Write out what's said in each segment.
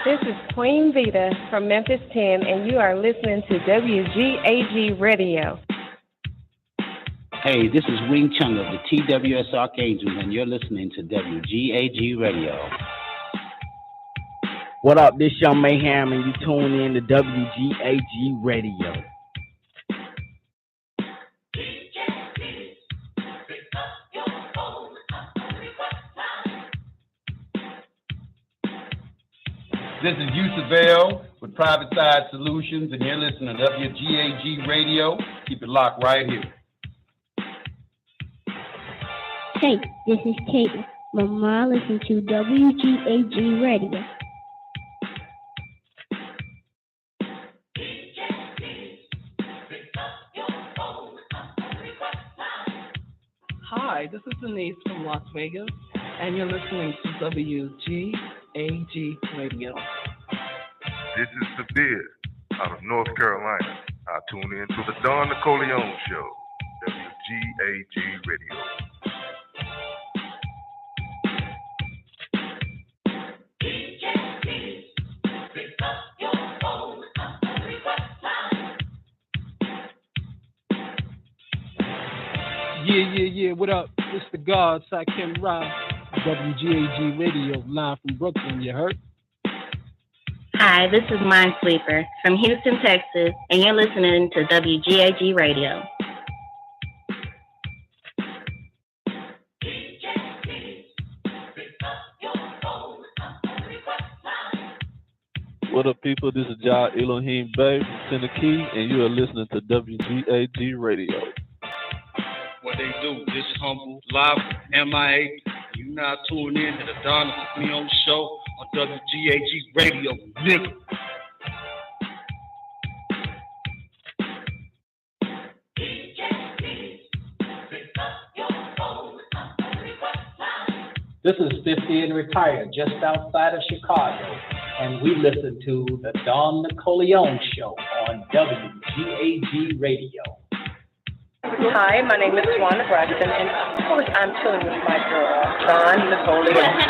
This is Queen Vita from Memphis 10, and you are listening to WGAG Radio. Hey, this is Wing Chung of the TWS Archangels, and you're listening to WGAG Radio. What up, this Young Mayhem, and you tune in to WGAG Radio. This is Yusuf with Private Side Solutions, and you're listening to WGAG Radio. Keep it locked right here. Hey, this is Kate. Mama, listen to WGAG Radio. Hi, this is Denise from Las Vegas, and you're listening to WGAG Radio. This is Sabir out of North Carolina. I tune in to the Don Nicoleone Show, WGAG Radio. Yeah, what up? It's the God, Sakim Ra, WGAG Radio, live from Brooklyn, you heard? Hi, this is Minesweeper from Houston, Texas, and you're listening to WGAG Radio. What up, people? This is Ja Elohim Bay from Tennessee, and you are listening to WGAG Radio. What they do, this humble, live, MIA. You now tune in to the Don Nicoleone Show on WGAG Radio, nigga. This is 50 and retired, just outside of Chicago, and we listen to the Don Nicoleone Show on WGAG Radio. Hi, my name is Twana Braxton, and of course I'm chilling with my girl, Don Nicoleone.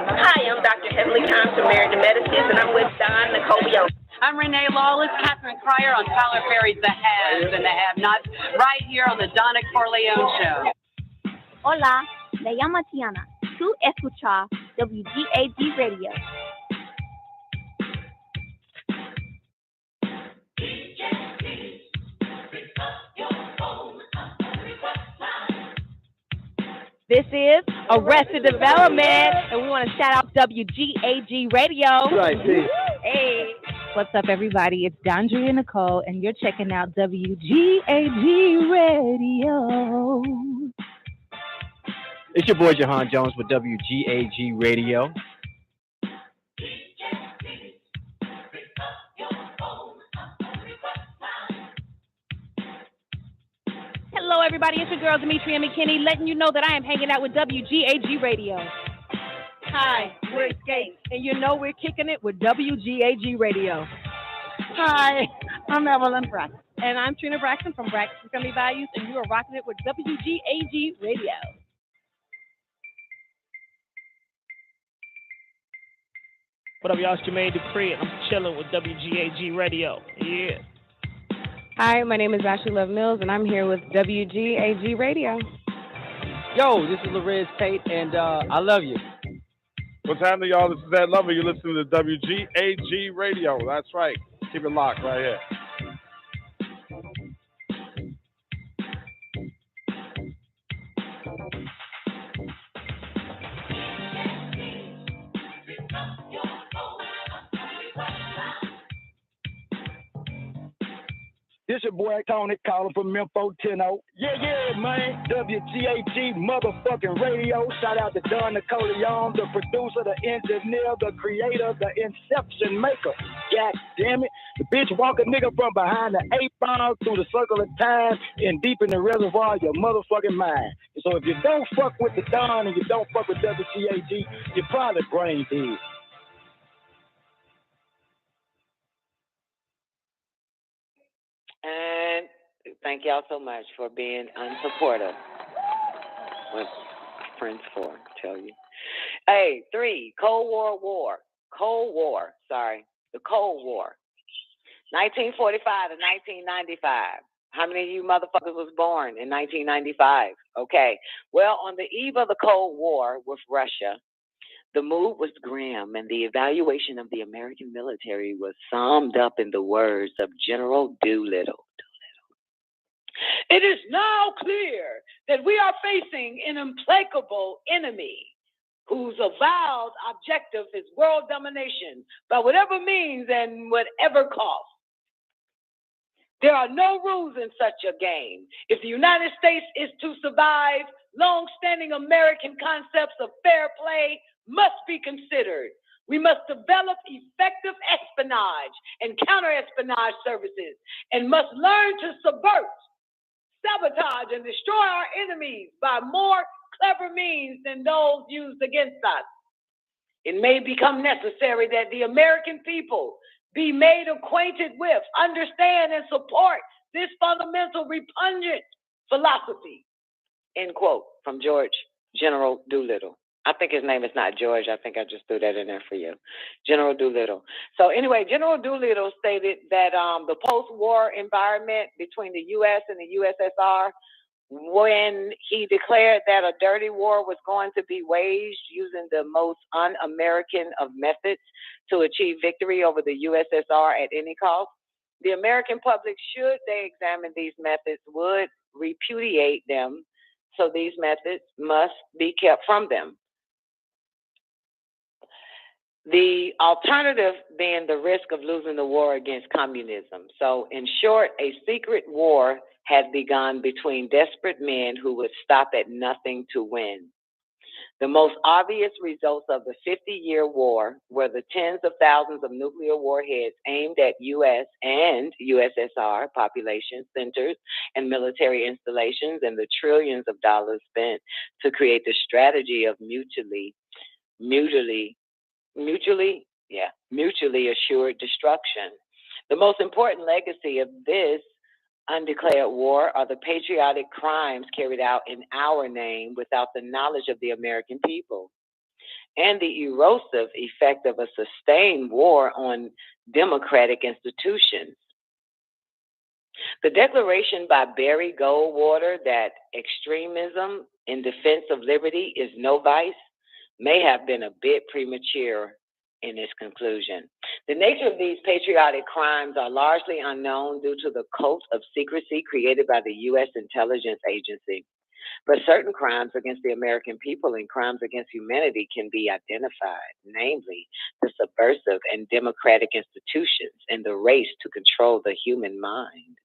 Hi, I'm Dr. Heavenly Thompson, married to Medicines, and I'm with Don Nicoleone. I'm Renee Lawless, Catherine Cryer on Tyler Perry's The Haves and the Have-Nots, right here on the Don Nicoleone Show. Hola, me llamo Tiana. Tú escuchas WGAG Radio. This is Arrested Development, and we want to shout out WGAG Radio. Right, hey. What's up, everybody? It's Dondria Nicole, and you're checking out WGAG Radio. It's your boy Jahan Jones with WGAG Radio. Hello, everybody. It's your girl, Demetria McKinney, letting you know that I am hanging out with WGAG Radio. Hi, we're Escape, and you know we're kicking it with WGAG Radio. Hi, I'm Evelyn Braxton. And I'm Trina Braxton from Braxton Family Values, and you are rocking it with WGAG Radio. What up, y'all? It's Jermaine Dupree, and I'm chilling with WGAG Radio. Yeah. Hi, my name is Ashley Love Mills, and I'm here with WGAG Radio. Yo, this is Lorez Tate, and I love you. What's happening, y'all? This is Ed Lover. You're listening to WGAG Radio. That's right. Keep it locked right here. This your boy Tonite calling from Memphis 10. Yeah, man. WGAG motherfucking radio. Shout out to Don Nicoleone, the producer, the engineer, the creator, the inception maker. God damn it. The bitch walk a nigga from behind the 8-ball through the circle of time and deep in the reservoir of your motherfucking mind. So if you don't fuck with the Don and you don't fuck with WGAG, you're probably brain dead. And Thank y'all so much for being unsupportive. What friends for, tell you. Hey, 3, Cold War. The Cold War. 1945 to 1995. How many of you motherfuckers was born in 1995? Okay. Well, on the eve of the Cold War with Russia, the mood was grim, and the evaluation of the American military was summed up in the words of General Doolittle. It is now clear that we are facing an implacable enemy whose avowed objective is world domination by whatever means and whatever cost. There are no rules in such a game. If the United States is to survive, long-standing American concepts of fair play must be considered. We must develop effective espionage and counter-espionage services and must learn to subvert, sabotage, and destroy our enemies by more clever means than those used against us. It may become necessary that the American people be made acquainted with, understand, and support this fundamental repugnant philosophy. End quote from General Doolittle. I think his name is not George. I think I just threw that in there for you. General Doolittle. So anyway, General Doolittle stated that the post-war environment between the U.S. and the USSR, when he declared that a dirty war was going to be waged using the most un-American of methods to achieve victory over the USSR at any cost, the American public, should they examine these methods, would repudiate them, so these methods must be kept from them. The alternative being the risk of losing the war against communism. So in short, a secret war had begun between desperate men who would stop at nothing to win. The most obvious results of the 50-year war were the tens of thousands of nuclear warheads aimed at U.S. and USSR population centers and military installations, and the trillions of dollars spent to create the strategy of mutually assured destruction. The most important legacy of this undeclared war are the patriotic crimes carried out in our name without the knowledge of the American people, and the erosive effect of a sustained war on democratic institutions. The declaration by Barry Goldwater that extremism in defense of liberty is no vice may have been a bit premature in its conclusion. The nature of these patriotic crimes are largely unknown due to the cult of secrecy created by the U.S. intelligence agency. But certain crimes against the American people and crimes against humanity can be identified, namely the subversive and democratic institutions and the race to control the human mind.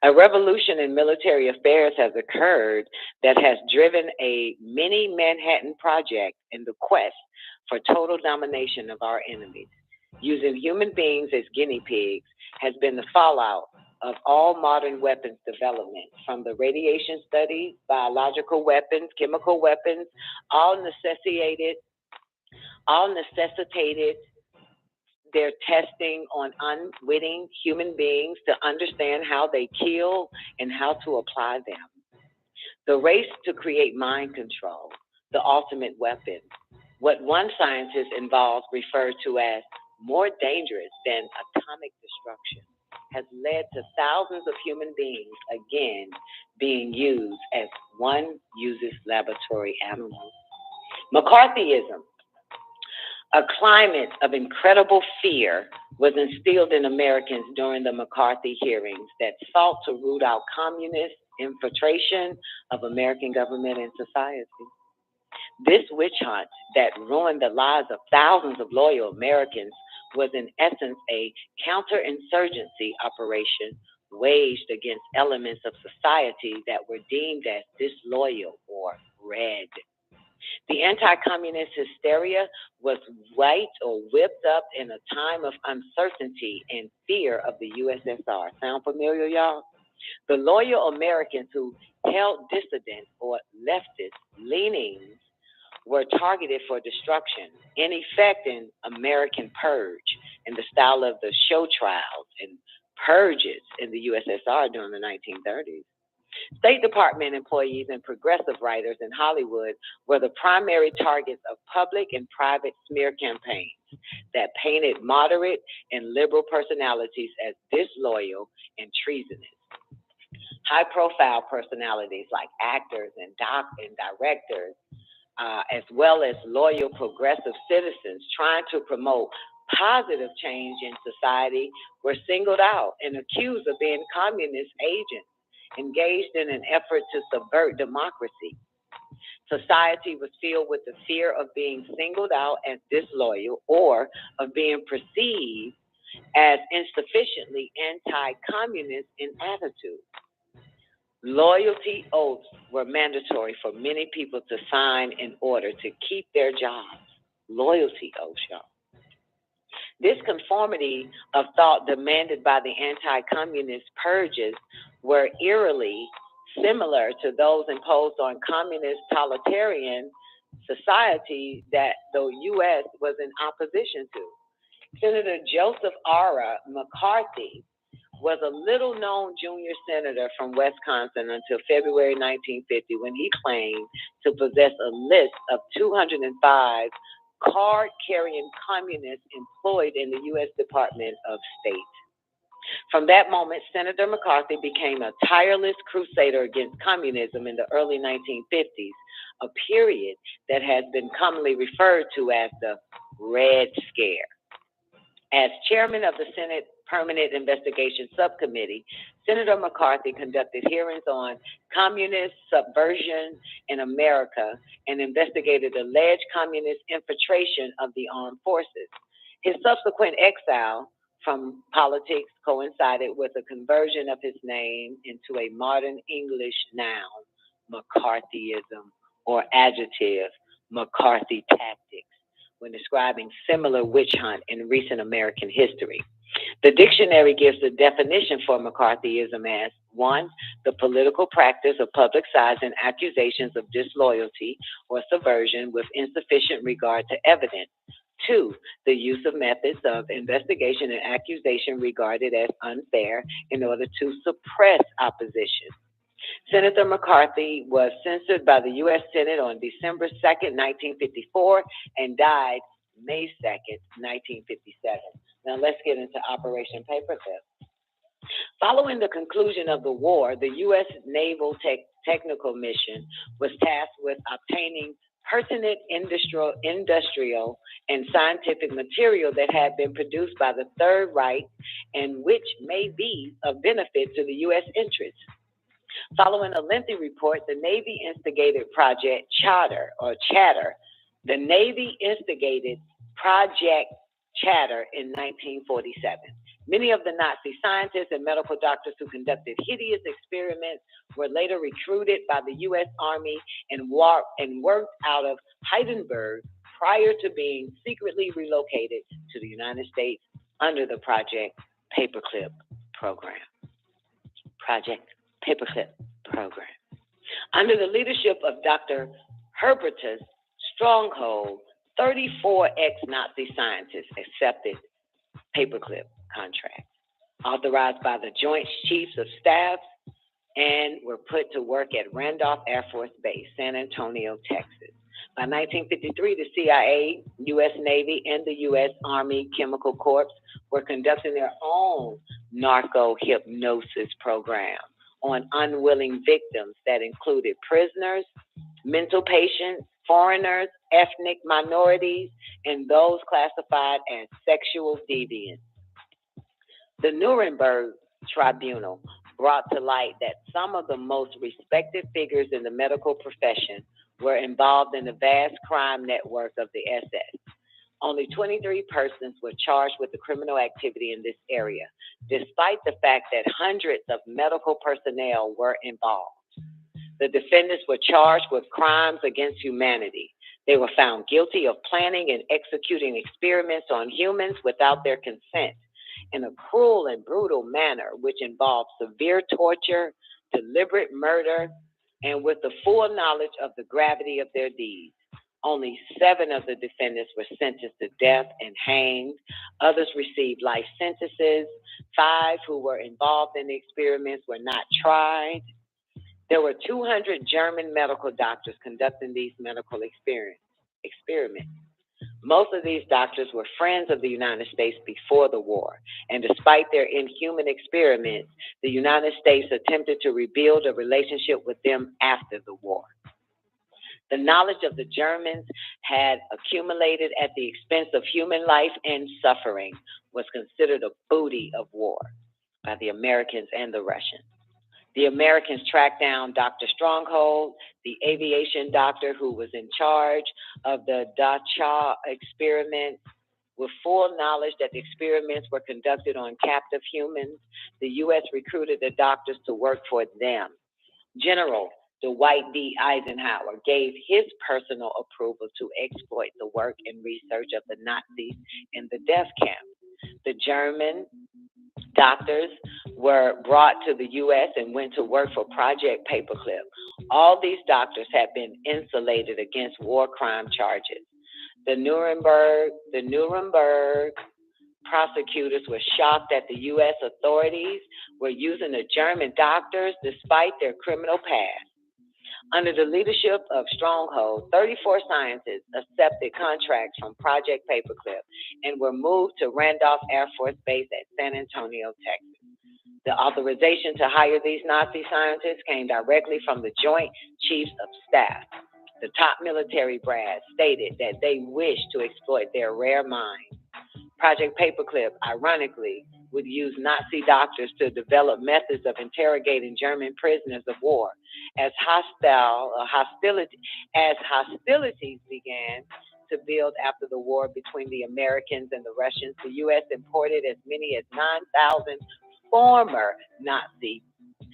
A revolution in military affairs has occurred that has driven a mini Manhattan Project in the quest for total domination of our enemies. Using human beings as guinea pigs has been the fallout of all modern weapons development, from the radiation studies, biological weapons, chemical weapons, all necessitated their testing on unwitting human beings to understand how they kill and how to apply them. The race to create mind control, the ultimate weapon, what one scientist involved referred to as more dangerous than atomic destruction, has led to thousands of human beings again being used as one uses laboratory animals. McCarthyism, a climate of incredible fear, was instilled in Americans during the McCarthy hearings that sought to root out communist infiltration of American government and society. This witch hunt that ruined the lives of thousands of loyal Americans was in essence a counterinsurgency operation waged against elements of society that were deemed as disloyal or red. The anti-communist hysteria was whipped up in a time of uncertainty and fear of the USSR. Sound familiar, y'all? The loyal Americans who held dissident or leftist leanings were targeted for destruction, in effect an American purge in the style of the show trials and purges in the USSR during the 1930s. State Department employees and progressive writers in Hollywood were the primary targets of public and private smear campaigns that painted moderate and liberal personalities as disloyal and treasonous. High-profile personalities like actors and directors, as well as loyal progressive citizens trying to promote positive change in society, were singled out and accused of being communist agents engaged in an effort to subvert democracy. Society was filled with the fear of being singled out as disloyal or of being perceived as insufficiently anti-communist in attitude. Loyalty oaths were mandatory for many people to sign in order to keep their jobs. Loyalty oaths, y'all. This conformity of thought demanded by the anti-communist purges were eerily similar to those imposed on communist totalitarian society that the U.S. was in opposition to. Senator Joseph R. McCarthy was a little-known junior senator from Wisconsin until February 1950, when he claimed to possess a list of 205 card-carrying communists employed in the U.S. Department of State. From that moment, Senator McCarthy became a tireless crusader against communism in the early 1950s, a period that has been commonly referred to as the Red Scare. As chairman of the Senate Permanent Investigation Subcommittee, Senator McCarthy conducted hearings on communist subversion in America and investigated alleged communist infiltration of the armed forces. His subsequent exile from politics coincided with the conversion of his name into a modern English noun, McCarthyism, or adjective, McCarthy tactics, when describing similar witch hunt in recent American history. The dictionary gives the definition for McCarthyism as 1, the political practice of publicizing accusations of disloyalty or subversion with insufficient regard to evidence. 2, the use of methods of investigation and accusation regarded as unfair in order to suppress opposition. Senator McCarthy was censured by the U.S. Senate on December 2nd, 1954, and died May 2nd, 1957. Now let's get into Operation Paperclip. Following the conclusion of the war, the U.S. Naval Technical Mission was tasked with obtaining pertinent industrial and scientific material that had been produced by the Third Reich and which may be of benefit to the U.S. interests. Following a lengthy report, the Navy instigated Project Chatter. The Navy instigated Project Chatter in 1947. Many of the Nazi scientists and medical doctors who conducted hideous experiments were later recruited by the U.S. Army and worked out of Heidelberg prior to being secretly relocated to the United States under the Project Paperclip program. Project Paperclip program. Under the leadership of Dr. Herbertus Stronghold, 34 ex-Nazi scientists accepted Paperclip contracts, authorized by the Joint Chiefs of Staff, and were put to work at Randolph Air Force Base, San Antonio, Texas. By 1953, the CIA, U.S. Navy, and the U.S. Army Chemical Corps were conducting their own narco-hypnosis program on unwilling victims that included prisoners, mental patients, foreigners, ethnic minorities, and those classified as sexual deviants. The Nuremberg Tribunal brought to light that some of the most respected figures in the medical profession were involved in the vast crime network of the SS. Only 23 persons were charged with the criminal activity in this area, despite the fact that hundreds of medical personnel were involved. The defendants were charged with crimes against humanity. They were found guilty of planning and executing experiments on humans without their consent in a cruel and brutal manner, which involved severe torture, deliberate murder, and with the full knowledge of the gravity of their deeds. Only 7 of the defendants were sentenced to death and hanged. Others received life sentences. 5 who were involved in the experiments were not tried. There were 200 German medical doctors conducting these medical experiments. Most of these doctors were friends of the United States before the war, and despite their inhuman experiments, the United States attempted to rebuild a relationship with them after the war. The knowledge of the Germans had accumulated at the expense of human life and suffering was considered a booty of war by the Americans and the Russians. The Americans tracked down Dr. Stronghold, the aviation doctor who was in charge of the Dachau experiment. With full knowledge that the experiments were conducted on captive humans, the U.S. recruited the doctors to work for them. General Dwight D. Eisenhower gave his personal approval to exploit the work and research of the Nazis in the death camp. The German doctors were brought to the U.S. and went to work for Project Paperclip. All these doctors had been insulated against war crime charges. The Nuremberg prosecutors were shocked that the U.S. authorities were using the German doctors despite their criminal past. Under the leadership of Stronghold, 34 scientists accepted contracts from Project Paperclip and were moved to Randolph Air Force Base at San Antonio, Texas. The authorization to hire these Nazi scientists came directly from the Joint Chiefs of Staff. The top military brass stated that they wished to exploit their rare minds. Project Paperclip, ironically, would use Nazi doctors to develop methods of interrogating German prisoners of war. As hostilities began to build after the war between the Americans and the Russians, the U.S. imported as many as 9,000 former Nazi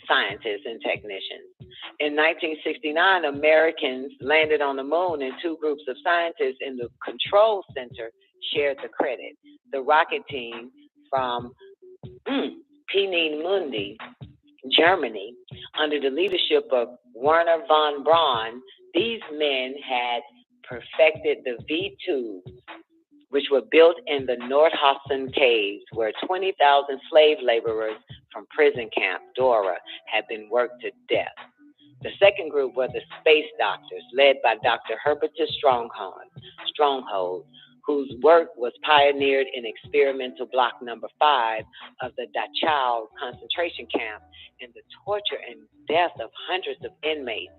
scientists and technicians. In 1969, Americans landed on the moon, and 2 groups of scientists in the control center shared the credit. The rocket team from Peenemünde, Germany, under the leadership of Werner von Braun, these men had perfected the V-tubes, which were built in the Nordhausen caves, where 20,000 slave laborers from prison camp Dora had been worked to death. The second group were the space doctors, led by Dr. Herbertus Stronghold, whose work was pioneered in experimental block number 5 of the Dachau concentration camp and the torture and death of hundreds of inmates.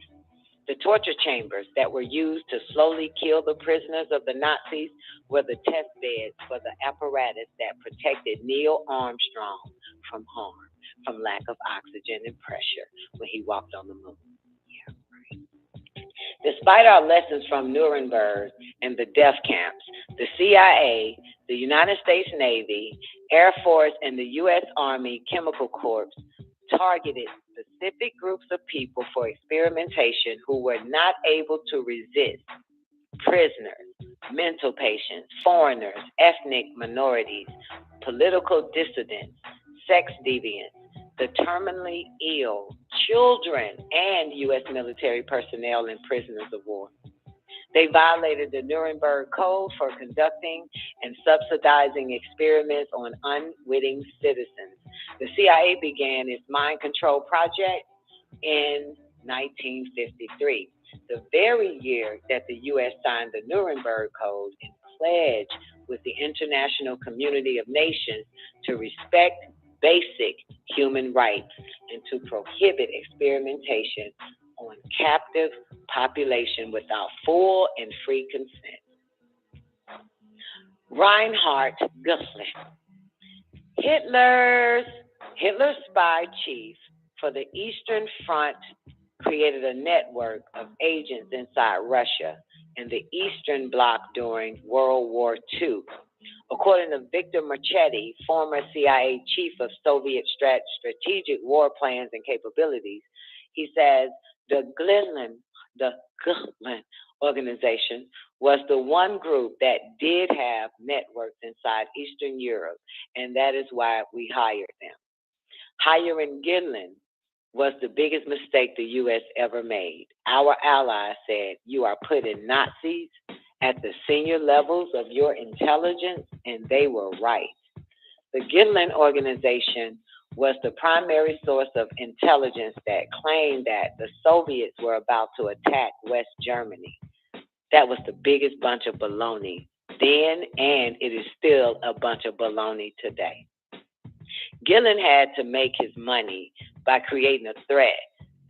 The torture chambers that were used to slowly kill the prisoners of the Nazis were the test beds for the apparatus that protected Neil Armstrong from harm, from lack of oxygen and pressure when he walked on the moon. Despite our lessons from Nuremberg and the death camps, the CIA, the United States Navy, Air Force, and the U.S. Army Chemical Corps targeted specific groups of people for experimentation who were not able to resist: prisoners, mental patients, foreigners, ethnic minorities, political dissidents, sex deviants, the terminally ill, children, and U.S. military personnel and prisoners of war. They violated the Nuremberg Code for conducting and subsidizing experiments on unwitting citizens. The CIA began its mind control project in 1953, the very year that the U.S. signed the Nuremberg Code and pledged with the international community of nations to respect basic human rights and to prohibit experimentation on captive population without full and free consent. Reinhard Gössler, Hitler's spy chief for the Eastern Front, created a network of agents inside Russia and the Eastern Bloc during World War II. According to Victor Marchetti, former CIA chief of Soviet strategic war plans and capabilities, he says the Glinen organization was the one group that did have networks inside Eastern Europe, and that is why we hired them. Hiring Gillen was the biggest mistake the U.S. ever made. Our allies said, you are putting Nazis at the senior levels of your intelligence, and they were right. The Gittin organization was the primary source of intelligence that claimed that the Soviets were about to attack West Germany. That was the biggest bunch of baloney then, and it is still a bunch of baloney today. Gillen had to make his money by creating a threat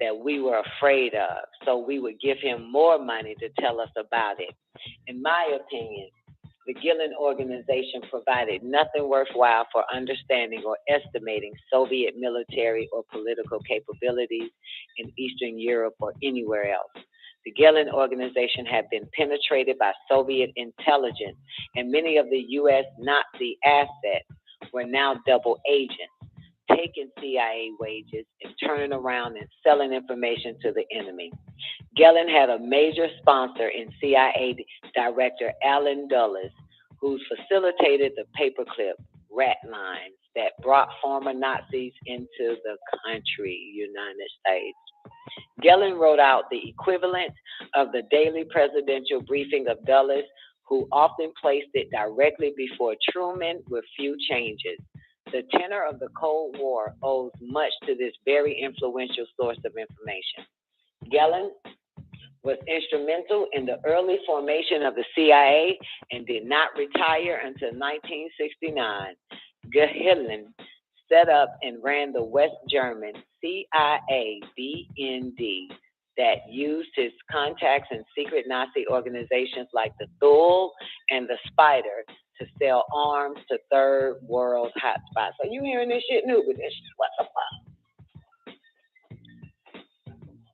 that we were afraid of, so we would give him more money to tell us about it. In my opinion, the Gillen organization provided nothing worthwhile for understanding or estimating Soviet military or political capabilities in Eastern Europe or anywhere else. The Gillen organization had been penetrated by Soviet intelligence, and many of the U.S. Nazi assets were now double agents, taking CIA wages and turning around and selling information to the enemy. Gillen had a major sponsor in CIA Director Allen Dulles, who facilitated the Paperclip rat lines that brought former Nazis into the country, United States. Gillen wrote out the equivalent of the daily presidential briefing of Dulles, who often placed it directly before Truman with few changes. The tenor of the Cold War owes much to this very influential source of information. Gillen was instrumental in the early formation of the CIA and did not retire until 1969. Gillen set up and ran the West German C.I.A. BND that used his contacts in secret Nazi organizations like the Thule and the Spider to sell arms to third world hotspots. So you hearing this shit new, but this shit, what the fuck?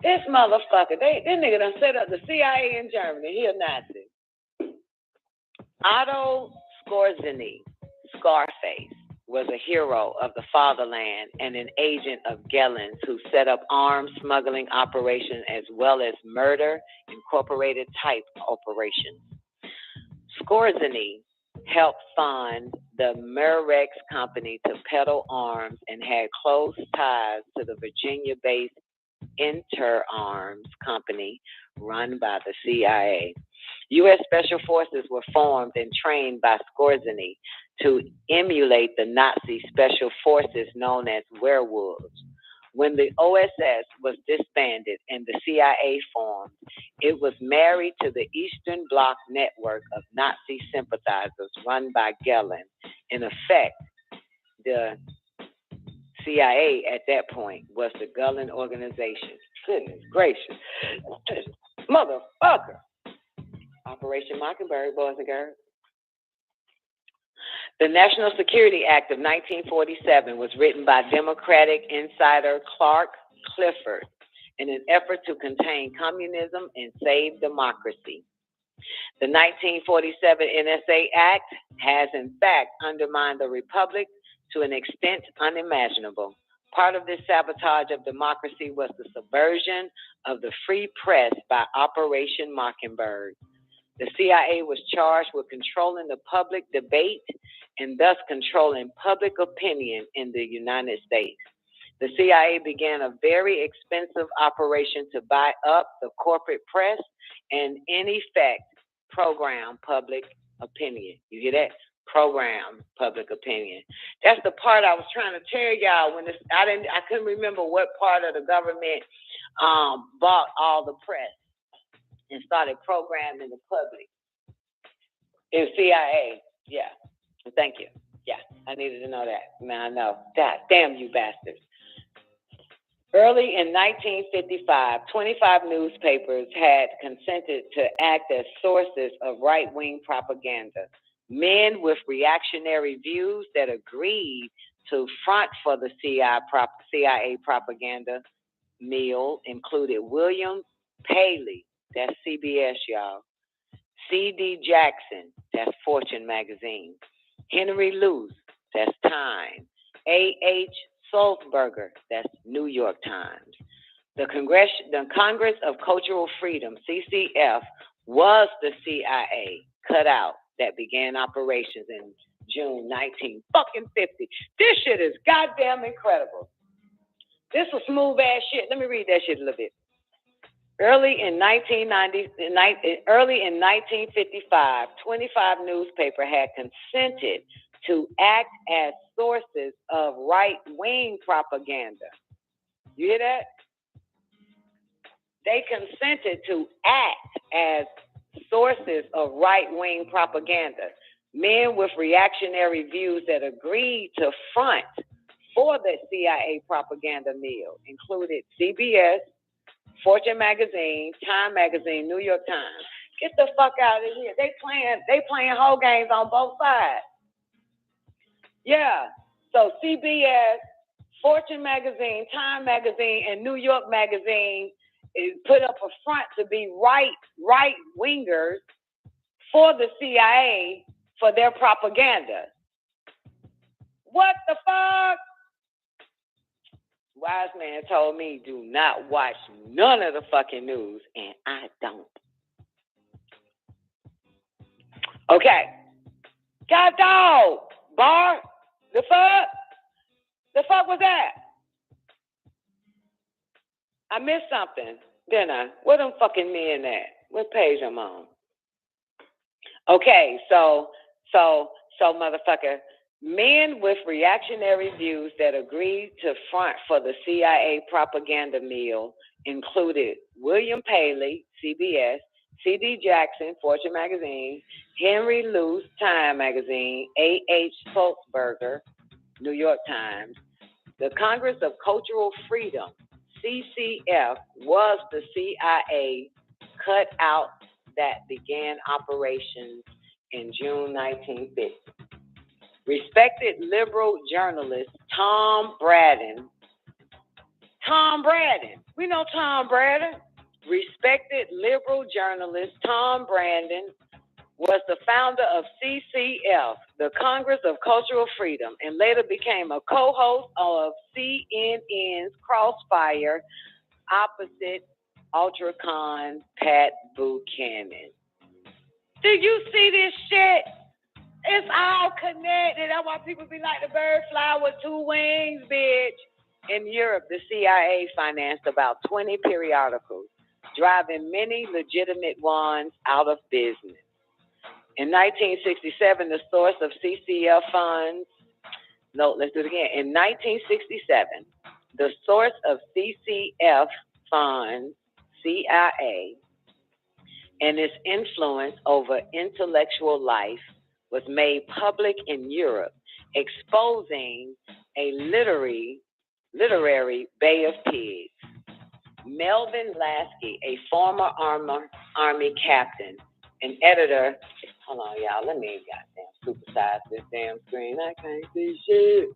This motherfucker, this nigga done set up the CIA in Germany. He a Nazi. Otto Skorzeny, Scarface, was a hero of the fatherland and an agent of Gellen's who set up arms smuggling operations as well as murder incorporated type operations. Skorzeny helped fund the Murex Company to peddle arms and had close ties to the Virginia-based Interarms Company run by the CIA. U.S. Special Forces were formed and trained by Skorzeny to emulate the Nazi special forces known as werewolves. When the OSS was disbanded and the CIA formed, it was married to the Eastern Bloc network of Nazi sympathizers run by Gillen. In effect, the CIA at that point was the Gillen organization. Goodness gracious. Motherfucker. Operation Mockingbird, boys and girls. The National Security Act of 1947 was written by Democratic insider Clark Clifford in an effort to contain communism and save democracy. The 1947 NSA Act has in fact undermined the Republic to an extent unimaginable. Part of this sabotage of democracy was the subversion of the free press by Operation Mockingbird. The CIA was charged with controlling the public debate and thus controlling public opinion in the United States. The CIA began a very expensive operation to buy up the corporate press and, in effect, program public opinion. You hear that? Program public opinion. That's the part I was trying to tell y'all when I couldn't remember what part of the government bought all the press and started programming the public. In CIA, yeah. Thank you. Yeah, I needed to know that. Man, I know. Damn you bastards. Early in 1955, 25 newspapers had consented to act as sources of right-wing propaganda. Men with reactionary views that agreed to front for the CIA propaganda meal included William Paley, that's CBS, y'all. C.D. Jackson, that's Fortune magazine. Henry Luce, that's Time. A.H. Sulzberger, that's New York Times. The Congress of Cultural Freedom, CCF, was the CIA cut out that began operations in June 1950. This shit is goddamn incredible. This was smooth ass shit. Let me read that shit a little bit. Early in 1955, 25 newspapers had consented to act as sources of right-wing propaganda. You hear that? They consented to act as sources of right-wing propaganda. Men with reactionary views that agreed to front for the CIA propaganda mill included CBS, Fortune Magazine, Time Magazine, New York Times. Get the fuck out of here. They playing whole games on both sides. Yeah. So CBS, Fortune Magazine, Time Magazine, and New York Magazine put up a front to be right wingers for the CIA for their propaganda. What the fuck? Wise man told me do not watch none of the fucking news, and I don't. Okay. God dog, bar, the fuck? The fuck was that? I missed something, didn't I? Where them fucking men at? What page I'm on? Okay, so motherfucker, men with reactionary views that agreed to front for the CIA propaganda mill included William Paley, CBS, C.D. Jackson, Fortune Magazine, Henry Luce, Time Magazine, A.H. Sulzberger, New York Times. The Congress of Cultural Freedom, CCF, was the CIA cutout that began operations in June 1950. Respected liberal journalist Tom Braden. We know Tom Braden. Respected liberal journalist Tom Braden was the founder of CCF, the Congress of Cultural Freedom, and later became a co-host of CNN's Crossfire opposite Ultracon Pat Buchanan. Do you see this shit? It's all connected. That's why people be like the bird fly with two wings, bitch. In Europe, the CIA financed about 20 periodicals, driving many legitimate ones out of business. In 1967, the source of CCF funds, let's do it again. In 1967, the source of CCF funds, CIA, and its influence over intellectual life was made public in Europe, exposing a literary Bay of Pigs. Melvin Lasky, a former Army captain and editor, hold on, y'all, let me goddamn supersize this damn screen. I can't see shit.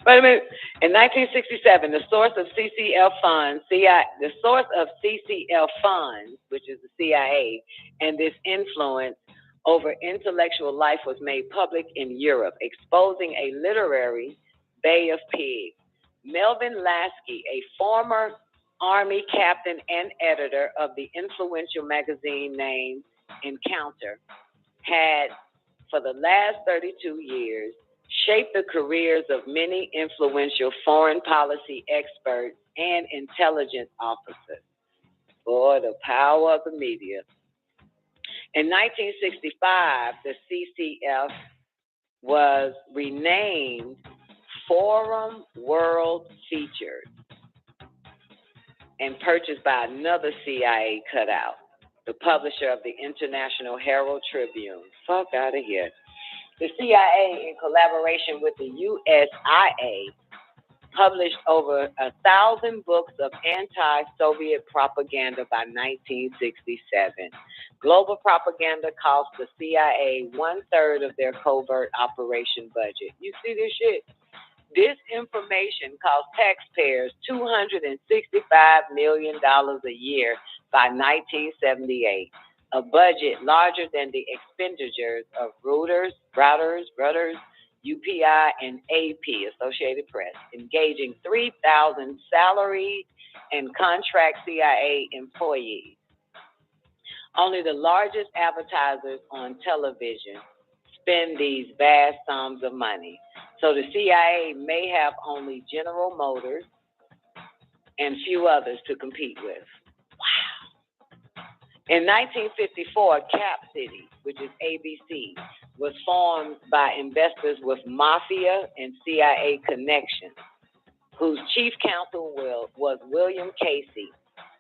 Wait a minute. In 1967, the source of CCF funds, which is the CIA, and this influence over intellectual life was made public in Europe, exposing a literary Bay of Pigs. Melvin Lasky, a former Army captain and editor of the influential magazine named Encounter, had, for the last 32 years, shaped the careers of many influential foreign policy experts and intelligence officers. For the power of the media. In 1965, the CCF was renamed Forum World Features and purchased by another CIA cutout, the publisher of the International Herald Tribune. Fuck out of here. The CIA, in collaboration with the USIA, published over 1,000 books of anti-Soviet propaganda by 1967. Global propaganda cost the CIA 1/3 of their covert operation budget. You see this shit? This information cost taxpayers $265 million a year by 1978, a budget larger than the expenditures of Reuters, UPI, and AP, Associated Press, engaging 3,000 salaried and contract CIA employees. Only the largest advertisers on television spend these vast sums of money. So the CIA may have only General Motors and few others to compete with. Wow. In 1954, Cap City, which is ABC, was formed by investors with mafia and CIA connections, whose chief counsel was William Casey,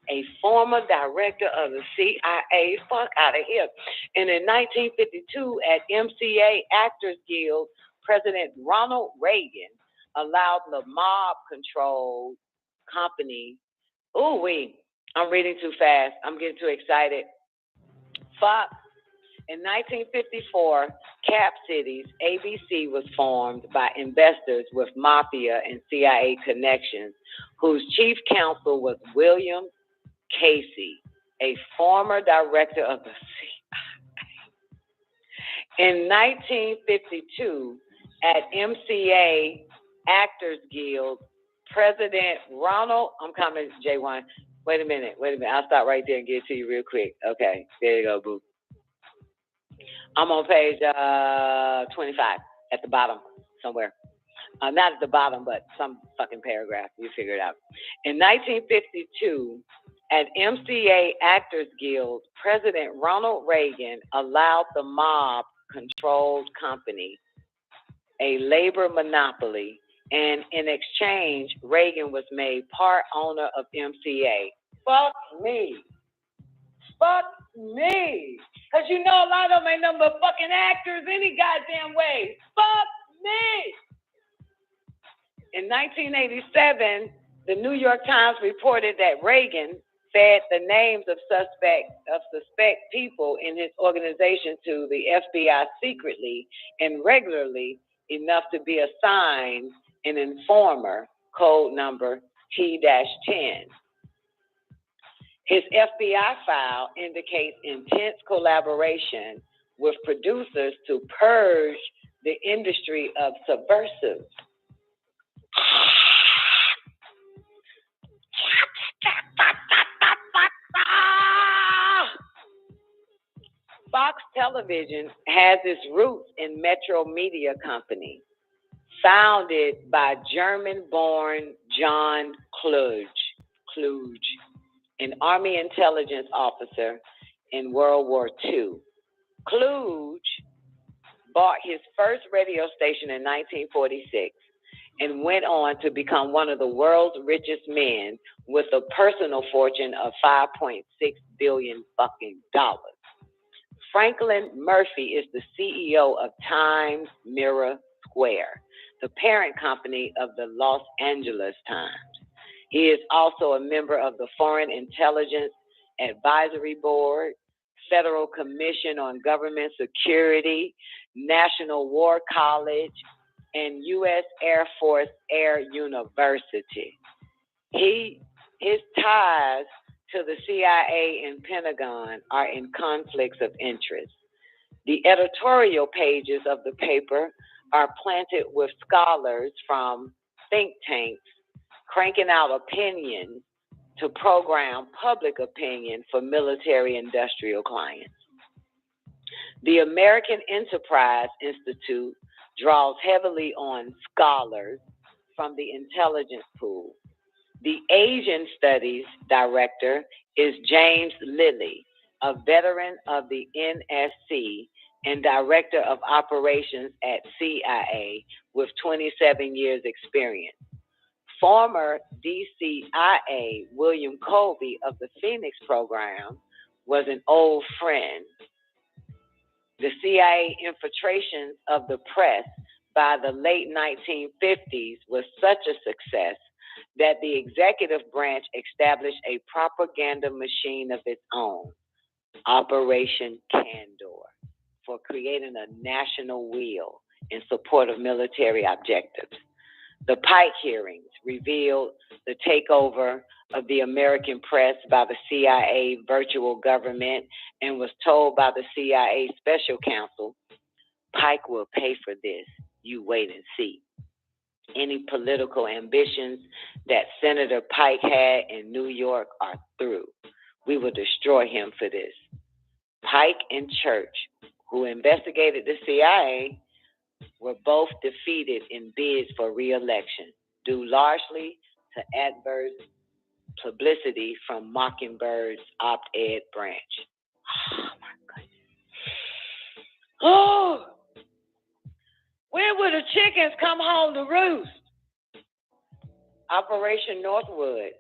a former director of the CIA. Fuck out of here. And in 1952, at MCA Actors Guild, President Ronald Reagan allowed the mob-controlled company. Ooh, wait, I'm reading too fast. I'm getting too excited. Fuck. In 1954, Cap Cities, ABC was formed by investors with mafia and CIA connections, whose chief counsel was William Casey, a former director of the CIA. In 1952, at MCA Actors Guild, President Ronald, I'm coming, J1. Wait a minute. I'll stop right there and get it to you real quick. Okay, there you go, boo. I'm on page 25 at the bottom somewhere. Not at the bottom, but some fucking paragraph. You figure it out. In 1952, at MCA Actors Guild, President Ronald Reagan allowed the mob-controlled company a labor monopoly, and in exchange, Reagan was made part owner of MCA. Fuck me. Fuck me. Because you know a lot of them ain't nothing but fucking actors any goddamn way. Fuck me. In 1987, the New York Times reported that Reagan fed the names of suspect people in his organization to the FBI secretly and regularly enough to be assigned an informer, code number T-10. His FBI file indicates intense collaboration with producers to purge the industry of subversives. Fox Television has its roots in Metro Media Company, founded by German-born John Kluge, an Army intelligence officer in World War II. Kluge bought his first radio station in 1946 and went on to become one of the world's richest men with a personal fortune of $5.6 billion fucking dollars. Franklin Murphy is the CEO of Times Mirror Square, the parent company of the Los Angeles Times. He is also a member of the Foreign Intelligence Advisory Board, Federal Commission on Government Security, National War College, and U.S. Air Force Air University. His ties to the CIA and Pentagon are in conflicts of interest. The editorial pages of the paper are planted with scholars from think tanks cranking out opinions to program public opinion for military-industrial clients. The American Enterprise Institute draws heavily on scholars from the intelligence pool. The Asian Studies Director is James Lilly, a veteran of the NSC and Director of Operations at C.I.A. with 27 years experience. Former DCIA William Colby of the Phoenix program was an old friend. The CIA infiltrations of the press by the late 1950s was such a success that the executive branch established a propaganda machine of its own, Operation Candor, for creating a national will in support of military objectives. The Pike hearings revealed the takeover of the American press by the CIA virtual government and was told by the CIA special counsel, Pike will pay for this. You wait and see. Any political ambitions that Senator Pike had in New York are through. We will destroy him for this. Pike and Church, who investigated the CIA, were both defeated in bids for re-election, due largely to adverse publicity from Mockingbird's op-ed branch. Oh, my goodness. Oh! When will the chickens come home to roost? Operation Northwoods.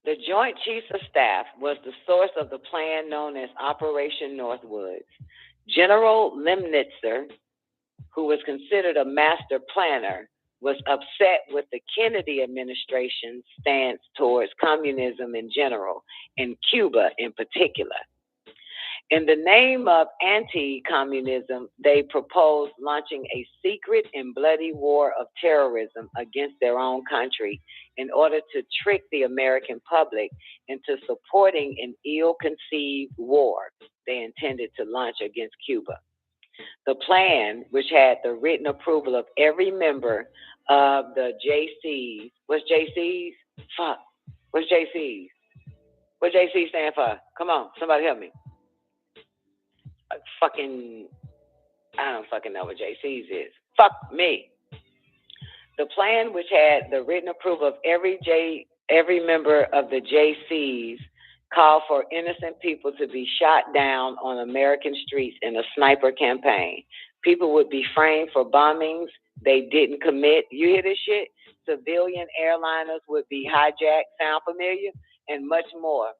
The Joint Chiefs of Staff was the source of the plan known as Operation Northwoods. General Lemnitzer, who was considered a master planner, was upset with the Kennedy administration's stance towards communism in general, and Cuba in particular. In the name of anti-communism, they proposed launching a secret and bloody war of terrorism against their own country in order to trick the American public into supporting an ill-conceived war they intended to launch against Cuba. The plan, which had the written approval of every member of the JCs, what's JCs? Fuck. What's JCs? What JC stand for? Come on, somebody help me. I don't fucking know what JCs is. Fuck me. The plan, which had the written approval of every member of the JCs, called for innocent people to be shot down on American streets in a sniper campaign. People would be framed for bombings they didn't commit. You hear this shit? Civilian airliners would be hijacked. Sound familiar? And much more.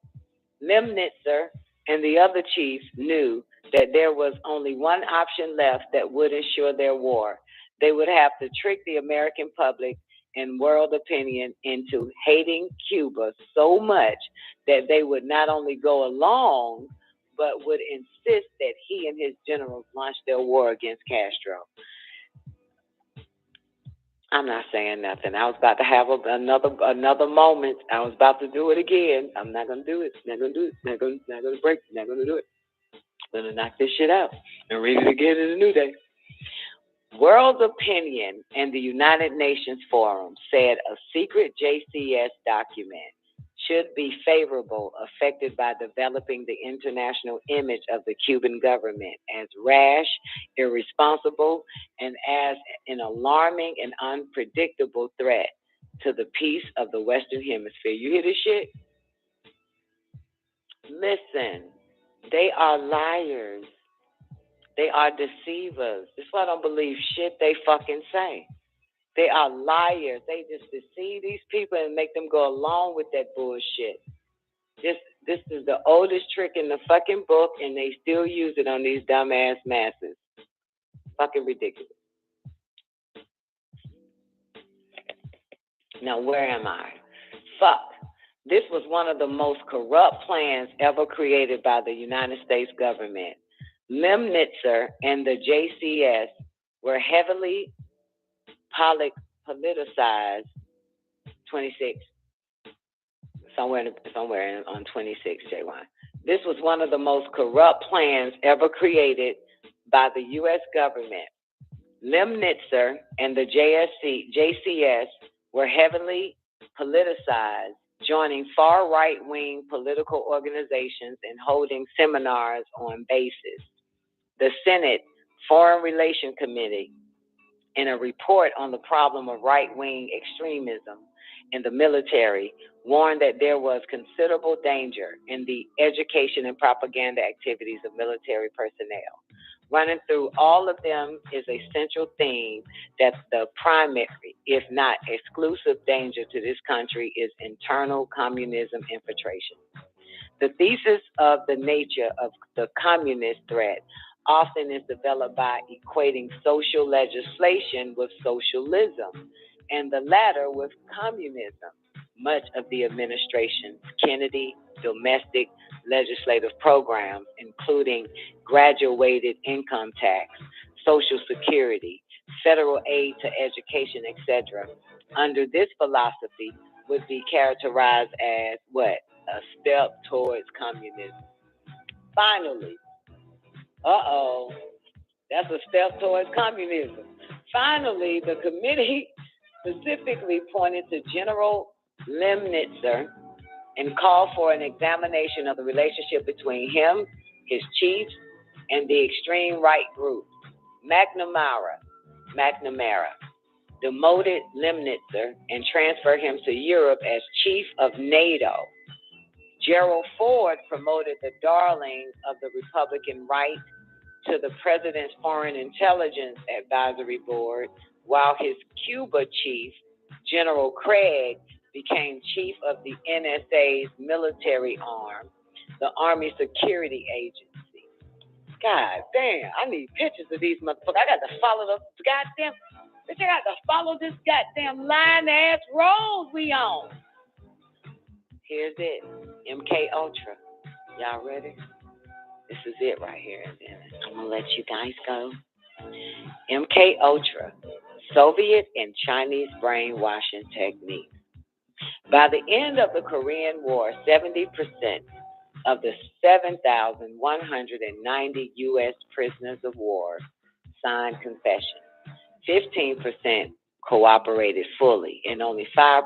Lemnitzer and the other chiefs knew that there was only one option left that would ensure their war. They would have to trick the American public and world opinion into hating Cuba so much that they would not only go along, but would insist that he and his generals launch their war against Castro. I'm not saying nothing. I was about to have another moment. I was about to do it again. I'm not going to do it. Not going to do it. Not going to break. Not going to do it. I'm going to knock this shit out and read it again in a new day. World Opinion and the United Nations Forum said a secret JCS document should be favorable, affected by developing the international image of the Cuban government as rash, irresponsible, and as an alarming and unpredictable threat to the peace of the Western Hemisphere. You hear this shit? Listen, they are liars. They are deceivers. That's why I don't believe shit they fucking say. They are liars. They just deceive these people and make them go along with that bullshit. This is the oldest trick in the fucking book, and they still use it on these dumbass masses. Fucking ridiculous. Now, where am I? Fuck. This was one of the most corrupt plans ever created by the United States government. Lemnitzer and the JCS were heavily politicized. 26, somewhere on 26, J1. This was one of the most corrupt plans ever created by the U.S. government. Lemnitzer and the JCS were heavily politicized, joining far right-wing political organizations and holding seminars on bases. The Senate Foreign Relations Committee, in a report on the problem of right-wing extremism in the military, warned that there was considerable danger in the education and propaganda activities of military personnel. Running through all of them is a central theme that the primary, if not exclusive, danger to this country is internal communism infiltration. The thesis of the nature of the communist threat often is developed by equating social legislation with socialism, and the latter with communism. Much of the administration's Kennedy domestic legislative programs, including graduated income tax, Social Security, federal aid to education, etc., under this philosophy would be characterized as what? A step towards communism. Finally, that's a step towards communism. Finally, the committee specifically pointed to General Lemnitzer and called for an examination of the relationship between him, his chiefs, and the extreme right group, McNamara, demoted Lemnitzer and transferred him to Europe as chief of NATO. Gerald Ford promoted the darling of the Republican right to the president's Foreign Intelligence Advisory Board, while his Cuba chief, General Craig, became chief of the NSA's military arm, the Army Security Agency. God damn, I need pictures of these motherfuckers. I got to follow the goddamn, bitch, I got to follow this goddamn line-ass road we on. Here's it, MKUltra. Y'all ready? This is it right here. And then I'm going to let you guys go. MKUltra, Soviet and Chinese brainwashing techniques. By the end of the Korean War, 70% of the 7,190 U.S. prisoners of war signed confession. 15% cooperated fully, and only 5%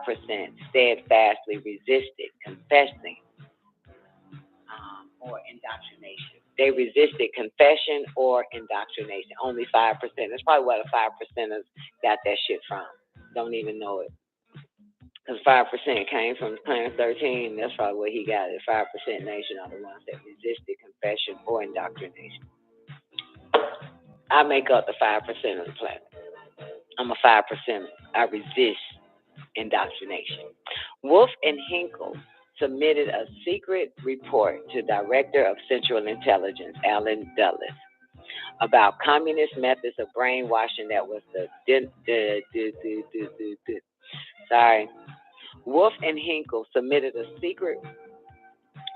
steadfastly resisted confessing or indoctrination. They resisted confession or indoctrination. Only 5%. That's probably where the 5%ers got that shit from. Don't even know it. Because 5% came from Planet 13. That's probably where he got it. 5% nation are the ones that resisted confession or indoctrination. I make up the 5% of the planet. I'm a 5%er. I resist indoctrination. Wolf and Hinkle submitted a secret report to Director of Central Intelligence, Alan Dulles, about communist methods of brainwashing that was Wolf and Hinkle submitted a secret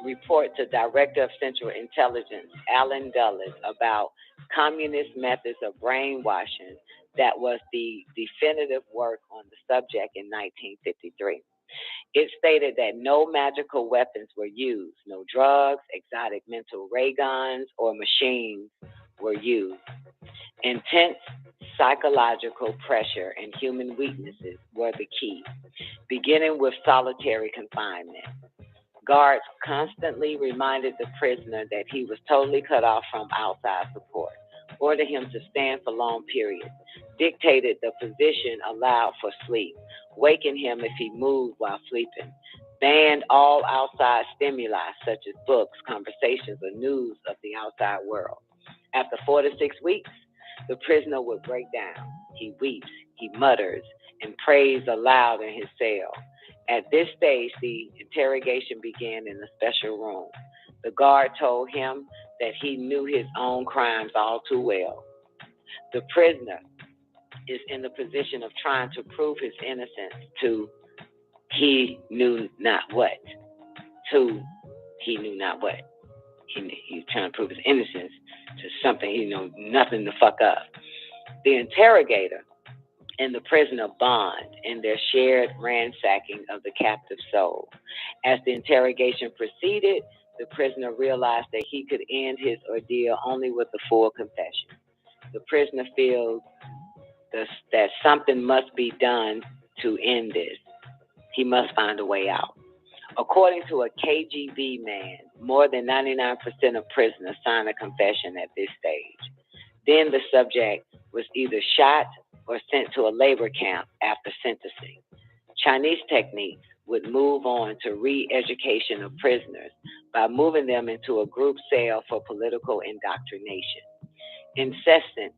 report to Director of Central Intelligence, Alan Dulles, about communist methods of brainwashing that was the definitive work on the subject in 1953. It stated that no magical weapons were used, no drugs, exotic mental ray guns, or machines were used. Intense psychological pressure and human weaknesses were the key, beginning with solitary confinement. Guards constantly reminded the prisoner that he was totally cut off from outside support, ordered him to stand for long periods, dictated the position allowed for sleep, wakened him if he moved while sleeping, banned all outside stimuli such as books, conversations, or news of the outside world. After 4 to 6 weeks, the prisoner would break down. He weeps, he mutters, and prays aloud in his cell. At this stage, the interrogation began in a special room. The guard told him that he knew his own crimes all too well. The prisoner is in the position of trying to prove his innocence to he knew not what. He's trying to prove his innocence to something he knew nothing to fuck up. The interrogator and the prisoner bond in their shared ransacking of the captive soul. As the interrogation proceeded, the prisoner realized that he could end his ordeal only with a full confession. The prisoner feels that something must be done to end this. He must find a way out. According to a KGB man, more than 99% of prisoners sign a confession at this stage. Then the subject was either shot or sent to a labor camp after sentencing. Chinese techniques would move on to re-education of prisoners by moving them into a group cell for political indoctrination. Incessant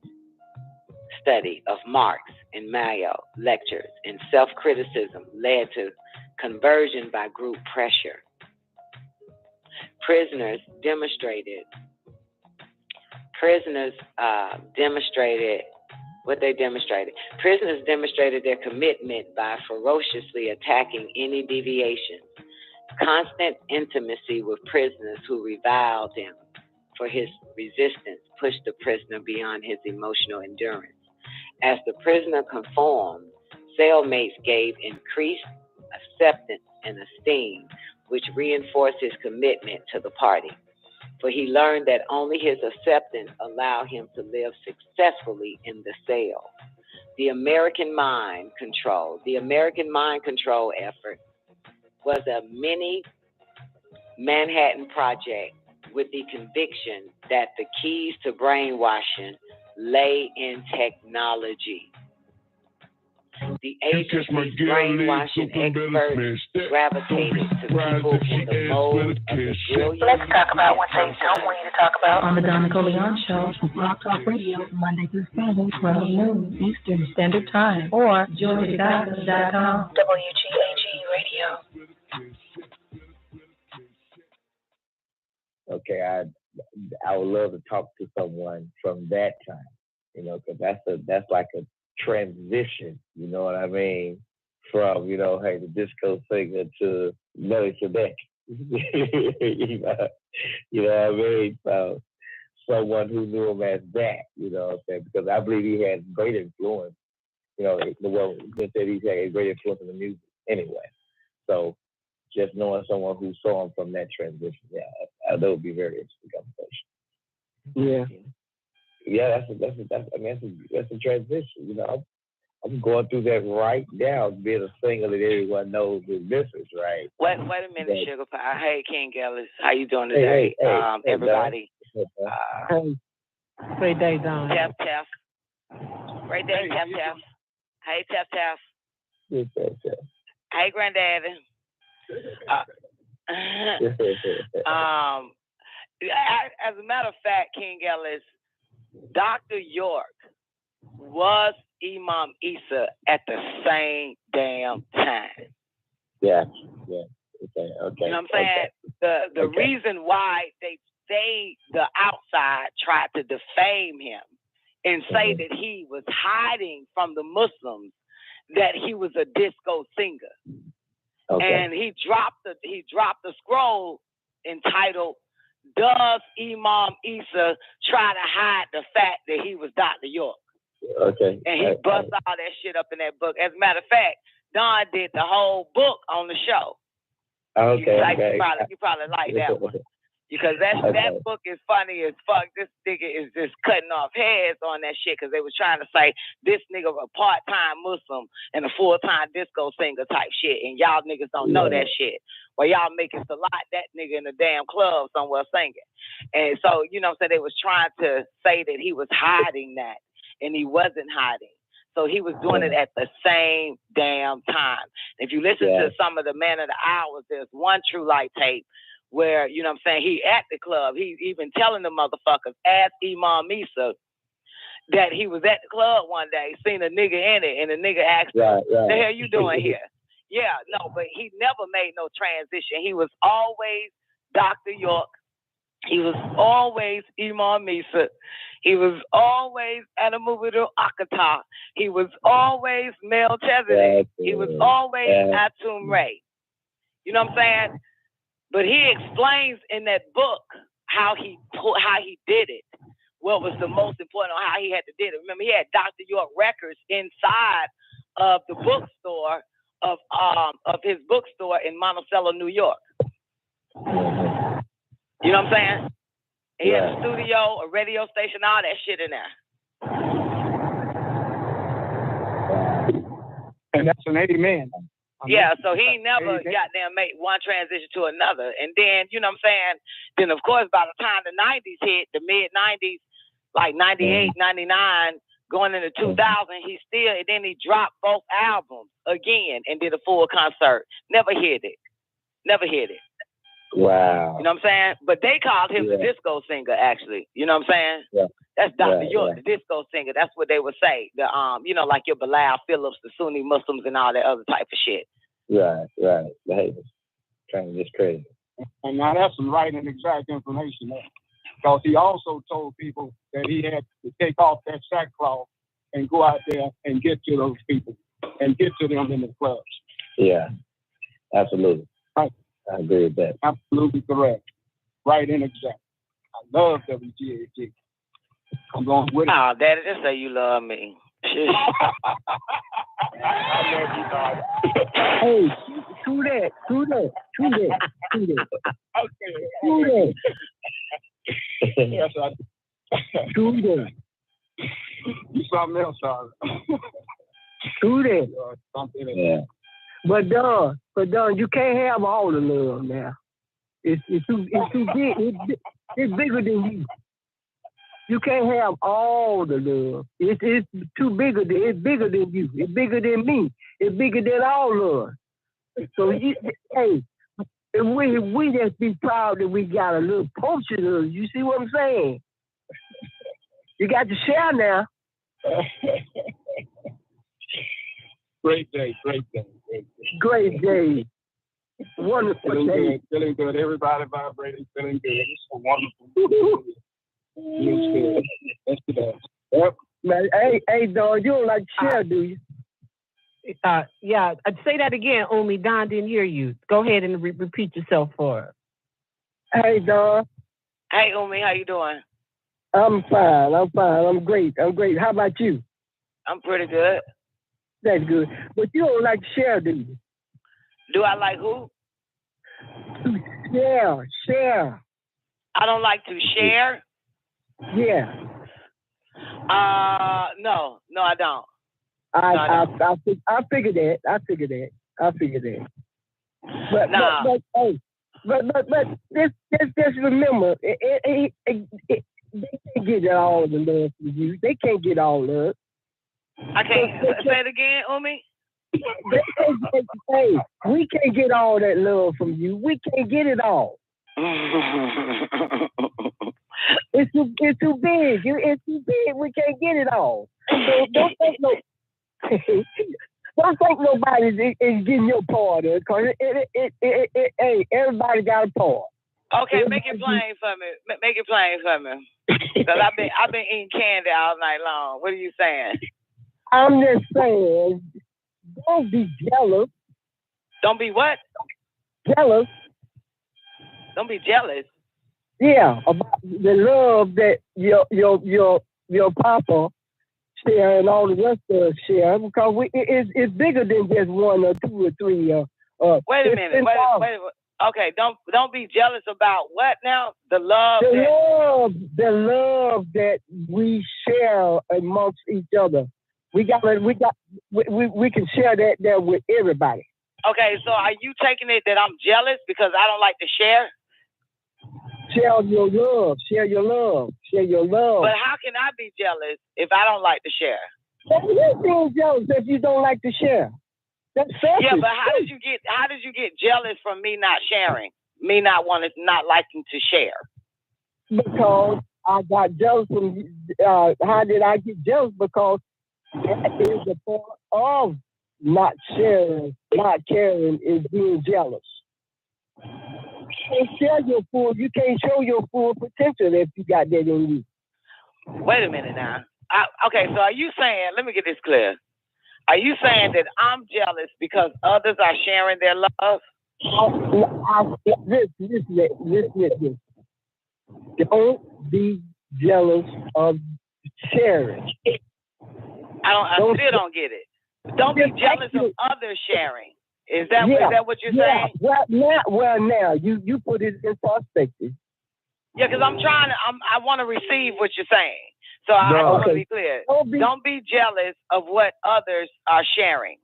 study of Marx and Mao lectures and self-criticism led to conversion by group pressure. Prisoners demonstrated their commitment by ferociously attacking any deviations. Constant intimacy with prisoners who reviled him for his resistance pushed the prisoner beyond his emotional endurance. As the prisoner conformed, cellmates gave increased acceptance and esteem, which reinforced his commitment to the party. For he learned that only his acceptance allowed him to live successfully in the cell. The American mind control effort was a mini Manhattan Project with the conviction that the keys to brainwashing lay in technology. The agency's brainwashing experts gravitated to people in the mode of the brilliant. Let's talk about what they don't want you to talk about on the Don Nicoleone Show, Blog Talk Radio, Monday through Friday, 12 noon Eastern Standard Time, or joythegospel.com. WGAG Radio. Okay, I would love to talk to someone from that time, you know, because that's like a transition, you know what I mean, from, you know, hey, the disco singer to Melchizedek. You know what I mean? So someone who knew him as that, you know what I'm saying? Because I believe he had great influence, you know, the world said he's had a great influence in the music anyway. So just knowing someone who saw him from that transition, yeah, that would be a very interesting conversation. Yeah. Yeah, that's a transition. You know, I'm going through that right now, being a singer that everyone knows is misses, right? Wait a minute, Sugar Pie. Hey, King Ellis, how you doing today? Everybody. Great day, Don. Tap. Great day, Tap. Hey, Tap. Hey, Granddaddy. As a matter of fact, King Ellis, Dr. York was Imam Issa at the same damn time. Yeah. Okay. You know what I'm saying? The reason why the outside tried to defame him and say that he was hiding from the Muslims, that he was a disco singer. Okay. And he dropped the scroll entitled "Does Imam Issa Try to Hide the Fact That He Was Dr. York?" Okay. And he bust all that shit up in that book. As a matter of fact, Don did the whole book on the show. Okay. You probably like that one. Because that book is funny as fuck. This nigga is just cutting off heads on that shit because they was trying to say this nigga a part-time Muslim and a full-time disco singer type shit, and y'all niggas don't know that shit. Well, y'all making Salat that nigga in a damn club somewhere singing. And so, you know what I'm saying, they was trying to say that he was hiding that, and he wasn't hiding. So he was doing it at the same damn time. If you listen to some of the Man of the Hours, there's one True Light tape where, you know what I'm saying, he at the club, he's even telling the motherfuckers, ask Imam Issa, that he was at the club one day, seen a nigga in it, and the nigga asked him, the hell you doing here? Yeah, no, but he never made no transition. He was always Dr. York. He was always Imam Issa. He was always Anamubidu Akata. He was always Melchizedek. He was always Atum Ray. You know what I'm saying? But he explains in that book how he did it. What was the most important on how he had to did it. Remember, he had Dr. York records inside of the bookstore of his bookstore in Monticello, New York. You know what I'm saying? He had a studio, a radio station, all that shit in there. And that's an 80 man. Yeah, so he never goddamn made one transition to another. And then, you know what I'm saying? Then, of course, by the time the 90s hit, the mid-90s, like 98, 99, going into 2000, then he dropped both albums again and did a full concert. Never hit it. Wow. You know what I'm saying? But they called him the disco singer, actually. You know what I'm saying? Yeah. That's Dr. York, the disco singer. That's what they would say. The you know, like your Bilal Phillips, the Sunni Muslims, and all that other type of shit. Right. Hey, trying to get crazy. And now that's some right and exact information there. Because he also told people that he had to take off that sackcloth and go out there and get to those people and get to them in the clubs. Yeah, absolutely. Right. I agree with that. Absolutely correct. Right and exact. I love WGAG. I'm going with it. Oh, Daddy, just say you love me. Shit. I love you, dog. Hey, do that. Okay. Do that. Yes, I do that. You something else, sorry. Do that. Yeah. But Don, you can't have all the love now. It's too big. It's bigger than you. You can't have all the love. It's too bigger. It's bigger than you. It's bigger than me. It's bigger than all of us. So hey, we just be proud that we got a little portion of it. You see what I'm saying? You got to share now. Great day. Great day. Wonderful day. Feeling good. Everybody vibrating, feeling good. It's so wonderful. Let's do that. Yep. Man, hey, dog, you don't like to share, do you? Yeah. Say that again, Umi. Don didn't hear you. Go ahead and repeat yourself for her. Hey, dog. Hey, Umi, how you doing? I'm fine. I'm great. How about you? I'm pretty good. That's good. But you don't like to share, do you? Do I like who? Share. I don't like to share? Yeah. No, I don't. I figured that. But just remember, they can't get all the love from you. They can't get all love. I can't say it again, Umi. Hey, we can't get all that love from you. We can't get it all. It's too big. It's too big. We can't get it all. So don't think nobody is getting your part of it, because hey, everybody got a part. Okay, make it plain for me. Because I've been eating candy all night long. What are you saying? I'm just saying, don't be jealous. Don't be what? Jealous. Don't be jealous. Yeah, about the love that your papa share and all the rest of us share, because it's bigger than just one or two or three. Wait a minute. Wait. Okay, don't be jealous about what now? The love that we share amongst each other. We can share that there with everybody. Okay, so are you taking it that I'm jealous because I don't like to share? Share your love. But how can I be jealous if I don't like to share? You're being jealous if you don't like to share. That's selfish. Yeah, but how did you get jealous from me not sharing? Me not liking to share? Because I got jealous from how did I get jealous? Because that is a part of not sharing, not caring, is being jealous. You can't show your full potential if you got that in you. Wait a minute now. Okay, so are you saying, let me get this clear. Are you saying that I'm jealous because others are sharing their love? Listen. Don't be jealous of sharing. I still don't get it. Don't be jealous of others sharing. Is that what you're saying? Well, now you put it in perspective. Yeah, because I want to receive what you're saying. So I want to be clear. Don't be jealous of what others are sharing.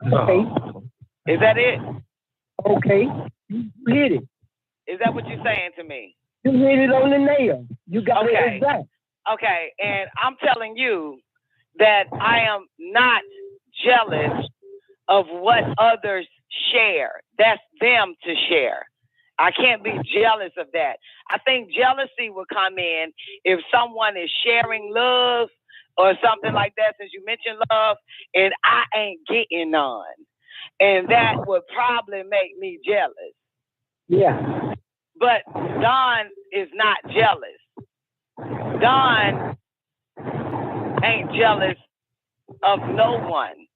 Okay. Is that it? Okay. You hit it. Is that what you're saying to me? You hit it on the nail. You got it exact. Okay, and I'm telling you that I am not jealous of what others share. That's them to share. I can't be jealous of that. I think jealousy will come in if someone is sharing love or something like that, since you mentioned love, and I ain't getting none. And that would probably make me jealous. Yeah. But Don is not jealous. Don ain't jealous of no one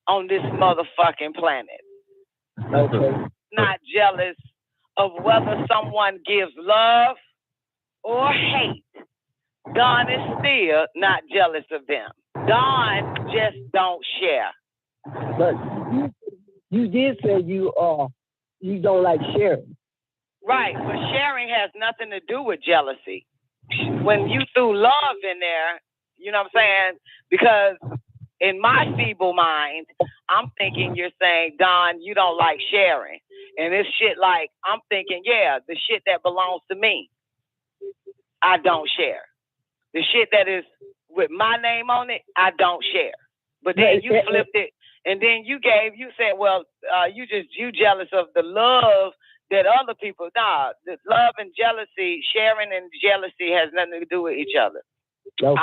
on this motherfucking planet. Okay. Not jealous of whether someone gives love or hate. Don is still not jealous of them. Don just don't share. But you did say you don't like sharing. Right, but sharing has nothing to do with jealousy. When you threw love in there, you know what I'm saying? Because in my feeble mind, I'm thinking you're saying, Don, you don't like sharing. And it's shit like, I'm thinking, yeah, the shit that belongs to me. I don't share. The shit that is with my name on it, I don't share. But then you flipped it, and then you said, well, you jealous of the love that other people. Nah, the love and jealousy, sharing and jealousy has nothing to do with each other. Okay.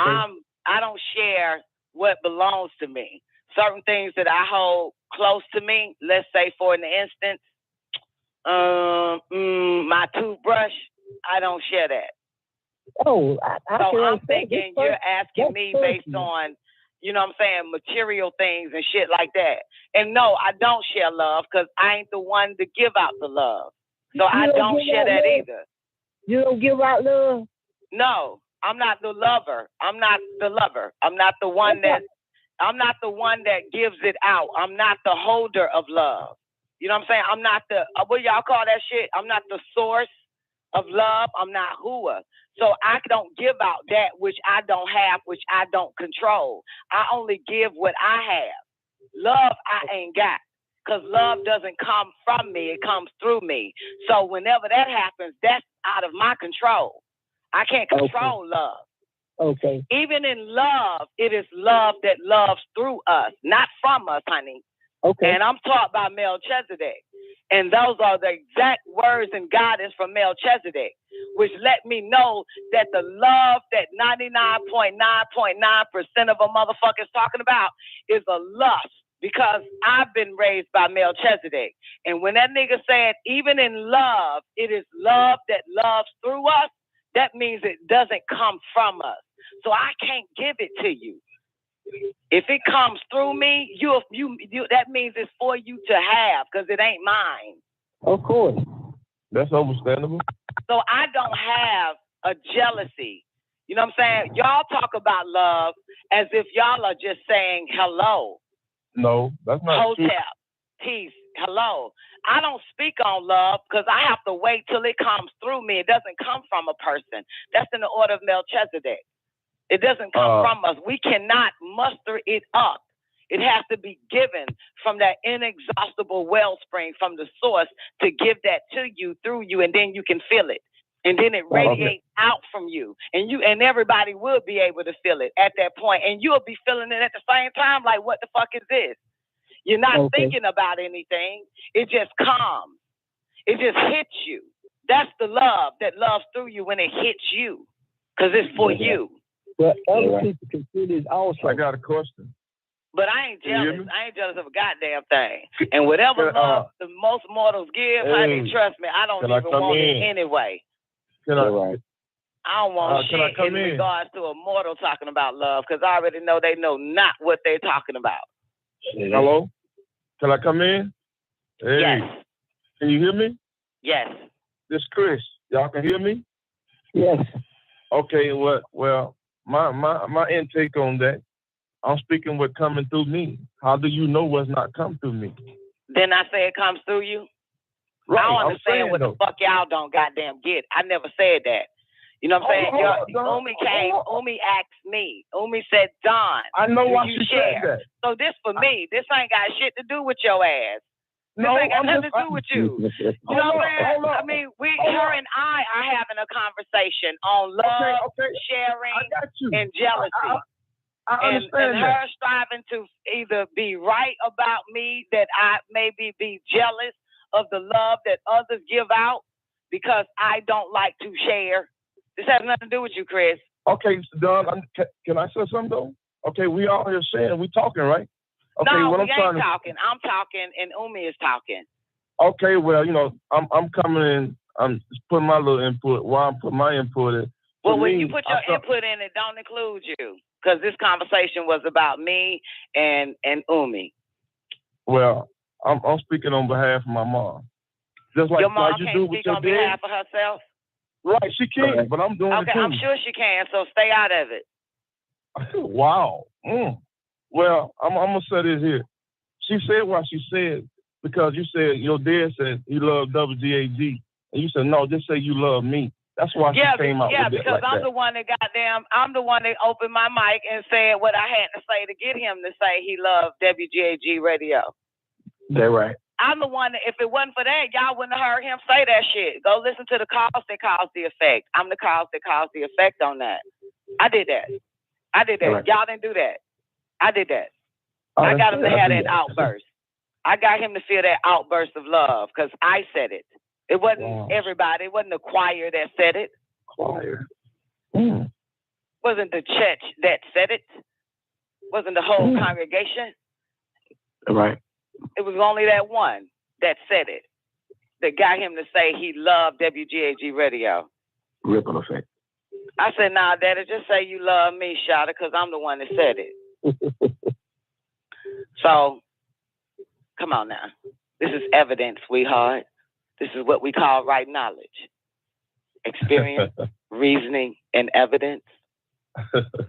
I don't share what belongs to me. Certain things that I hold close to me, let's say for an instance, my toothbrush, I don't share that. Oh, so I'm thinking you're asking me based on, you know what I'm saying, material things and shit like that. And no, I don't share love because I ain't the one to give out the love. So I don't share that either. You don't give out love? No, I'm not the lover. I'm not the lover. I'm not the one that gives it out. I'm not the holder of love. You know what I'm saying? I'm not the, what y'all call that shit? I'm not the source of love. I'm not hua. So I don't give out that which I don't have, which I don't control. I only give what I have. Love I ain't got. Because love doesn't come from me, it comes through me. So whenever that happens, that's out of my control. I can't control love. Okay. Even in love, it is love that loves through us, not from us, honey. Okay. And I'm taught by Melchizedek. And those are the exact words and guidance from Melchizedek, which let me know that the love that 99.9.9% of a motherfucker is talking about is a lust. Because I've been raised by Melchizedek. And when that nigga said, even in love, it is love that loves through us, that means it doesn't come from us. So I can't give it to you. If it comes through me, you that means it's for you to have because it ain't mine. Of course. That's understandable. So I don't have a jealousy. You know what I'm saying? Y'all talk about love as if y'all are just saying hello. No, that's not true. Hotep, peace, hello. I don't speak on love because I have to wait till it comes through me. It doesn't come from a person. That's in the order of Melchizedek. It doesn't come from us. We cannot muster it up. It has to be given from that inexhaustible wellspring from the source to give that to you, through you, and then you can feel it. And then it radiates out from you. And everybody will be able to feel it at that point. And you'll be feeling it at the same time, like, what the fuck is this? You're not thinking about anything. It just comes. It just hits you. That's the love that loves through you when it hits you. Because it's for you. But other people can feel this also. I got a question. But I ain't jealous. I ain't jealous of a goddamn thing. And whatever love the most mortals give, honey, trust me, I don't even want it anyway. I don't want shit in regards to a mortal talking about love because I already know they know not what they're talking about. Hello? Can I come in? Hey. Yes. Can you hear me? Yes. This Chris. Y'all can hear me? Yes. Okay, well, my intake on that, I'm speaking what coming through me. How do you know what's not come through me? Then I say it comes through you? Right, I don't understand what the fuck y'all don't goddamn get. I never said that. You know what I'm saying? Umi asked me. Umi said, Don, I know why you she share? said that. So this for me. This ain't got shit to do with your ass. This ain't got nothing to do with you. You know what I'm saying? I mean, her and I are having a conversation on love, sharing, and jealousy. I understand and her striving to either be right about me, that I maybe be jealous of the love that others give out because I don't like to share. This has nothing to do with you, Chris. Okay, Don, can I say something though? Okay, we all here saying, we talking, right? Okay, no, what we I'm ain't trying talking. I'm talking and Umi is talking. Okay, well, you know, I'm coming in, I'm just putting my little input, while I'm putting my input in. Well, when you put your input in, it don't include you. Because this conversation was about me and Umi. Well, I'm speaking on behalf of my mom. Just like your mom you can't do speak with your on dad. behalf of herself? Right, she can, but I'm doing it too. Okay, I'm sure she can, so stay out of it. Wow. Well, I'm going to say this here. She said what she said because you said your dad said he loved WGAG. And you said, no, just say you love me. That's why she came out with it like that. Yeah, because I'm the one that opened my mic and said what I had to say to get him to say he loved WGAG Radio. That's right. I'm the one that, if it wasn't for that, y'all wouldn't have heard him say that shit. Go listen to the cause that caused the effect. I'm the cause that caused the effect on that. I did that. Right. Y'all didn't do that. I did that. I got him to have that outburst. I got him to feel that outburst of love because I said it. It wasn't everybody. It wasn't the choir that said it. Choir. It wasn't the church that said it. It wasn't the whole congregation. Right. It was only that one that said it. That got him to say he loved WGAG Radio. Ripple effect. I said, nah, Daddy, just say you love me, Shada, because I'm the one that said it. So, come on now. This is evidence, sweetheart. This is what we call right knowledge. Experience, reasoning, and evidence.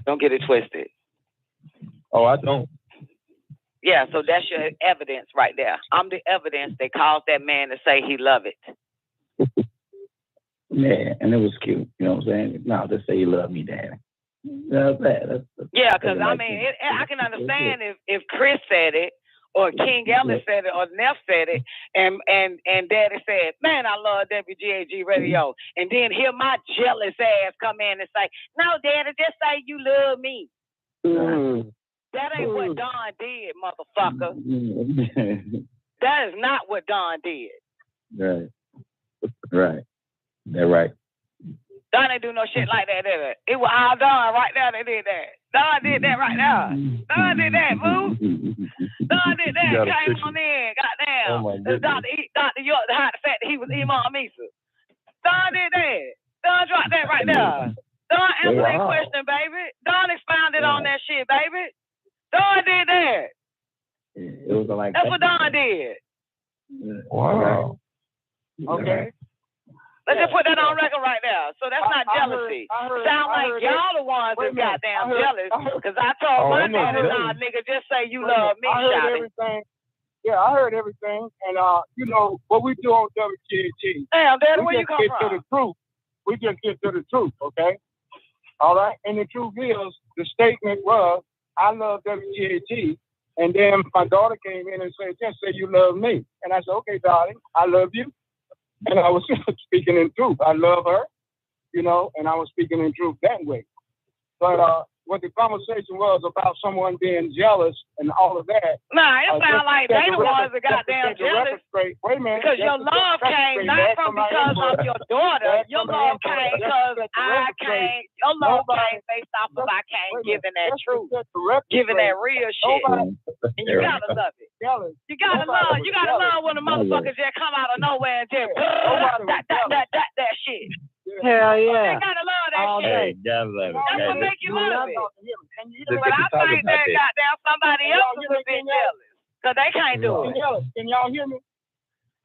Don't get it twisted. Oh, I don't. Yeah, so that's your evidence right there. I'm the evidence that caused that man to say he loved it. Yeah, and it was cute. You know what I'm saying? No, just say you love me, Daddy. That's that. Yeah, because I mean, I can understand if Chris said it, or King Ellis said it, or Neff said it, and Daddy said, man, I love WGAG Radio. And then hear my jealous ass come in and say, no, Daddy, just say you love me. That ain't what Don did, motherfucker. That is not what Don did. Right. Right. They're right. Don didn't do no shit like that, did it? It was all Don right there that did that. Don did that right there. Don did that, boo. Don did that. Came on in. Goddamn. Oh Dr. York, the fact that he was Imam Isa. Don did that. Don dropped that right there. Don answered that question, baby. Don expounded on that shit, baby. Don did that. It was like that's what Don did. Wow. Okay. Let's just put that on record right now. So that's not jealousy. Sound like y'all the ones that's goddamn jealous. Because I told my daddy, nah, nigga, just say you love me, I heard everything. Yeah, I heard everything. And, you know, what we do on WGAG. Damn, Daddy, where you come from? To the truth. We just get to the truth, okay? All right? And the truth is, the statement was, I love WGAG. And then my daughter came in and said, just say you love me. And I said, okay, darling, I love you. And I was speaking in truth. I love her, you know, and I was speaking in truth that way. But what the conversation was about someone being jealous and all of that. Nah, it sounds like they the ones that goddamn jealous. Wait a minute. Because your love came not from because of your daughter. Your love came because I came. Your love came based off of I came giving that truth, giving that real shit. And you gotta love it. You gotta love when the motherfuckers just come out of nowhere and just that shit. Hell yeah. You gotta love that shit. Gotta love it. That's what make you love it. But I think that goddamn somebody else is a bit jealous. Because they can't do it. Can y'all hear me?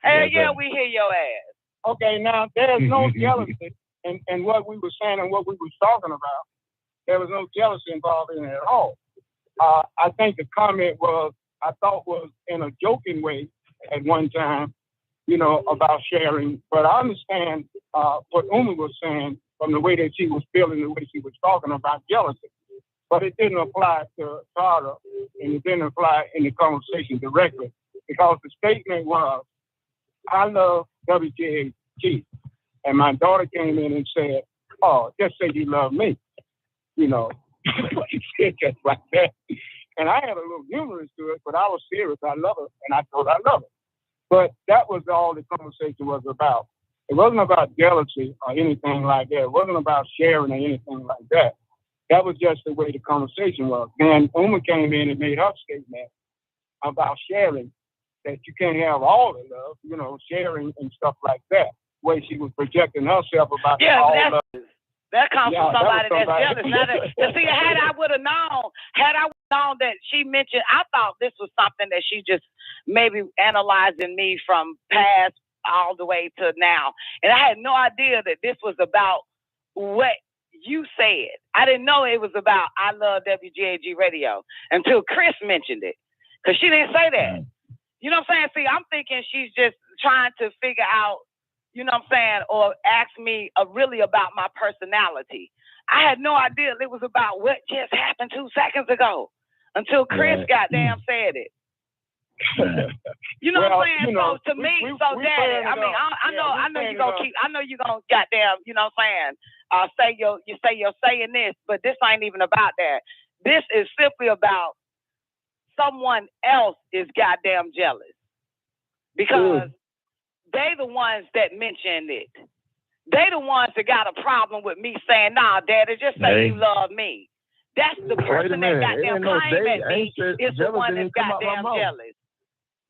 Hell yeah, we hear your ass. Okay, now there's no jealousy in what we were saying and what we were talking about. There was no jealousy involved in it at all. I think the comment I thought was in a joking way at one time, you know, about sharing. But I understand what Uma was saying from the way that she was feeling, the way she was talking about jealousy. But it didn't apply to Tara, and it didn't apply in the conversation directly, because the statement was, I love WGAG. And my daughter came in and said, oh, just say you love me. You know, she said just like that. And I had a little humorous to it, but I was serious. I love her, and I told her I love her. But that was all the conversation was about. It wasn't about jealousy or anything like that. It wasn't about sharing or anything like that. That was just the way the conversation was. And Uma came in and made her statement about sharing, that you can't have all the love, you know, sharing and stuff like that. The way she was projecting herself about all love. That comes from somebody that's jealous. See, had I known that she mentioned, I thought this was something that she just maybe analyzing me from past all the way to now. And I had no idea that this was about what you said. I didn't know it was about I love WGAG Radio until Chris mentioned it. Because she didn't say that. You know what I'm saying? See, I'm thinking she's just trying to figure out, you know what I'm saying, or ask me really about my personality. I had no idea it was about what just happened 2 seconds ago until Chris goddamn said it. You know Well, what I'm saying? you know, So to me, so we Daddy, playing I it mean, up. I know, Yeah, I know we you playing gonna it keep, I know you gonna goddamn, you know what I'm saying? You say you're saying this, but this ain't even about that. This is simply about someone else is goddamn jealous because they the ones that mentioned it. They the ones that got a problem with me saying, nah, Daddy, just say you love me. That's the person that goddamn claim at me is the one that's goddamn jealous.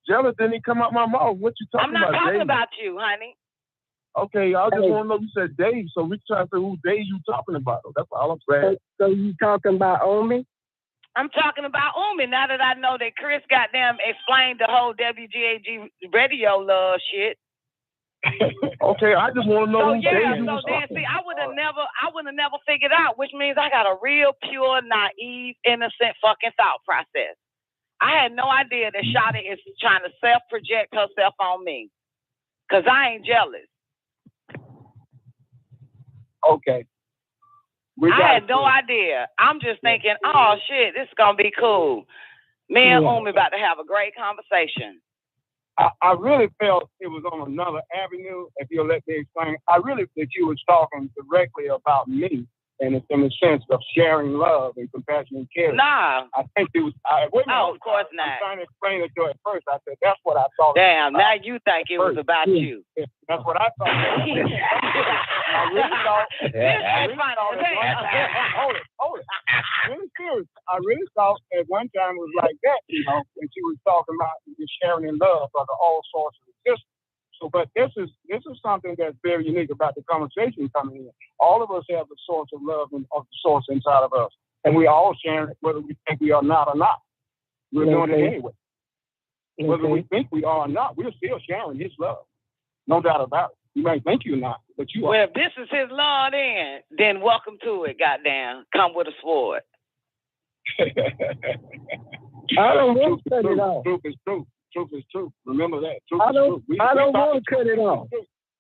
Jealous didn't even come out my mouth. What you talking about? I'm not talking Dave? about you, honey. Okay, I just want to know. You said Dave, so we trying to say who Dave you talking about. That's all I'm saying. So you talking about Omi? I'm talking about Umi. Now that I know that Chris goddamn explained the whole WGAG radio love shit. Okay, I just want to know So who yeah, Dave you so was then talking see, I would have never figured out, which means I got a real pure, naive, innocent fucking thought process. I had no idea that Shawty is trying to self-project herself on me. Cause I ain't jealous. Okay. I had no idea. I'm just thinking, oh shit, this is gonna be cool. Me and Umi about to have a great conversation. I really felt it was on another avenue, if you'll let me explain. I really think you was talking directly about me, and it's in the sense of sharing love and compassion and care. Nah. I think it was. Of course not. I'm trying to explain it to her at first. I said, that's what I thought. Damn, now you think it was about you. Yeah, that's what I thought. I really thought. Hold it. Really serious. I really thought at one time it was like that, when she was talking about just sharing in love for all sorts of existence. So, but this is something that's very unique about the conversation coming in. All of us have the source of love of the source inside of us, and we all share it, whether we think we are not or not. We're doing it anyway. Whether we think we are or not, we're still sharing His love. No doubt about it. You may think you're not, but you are. Well, if this is His law, then welcome to it. Goddamn, come with a sword. I don't want to cut it off. Truth is truth. Truth is truth. Remember that. I don't want to cut it off.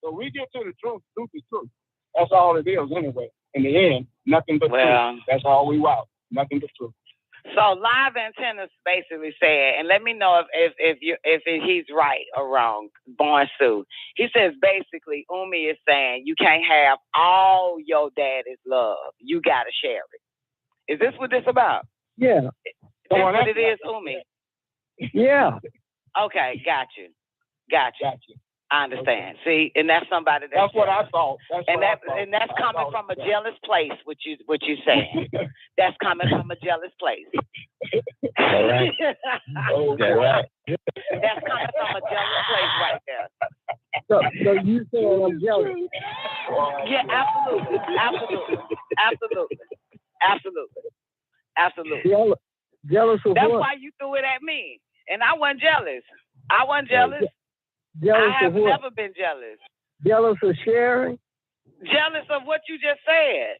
So we get to the truth. Truth is truth. That's all it is anyway. In the end, nothing but truth. That's all we want. Nothing but truth. So Live Antennas basically said, and let me know if he's right or wrong, Born Sue. He says basically Umi is saying you can't have all your daddy's love. You gotta share it. Is this what this about? Yeah. That's what it is, Umi. Yeah. Okay, got you. I understand. See, and that's somebody that's what I thought. And that's coming from a jealous place. What you saying? That's coming from a jealous place. All right. Okay, right. That's coming from a jealous place right there. So you saying I'm jealous? Yeah, absolutely. Jealous of That's what? why you threw it at me, and I wasn't jealous. Jealous I have of what? never been jealous. Jealous of sharing? Jealous of what you just said.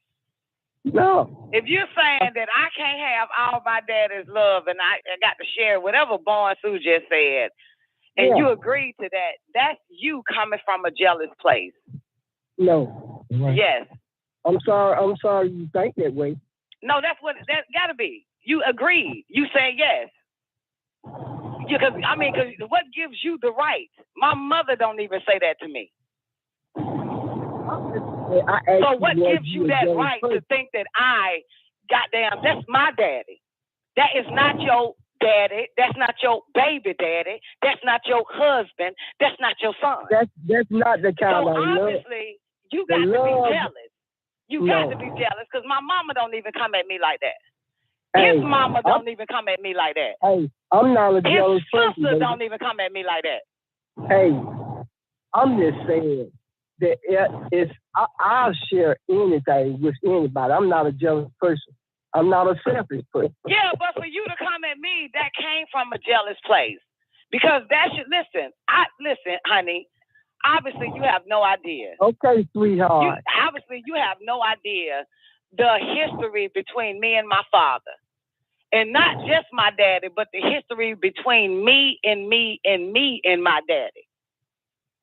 No. If you're saying that I can't have all my daddy's love and I got to share whatever Born Sue just said, and you agreed to that, that's you coming from a jealous place. No. Yes. I'm sorry you think that way. No, that's got to be. You agreed. You said yes. Because what gives you the right? My mother don't even say that to me. So what gives you that right to think that that's my daddy? That is not your daddy. That's not your baby daddy. That's not your husband. That's not your son. That's not the kind of love. So obviously, you got to be jealous. You got to be jealous because my mama don't even come at me like that. His mama don't even come at me like that. Hey, I'm not a jealous person. His sister don't even come at me like that. Hey, I'm just saying that I'll share anything with anybody. I'm not a jealous person. I'm not a selfish person. Yeah, but for you to come at me, that came from a jealous place. Because listen, honey, obviously you have no idea. Okay, sweetheart. Obviously you have no idea the history between me and my father. And not just my daddy, but the history between me and my daddy.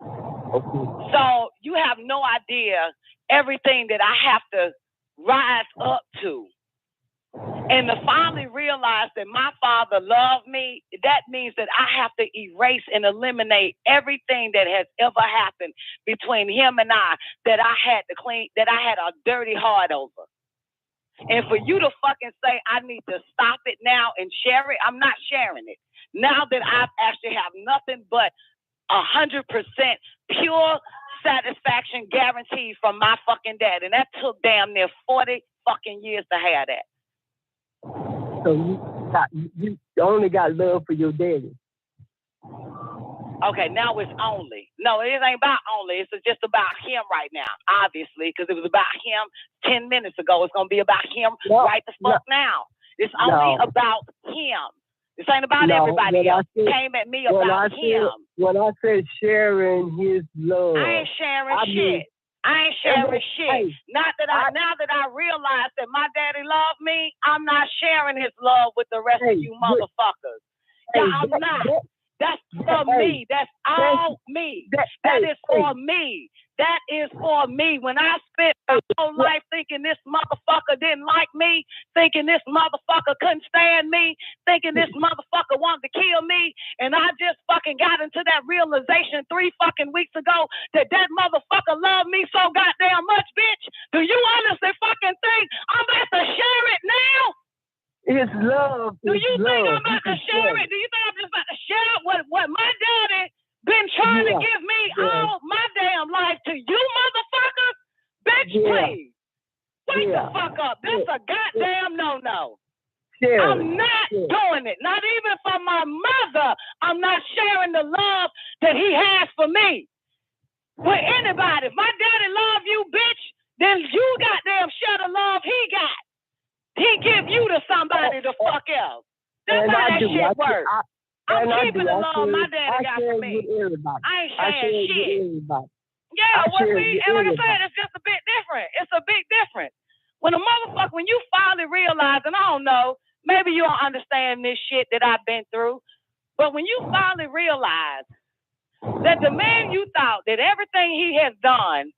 Okay. So you have no idea everything that I have to rise up to And to finally realize that my father loved me, that means that I have to erase and eliminate everything that has ever happened between him and I that I had to clean, that I had a dirty heart over. And for you to fucking say I need to stop it now and share it, I'm not sharing it. Now that I actually have nothing but 100% pure satisfaction guaranteed from my fucking dad. And that took damn near 40 fucking years to have that. So you only got love for your daddy. Okay, now it's only. No, it ain't about only. It's just about him right now, obviously, because it was about him 10 minutes ago. It's going to be about him right the fuck now. It's only about him. This ain't about everybody else. Came at me about him. When I said sharing his love, I ain't sharing shit. I ain't sharing shit. Now that I realize that my daddy loved me, I'm not sharing his love with the rest of you motherfuckers. Yeah, I'm not. That's for me. That's all me. That is for me. That is for me. When I spent my whole life thinking this motherfucker didn't like me, thinking this motherfucker couldn't stand me, thinking this motherfucker wanted to kill me, and I just fucking got into that realization 3 fucking weeks ago that motherfucker loved me so goddamn much, bitch. Do you honestly fucking think I'm about to share it now? It's love. Do you think I'm about to share it? Do you think I'm just about to share what my daddy been trying to give me all my damn life to you motherfuckers? Bitch, please. Wake the fuck up. That's a goddamn no-no. I'm not doing it. Not even for my mother. I'm not sharing the love that he has for me. With anybody. If my daddy love you, bitch, then you goddamn share the love he got. He give you to somebody to fuck else. That's how that shit works. I'm keeping the love my daddy got for me. I ain't sharing shit. Yeah, and like I said, it's just a bit different. It's a big difference. When you finally realize, and I don't know, maybe you don't understand this shit that I've been through, but when you finally realize that the man you thought that everything he has done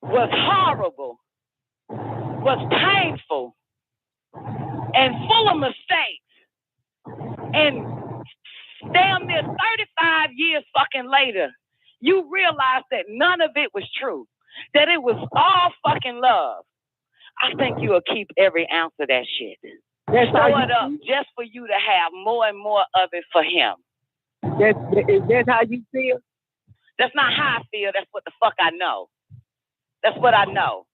was horrible, was painful, and full of mistakes, and damn near 35 years fucking later, you realize that none of it was true, that it was all fucking love. I think you'll keep every ounce of that shit. Throw it up just for you to have more and more of it for him. Is that how you feel? That's not how I feel. That's what the fuck I know. That's what I know.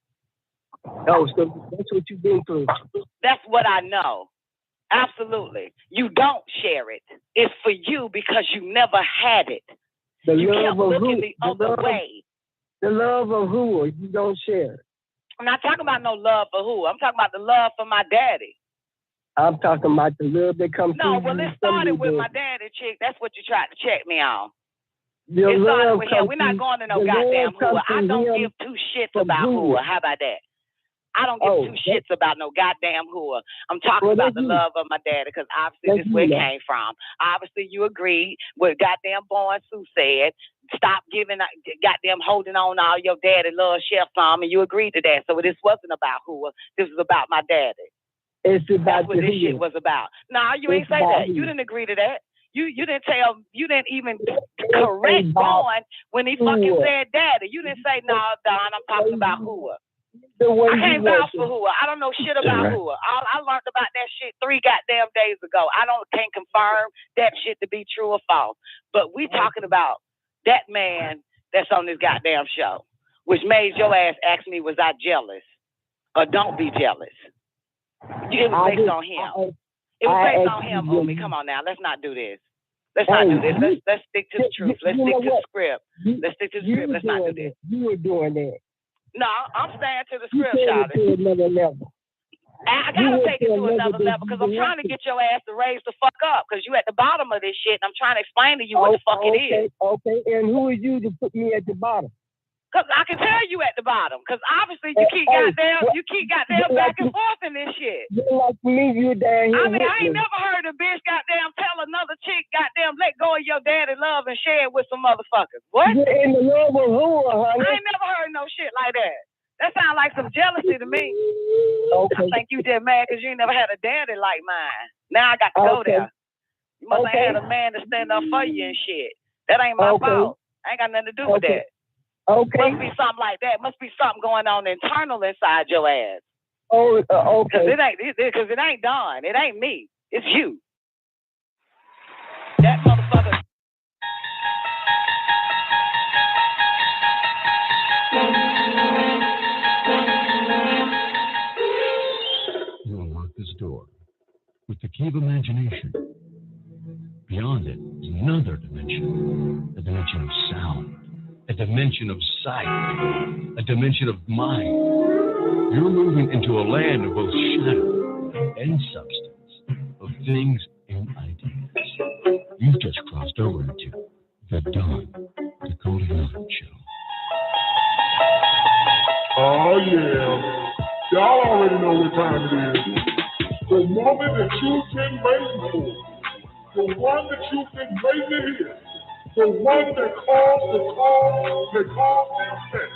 Oh, so that's what you've been through. That's what I know. Absolutely. You don't share it. It's for you because you never had it. You kept looking the other way. The love of who you don't share. I'm not talking about no love for who. I'm talking about the love for my daddy. I'm talking about the love that comes through. No, well, it started with my daddy, chick. That's what you tried to check me on. It started with him. We're not going to no goddamn who. I don't give 2 shits about who. How about that? I don't give 2 shits about no goddamn who. I'm talking about the love of my daddy, because obviously this is where it came from. Obviously you agreed with goddamn Born Sue said. Stop giving, goddamn holding on all your daddy love Chef Mom, and you agreed to that. So this wasn't about who. This was about my daddy. It's about That's what this shit was about. Nah, you ain't say that. You didn't agree to that. You didn't even correct Born when he fucking said daddy. You didn't say, no, Don, I'm talking about who. I can't vouch for who. I don't know shit about who. I learned about that shit 3 goddamn days ago. Can't confirm that shit to be true or false. But we talking about that man that's on this goddamn show, which made your ass ask me, was I jealous? Or don't be jealous. It was based on him. It was based on him, Omi. Come on now. Let's not do this. Let's not do this. Let's stick to the truth. Let's stick to the script. Let's stick to the script. Let's not do this. You were doing that. No, I'm staying to the script, Charlie. To another level. I gotta take it to another level because I'm trying to get your ass to raise the fuck up because you at the bottom of this shit and I'm trying to explain to you what the fuck it is. Okay, and who is you to put me at the bottom? Because I can tell you at the bottom. Because obviously you keep goddamn back and forth in this shit. Like me, you down here. I mean, I ain't never heard a bitch goddamn tell another chick goddamn let go of your daddy love and share it with some motherfuckers. What? You're in the love of who, honey? I ain't never heard no shit like that. That sounds like some jealousy to me. Okay. I think you just mad because you ain't never had a daddy like mine. Now I got to go there. You must ain't had a man to stand up for you and shit. That ain't my fault. I ain't got nothing to do with that. Okay. Must be something like that. Must be something going on internal inside your ass. Oh, okay. Because it ain't Don. It ain't me. It's you. That motherfucker. You unlock this door with the key of imagination. Beyond it is another dimension, a dimension of sound, a dimension of sight, a dimension of mind. You're moving into a land of both shadow and substance, of things and ideas. You've just crossed over into the Don Nicoleone Show. Oh, yeah. Y'all already know what time it is. The moment that you've been waiting for. The one that you've been waiting to hear. The one that calls the call, that calls the effect.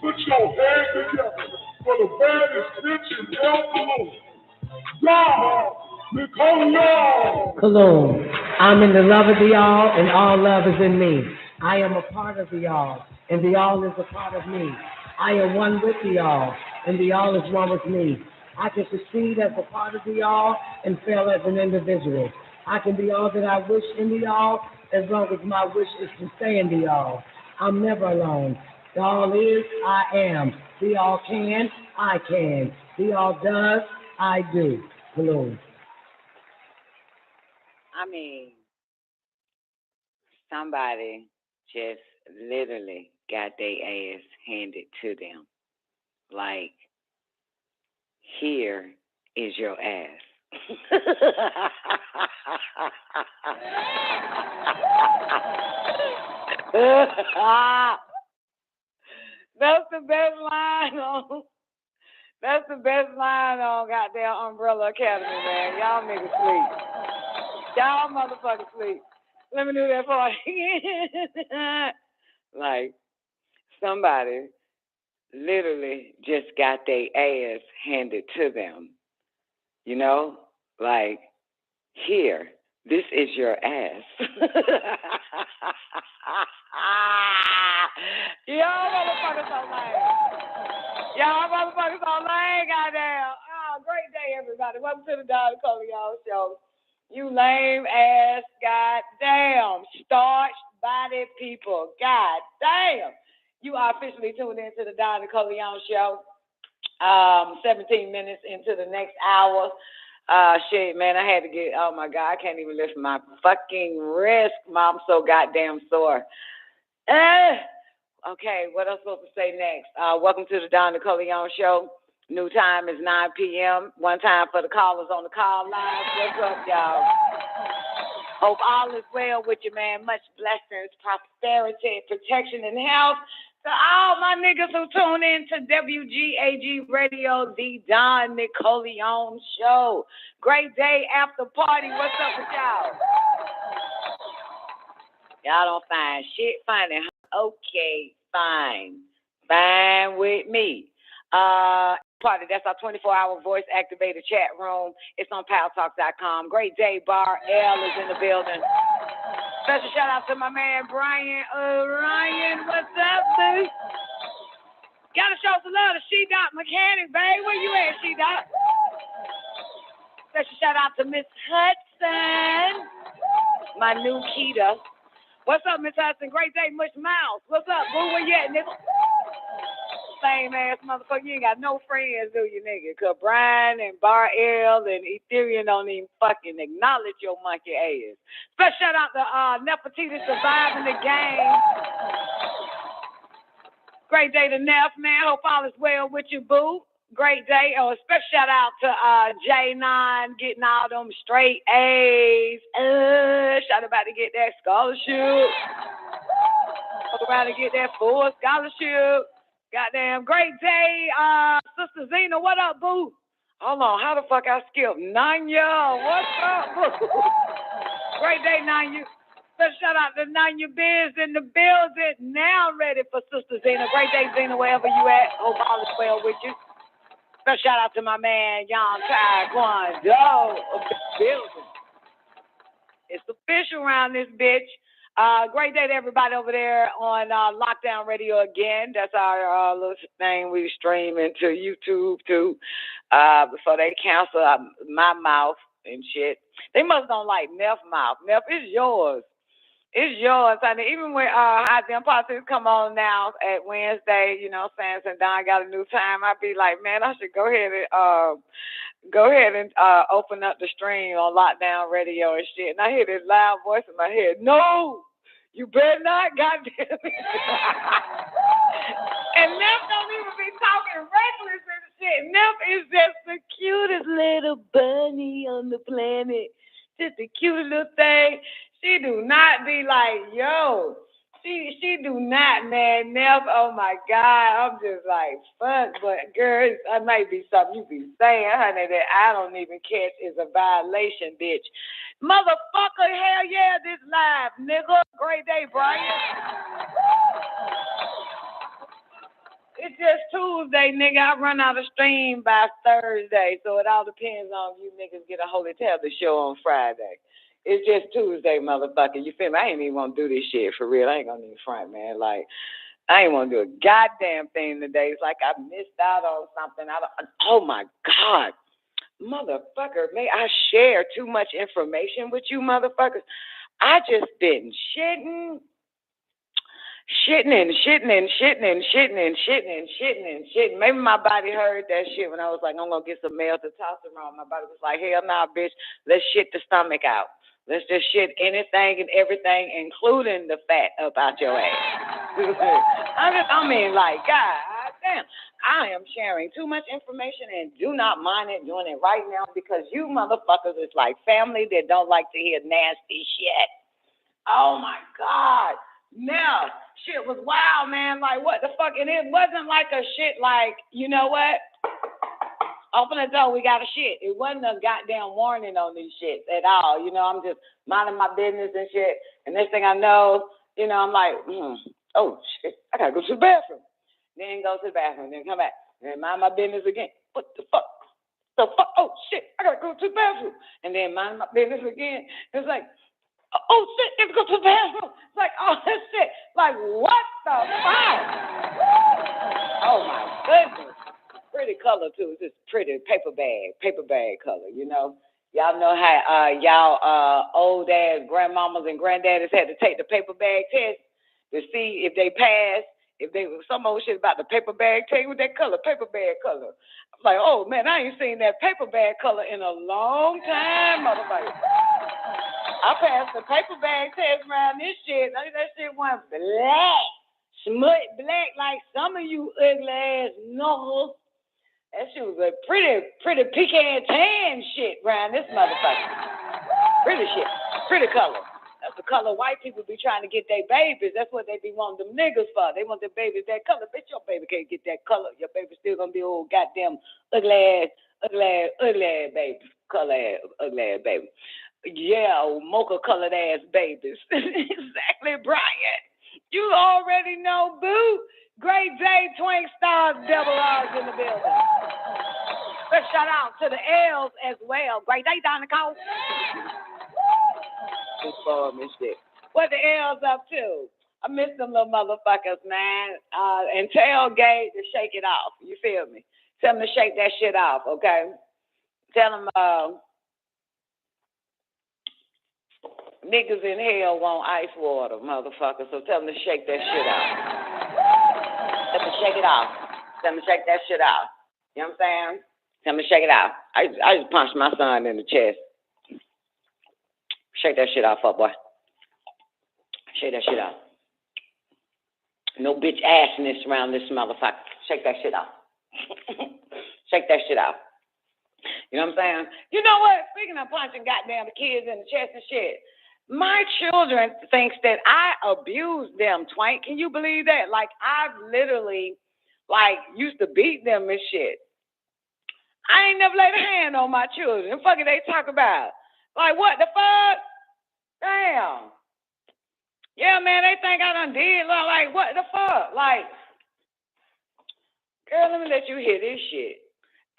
Put your hands together for the baddest bitch in El Cologne. God, Nicoleone. Cologne. I'm in the love of the all, and all love is in me. I am a part of the all, and the all is a part of me. I am one with the all, and the all is one with me. I can succeed as a part of the all and fail as an individual. I can be all that I wish in the all as long as my wish is to stay in the all. I'm never alone. The all is, I am. The all can, I can. The all does, I do. Hello. I mean, somebody just literally got their ass handed to them. Like, here is your ass. That's the best line on. That's the best line on goddamn Umbrella Academy, man. Y'all niggas sleep. Y'all motherfuckers sleep. Let me do that part again. Like, somebody literally just got their ass handed to them. You know? Like, here, this is your ass. Y'all motherfuckers so lame. Y'all motherfuckers so lame, goddamn. Oh, great day, everybody. Welcome to the Don Nicoleone Show. You lame ass, goddamn, starched body people. Goddamn. You are officially tuned in to the Don Nicoleone Show. 17 minutes into the next hour. Shit, man, I had to get, oh my God, I can't even lift my fucking wrist. I'm so goddamn sore. Okay, what else supposed to say next? Welcome to the Don Nicoleone Show. New time is 9 p.m. One time for the callers on the call line. What's up, y'all? Hope all is well with you, man. Much blessings, prosperity, protection, and health. To all my niggas who tune in to WGAG Radio, the Don Nicoleone Show. Great day after party. What's up with y'all? Y'all don't find shit funny. Okay, fine. Fine with me. Party, that's our 24-hour voice-activated chat room. It's on paltalk.com. Great day, Bar L is in the building. Special shout-out to my man, Brian Ryan. What's up, boo? Gotta show some love to She-Dot Mechanic, babe. Where you at, She-Dot? Special shout-out to Miss Hudson, my new Keita. What's up, Miss Hudson? Great day, Mush Mouse. What's up, boo? Where you at, nigga? Same ass motherfucker. You ain't got no friends, do you, nigga? Cause Brian and Bar L and Ethereum don't even fucking acknowledge your monkey ass. Special shout out to Nefertiti surviving the game. Great day to Neff, man. Hope all is well with you, boo. Great day. Oh, a special shout out to J9 getting all them straight A's. Shout about to get that scholarship. Hope about to get that full scholarship. Goddamn great day, Sister Zena. What up, boo? Hold on, how the fuck I skipped? Nanya, what's up, boo? Great day, Nanya. Special shout out to Nanya Biz in the building. Now ready for Sister Zena. Great day, Zena, wherever you at. Hope all is well with you. Special shout out to my man, Young Taekwondo of the building. It's official around this bitch. Great day to everybody over there on Lockdown Radio again. That's our little thing we stream into YouTube too. Before they cancel my mouth and shit. They must don't like Neff mouth. Neff, it's yours. It's yours. I mean, even when HAADI and Politics come on now at Wednesday, you know what I'm saying, since Don got a new time, I'd be like, man, I should go ahead and open up the stream on Lockdown Radio and shit. And I hear this loud voice in my head, no, you better not, goddamn it. And Neff don't even be talking reckless and shit. Neff is just the cutest little bunny on the planet. Just the cutest little thing. She do not be like, yo. She do not, man. Neff, oh my God. I'm just like, fuck. But girl, that might be something you be saying, honey, that I don't even catch is a violation, bitch. Motherfucker, hell yeah, this live, nigga. Great day, Brian. It's just Tuesday, nigga. I run out of stream by Thursday, so it all depends on if you niggas get a Holy Tablet show on Friday. It's just Tuesday, motherfucker. You feel me? I ain't even want to do this shit for real. I ain't gonna even front, man. Like, I ain't want to do a goddamn thing today. It's like I missed out on something. Oh my God. Motherfucker, may I share too much information with you motherfuckers? I just been shitting. Maybe my body heard that shit when I was like, I'm going to get some male testosterone. My body was like, hell nah, bitch. Let's shit the stomach out. Let's just shit anything and everything, including the fat up out your ass. I mean, like, God damn. I am sharing too much information and do not mind it doing it right now because you motherfuckers is like family that don't like to hear nasty shit. Oh, my God. Now, shit was wild, man. Like, what the fuck? And it wasn't like a shit like, you know what? Open the door, we got a shit. It wasn't a goddamn warning on these shits at all. You know, I'm just minding my business and shit. And next thing I know, you know, I'm like, oh, shit, I gotta go to the bathroom. Then go to the bathroom, then come back. And then mind my business again. What the fuck? The fuck? Oh, shit, I gotta go to the bathroom. And then mind my business again. It's like, oh, shit, you have to go to the bathroom. It's like, oh, this shit. Like, what the fuck? Oh, my goodness. Pretty color, too. It's just pretty paper bag color, you know. Y'all know how y'all old-ass grandmamas and granddaddies had to take the paper bag test to see if they passed. If they was some old shit about the paper bag, tell you what that color, paper bag color. I'm like, oh, man, I ain't seen that paper bag color in a long time, motherfucker. I passed the paper bag test around this shit. That shit went black, smut black like some of you ugly ass knuckles. That shit was a pretty pecan tan shit around this motherfucker. Pretty shit, pretty color. That's the color white people be trying to get their babies. That's what they be wanting them niggas for. They want their babies that color. Bitch, your baby can't get that color. Your baby still gonna be old goddamn ugly ass baby. Color ass, ugly ass baby. Yeah, mocha colored ass babies. Exactly, Brian. You already know, boo. Great day, Twink Stars, Double R's in the building. Let's shout out to the L's as well. Great day, Donna Cole. What the L's up to? I miss them little motherfuckers, man. And tailgate to shake it off. You feel me? Tell them to shake that shit off, okay? Tell them, niggas in hell want ice water, motherfucker. So tell them to shake that shit off. Tell them to shake it off. Tell them to shake that shit off. You know what I'm saying? Tell them to shake it off. I just punched my son in the chest. Shake that shit off, fuck boy. Shake that shit off. No bitch assness around this motherfucker. Shake that shit off. Shake that shit off. You know what I'm saying? You know what? Speaking of punching goddamn kids in the chest and shit, my children thinks that I abuse them, Twank. Can you believe that? Like, I've literally, used to beat them and shit. I ain't never laid a hand on my children. The fuck they talk about? Like, what the fuck? Damn. Yeah, man, they think I done did. Like, what the fuck? Like, girl, let me let you hear this shit.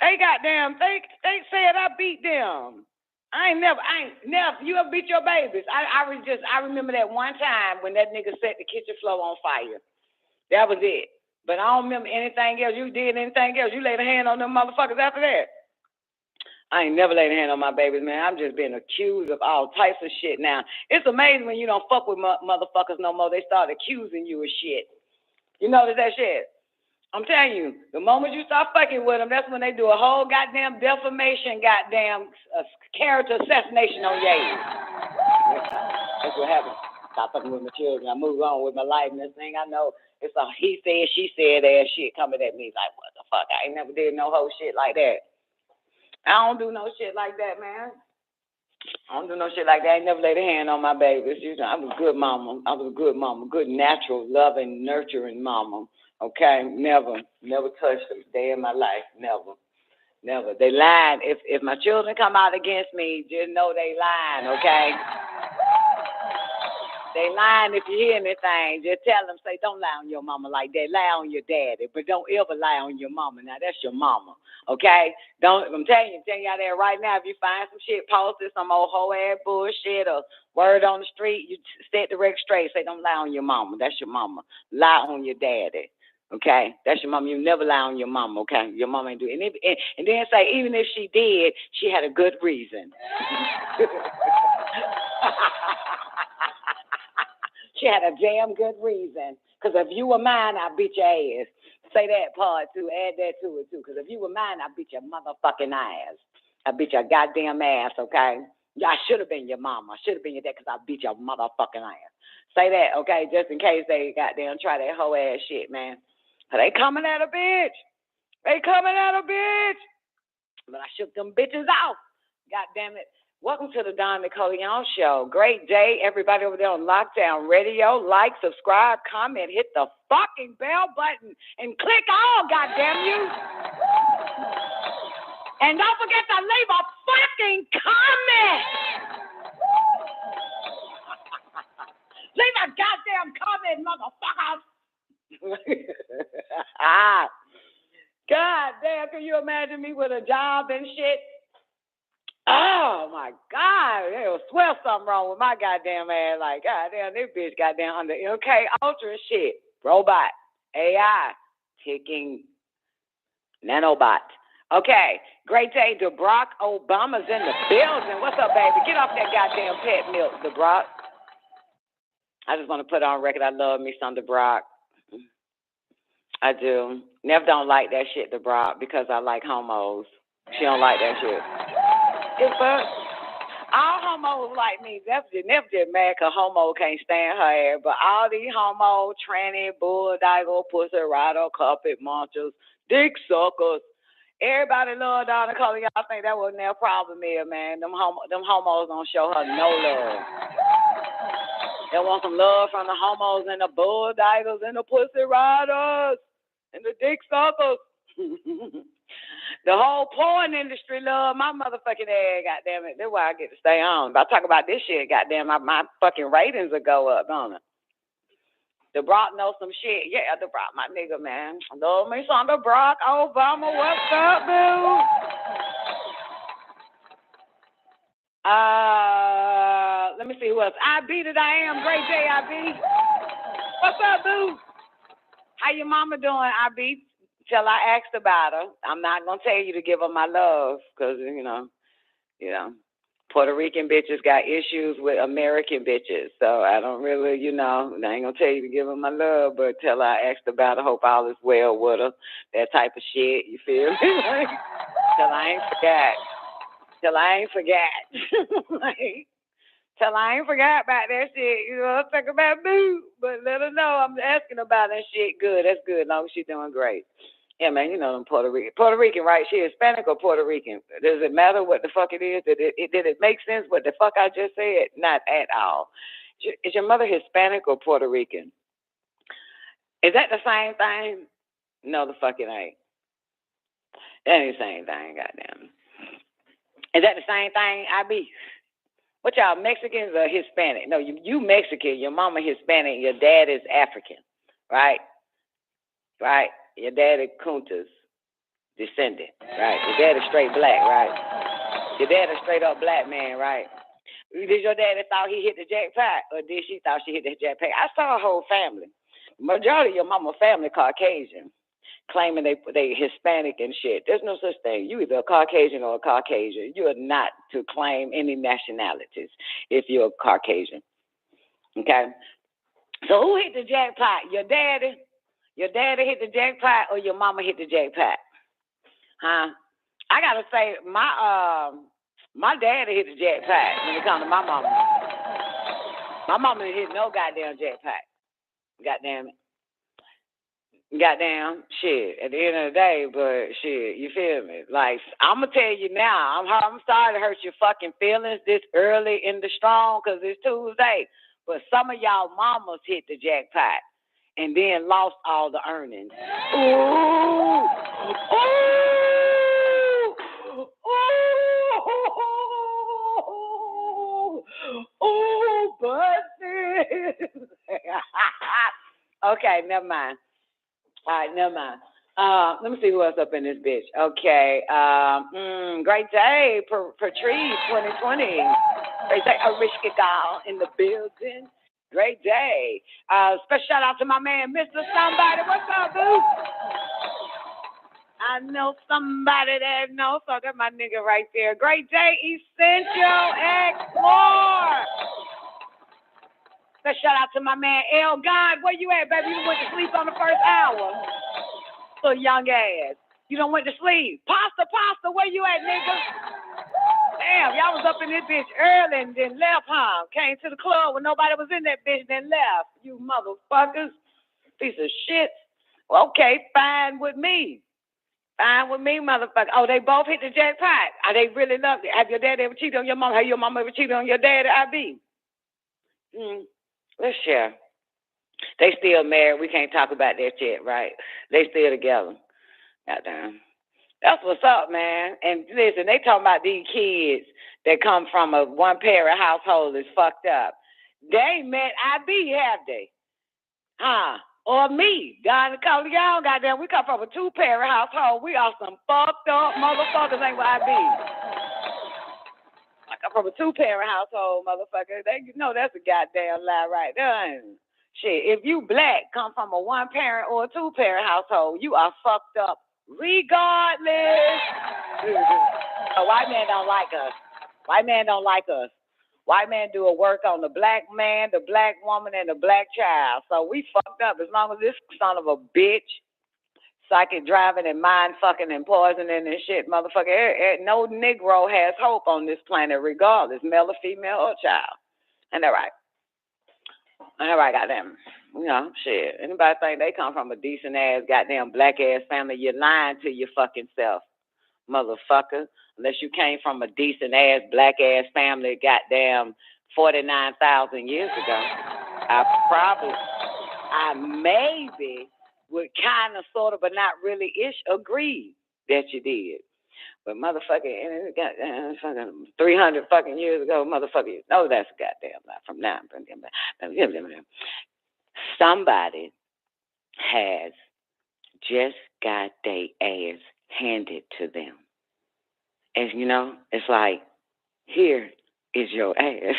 They said I beat them. I ain't never, you ever beat your babies? I remember that one time when that nigga set the kitchen floor on fire. That was it. But I don't remember anything else. You did anything else? You laid a hand on them motherfuckers after that? I ain't never laid a hand on my babies, man. I'm just being accused of all types of shit now. It's amazing when you don't fuck with motherfuckers no more. They start accusing you of shit. You notice that shit? I'm telling you, the moment you start fucking with them, that's when they do a whole goddamn defamation, goddamn character assassination on your ass. That's what happens. Stop fucking with my children. I move on with my life, and this thing I know, it's a he said, she said ass shit coming at me. Like, what the fuck? I ain't never did no whole shit like that. I don't do no shit like that, man. I don't do no shit like that. I ain't never laid a hand on my babies. You know, I was a good mama. I was a good mama, good, natural, loving, nurturing mama. Okay, never touched them a day in my life, never. They lying. If my children come out against me, just know they lying, okay? They lying if you hear anything. Just tell them, say, don't lie on your mama like that. Lie on your daddy, but don't ever lie on your mama. Now, that's your mama, okay? I'm telling you out there right now, if you find some shit posted, some old hoe-ass bullshit or word on the street, you set the record straight. Say, don't lie on your mama. That's your mama. Lie on your daddy. Okay, that's your mama. You never lie on your mama. Okay, your mama ain't do it. And then say, even if she did, she had a good reason. She had a damn good reason. Because if you were mine, I'd beat your ass. Say that part too. Add that to it too. Because if you were mine, I'd beat your motherfucking ass. I beat your goddamn ass. Okay. Yeah, I should have been your mama. I should have been your dad because I beat your motherfucking ass. Say that, okay, just in case they goddamn try that whole ass shit, man. They coming at a bitch. They coming at a bitch. But I shook them bitches off. God damn it. Welcome to the Don Nicoleone Show. Great day, everybody over there on Lockdown Radio. Like, subscribe, comment, hit the fucking bell button, and click all, goddamn you. And don't forget to leave a fucking comment. Leave a goddamn comment, motherfuckers. God damn, can you imagine me with a job and shit? Oh my God, they will swear something wrong with my goddamn ass. Like, goddamn, this bitch goddamn under MKUltra and shit. Robot, AI, ticking nanobot. Okay, great day. Barack Obama's in the building. What's up, baby? Get off that goddamn pet milk, Barack. I just want to put on record, I love me some Barack. I do. Never don't like that shit, Brock, because I like homos. She don't like that shit. But all homos like me. Never get mad because homo can't stand her ass. But all these homo, tranny, bull, dago, pussy, rider, carpet munchers, dick suckers. Everybody love Donna Color. Y'all think that wasn't their problem here, man. Them homos don't show her no love. They want some love from the homos and the bull daggers and the pussy riders and the dick suckers. The whole porn industry love my motherfucking ass, goddamn it. That's why I get to stay on. If I talk about this shit, goddamn, my fucking ratings will go up, don't it? The Brock knows some shit. Yeah, the Brock, my nigga, man. Love me some the Brock Obama. What's up, dude? Let me see who else. IB that I am. Great day, IB. What's up, dude? How your mama doing, IB? Till I asked about her. I'm not gonna tell you to give her my love, because you know, Puerto Rican bitches got issues with American bitches, so I don't really, I ain't gonna tell you to give her my love, but till I asked about her, hope all is well with her, that type of shit. You feel me? Till I ain't forgot. Till I ain't forgot about that shit. I'm talking about boo, but let her know I'm asking about that shit. Good, that's good. Long as she's doing great. Yeah, man, them Puerto Rican, right? She Hispanic or Puerto Rican? Does it matter what the fuck it is? Did it make sense what the fuck I just said? Not at all. Is your mother Hispanic or Puerto Rican? Is that the same thing? No, the fuck it ain't. That ain't the same thing, goddamn. Is that the same thing, IB? What y'all, Mexicans or Hispanic? No, you Mexican, your mama Hispanic, your dad is African, right? Right? Your dad is Kunta's descendant, right? Your dad is straight black, right? Your dad is straight up black man, right? Did your daddy thought he hit the jackpot, or did she thought she hit the jackpot? I saw a whole family. Majority of your mama family Caucasian, claiming they Hispanic and shit. There's no such thing. You either a Caucasian or a Caucasian. You are not to claim any nationalities if you're a Caucasian. Okay? So who hit the jackpot? Your daddy? Your daddy hit the jackpot or your mama hit the jackpot? Huh? I gotta say, my daddy hit the jackpot when it comes to my mama. My mama didn't hit no goddamn jackpot. Goddamn it. Goddamn shit at the end of the day, but shit, you feel me? Like, I'm gonna tell you now, I'm sorry to hurt your fucking feelings this early in the strong, cause it's Tuesday. But some of y'all mamas hit the jackpot and then lost all the earnings. Ooh, ooh, ooh, busted. Okay, never mind. All right, never mind. Let me see who else up in this bitch. Okay. Great day, Patrice 2020. Great day, Arishka Gal in the building. Great day. Special shout out to my man, Mr. Somebody. What's up, boo? I know somebody that knows, so that's my nigga right there. Great day, Essential Explore. Let's shout out to my man, L. God. Where you at, baby? You went to sleep on the first hour. So young ass. You done went to sleep. Pasta, where you at, nigga? Damn, y'all was up in this bitch early and then left, huh? Came to the club when nobody was in that bitch, then left. You motherfuckers. Piece of shit. Well, okay, fine with me. Fine with me, motherfucker. Oh, they both hit the jackpot. Are they really loved it? Have your dad ever cheated on your mom? Have your mom ever cheated on your dad at IB? Let's share. They still married. We can't talk about that shit, right? They still together. Goddamn. That's what's up, man. And listen, they talking about these kids that come from a one-parent household is fucked up. They met IB, have they? Huh? Or me, Don Nicoleone, goddamn. We come from a two-parent household. We are some fucked up motherfuckers, ain't what IB. I come from a two-parent household, motherfucker. You know that's a goddamn lie right there. Shit, if you black, come from a one-parent or a two-parent household, you are fucked up regardless. A white man don't like us. White man don't like us. White man do a work on the black man, the black woman, and the black child. So we fucked up. As long as this son of a bitch, psychic driving and mind fucking and poisoning and shit, motherfucker, no Negro has hope on this planet regardless, male or female or child. And they're right. And they're right, goddamn. You know, shit. Anybody think they come from a decent ass, goddamn black ass family, you're lying to your fucking self, motherfucker. Unless you came from a decent ass, black ass family, goddamn 49,000 years ago. I maybe would kind of, sort of, but not really ish agree that you did. But motherfucker, fucking 300 fucking years ago, motherfucker, no, that's a goddamn lie from now. Somebody has just got their ass handed to them. And you know, it's like, here is your ass.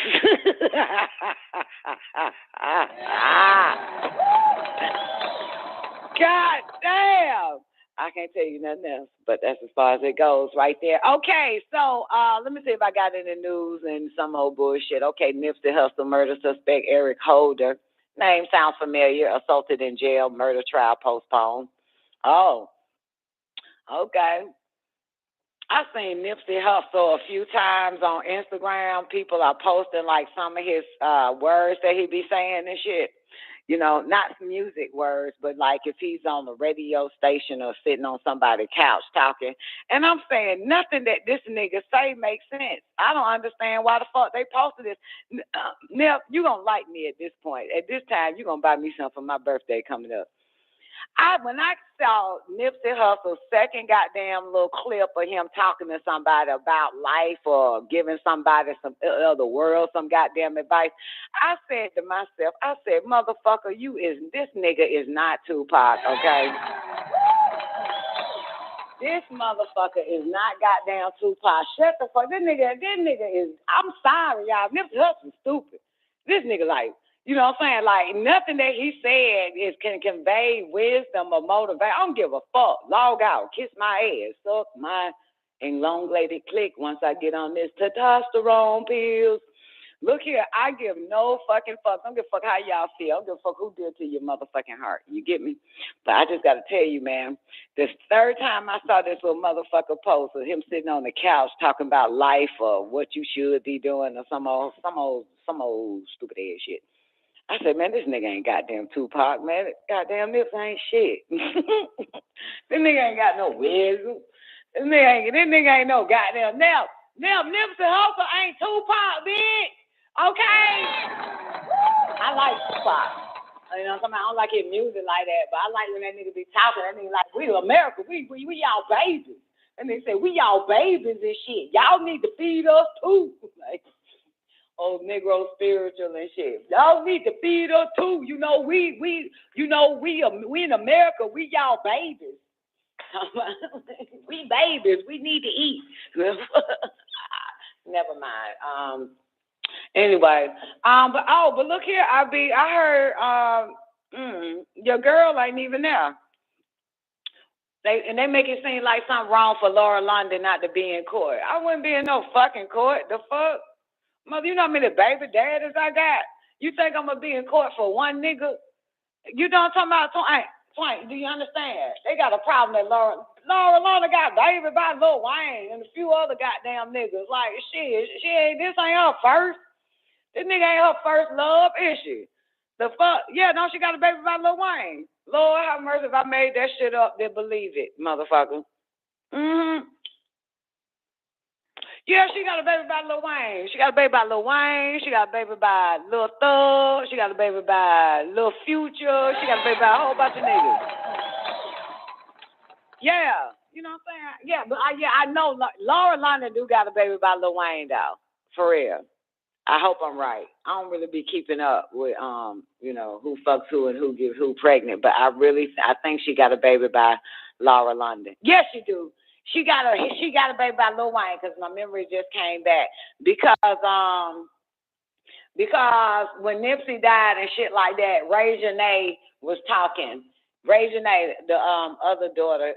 God damn. I can't tell you nothing else, but that's as far as it goes right there. Okay, so let me see if I got any news and some old bullshit. Okay, Nipsey Hussle murder suspect Eric Holder. Name sounds familiar. Assaulted in jail. Murder trial postponed. Oh, okay. I've seen Nipsey Hussle a few times on Instagram. People are posting like some of his words that he be saying and shit. You know, not music words, but like if he's on the radio station or sitting on somebody's couch talking. And I'm saying nothing that this nigga say makes sense. I don't understand why the fuck they posted this. Nip, you gonna like me at this point. At this time, you gonna buy me something for my birthday coming up. When I saw Nipsey Hussle's second goddamn little clip of him talking to somebody about life or giving somebody some other world some goddamn advice, I said to myself, motherfucker, this nigga is not Tupac, okay? This motherfucker is not goddamn Tupac. Shut the fuck. This nigga is, I'm sorry, y'all. Nipsey Hussle's stupid. This nigga like, you know what I'm saying? Like, nothing that he said can convey wisdom or motivate. I don't give a fuck. Log out. Kiss my ass. Suck my elongated click once I get on this testosterone pills. Look here, I give no fucking fucks. I don't give a fuck how y'all feel. I don't give a fuck who did to your motherfucking heart. You get me? But I just got to tell you, man, this third time I saw this little motherfucker post of him sitting on the couch talking about life or what you should be doing or some old stupid ass shit. I said, man, this nigga ain't goddamn Tupac, man. Goddamn Nips ain't shit. This nigga ain't got no wisdom. This nigga ain't no goddamn Nip. Nipsey Hussle ain't Tupac, bitch. Okay? I like Tupac. You know what I'm saying? I don't like his music like that, but I like when that nigga be talking. That nigga like, we America. We y'all babies. And they say, we y'all babies and shit. Y'all need to feed us too. Like, old Negro spiritual and shit. Y'all need to feed us too. You know, we in America, we y'all babies. We babies. We need to eat. Never mind. Anyway, but look here, I heard your girl ain't even there. They make it seem like something wrong for Laura London not to be in court. I wouldn't be in no fucking court. The fuck? Mother, you know how many baby daddies I got? You think I'm gonna be in court for one nigga? You know what I'm talking about? Twank, do you understand? They got a problem that Laura London got baby by Lil Wayne and a few other goddamn niggas. Like, shit, this ain't her first. This nigga ain't her first love, is she? The fuck? Yeah, no, she got a baby by Lil Wayne. Lord have mercy if I made that shit up, then believe it, motherfucker. Mm-hmm. Yeah, she got a baby by Lil Wayne. She got a baby by Lil Wayne. She got a baby by Lil Thug. She got a baby by Lil Future. She got a baby by a whole bunch of niggas. Yeah, you know what I'm saying? Yeah, but I know Laura London do got a baby by Lil Wayne though, for real. I hope I'm right. I don't really be keeping up with who fucks who and who gives who pregnant, but I think she got a baby by Laura London. Yes, she do. She got a baby by Lil Wayne because my memory just came back because when Nipsey died and shit like that, Ray Janae was talking. Ray Janae, the other daughter,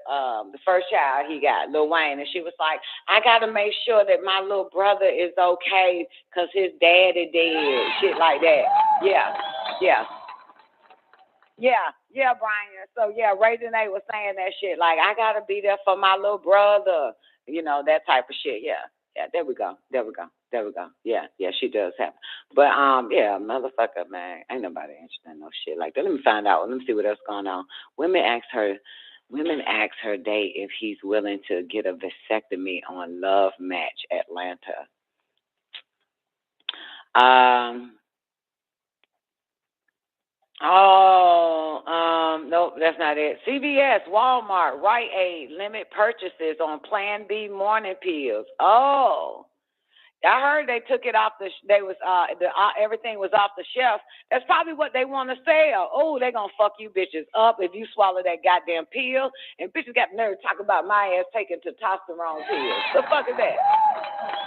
the first child he got, Lil Wayne, and she was like, I got to make sure that my little brother is okay because his daddy dead, shit like that. Yeah, Brian. So, yeah, Ray Janae was saying that shit, like, I got to be there for my little brother, that type of shit, yeah, there we go. Yeah, she does have. But yeah, motherfucker, man, ain't nobody interested in no shit like that. Let me find out. Let me see what else going on. Women ask her date if he's willing to get a vasectomy on Love Match Atlanta. Nope, that's not it. CVS, Walmart, Rite Aid limit purchases on Plan B morning pills. Oh, I heard they took it off everything was off the shelf. That's probably what they want to sell. Oh, they gonna fuck you bitches up if you swallow that goddamn pill. And bitches got nerve to talk about my ass taking testosterone pills. The fuck is that?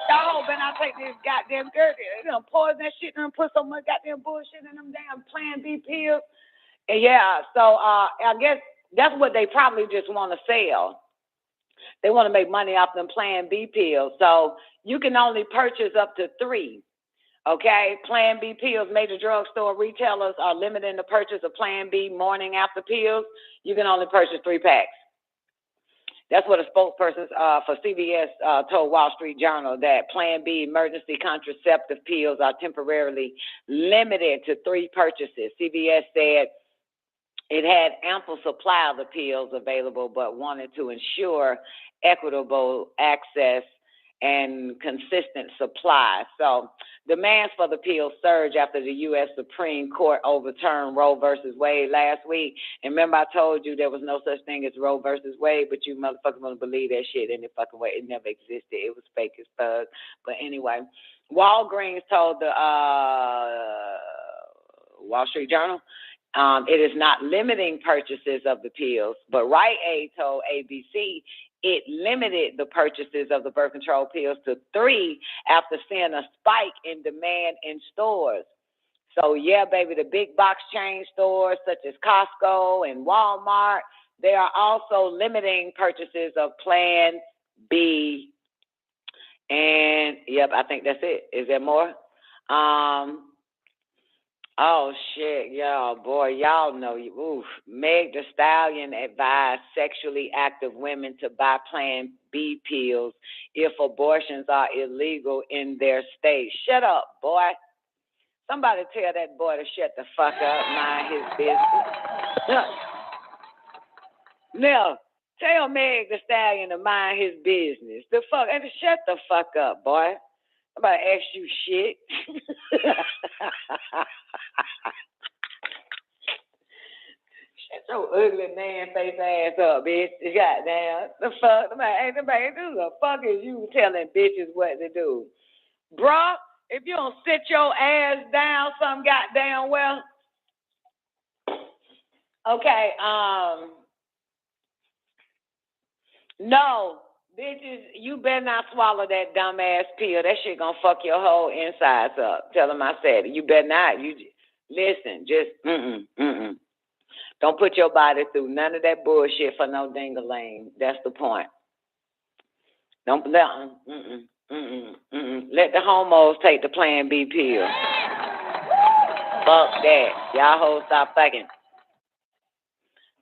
Y'all better not take this goddamn girl. They done poison that shit and put so much goddamn bullshit in them damn Plan B pills. And yeah, so I guess that's what they probably just want to sell. They want to make money off them Plan B pills. So you can only purchase up to 3. Okay? Plan B pills, major drugstore retailers are limiting the purchase of Plan B morning after pills. You can only purchase 3 packs. That's what a spokesperson for CVS told Wall Street Journal, that Plan B emergency contraceptive pills are temporarily limited to 3 purchases. CVS said it had ample supply of the pills available, but wanted to ensure equitable access and consistent supply. So demands for the pills surged after the U.S. Supreme Court overturned Roe versus Wade last week. And remember, I told you there was no such thing as Roe versus Wade, but you motherfuckers want to believe that shit any fucking way. It never existed. It was fake as fuck. But anyway, Walgreens told the Wall Street Journal it is not limiting purchases of the pills, but Rite Aid told ABC it limited the purchases of the birth control pills to 3 after seeing a spike in demand in stores. So, yeah, baby, the big box chain stores such as Costco and Walmart, they are also limiting purchases of Plan B. And, yep, I think that's it. Is there more? Oh, shit, y'all, boy, y'all know you. Oof. Meg Thee Stallion advised sexually active women to buy Plan B pills if abortions are illegal in their state. Shut up, boy. Somebody tell that boy to shut the fuck up, mind his business. Now, tell Meg Thee Stallion to mind his business. The fuck, and shut the fuck up, boy. Nobody ask you shit. Shut your ugly man face ass up, bitch. Goddamn. The fuck? Nobody, who the fuck is you telling bitches what to do? Bruh, if you don't sit your ass down some goddamn well. Okay, no. Bitches, you better not swallow that dumbass pill. That shit gonna fuck your whole insides up. Tell them I said it. You better not. You listen. Just Don't put your body through none of that bullshit for no ding-a-ling. That's the point. Don't let let the homos take the Plan B pill. Fuck that. Y'all hoes stop fucking.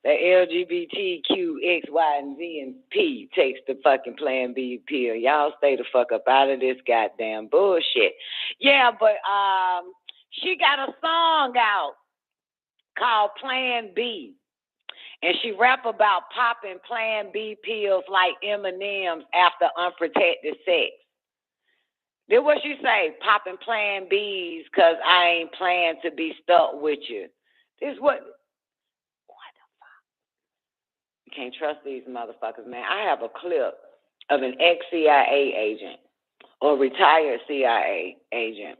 The LGBTQ, X, Y, and Z, and P takes the fucking Plan B pill. Y'all stay the fuck up out of this goddamn bullshit. Yeah, but she got a song out called Plan B. And she rap about popping Plan B pills like M&M's after unprotected sex. Then what she say? Popping Plan B's because I ain't planned to be stuck with you. This what you can't trust these motherfuckers, man. I have a clip of an ex-CIA agent or retired CIA agent,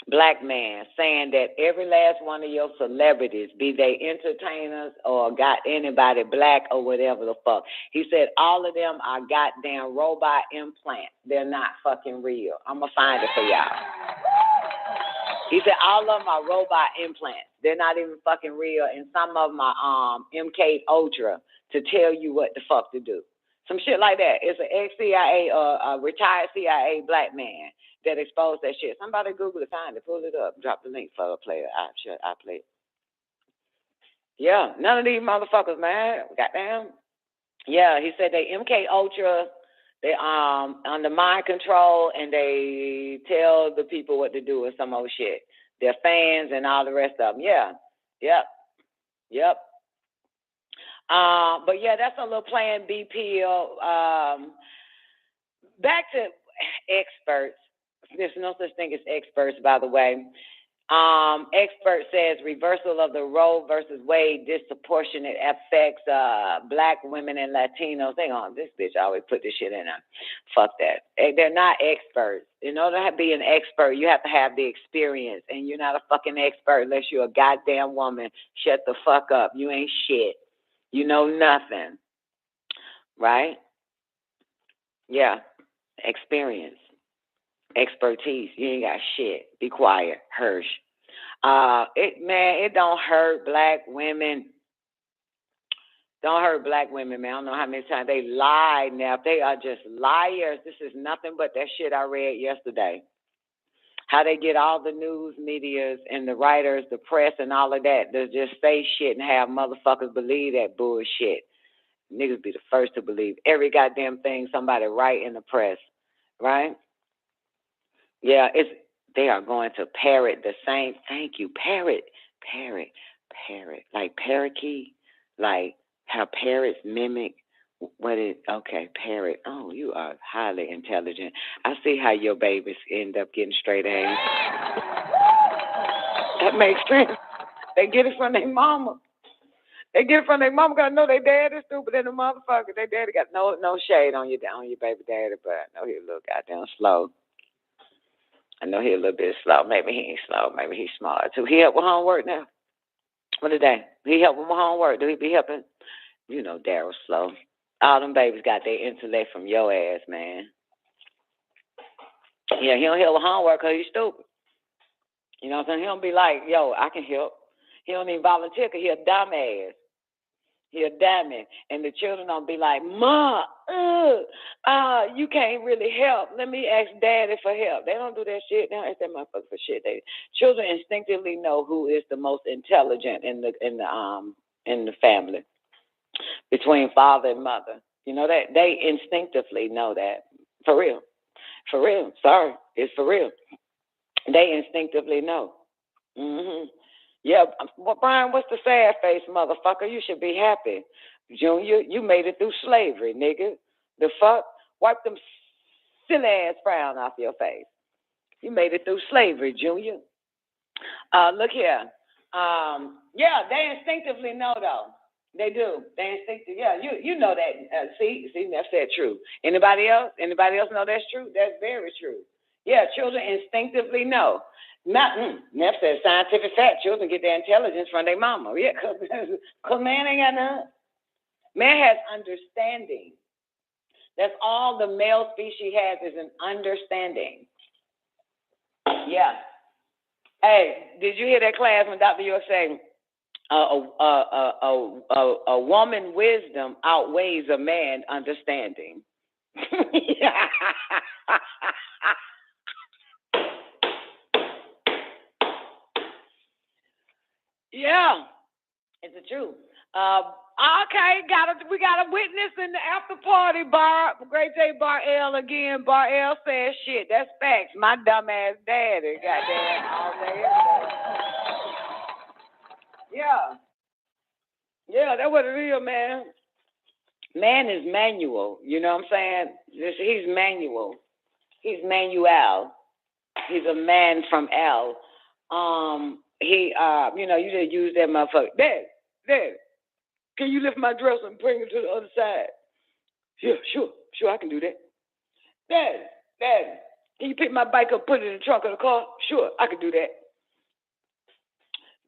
black man, saying that every last one of your celebrities, be they entertainers or got anybody black or whatever the fuck, he said all of them are goddamn robot implants. They're not fucking real. I'm going to find it for y'all. He said all of them are robot implants. They're not even fucking real, and some of them are MKUltra to tell you what the fuck to do. Some shit like that. It's an ex-CIA or a retired CIA black man that exposed that shit. Somebody Google it, find it, pull it up, drop the link for a player. I play it. Yeah, none of these motherfuckers, man. Goddamn. Yeah, he said they MKUltra, they under mind control, and they tell the people what to do and some old shit. Their fans and all the rest of them. Yeah. Yep. But yeah, that's a little Plan B pill. Back to experts. There's no such thing as experts, by the way. Expert says reversal of the Roe versus Wade disproportionate affects black women and Latinos. Hang on, this bitch always put this shit in there. Fuck that. They're not experts. In order to be an expert, you have to have the experience, and you're not a fucking expert unless you're a goddamn woman. Shut the fuck up. You ain't shit. You know nothing. Right? Yeah. Experience. Expertise. You ain't got shit. Be quiet. Hirsch. It don't hurt black women. Don't hurt black women, man. I don't know how many times they lie now. They are just liars. This is nothing but that shit I read yesterday. How they get all the news medias and the writers, the press, and all of that to just say shit and have motherfuckers believe that bullshit. Niggas be the first to believe every goddamn thing somebody write in the press, right? Yeah, they are going to parrot the same. Thank you, parrot, like parakeet, like how parrots mimic Okay, parrot. Oh, you are highly intelligent. I see how your babies end up getting straight A's. That makes sense. They get it from their mama. They get it from their mama because I know their dad is stupid than the motherfucker. Their daddy got no shade on your baby daddy, but I know he's a little goddamn slow. I know he's a little bit slow. Maybe he ain't slow. Maybe he's smart too. He help with homework now. What today? He help with my homework. Do he be helping? You know, Daryl's slow. All them babies got their intellect from your ass, man. Yeah, he don't help with homework because he's stupid. You know what I'm saying? He don't be like, yo, I can help. He don't even volunteer because he a dumbass. He a dummy. And the children don't be like, Ma, you can't really help. Let me ask Daddy for help. They don't do that shit. They don't ask that motherfucker for shit. Children instinctively know who is the most intelligent in the family between father and mother. You know that? They instinctively know that. For real. For real. Sorry. It's for real. They instinctively know. Mm-hmm. Yeah, well, Brian, what's the sad face, motherfucker? You should be happy. Junior, you made it through slavery, nigga. The fuck? Wipe them silly ass frown off your face. You made it through slavery, Junior. Look here. Yeah, they instinctively know, though. They do. They instinctively, yeah, you know that. See, Neff said true. Anybody else? Anybody else know that's true? That's very true. Yeah, children instinctively know. Neff says scientific fact, children get their intelligence from their mama. Yeah, because man ain't got none. Man has understanding. That's all the male species has is an understanding. Yeah. Hey, did you hear that class when Dr. York saying a woman wisdom outweighs a man understanding? Yeah, it's the truth. Okay, we got a witness in the after party, Great J. Bar-El again. Bar-El says shit. That's facts. My dumb ass daddy, goddamn, all day. Yeah, that's what it is, man. Man is manual. You know what I'm saying? He's manual. He's Manuel. He's a man from L. You just use that motherfucker. Dad, can you lift my dress and bring it to the other side? Yeah, sure, I can do that. Dad, can you pick my bike up, put it in the trunk of the car? Sure, I can do that.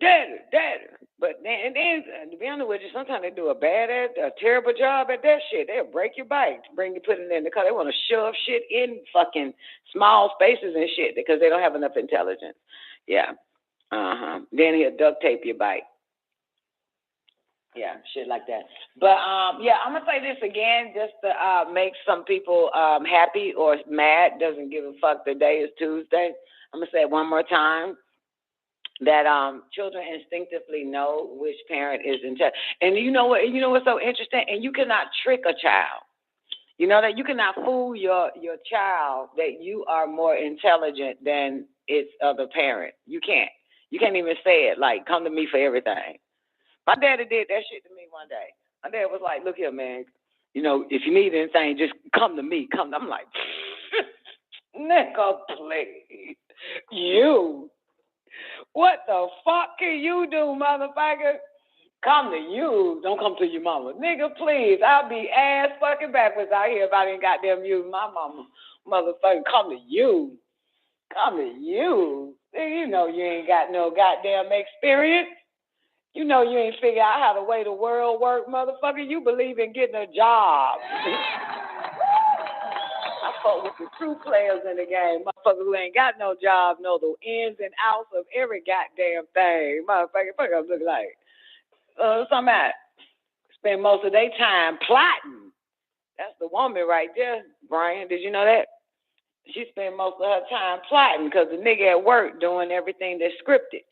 Dad. But then, to be honest with you, sometimes they do a terrible job at that shit. They'll break your bike, put it in the car. They want to shove shit in fucking small spaces and shit because they don't have enough intelligence. Yeah. Then he'll duct tape your bike. Yeah, shit like that. But yeah, I'm gonna say this again just to make some people happy or mad. Doesn't give a fuck. The day is Tuesday. I'm gonna say it one more time. That children instinctively know which parent is intelligent. And you know what's so interesting? And you cannot trick a child. You know that you cannot fool your child that you are more intelligent than its other parent. You can't. You can't even say it like, come to me for everything. My daddy did that shit to me one day. My dad was like, look here, man. If you need anything, just come to me. I'm like, nigga, please. You. What the fuck can you do, motherfucker? Come to you. Don't come to your mama. Nigga, please. I'll be ass fucking backwards out here if I didn't goddamn use my mama. Motherfucker, come to you. Come to you. You know you ain't got no goddamn experience. You know you ain't figure out how the way the world work, motherfucker. You believe in getting a job. I fuck with the true players in the game. Motherfuckers who ain't got no job know the ins and outs of every goddamn thing. Motherfucker, fuck up look like. Somebody spend most of their time plotting. That's the woman right there, Brian. Did you know that? She spend most of her time plotting because the nigga at work doing everything that's scripted.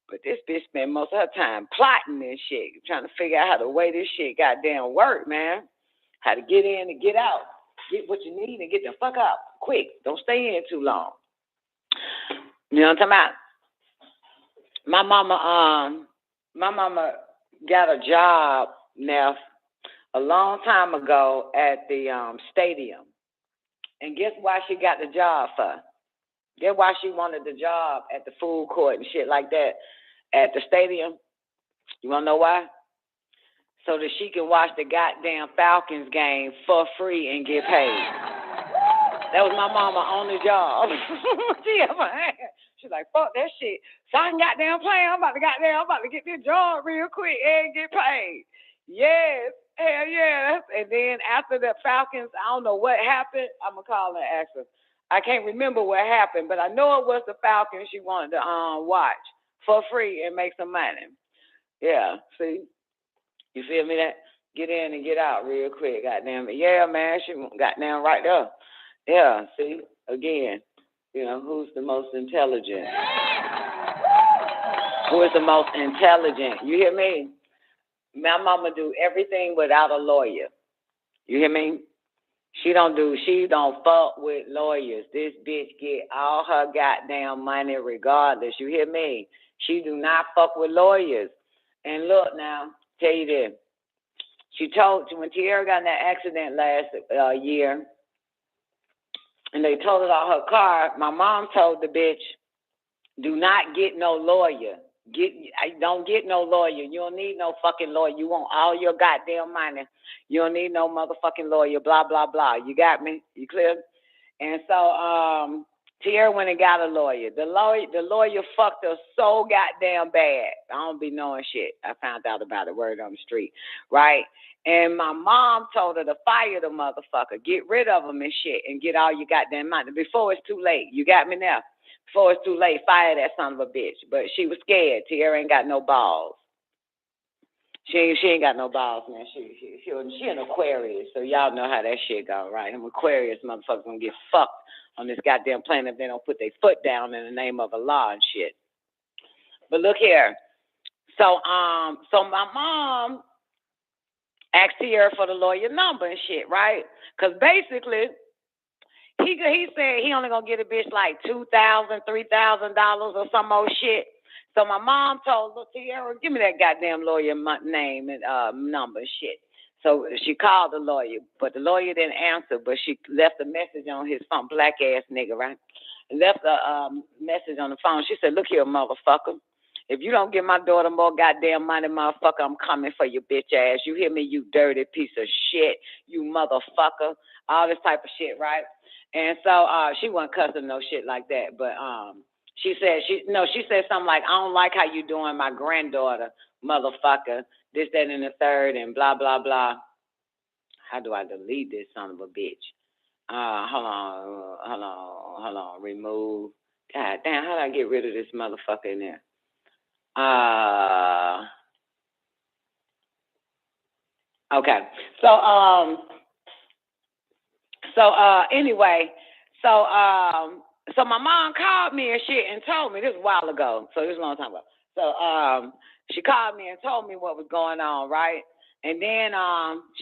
But this bitch spend most of her time plotting and shit, trying to figure out how the way this shit goddamn work, man. How to get in and get out. Get what you need and get the fuck out quick. Don't stay in too long. You know what I'm talking about? My mama got a job now a long time ago at the stadium. And guess why she got the job for? Guess why she wanted the job at the food court and shit like that at the stadium? You want to know why? So that she can watch the goddamn Falcons game for free and get paid. That was my mama's only job she ever had. She's like, fuck that shit. So I can goddamn play. I'm about to get this job real quick and get paid. Yes, hell yeah. And then after the Falcons, I don't know what happened. I'm going to call her and ask her. I can't remember what happened, but I know it was the Falcons she wanted to watch for free and make some money. Yeah, see? You feel me? That get in and get out real quick, goddamn it. Yeah, man, she goddamn right there. Yeah, see? Again, you know, who's the most intelligent? Who is the most intelligent? You hear me? My mama do everything without a lawyer. You hear me? She don't fuck with lawyers. This bitch get all her goddamn money regardless. You hear me? She do not fuck with lawyers. And look now, tell you this. When Tierra got in that accident last year, and they totaled out her car, my mom told the bitch, do not get no lawyer. Don't get no lawyer. You don't need no fucking lawyer. You want all your goddamn money. You don't need no motherfucking lawyer, blah, blah, blah. You got me? You clear? And so Tierra went and got a lawyer. The lawyer fucked her so goddamn bad. I don't be knowing shit. I found out about it, word on the street, right? And my mom told her to fire the motherfucker, get rid of him and shit, and get all your goddamn money before it's too late. You got me now? Before it's too late, fire that son of a bitch. But she was scared. Tierra ain't got no balls. She ain't got no balls, man. She an Aquarius, so y'all know how that shit go, right? Them Aquarius motherfuckers gonna get fucked on this goddamn planet if they don't put their foot down in the name of Allah and shit. But look here. So my mom asked Tierra for the lawyer number and shit, right? Because basically, he said he only gonna get a bitch like $2,000, $3,000 or some old shit. So my mom told Tierra, give me that goddamn lawyer name and number and shit. So she called the lawyer, but the lawyer didn't answer, but she left a message on his phone, black ass nigga, right? Left a message on the phone. She said, look here, motherfucker. If you don't give my daughter more goddamn money, motherfucker, I'm coming for your bitch ass. You hear me, you dirty piece of shit, you motherfucker. All this type of shit, right? And so she wasn't cussing no shit like that, but she said something like, I don't like how you doing my granddaughter, motherfucker, this, that, and the third, and blah, blah, blah. How do I delete this son of a bitch? Hold on, remove. God damn, how do I get rid of this motherfucker in there? Okay, anyway, so my mom called me and shit and told me, this was a while ago, so this was a long time ago. So she called me and told me what was going on, right? And then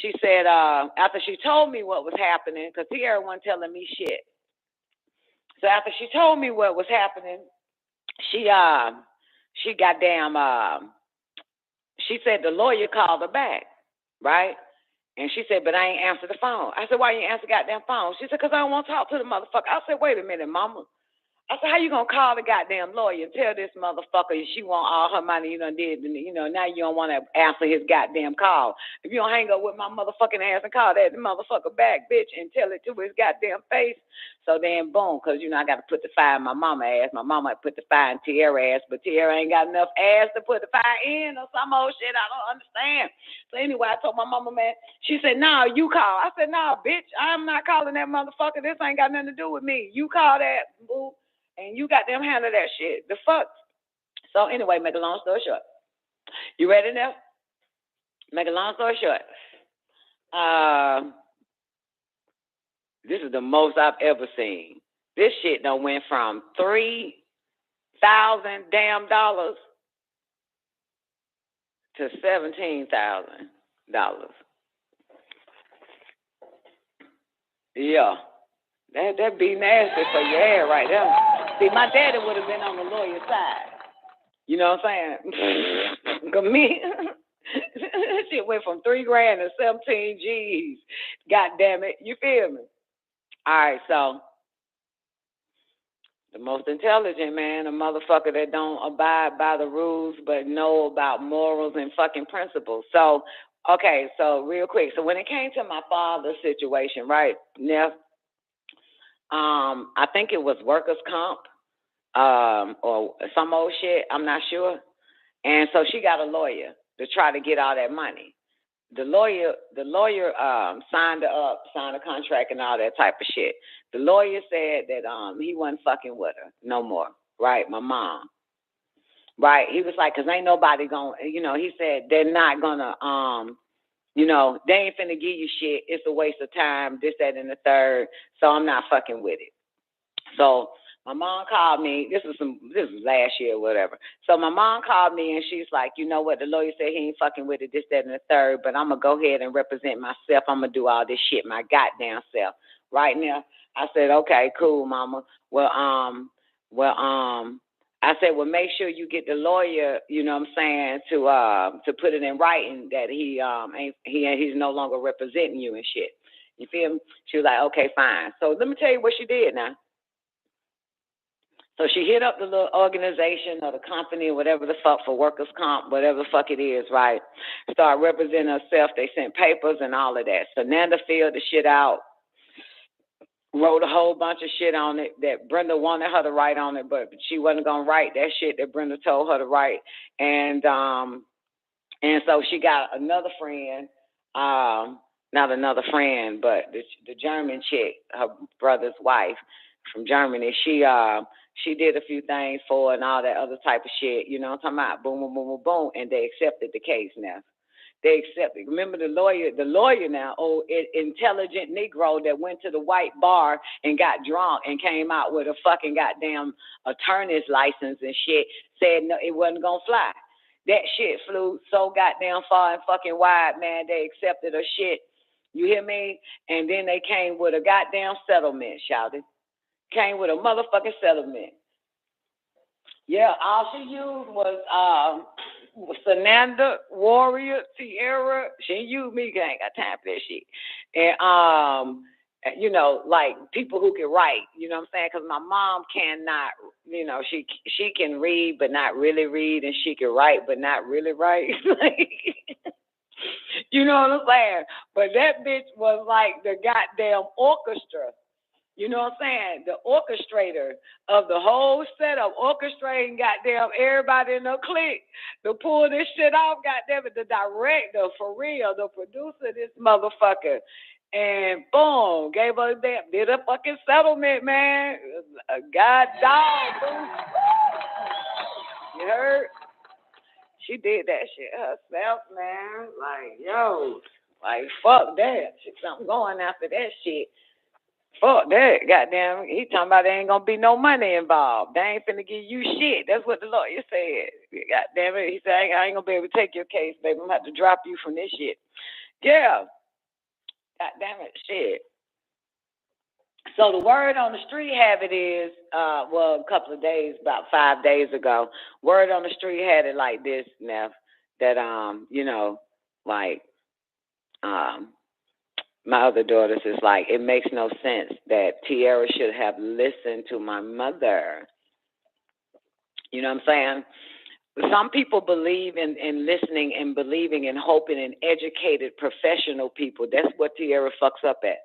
she said, after she told me what was happening, because Tierra wasn't telling me shit. So after she told me what was happening, she said the lawyer called her back, right? And she said, but I ain't answered the phone. I said, why you ain't answer the goddamn phone? She said, because I don't want to talk to the motherfucker. I said, wait a minute, mama. I said, how you going to call the goddamn lawyer and tell this motherfucker she want all her money you done did, now you don't want to answer his goddamn call. If you don't hang up with my motherfucking ass and call that motherfucker back, bitch, and tell it to his goddamn face. So then, boom, because, I got to put the fire in my mama ass. My mama put the fire in Tierra ass, but Tierra ain't got enough ass to put the fire in or some old shit. I don't understand. So anyway, I told my mama, man, she said, no, you call. I said, no, bitch, I'm not calling that motherfucker. This ain't got nothing to do with me. You call that, boo. And you got them handle that shit. The fuck? So anyway, make a long story short. You ready now? Make a long story short. This is the most I've ever seen. This shit done went from $3,000 damn dollars to $17,000. Yeah. That'd be nasty for your hair right there. See, my daddy would have been on the lawyer's side. You know what I'm saying? Cause me, shit went from $3,000 to 17 G's. God damn it. You feel me? All right, so the most intelligent man, a motherfucker that don't abide by the rules but know about morals and fucking principles. So, okay, so real quick. So when it came to my father's situation, right, Neff, I think it was workers' comp or some old shit. I'm not sure. And so she got a lawyer to try to get all that money. The lawyer signed her up, signed a contract and all that type of shit. The lawyer said that he wasn't fucking with her no more, right? My mom, right? He was like, 'cause ain't nobody gonna, he said they're not gonna, they ain't finna give you shit. It's a waste of time, this, that, and the third. So I'm not fucking with it. So my mom called me. This was last year or whatever. So my mom called me and she's like, you know what? The lawyer said he ain't fucking with it, this, that, and the third. But I'm gonna go ahead and represent myself. I'm gonna do all this shit my goddamn self right now. I said, okay, cool, mama. Well, I said, well, make sure you get the lawyer, you know what I'm saying, to put it in writing that he's no longer representing you and shit. You feel me? She was like, okay, fine. So let me tell you what she did now. So she hit up the little organization or the company or whatever the fuck for workers' comp, whatever the fuck it is, right? Started representing herself. They sent papers and all of that. So Nanda filled the shit out, wrote a whole bunch of shit on it that Brenda wanted her to write on it, but she wasn't going to write that shit that Brenda told her to write. And so she got another friend, not another friend, but the German chick, her brother's wife from Germany. She did a few things for her and all that other type of shit, you know what I'm talking about? Boom, boom, boom, boom, boom, and they accepted the case now. They accepted. Remember the lawyer now, intelligent Negro that went to the white bar and got drunk and came out with a fucking goddamn attorney's license and shit, said no, it wasn't gonna fly. That shit flew so goddamn far and fucking wide, man, they accepted her shit. You hear me? And then they came with a goddamn settlement, shouted. Came with a motherfucking settlement. Yeah, all she used was Sananda, Warrior, Tierra. She ain't used me, I ain't got time for that shit. And like people who can write, you know what I'm saying? Because my mom cannot, she can read but not really read, and she can write but not really write. You know what I'm saying? But that bitch was like the goddamn orchestra. You know what I'm saying? The orchestrator of the whole setup, orchestrating goddamn everybody in the clique to pull this shit off, goddamn it, the director, for real, the producer, this motherfucker. And boom, gave her that, did a fucking settlement, man. A god dog, boom. You heard? She did that shit herself, man. Like, yo, like, fuck that. Something going after that shit. Fuck that, goddamn. He talking about there ain't gonna be no money involved. They ain't finna give you shit. That's what the lawyer said. Goddamn it. He said, I ain't gonna be able to take your case, baby. I'm gonna have to drop you from this shit. Yeah. Goddamn it, shit. So the word on the street have it is, a couple of days, about 5 days ago, word on the street had it like this, Neff, that, my other daughters is like, it makes no sense that Tierra should have listened to my mother. You know what I'm saying? Some people believe in listening and believing and hoping in educated professional people. That's what Tierra fucks up at.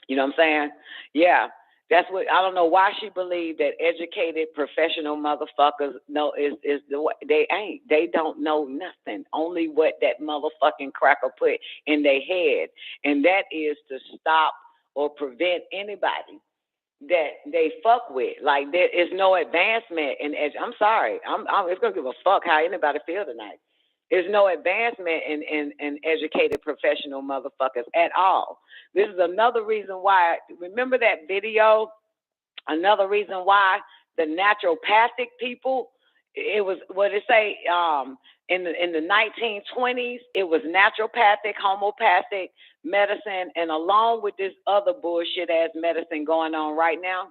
You know what I'm saying? Yeah. That's what, I don't know why she believed that educated professional motherfuckers know is the way. They ain't. They don't know nothing. Only what that motherfucking cracker put in their head. And that is to stop or prevent anybody that they fuck with. Like, there is no advancement in I'm sorry. I'm just gonna give a fuck how anybody feel tonight. There's no advancement in educated professional motherfuckers at all. This is another reason why, remember that video? Another reason why the naturopathic people, it was, what it say, in the 1920s, it was naturopathic, homeopathic medicine, and along with this other bullshit-ass medicine going on right now,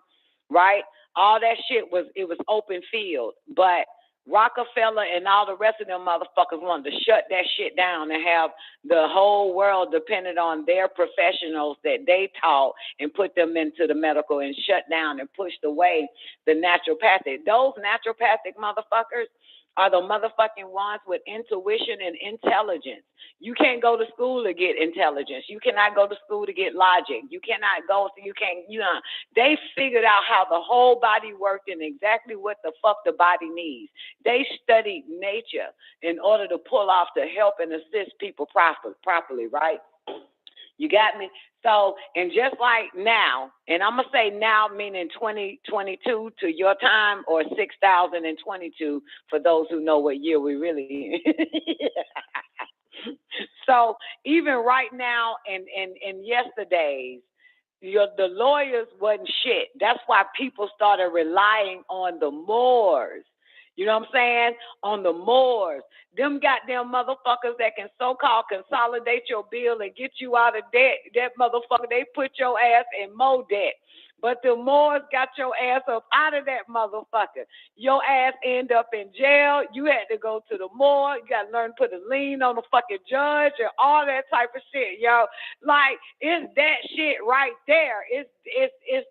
right? All that shit was open field. But Rockefeller and all the rest of them motherfuckers wanted to shut that shit down and have the whole world dependent on their professionals that they taught and put them into the medical and shut down and pushed away the naturopathic. Those naturopathic motherfuckers are the motherfucking ones with intuition and intelligence. You can't go to school to get intelligence. You cannot go to school to get logic. You cannot go, so they figured out how the whole body worked and exactly what the fuck the body needs. They studied nature in order to pull off to help and assist people properly, right? You got me? So, and just like now, and I'm going to say now meaning 2022 to your time, or 6022 for those who know what year we really in. So even right now and yesterday's, the lawyers wasn't shit. That's why people started relying on the Moors. You know what I'm saying? On the Moors. Them goddamn motherfuckers that can so-called consolidate your bill and get you out of debt. That motherfucker, they put your ass in more debt. But the Moors got your ass up out of that motherfucker. Your ass end up in jail. You had to go to the Moor. You got to learn to put a lien on the fucking judge and all that type of shit, yo. Like, it's that shit right there. It's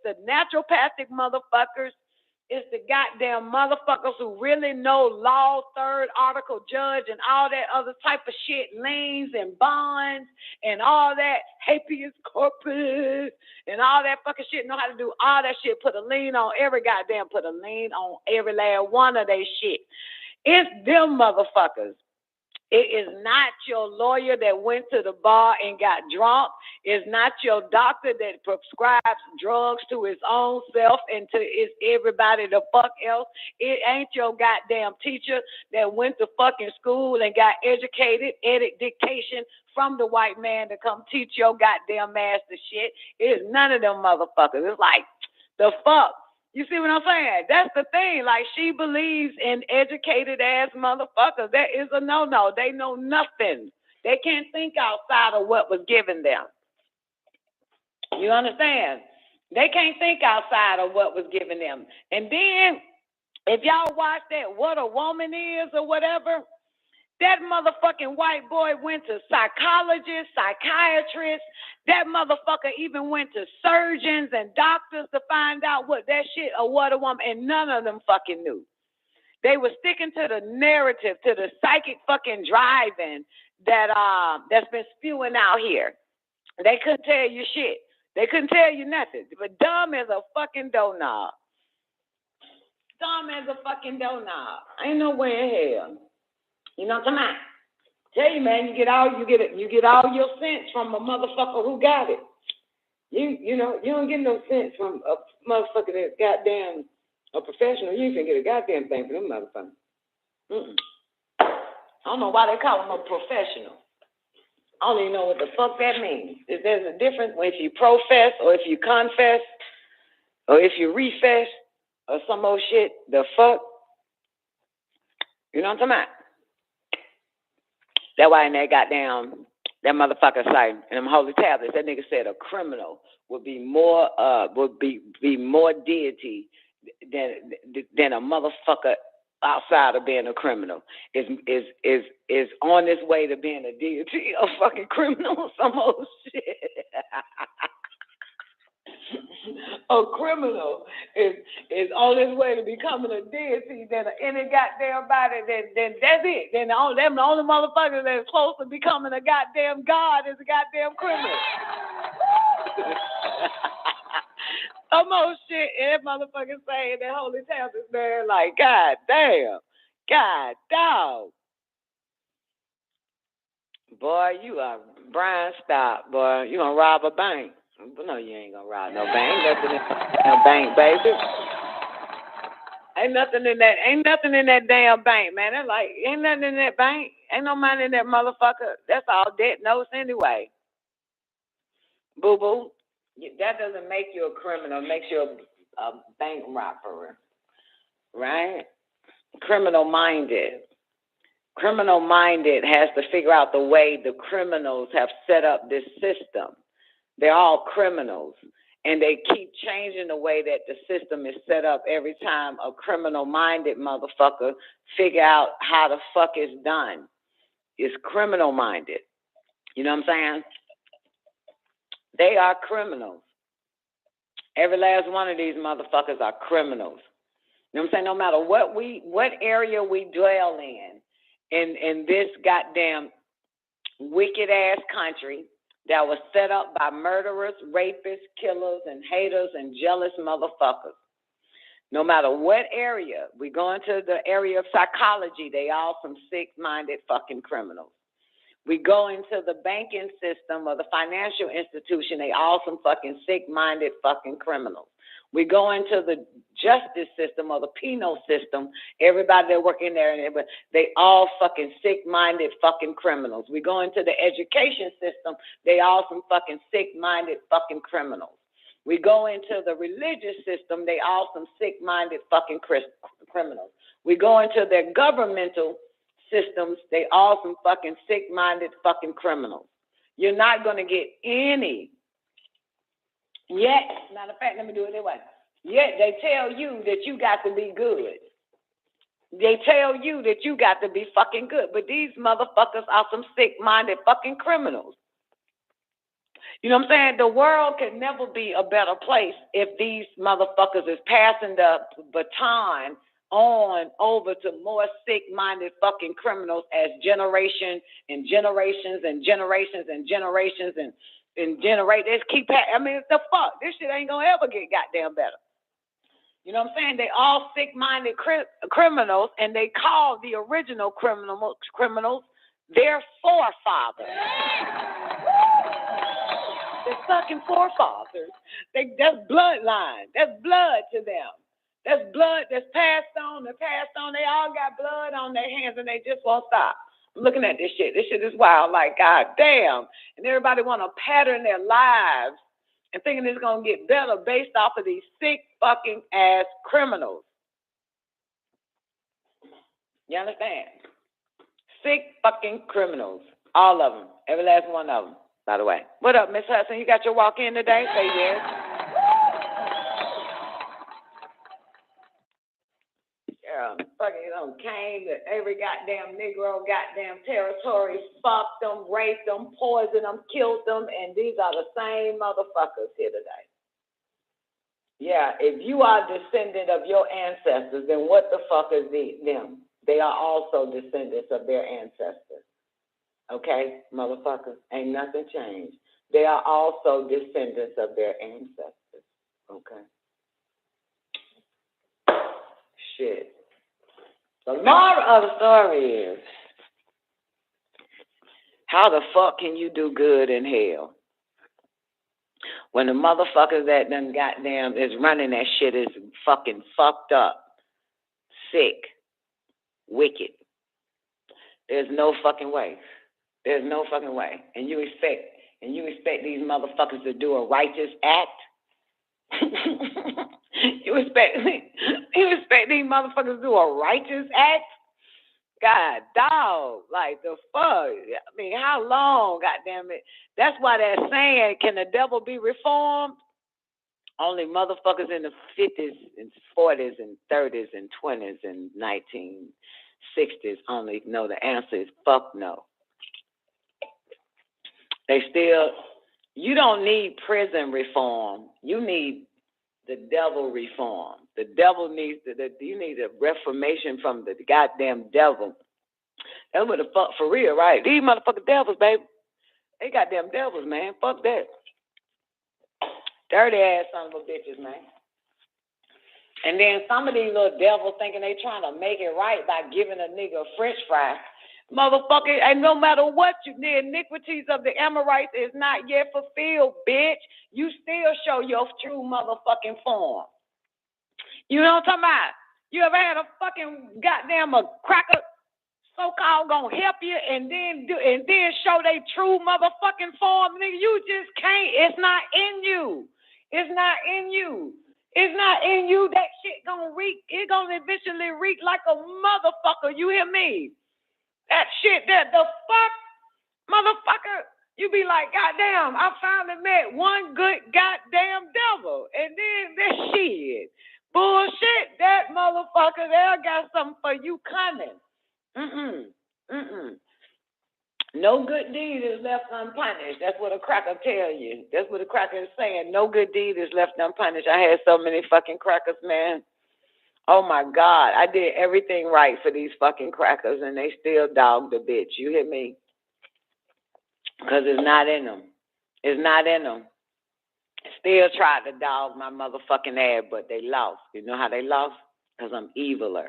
the naturopathic motherfuckers. It's the goddamn motherfuckers who really know law, third article judge, and all that other type of shit, liens and bonds and all that habeas corpus and all that fucking shit, know how to do all that shit, put a lien on every last one of they shit. It's them motherfuckers. It is not your lawyer that went to the bar and got drunk. It's not your doctor that prescribes drugs to his own self and to everybody the fuck else. It ain't your goddamn teacher that went to fucking school and got educated, dictation from the white man to come teach your goddamn ass the shit. It's none of them motherfuckers. It's like, the fuck? You see what I'm saying? That's the thing. Like, she believes in educated ass motherfuckers. That is a no-no. They know nothing. They can't think outside of what was given them. You understand? They can't think outside of what was given them. And then, if y'all watch that What a Woman Is or whatever, that motherfucking white boy went to psychologists, psychiatrists. That motherfucker even went to surgeons and doctors to find out what that shit or what a woman, and none of them fucking knew. They were sticking to the narrative, to the psychic fucking driving that's been spewing out here. They couldn't tell you shit. They couldn't tell you nothing. But dumb as a fucking doorknob. Dumb as a fucking doorknob. Ain't no way in hell. You know what I'm talking about? Tell you, man, you get all your sense from a motherfucker who got it. You don't get no sense from a motherfucker that's goddamn a professional. You ain't gonna get a goddamn thing from them motherfuckers. I don't know why they call them a professional. I don't even know what the fuck that means. If there's a difference if you profess or if you confess or if you refess or some old shit, the fuck? You know what I'm talking about? That's why in that goddamn, that motherfucker say, in them holy tablets, that nigga said a criminal would be more deity than a motherfucker outside of being a criminal. Is on his way to being a deity, a fucking criminal or some old shit. A criminal is on his way to becoming a deity than any goddamn body. Then that's it. Then the only motherfucker that's close to becoming a goddamn god is a goddamn criminal. Some old shit, that motherfucker saying that holy tablets, man, like, god damn, god dog. Boy, you are Brian, stop, boy. You gonna rob a bank. No, you ain't gonna rob no bank. No bank, baby. Ain't nothing in that damn bank, man. They're like, ain't nothing in that bank. Ain't no money in that motherfucker. That's all debt notes anyway. Boo-boo. That doesn't make you a criminal. It makes you a bank robber, right? Criminal-minded. Criminal-minded has to figure out the way the criminals have set up this system. They're all criminals. And they keep changing the way that the system is set up every time a criminal-minded motherfucker figure out how the fuck it's done. It's criminal-minded. You know what I'm saying? They are criminals. Every last one of these motherfuckers are criminals. You know what I'm saying? No matter what area we dwell in this goddamn wicked-ass country that was set up by murderers, rapists, killers, and haters and jealous motherfuckers. No matter what area, we go into the area of psychology, they all some sick-minded fucking criminals. We go into the banking system or the financial institution, they all some fucking sick-minded fucking criminals. We go into the justice system or the penal system, everybody that work in there, they all fucking sick-minded fucking criminals. We go into the education system, they all some fucking sick-minded fucking criminals. We go into the religious system, they all some sick-minded fucking criminals. We go into their governmental systems, they all some fucking sick-minded fucking criminals. You're not going to get any. Yet, matter of fact, let me do it this way. Yet they tell you that you got to be good. They tell you that you got to be fucking good. But these motherfuckers are some sick-minded fucking criminals. You know what I'm saying? The world can never be a better place if these motherfuckers is passing the baton on over to more sick-minded fucking criminals as generation and generations and generations and generations and generate this, I mean, the fuck? This shit ain't gonna ever get goddamn better. You know what I'm saying? They all sick-minded criminals, and they call the original criminals their forefathers. They're fucking forefathers. That's bloodline. That's blood to them. That's blood that's passed on. They're passed on. They all got blood on their hands, and they just won't stop. Looking at this shit. This shit is wild. Like, god damn. And everybody want to pattern their lives and thinking it's going to get better based off of these sick fucking ass criminals. You understand? Sick fucking criminals. All of them. Every last one of them, by the way. What up, Miss Hudson? You got your walk in today? Say yes. Fucking came to every goddamn Negro goddamn territory, fucked them, raped them, poisoned them, killed them, and these are the same motherfuckers here today. Yeah, if you are descendant of your ancestors, then what the fuck is them? They are also descendants of their ancestors. Okay, motherfuckers, ain't nothing changed. They are also descendants of their ancestors. Okay. Shit. The moral of the story is, how the fuck can you do good in hell when the motherfuckers that done goddamn is running that shit is fucking fucked up, sick, wicked? There's no fucking way. There's no fucking way. And you expect these motherfuckers to do a righteous act? You expect these motherfuckers to do a righteous act? God, dog, like the fuck? I mean, how long, goddamn it? That's why they're saying, can the devil be reformed? Only motherfuckers in the 50s and 40s and 30s and 20s and 1960s only know the answer is fuck no. You don't need prison reform. You need the devil reform. The devil needs you need a reformation from the goddamn devil. That's what the fuck for real, right? These motherfucking devils, baby. They goddamn devils, man. Fuck that. Dirty ass son of a bitches, man. And then some of these little devils thinking they trying to make it right by giving a nigga a french fry. Motherfucker, and no matter what the iniquities of the Amorites is not yet fulfilled, bitch. You still show your true motherfucking form. You know what I'm talking about? You ever had a fucking goddamn a cracker so-called gonna help you and then show they true motherfucking form? Nigga, you just can't. It's not in you. It's not in you. It's not in you. That shit gonna reek. It gonna eventually reek like a motherfucker. You hear me? That shit, the fuck, motherfucker. You be like, goddamn, I finally met one good goddamn devil. And then that shit. Bullshit, that motherfucker there got something for you coming. No good deed is left unpunished. That's what a cracker tell you. That's what a cracker is saying. No good deed is left unpunished. I had so many fucking crackers, man. Oh my God. I did everything right for these fucking crackers and they still dogged the bitch. You hear me? Because it's not in them. It's not in them. Still tried to dog my motherfucking ass, but they lost. You know how they lost? Because I'm eviler.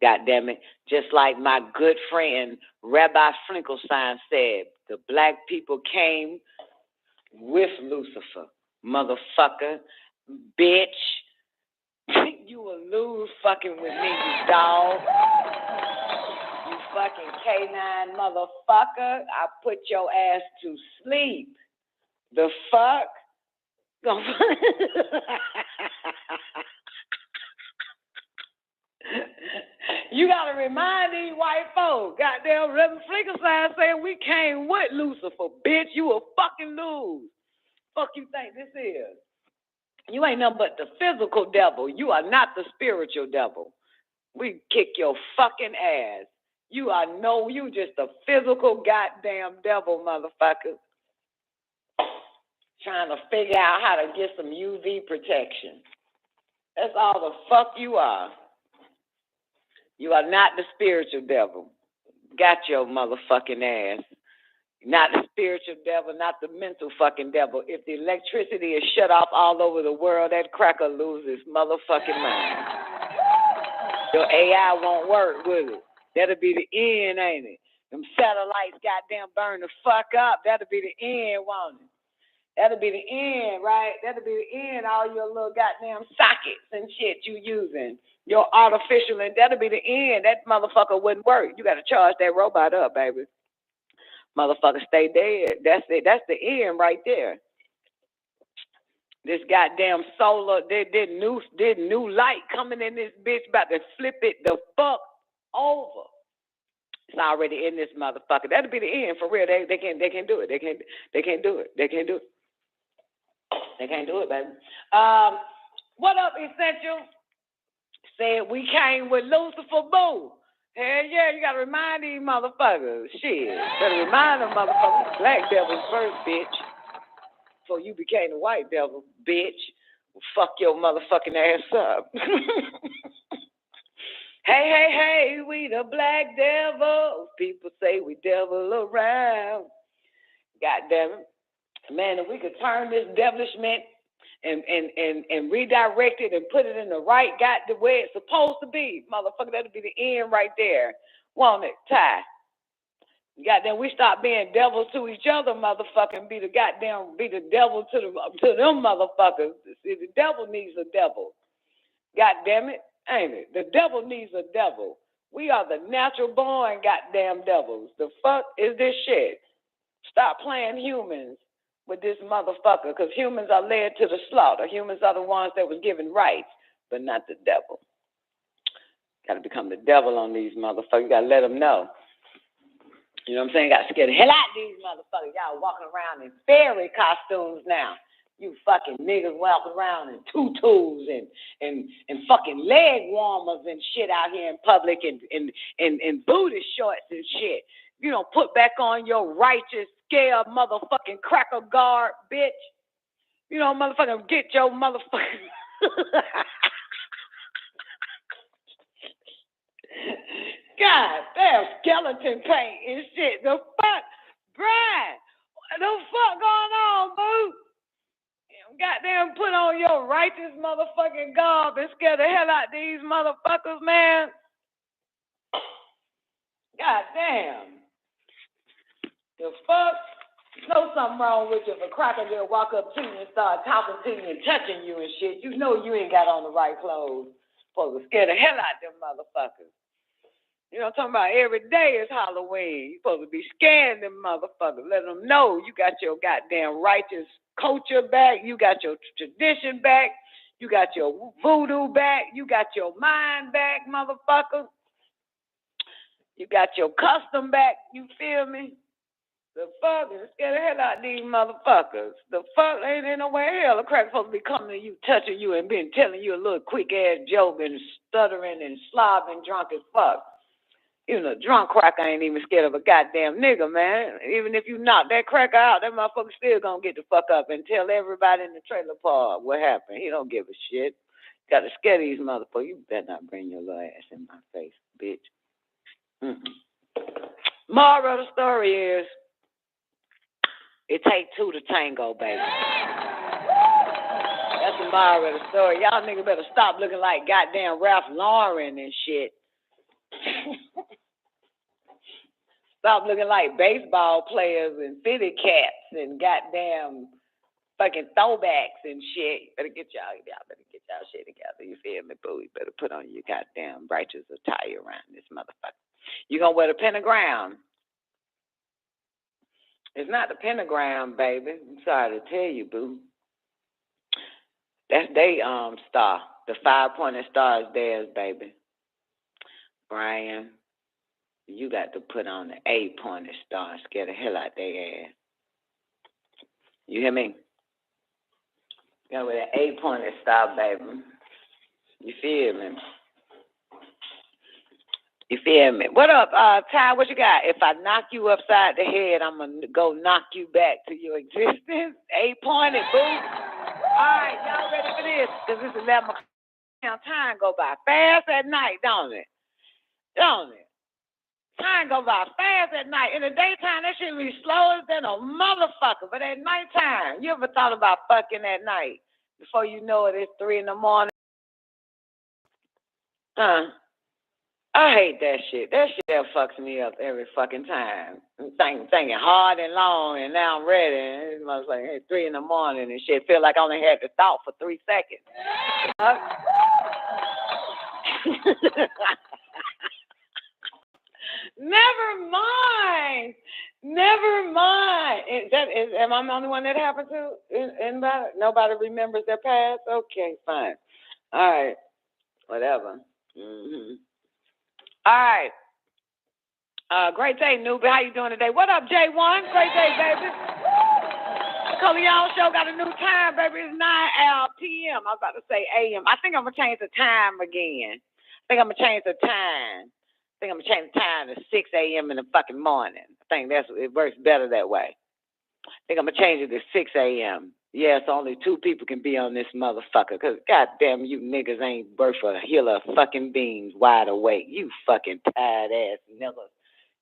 God damn it. Just like my good friend Rabbi Finkelstein said, the black people came with Lucifer. Motherfucker. Bitch. You will lose fucking with me, you dog. You fucking canine motherfucker. I put your ass to sleep. The fuck? You gotta remind these white folks. Goddamn Reverend Finkelstein saying we came with Lucifer. Bitch, you will fucking lose. Fuck you think this is? You ain't nothing but the physical devil. You are not the spiritual devil. We kick your fucking ass. You just a physical goddamn devil, motherfucker. Trying to figure out how to get some UV protection. That's all the fuck you are. You are not the spiritual devil. Got your motherfucking ass. Not the spiritual devil, not the mental fucking devil. If the electricity is shut off all over the world, that cracker loses motherfucking mind. Your AI won't work, will it? That'll be the end, ain't it? Them satellites goddamn burn the fuck up. That'll be the end, won't it? That'll be the end, right? That'll be the end, all your little goddamn sockets and shit you using. Your artificial, and that'll be the end. That motherfucker wouldn't work. You got to charge that robot up, baby. Motherfucker stay dead. That's it. That's the end right there. This goddamn solar, did new light coming in this bitch, about to flip it the fuck over. It's already in this motherfucker. That'll be the end for real. They can't do it. They can't do it. They can't do it. They can't do it, baby. What up, Essential? Said we came with Lucifer, boo. Hell yeah, you gotta remind these motherfuckers. Shit. Better remind them motherfuckers. Black devils first, bitch. Before you became the white devil, bitch. Well, fuck your motherfucking ass up. Hey, we the black devils. People say we devil around. God damn it. Man, if we could turn this devilishment and redirect it and put it in the right, got the way it's supposed to be, motherfucker, that'll be the end right there. Won't it, Ty? Goddamn, we stop being devils to each other, motherfucker, be the devil to them motherfuckers. See, the devil needs a devil. God damn it, ain't it? The devil needs a devil. We are the natural born goddamn devils. The fuck is this shit? Stop playing humans with this motherfucker, because humans are led to the slaughter. Humans are the ones that was given rights, but not the devil. Got to become the devil on these motherfuckers. You got to let them know. You know what I'm saying? Got to scare the hell out of these motherfuckers. Y'all walking around in fairy costumes now. You fucking niggas walking around in tutus and fucking leg warmers and shit out here in public and booty shorts and shit. You don't put back on your righteous, scared motherfucking cracker guard, bitch. You know, motherfucking get your motherfucking... God damn, skeleton paint and shit. The fuck, Brian, what the fuck going on, boo? Goddamn, put on your righteous motherfucking garb and scare the hell out these motherfuckers, man. God damn. The fuck? You know something wrong with you if a cracker just walk up to you and start talking to you and touching you and shit. You know you ain't got on the right clothes. Supposed to scare the hell out them motherfuckers. You know what I'm talking about? Every day is Halloween. You supposed to be scaring them motherfuckers. Let them know you got your goddamn righteous culture back. You got your tradition back. You got your voodoo back. You got your mind back, motherfucker. You got your custom back. You feel me? The fuck? Scare the hell out of these motherfuckers. The fuck? Ain't no way in hell a crack supposed to be coming to you, touching you, and been telling you a little quick ass joke and stuttering and slobbering drunk as fuck. You know, drunk cracker ain't even scared of a goddamn nigga, man. Even if you knock that cracker out, that motherfucker still gonna get the fuck up and tell everybody in the trailer park what happened. He don't give a shit. Got to scare these motherfuckers. You better not bring your little ass in my face, bitch. Moral of the story is, it take two to tango, baby. That's the moral of the story. Y'all niggas better stop looking like goddamn Ralph Lauren and shit. Stop looking like baseball players and fitted caps and goddamn fucking throwbacks and shit. Y'all better get y'all shit together. You feel me, boo? You better put on your goddamn righteous attire around this motherfucker. You gonna wear the pentagram? It's not the pentagram, baby. I'm sorry to tell you, boo. That's they star. The 5-pointed star is theirs, baby. Brian, you got to put on the 8-pointed star and scare the hell out their ass. You hear me? You got to wear the 8-pointed star, baby. You feel me? You feel me? What up, Ty? What you got? If I knock you upside the head, I'm going to go knock you back to your existence. 8-pointed, boo. All right, y'all ready for this? Because this is 11 o'clock. Time go by fast at night, don't it? Don't it? Time go by fast at night. In the daytime, that shit be slower than a motherfucker. But at nighttime, you ever thought about fucking at night? Before you know it, it's 3 in the morning. I hate that shit. That shit that fucks me up every fucking time. I'm thinking hard and long, and now I'm ready. And it's like, hey, 3 in the morning and shit. Feel like I only had the thought for 3 seconds. Never mind. Never mind. Am I the only one that happened to? Anybody? Nobody remembers their past? Okay, fine. All right. Whatever. All right. Great day, newbie. How you doing today? What up, J1? Great day, baby. Nicoleone show got a new time, baby. It's 9 p.m. I was about to say a.m. I think I'm going to change the time again. I think I'm going to change the time to 6 a.m. in the fucking morning. I think it works better that way. I think I'm going to change it to 6 a.m. Yes, only 2 people can be on this motherfucker, because goddamn you niggas ain't worth a hill of fucking beans wide awake. You fucking tired ass niggas.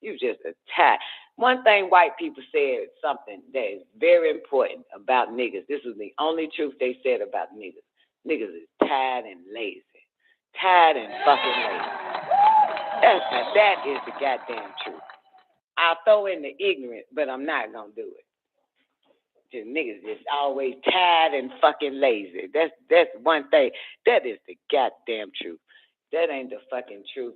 You just a tired. One thing white people said, something that is very important about niggas. This is the only truth they said about niggas. Niggas is tired and lazy. Tired and fucking lazy. That is the goddamn truth. I'll throw in the ignorant, but I'm not going to do it. Just niggas just always tired and fucking lazy. That's one thing. That is the goddamn truth. That ain't the fucking truth.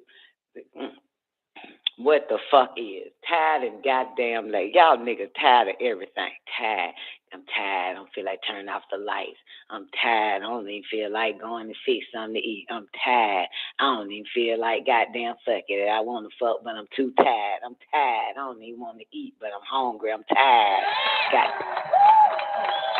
What the fuck is? Tired and goddamn lazy. Y'all niggas tired of everything. Tired. I'm tired. I don't feel like turning off the lights. I'm tired. I don't even feel like going to fix something to eat. I'm tired. I don't even feel like goddamn fuck it. I want to fuck, but I'm too tired. I'm tired. I don't even want to eat, but I'm hungry. I'm tired.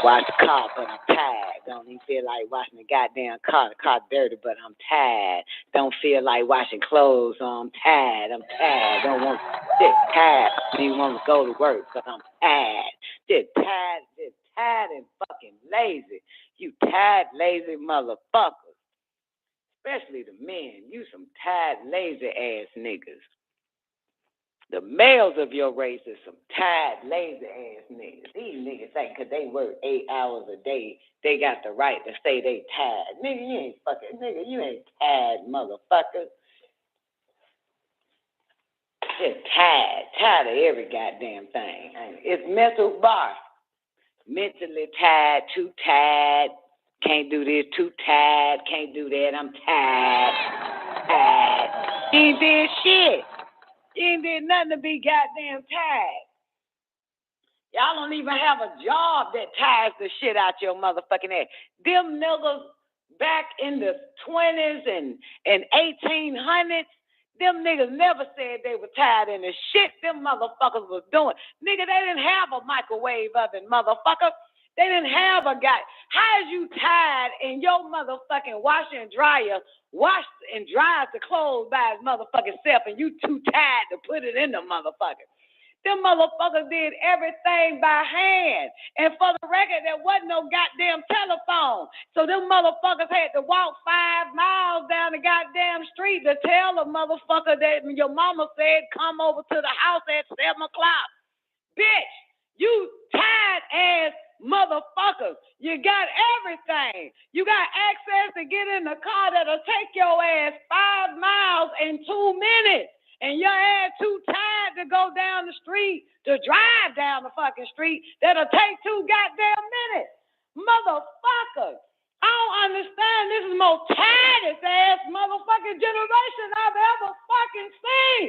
Wash the car, but I'm tired. Don't even feel like washing the goddamn car. The car dirty, but I'm tired. Don't feel like washing clothes, so I'm tired. I'm tired. Don't want to sit tired. I don't even want to go to work because I'm tired. Just tired and fucking lazy. You tired, lazy motherfuckers. Especially the men. You some tired, lazy ass niggas. The males of your race is some tired, lazy ass niggas. These niggas think because they work 8 hours a day, they got the right to say they tired. Nigga, you ain't fucking, nigga, you ain't tired, motherfucker. Just tired of every goddamn thing. It's mental bar. Mentally tired, too tired, can't do this, too tired, can't do that, I'm tired. You ain't did shit. You ain't did nothing to be goddamn tired. Y'all don't even have a job that tires the shit out your motherfucking ass. Them niggas back in the 20s and 1800s, Them niggas never said they were tired in the shit them motherfuckers was doing. Nigga, they didn't have a microwave oven, motherfucker. They didn't have a guy. How is you tired in your motherfucking washer and dryer, wash and dries the clothes by his motherfucking self, and you too tired to put it in the motherfucker? Them motherfuckers did everything by hand. And for the record, there wasn't no goddamn telephone. So them motherfuckers had to walk 5 miles down the goddamn street to tell a motherfucker that your mama said come over to the house at 7 o'clock. Bitch, you tired ass motherfuckers. You got everything. You got access to get in the car that'll take your ass 5 miles in 2 minutes. And your ass too tired to go down the street, to drive down the fucking street, that'll take 2 goddamn minutes. Motherfucker, I don't understand. This is the most tiredest ass motherfucking generation I've ever fucking seen.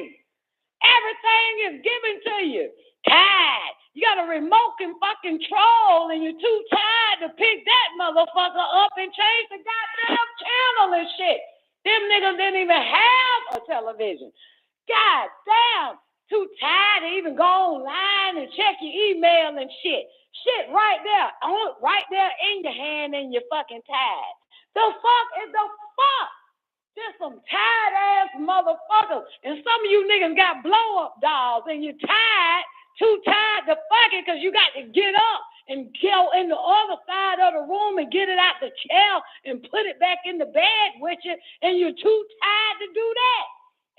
Everything is given to you. Tired. You got a remote control and you're too tired to pick that motherfucker up and change the goddamn channel and shit. Them niggas didn't even have a television. God damn, too tired to even go online and check your email and shit. Shit right there in your hand and you're fucking tired. The fuck is the fuck? Just some tired ass motherfuckers. And some of you niggas got blow up dolls and you're tired, too tired to fuck it because you got to get up and go in the other side of the room and get it out the chair and put it back in the bed with you, and you're too tired to do that.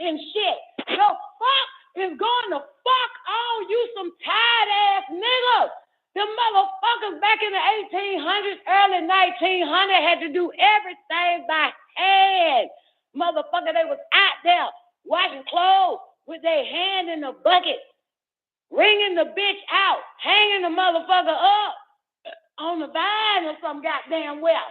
And shit. The fuck is going to fuck all you some tired ass niggas. Them motherfuckers back in the 1800s, early 1900s had to do everything by hand. Motherfucker, they was out there washing clothes with their hand in the bucket, wringing the bitch out, hanging the motherfucker up on the vine or some goddamn well.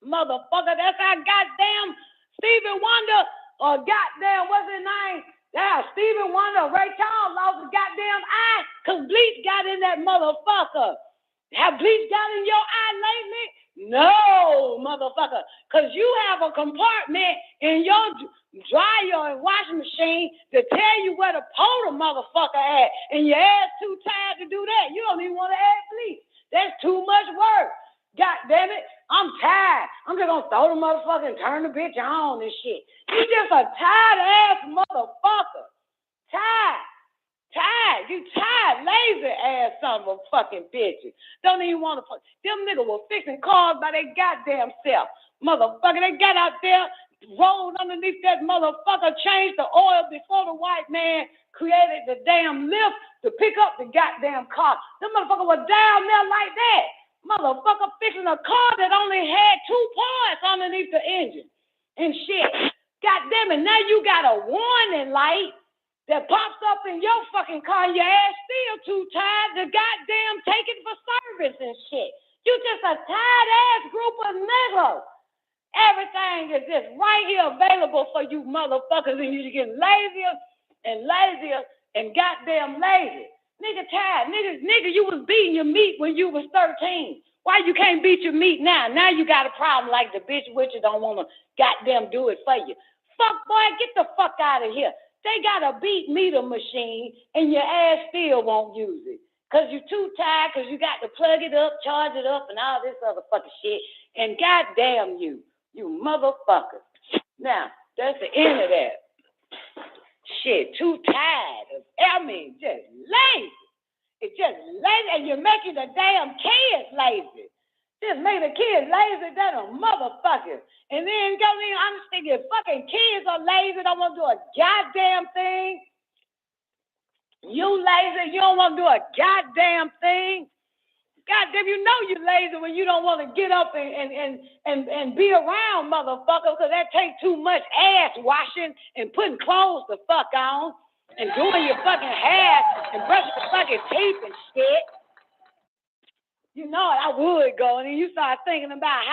Motherfucker, that's how goddamn Stevie Wonder or goddamn, what's his name? Yeah, Stevie Wonder, Ray Charles lost his goddamn eye because bleach got in that motherfucker. Have bleach got in your eye lately? No, motherfucker. Because you have a compartment in your dryer and washing machine to tell you where to pull the motherfucker at. And your ass too tired to do that. You don't even want to add bleach. That's too much work. God damn it, I'm tired. I'm just gonna throw the motherfucker and turn the bitch on and shit. You just a tired ass motherfucker. Tired. You tired, lazy ass son of a fucking bitches. Don't even want to fuck. Them niggas were fixing cars by their goddamn self. Motherfucker, they got out there, rolled underneath that motherfucker, changed the oil before the white man created the damn lift to pick up the goddamn car. Them motherfucker was down there like that. Motherfucker fixing a car that only had 2 parts underneath the engine and shit. God damn it, now you got a warning light that pops up in your fucking car and your ass still too tired to goddamn take it for service and shit. You just a tired ass group of niggas. Everything is just right here available for you motherfuckers, and you get lazier and lazier and goddamn lazy. Nigga tired. Nigga, you was beating your meat when you was 13. Why you can't beat your meat now? Now you got a problem like the bitch with you don't want to goddamn do it for you. Fuck, boy, get the fuck out of here. They got a beat meter machine and your ass still won't use it. Because you're too tired, because you got to plug it up, charge it up, and all this other fucking shit. And goddamn you motherfuckers. Now, that's the end of that. Shit, too tired. Just lazy. It's just lazy, and you're making the damn kids lazy. Just make the kids lazy than a motherfucker. And then don't even understand your fucking kids are lazy, don't want to do a goddamn thing. You lazy, you don't want to do a goddamn thing. Goddamn, you know you're lazy when you don't want to get up and be around motherfuckers, because that takes too much ass washing and putting clothes the fuck on and doing your fucking hair and brushing your fucking teeth and shit. You know it, I would go, and then you start thinking about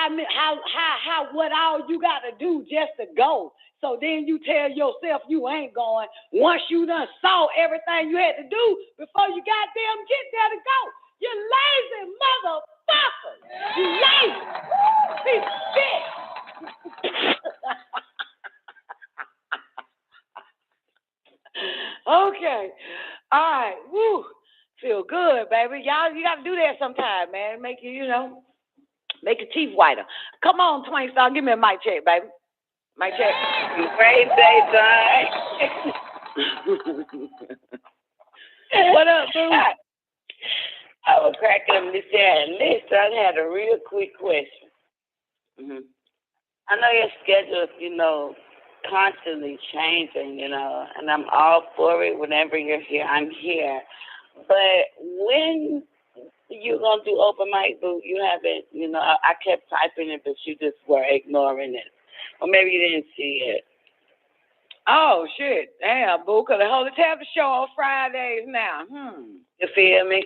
what all you got to do just to go. So then you tell yourself you ain't going once you done saw everything you had to do before you goddamn get there to go. You lazy motherfucker. You lazy piece of shit. Feel good, baby. Y'all, you got to do that sometime, man. Make you, make your teeth whiter. Come on, Twain Star, give me a mic check, baby. Mic check. Great day, son. What up, boo? I was cracking up this here. And listen, I had a real quick question. Mm-hmm. I know your schedule is, constantly changing, and I'm all for it. Whenever you're here, I'm here. But when you gonna do open mic, boo? You haven't, I kept typing it, but you just were ignoring it. Or maybe you didn't see it. Oh, shit. Damn, boo. Because the Holy Tablet show on Fridays now. You feel me?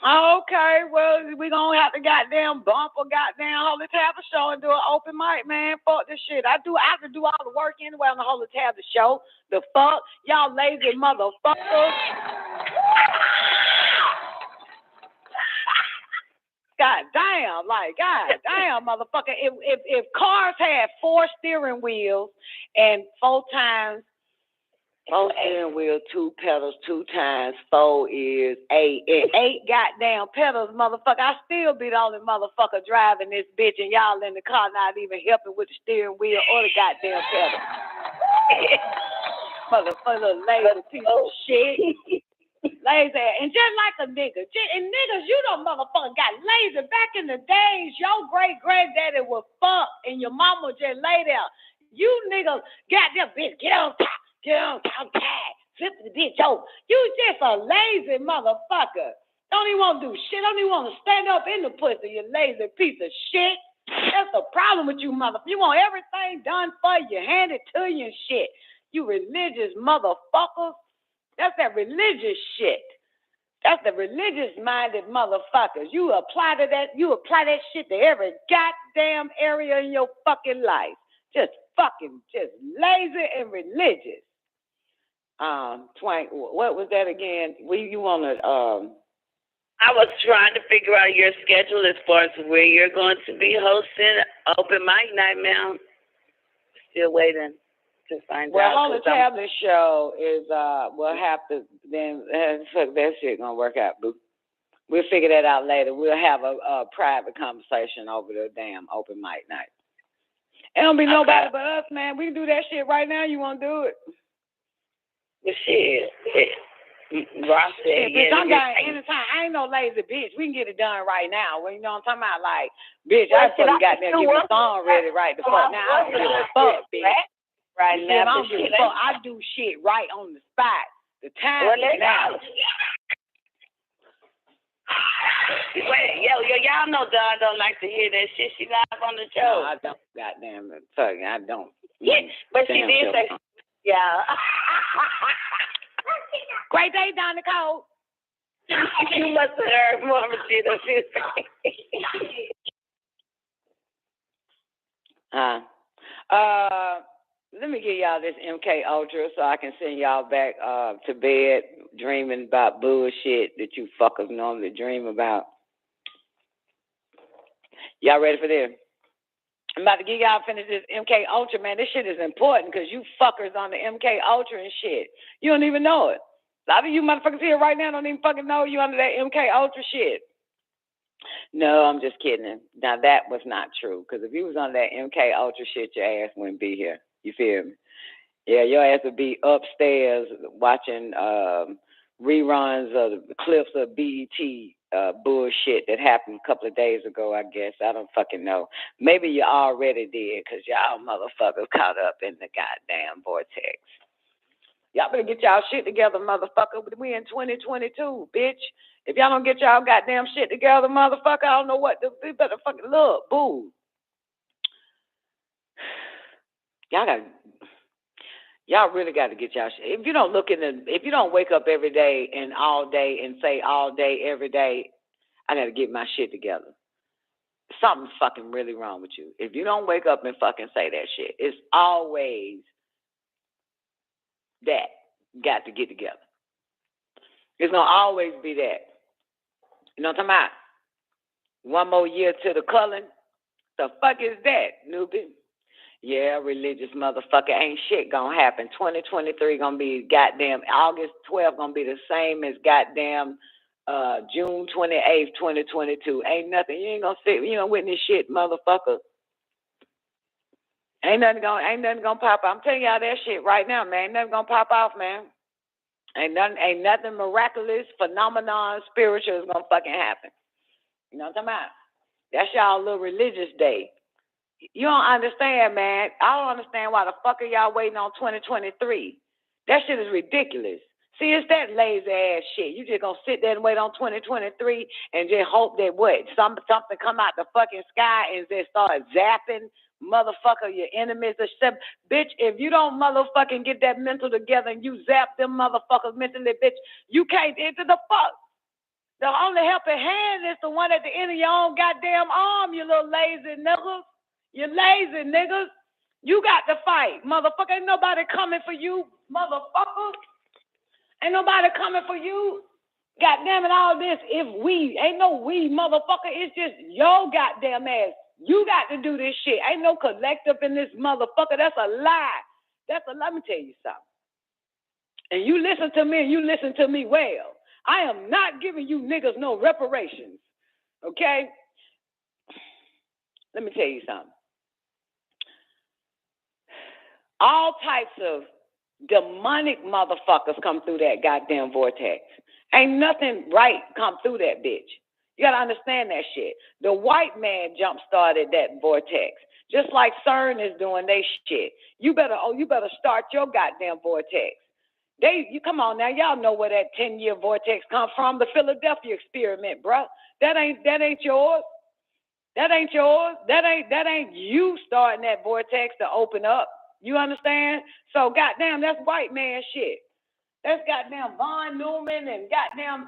Okay, well, we going to have to goddamn bump a goddamn Holy Tablet show and do an open mic, man. Fuck this shit. I have to do all the work anyway on the Holy Tablet show. The fuck? Y'all lazy motherfuckers. God damn, motherfucker. If cars had 4 steering wheels and 4 times, 4 steering wheels, 2 pedals, 2 times 4 is 8. And 8 goddamn pedals, motherfucker. I still be the only motherfucker driving this bitch, and y'all in the car not even helping with the steering wheel or the goddamn pedal. Motherfucker, lazy piece of shit. Lazy, and just like a nigga, and niggas, you don't motherfucker got lazy. Back in the days, your great granddaddy was fuck, and your mama just lay there. You niggas got that bitch, get on top, flip the bitch over. You just a lazy motherfucker. Don't even want to do shit. Don't even want to stand up in the pussy, you lazy piece of shit. That's the problem with you motherfucker. You want everything done for you, hand it to you and shit. You religious motherfuckers. That's that religious shit. That's the religious-minded motherfuckers. You apply that shit to every goddamn area in your fucking life. Just lazy and religious. Twank, what was that again? You want to? I was trying to figure out your schedule as far as where you're going to be hosting open mic night, ma'am. Still waiting. Well, Holy Tablet show is we'll have to then fuck that shit gonna work out, boo. We'll figure that out later. We'll have a private conversation over the damn open mic night. It don't be nobody but us, man. We can do that shit right now. You wanna do it? Well, shit. Ross said, bitch, I'm down anytime. I ain't no lazy bitch. We can get it done right now. Well, you know what I'm talking about? Like, bitch, I fucking got there, get my song ready right the fuck now. I don't give a fuck, bitch. Right now, I don't give a fuck. I do shit right on the spot. The time is now. Wait, y'all know Dawn don't like to hear that shit. She live on the show. No, I don't. Goddamn it, fuck, I don't. Yeah, but she did say, yeah. Great day, Don Nicole. You must have heard more of it. Let me give y'all this MKUltra so I can send y'all back to bed dreaming about bullshit that you fuckers normally dream about. Y'all ready for this? I'm about to give y'all finish this MKUltra, man. This shit is important because you fuckers on the MKUltra and shit. You don't even know it. A lot of you motherfuckers here right now don't even fucking know you under that MKUltra shit. No, I'm just kidding. Now, that was not true because if you was on that MKUltra shit, your ass wouldn't be here. You feel me? Yeah, your ass would be upstairs watching reruns of the clips of BET bullshit that happened a couple of days ago, I guess. I don't fucking know. Maybe you already did because y'all motherfuckers caught up in the goddamn vortex. Y'all better get y'all shit together, motherfucker. We in 2022, bitch. If y'all don't get y'all goddamn shit together, motherfucker, I don't know what to do. Better fucking look, boo. Y'all really got to get y'all shit. If you don't wake up every day and all day and say all day, every day, I got to get my shit together. Something's fucking really wrong with you. If you don't wake up and fucking say that shit, it's always that got to get together. It's going to always be that. You know what I'm talking about? One more year to the culling. The fuck is that, newbie? Yeah, religious motherfucker, ain't shit gonna happen. 2023 gonna be goddamn August 12th gonna be the same as goddamn June 28th, 2022. Ain't nothing. You ain't gonna sit. You know, witness shit, motherfucker. Ain't nothing gonna pop out. I'm telling y'all that shit right now, man. Ain't nothing gonna pop off, man. Ain't nothing miraculous, phenomenon, spiritual is gonna fucking happen. You know what I'm talking about? That's y'all little religious day. You don't understand, man. I don't understand why the fuck are y'all waiting on 2023. That shit is ridiculous. See, it's that lazy ass shit. You just gonna sit there and wait on 2023 and just hope that what? Something come out the fucking sky and just start zapping motherfucker your enemies or something. Bitch, if you don't motherfucking get that mental together and you zap them motherfuckers mentally, bitch, you can't enter the fuck. The only helping hand is the one at the end of your own goddamn arm, you little lazy niggas. You lazy niggas. You got to fight. Motherfucker, ain't nobody coming for you, motherfucker. Ain't nobody coming for you. Goddamn it, all this, if we, ain't no we, motherfucker. It's just your goddamn ass. You got to do this shit. Ain't no collective in this motherfucker. That's a lie. Let me tell you something. And you listen to me and you listen to me well. I am not giving you niggas no reparations. Okay? Let me tell you something. All types of demonic motherfuckers come through that goddamn vortex. Ain't nothing right come through that bitch. You gotta understand that shit. The white man jump-started that vortex. Just like CERN is doing they shit. You better start your goddamn vortex. You come on now, y'all know where that 10-year vortex come from. The Philadelphia experiment, bro. That ain't yours. That ain't yours. That ain't you starting that vortex to open up. You understand? So goddamn, that's white man shit. That's goddamn Von Neumann and goddamn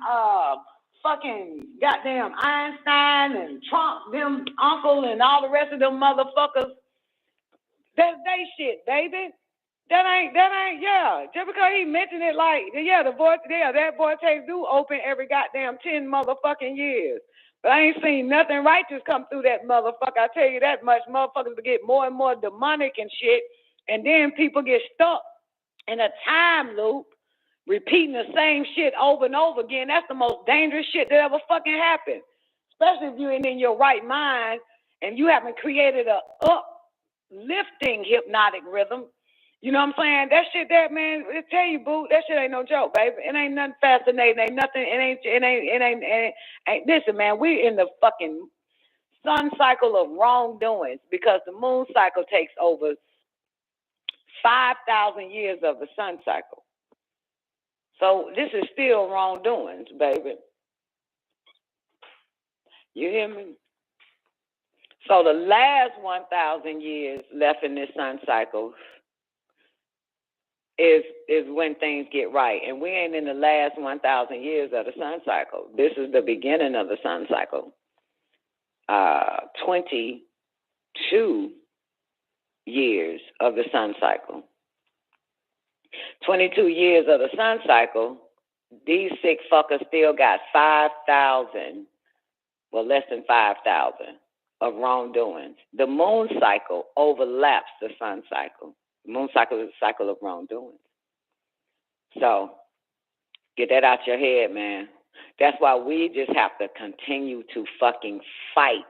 fucking goddamn Einstein and Trump, them uncle and all the rest of them motherfuckers. That's they shit, baby. That ain't yeah. Just because he mentioned it like that vortex do open every goddamn 10 motherfucking years. But I ain't seen nothing righteous come through that motherfucker. I tell you that much. Motherfuckers will get more and more demonic and shit. And then people get stuck in a time loop, repeating the same shit over and over again. That's the most dangerous shit that ever fucking happened. Especially if you ain't in your right mind and you haven't created a uplifting hypnotic rhythm. You know what I'm saying? That shit there, man, I tell you, boo, that shit ain't no joke, baby. It ain't nothing fascinating. Ain't nothing, it ain't listen, man, we in the fucking sun cycle of wrongdoings because the moon cycle takes over 5,000 years of the sun cycle. So this is still wrongdoings, baby. You hear me? So the last 1,000 years left in this sun cycle is when things get right. And we ain't in the last 1,000 years of the sun cycle. This is the beginning of the sun cycle. 22 years of the sun cycle. 22 years of the sun cycle, these sick fuckers still got 5,000, well, less than 5,000 of wrongdoings. The moon cycle overlaps the sun cycle. The moon cycle is a cycle of wrongdoings. So get that out your head, man. That's why we just have to continue to fucking fight.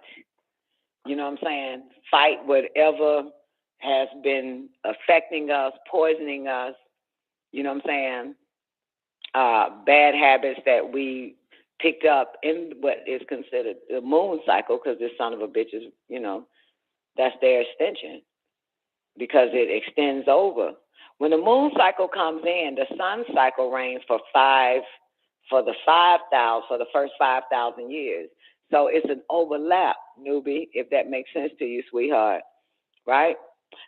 You know what I'm saying? Fight whatever has been affecting us, poisoning us. You know what I'm saying? Bad habits that we picked up in what is considered the moon cycle, because this son of a bitch is, you know, that's their extension, because it extends over. When the moon cycle comes in, the sun cycle reigns for the first 5,000 years. So it's an overlap, newbie, if that makes sense to you, sweetheart, right?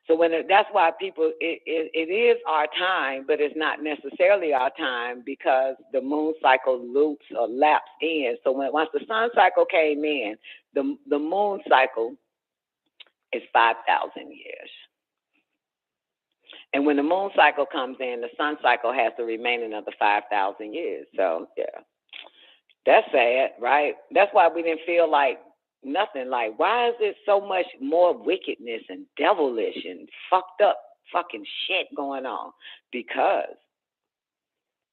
So that's why people, it is our time, but it's not necessarily our time because the moon cycle loops or laps in. So once the sun cycle came in, the moon cycle is 5,000 years. And when the moon cycle comes in, the sun cycle has the remaining of the 5,000 years. So, yeah, that's sad, right? That's why we didn't feel like Nothing. Like, why is it so much more wickedness and devilish and fucked up fucking shit going on? Because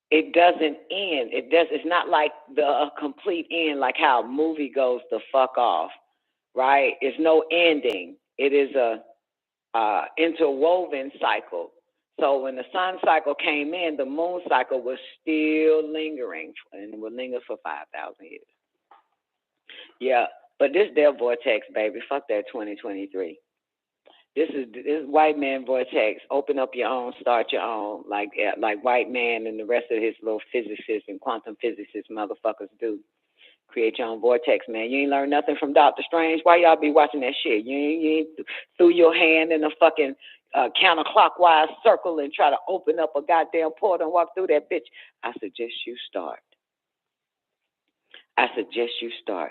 it doesn't end. It's not like a complete end, like how a movie goes the fuck off, right? It's no ending. It is a interwoven cycle. So when the sun cycle came in, the moon cycle was still lingering, and it would linger for 5,000 years. Yeah, but this their vortex, baby. Fuck that 2023. This is white man vortex. Open up your own, start your own, like white man and the rest of his little physicists and quantum physicists motherfuckers do. Create your own vortex, man. You ain't learned nothing from Dr. Strange. Why y'all be watching that shit? You ain't threw your hand in a fucking counterclockwise circle and try to open up a goddamn portal and walk through that bitch. I suggest you start.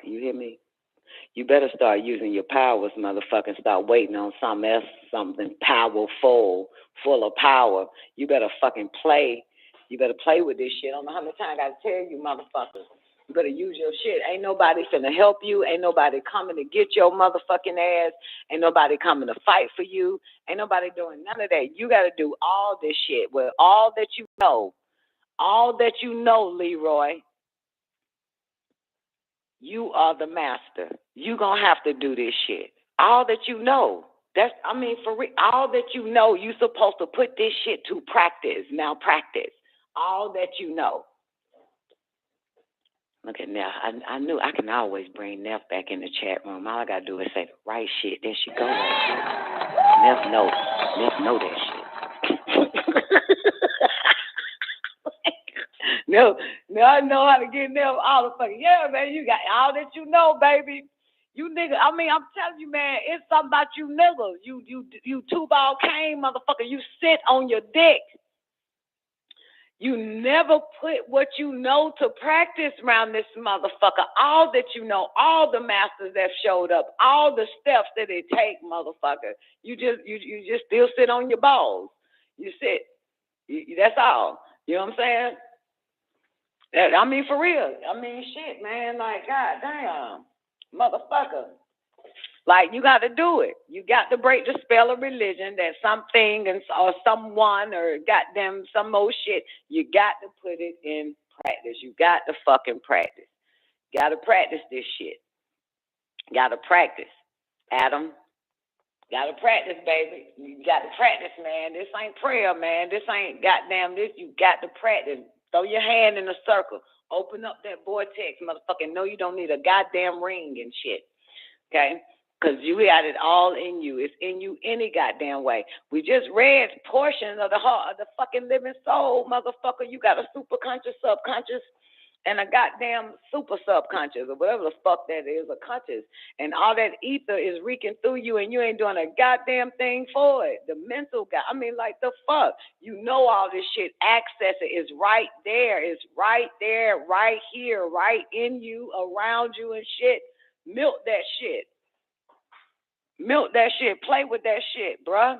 You hear me? You better start using your powers, motherfucker. Start waiting on something else, something powerful, full of power. You better fucking play. You better play with this shit. I don't know how many times I gotta tell you, motherfuckers. You better use your shit. Ain't nobody finna help you. Ain't nobody coming to get your motherfucking ass. Ain't nobody coming to fight for you. Ain't nobody doing none of that. You gotta do all this shit with all that you know. All that you know, Leroy. You are the master. You gonna have to do this shit. All that you know. For real. All that you know, you supposed to put this shit to practice. Now practice. All that you know. Look at Neff. I knew I can always bring Neff back in the chat room. All I gotta do is say the right shit. There she goes. Neff know that shit. No, I know how to get them all the fucking, yeah, man, you got all that you know, baby. You niggas, I'm telling you, man, it's something about you niggas. You two-ball cane, motherfucker. You sit on your dick. You never put what you know to practice around this motherfucker. All that you know, all the masters that showed up, all the steps that they take, motherfucker. You just still sit on your balls. You sit. That's all. You know what I'm saying? For real. Shit, man. Like, goddamn, motherfucker. Like, you got to do it. You got to break the spell of religion that something or someone or goddamn some more shit. You got to put it in practice. You got to fucking practice. Got to practice this shit. Got to practice. Adam. Got to practice, baby. You got to practice, man. This ain't prayer, man. This ain't goddamn this. You got to practice. Throw your hand in a circle. Open up that vortex, motherfucker. No, you don't need a goddamn ring and shit. Okay? Because you got it all in you. It's in you any goddamn way. We just read portions of the heart of the fucking living soul, motherfucker. You got a superconscious, subconscious, and a goddamn super subconscious, or whatever the fuck that is, a conscious. And all that ether is reeking through you, and you ain't doing a goddamn thing for it. The mental guy, like the fuck. You know all this shit. Access it. It's right there. It's right there, right here, right in you, around you and shit. Milk that shit. Milk that shit. Play with that shit, bruh.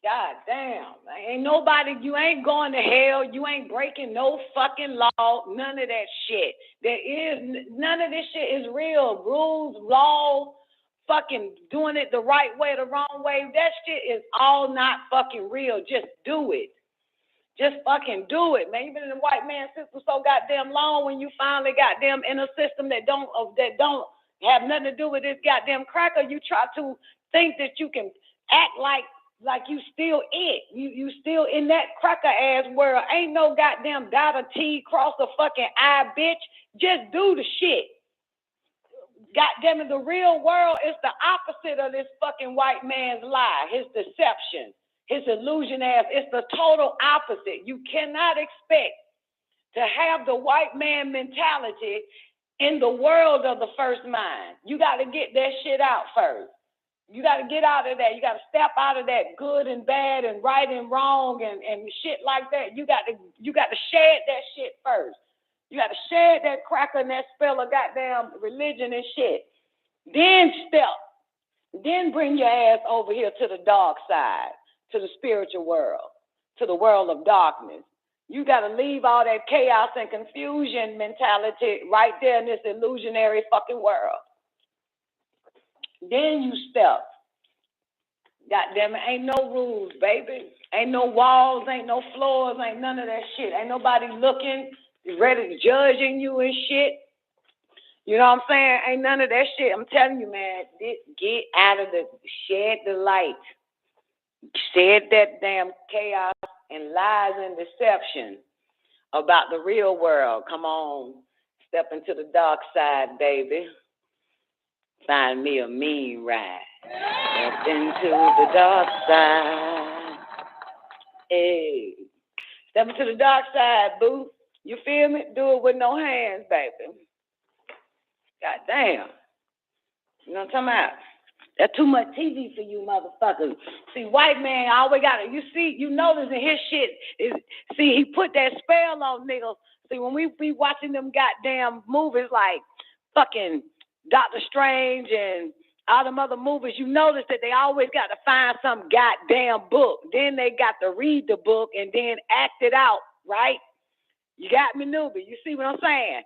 God damn. Ain't nobody, you ain't going to hell. You ain't breaking no fucking law. None of that shit. None of this shit is real. Rules, law, fucking doing it the right way, the wrong way. That shit is all not fucking real. Just do it. Just fucking do it, man. You've been in the white man system so goddamn long. When you finally goddamn in a system that don't have nothing to do with this goddamn cracker, you try to think that you can act like you still it. You still in that cracker ass world. Ain't no goddamn dot a T, cross a fucking I, bitch. Just do the shit. Goddamn it, the real world is the opposite of this fucking white man's lie, his deception, his illusion ass. It's the total opposite. You cannot expect to have the white man mentality in the world of the first mind. You got to get that shit out first. You got to get out of that. You got to step out of that good and bad and right and wrong and shit like that. You got to shed that shit first. You got to shed that cracker and that spell of goddamn religion and shit. Then Then bring your ass over here to the dark side, to the spiritual world, to the world of darkness. You got to leave all that chaos and confusion mentality right there in this illusionary fucking world. Then you step. Goddamn it, ain't no rules, baby. Ain't no walls, ain't no floors, ain't none of that shit. Ain't nobody looking, ready, judging you and shit. You know what I'm saying? Ain't none of that shit. I'm telling you, man, get out of shed the light. Shed that damn chaos and lies and deception about the real world. Come on, step into the dark side, baby. Find me a mean ride. Step into the dark side. Hey. Step into the dark side, boo. You feel me? Do it with no hands, baby. God damn. You know what I'm talking about? That's too much TV for you motherfuckers. See, white man always got it. You see, you notice in his shit is, see, he put that spell on niggas. See, when we be watching them goddamn movies like fucking Doctor Strange and all them other movies, you notice that they always got to find some goddamn book. Then they got to read the book and then act it out, right? You got me, newbie. You see what I'm saying?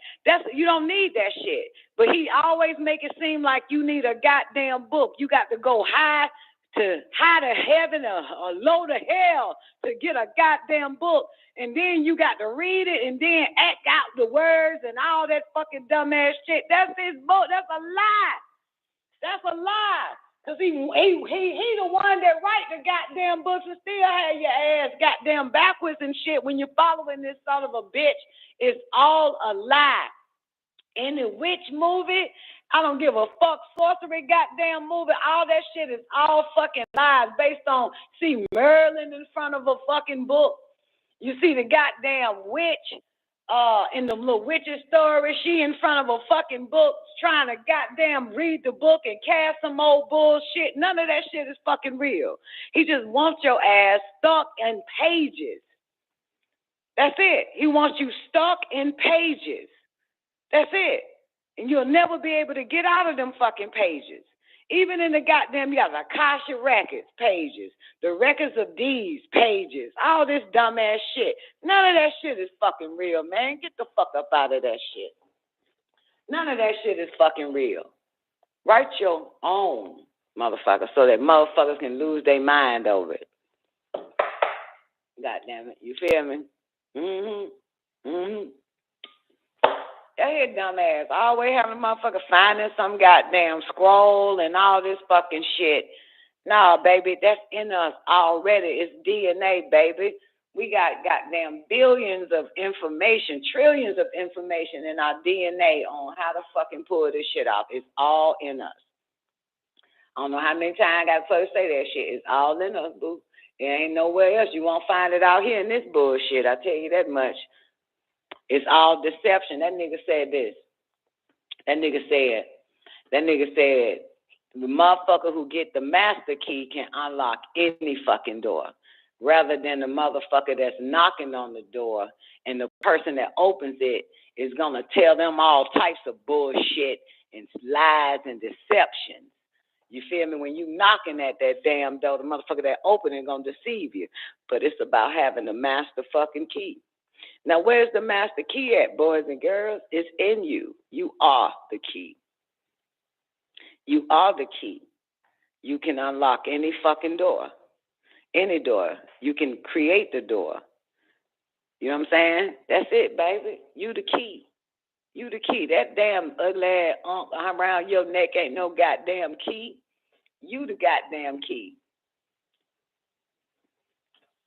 You don't need that shit. But he always make it seem like you need a goddamn book. You got to go high to heaven or low to hell to get a goddamn book. And then you got to read it and then act out the words and all that fucking dumbass shit. That's his book. That's a lie. That's a lie. Because he the one that write the goddamn books and still have your ass goddamn backwards and shit when you're following this son of a bitch. It's all a lie. Any witch movie, I don't give a fuck. Sorcery goddamn movie, all that shit is all fucking lies based on, see Merlin in front of a fucking book. You see the goddamn witch in the little witch's story, she in front of a fucking book trying to goddamn read the book and cast some old bullshit. None of that shit is fucking real. He just wants your ass stuck in pages. That's it. He wants you stuck in pages. That's it. And you'll never be able to get out of them fucking pages. Even in the goddamn, you got the Akasha records pages, the records of deeds pages, all this dumbass shit. None of that shit is fucking real, man. Get the fuck up out of that shit. None of that shit is fucking real. Write your own, motherfucker, so that motherfuckers can lose their mind over it. God damn it. You feel me? That here dumbass always having a motherfucker finding some goddamn scroll and all this fucking shit. Nah, baby, that's in us already. It's DNA, baby. We got goddamn billions of information, trillions of information in our DNA on how to fucking pull this shit off. It's all in us. I don't know how many times I got to say that shit. It's all in us, boo. There ain't nowhere else. You won't find it out here in this bullshit. I tell you that much. It's all deception. That nigga said this. That nigga said, the motherfucker who get the master key can unlock any fucking door, rather than the motherfucker that's knocking on the door and the person that opens it is gonna tell them all types of bullshit and lies and deception. You feel me? When you knocking at that damn door, the motherfucker that opening gonna deceive you. But it's about having the master fucking key. Now, where's the master key at, boys and girls? It's in you. You are the key. You are the key. You can unlock any fucking door. Any door. You can create the door. You know what I'm saying? That's it, baby. You the key. You the key. That damn ugly ass around your neck ain't no goddamn key. You the goddamn key.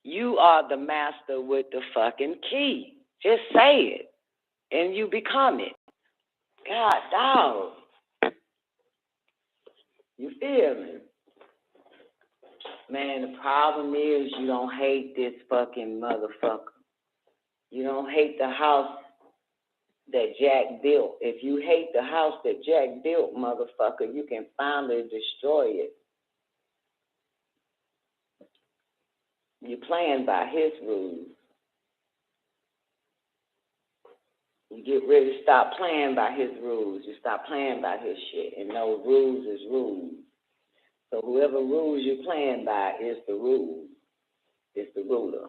You are the master with the fucking key. Just say it, and you become it. God, dog. You feel me? Man, the problem is you don't hate this fucking motherfucker. You don't hate the house that Jack built. If you hate the house that Jack built, motherfucker, you can finally destroy it. You're playing by his rules. You get ready to stop playing by his rules. You stop playing by his shit. And no rules is rules. So whoever rules you're playing by is the rule. It's the ruler.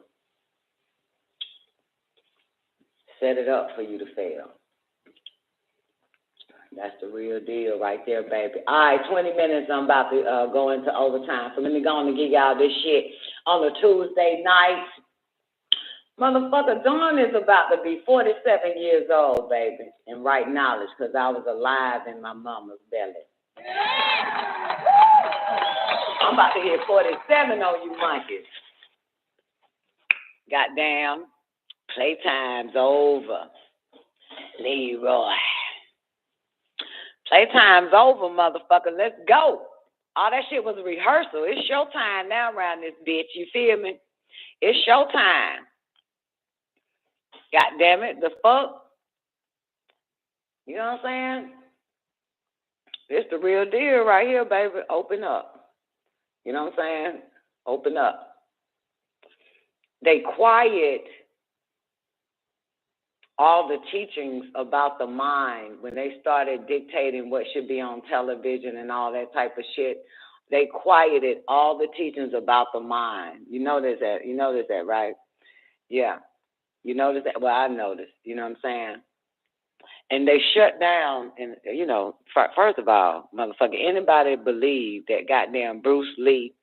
Set it up for you to fail. That's the real deal right there, baby. All right, 20 minutes. I'm about to go into overtime. So let me go on and give y'all this shit on a Tuesday night. Motherfucker, Dawn is about to be 47 years old, baby, and right knowledge, because I was alive in my mama's belly. I'm about to hit 47 on you monkeys. Goddamn, playtime's over. Leroy. Playtime's over, motherfucker. Let's go. All that shit was a rehearsal. It's showtime now around this bitch. You feel me? It's showtime. God damn it. The fuck? You know what I'm saying? It's the real deal right here, baby. Open up. You know what I'm saying? Open up. They quiet all the teachings about the mind when they started dictating what should be on television and all that type of shit. They quieted all the teachings about the mind. You notice that? You notice that, right? Yeah. You notice that? Well, I noticed. You know what I'm saying? And they shut down. And, you know, first of all, motherfucker, anybody believe that goddamn Bruce Lee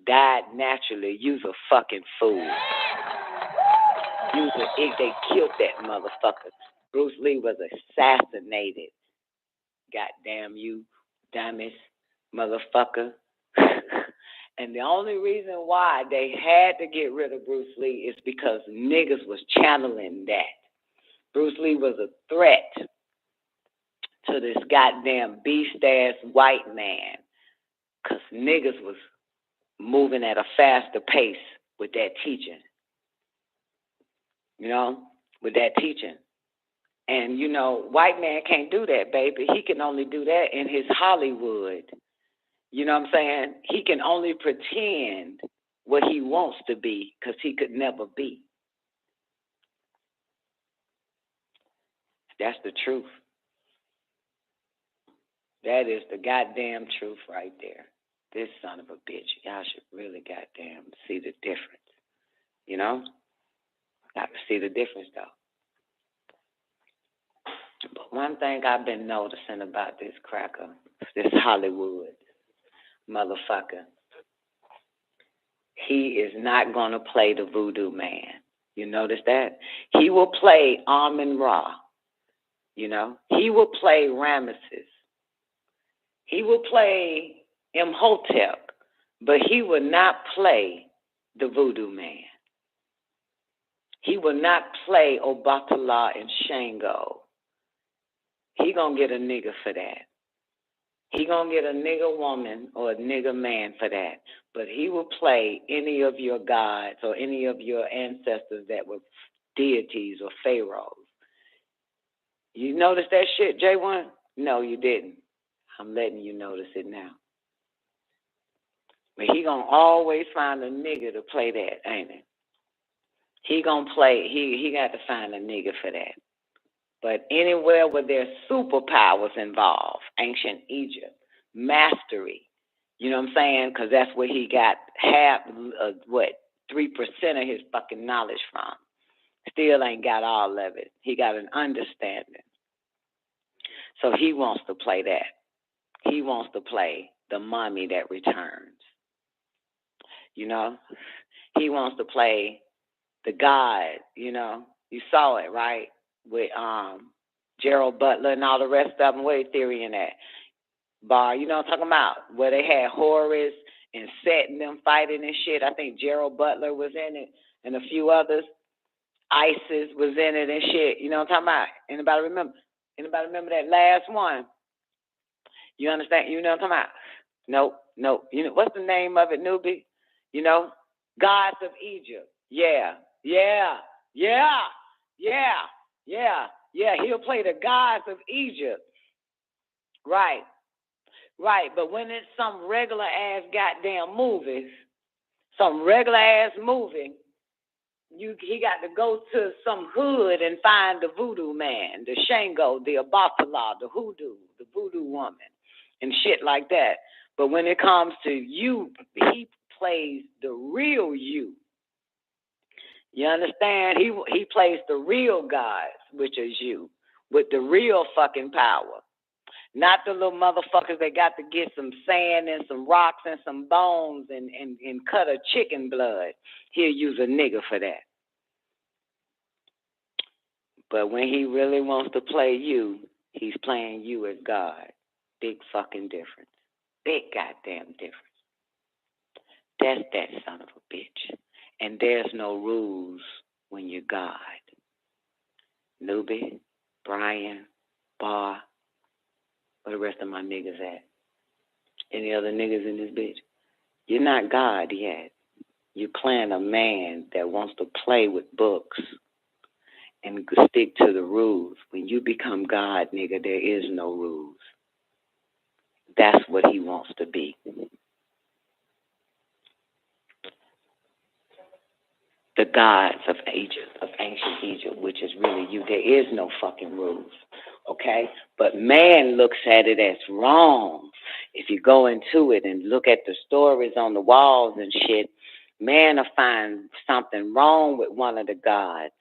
died naturally, you's a fucking fool. They killed that motherfucker. Bruce Lee was assassinated. Goddamn you, dumbass motherfucker. And the only reason why they had to get rid of Bruce Lee is because niggas was channeling that. Bruce Lee was a threat to this goddamn beast-ass white man because niggas was moving at a faster pace with that teaching. You know, with that teaching. And, you know, white man can't do that, baby. He can only do that in his Hollywood. You know what I'm saying? He can only pretend what he wants to be because he could never be. That's the truth. That is the goddamn truth right there. This son of a bitch. Y'all should really goddamn see the difference. You know? Got to see the difference, though. But one thing I've been noticing about this cracker, this Hollywood motherfucker, he is not going to play the voodoo man. You notice that? He will play Amun-Ra. You know? He will play Ramesses. He will play Imhotep. But he will not play the voodoo man. He will not play Obatala and Shango. He gonna get a nigga for that. He gonna get a nigga woman or a nigga man for that. But he will play any of your gods or any of your ancestors that were deities or pharaohs. You notice that shit, J1? No, you didn't. I'm letting you notice it now. But he gonna always find a nigga to play that, ain't it? He gonna play, he got to find a nigga for that. But anywhere where there's superpowers involved, ancient Egypt, mastery, you know what I'm saying? Because that's where he got 3% of his fucking knowledge from. Still ain't got all of it. He got an understanding. So he wants to play that. He wants to play the mummy that returns. You know? He wants to play the God, you know? You saw it, right? With Gerald Butler and all the rest of them. What theory in that bar? You know what I'm talking about? Where they had Horus and Set and them fighting and shit. I think Gerald Butler was in it and a few others. ISIS was in it and shit. You know what I'm talking about? Anybody remember? Anybody remember that last one? You understand? You know what I'm talking about? Nope. You know what's the name of it, newbie? You know? Gods of Egypt. Yeah. He'll play the gods of Egypt. Right. But when it's some regular ass goddamn movies, he got to go to some hood and find the voodoo man, the Shango, the Obatala, the hoodoo, the voodoo woman, and shit like that. But when it comes to you, he plays the real you. You understand? He plays the real gods, which is you, with the real fucking power. Not the little motherfuckers that got to get some sand and some rocks and some bones and cut a chicken blood. He'll use a nigga for that. But when he really wants to play you, he's playing you as God. Big fucking difference. Big goddamn difference. That's that son of a bitch. And there's no rules when you're God. Newbie, Brian, Bar, where the rest of my niggas at? Any other niggas in this bitch? You're not God yet. You're playing a man that wants to play with books and stick to the rules. When you become God, nigga, there is no rules. That's what he wants to be. The gods of Egypt, of ancient Egypt, which is really you. There is no fucking rules, okay? But man looks at it as wrong. If you go into it and look at the stories on the walls and shit, man will find something wrong with one of the gods.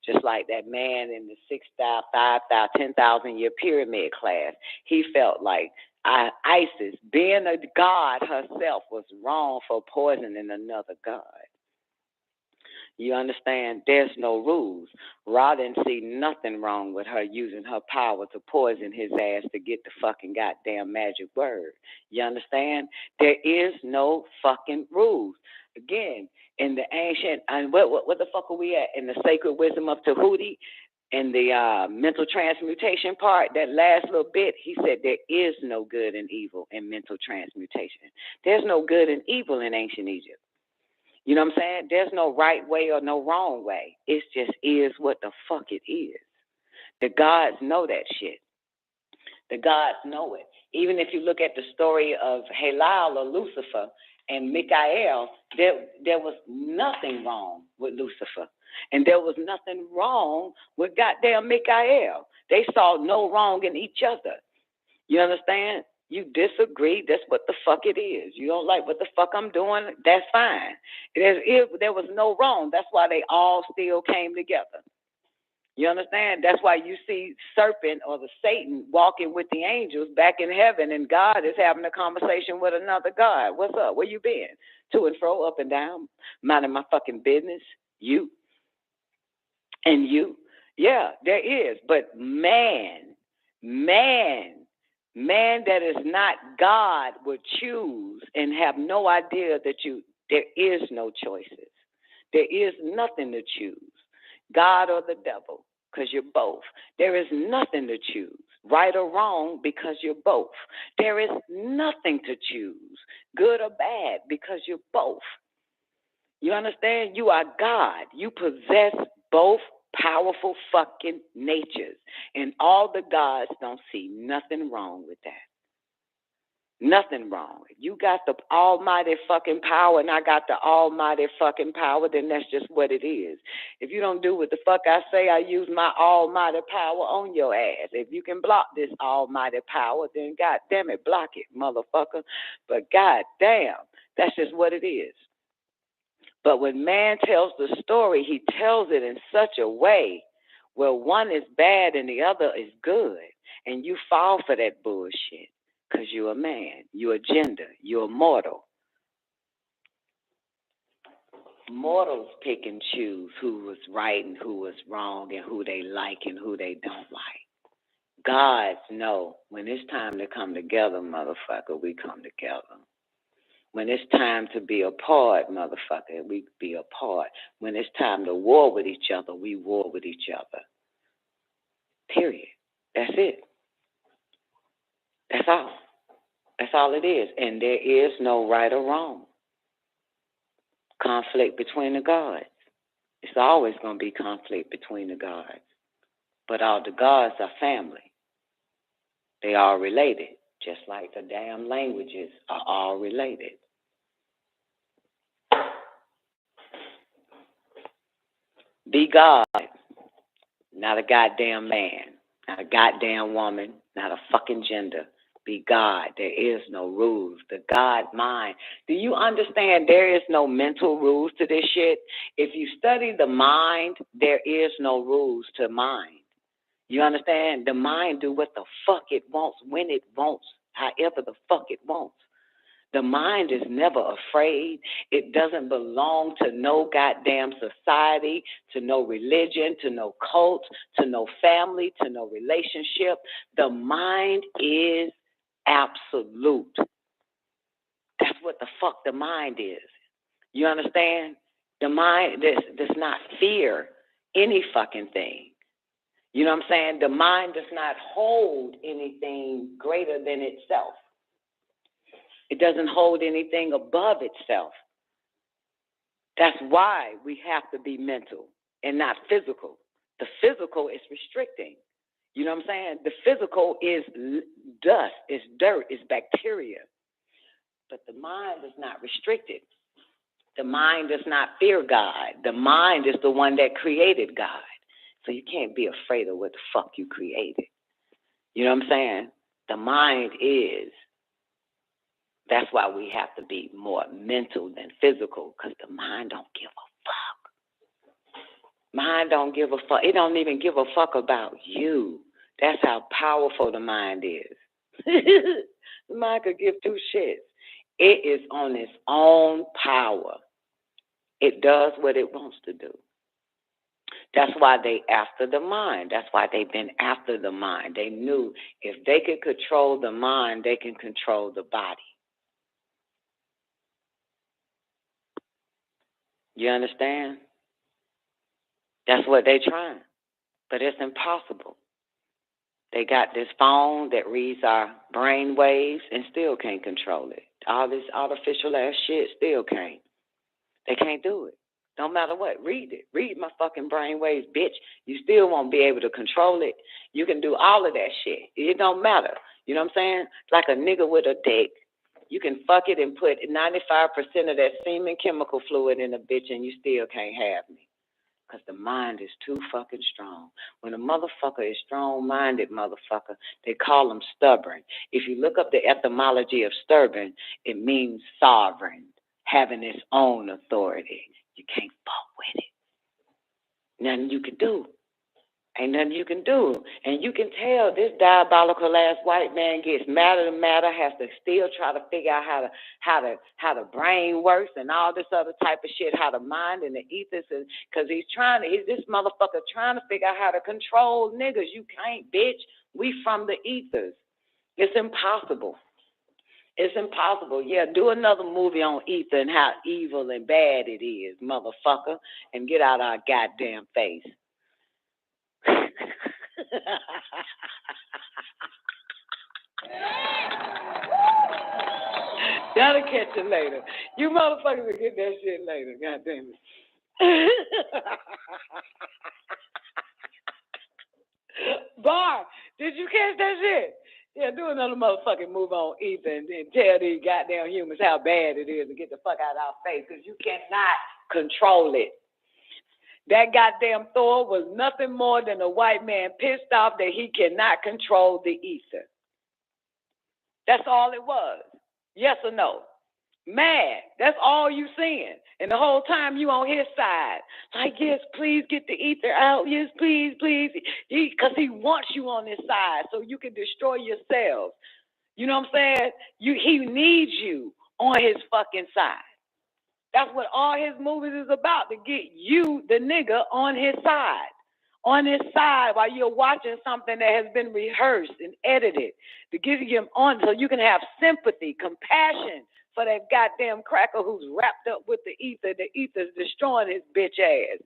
Just like that man in the 6,000, 5,000, 10,000 year pyramid class. He felt like Isis, being a god herself, was wrong for poisoning another god. You understand? There's no rules. Ra didn't see nothing wrong with her using her power to poison his ass to get the fucking goddamn magic word. You understand? There is no fucking rules. Again, in the ancient, and what the fuck are we at? In the sacred wisdom of HAADI, in the mental transmutation part, that last little bit, he said there is no good and evil in mental transmutation. There's no good and evil in ancient Egypt. You know what I'm saying? There's no right way or no wrong way. It just is what the fuck it is. The gods know that shit. The gods know it. Even if you look at the story of Halal or Lucifer and Michael, there was nothing wrong with Lucifer. And there was nothing wrong with goddamn Michael. They saw no wrong in each other. You understand? You disagree, that's what the fuck it is. You don't like what the fuck I'm doing, that's fine. There was no wrong. That's why they all still came together. You understand? That's why you see serpent or the Satan walking with the angels back in heaven, and God is having a conversation with another God. What's up? Where you been? To and fro, up and down, minding my fucking business. You and you. Yeah, there is. But man that is not God would choose and have no idea that there is no choices. There is nothing to choose. God or the devil, because you're both. There is nothing to choose, right or wrong, because you're both. There is nothing to choose, good or bad, because you're both. You understand? You are God. You possess both powerful fucking natures. And all the gods don't see nothing wrong with that. Nothing wrong. If you got the almighty fucking power and I got the almighty fucking power, then that's just what it is. If you don't do what the fuck I say, I use my almighty power on your ass. If you can block this almighty power, then god damn it, block it, motherfucker. But god damn, that's just what it is. But when man tells the story, he tells it in such a way where one is bad and the other is good. And you fall for that bullshit because you're a man, you're a gender, you're a mortal. Mortals pick and choose who was right and who was wrong and who they like and who they don't like. Gods know when it's time to come together, motherfucker, we come together. When it's time to be apart, motherfucker, we be apart. When it's time to war with each other, we war with each other. Period. That's it. That's all. That's all it is. And there is no right or wrong. Conflict between the gods. It's always going to be conflict between the gods. But all the gods are family. They are related, just like the damn languages are all related. Be God, not a goddamn man, not a goddamn woman, not a fucking gender. Be God. There is no rules. The God mind. Do you understand there is no mental rules to this shit? If you study the mind, there is no rules to mind. You understand? The mind do what the fuck it wants, when it wants, however the fuck it wants. The mind is never afraid. It doesn't belong to no goddamn society, to no religion, to no cult, to no family, to no relationship. The mind is absolute. That's what the fuck the mind is. You understand? The mind does not fear any fucking thing. You know what I'm saying? The mind does not hold anything greater than itself. It doesn't hold anything above itself. That's why we have to be mental and not physical. The physical is restricting. You know what I'm saying? The physical is dust, is dirt, is bacteria. But the mind is not restricted. The mind does not fear God. The mind is the one that created God. So you can't be afraid of what the fuck you created. You know what I'm saying? The mind is. That's why we have to be more mental than physical, because the mind don't give a fuck. Mind don't give a fuck. It don't even give a fuck about you. That's how powerful the mind is. The mind could give two shits. It is on its own power. It does what it wants to do. That's why they after the mind. That's why they've been after the mind. They knew if they could control the mind, they can control the body. You understand? That's what they're trying. But it's impossible. They got this phone that reads our brain waves and still can't control it. All this artificial ass shit still can't. They can't do it. No matter what. Read it. Read my fucking brain waves, bitch. You still won't be able to control it. You can do all of that shit. It don't matter. You know what I'm saying? It's like a nigga with a dick. You can fuck it and put 95% of that semen chemical fluid in a bitch and you still can't have me. Because the mind is too fucking strong. When a motherfucker is strong-minded motherfucker, they call them stubborn. If you look up the etymology of stubborn, it means sovereign, having its own authority. You can't fuck with it. Nothing you can do. Ain't nothing you can do. And you can tell this diabolical ass white man gets madder and madder, has to still try to figure out how the brain works and all this other type of shit, how the mind and the ethers, because this motherfucker trying to figure out how to control niggas. You can't, bitch. We from the ethers. It's impossible. It's impossible. Yeah, do another movie on ether and how evil and bad it is, motherfucker, and get out our goddamn face. Gotta catch it later. You motherfuckers will get that shit later. God damn it. Bar, did you catch that shit? Yeah, do another motherfucking move on ether and tell these goddamn humans how bad it is to get the fuck out of our face, because you cannot control it. That goddamn Thor was nothing more than a white man pissed off that he cannot control the ether. That's all it was. Yes or no? Mad. That's all you seeing. And the whole time you on his side. Like, yes, please get the ether out. Yes, please, please. Because he wants you on his side so you can destroy yourself. You know what I'm saying? He needs you on his fucking side. That's what all his movies is about, to get you, the nigga, on his side. On his side while you're watching something that has been rehearsed and edited, to get him on so you can have sympathy, compassion for that goddamn cracker who's wrapped up with the ether. The ether's destroying his bitch ass.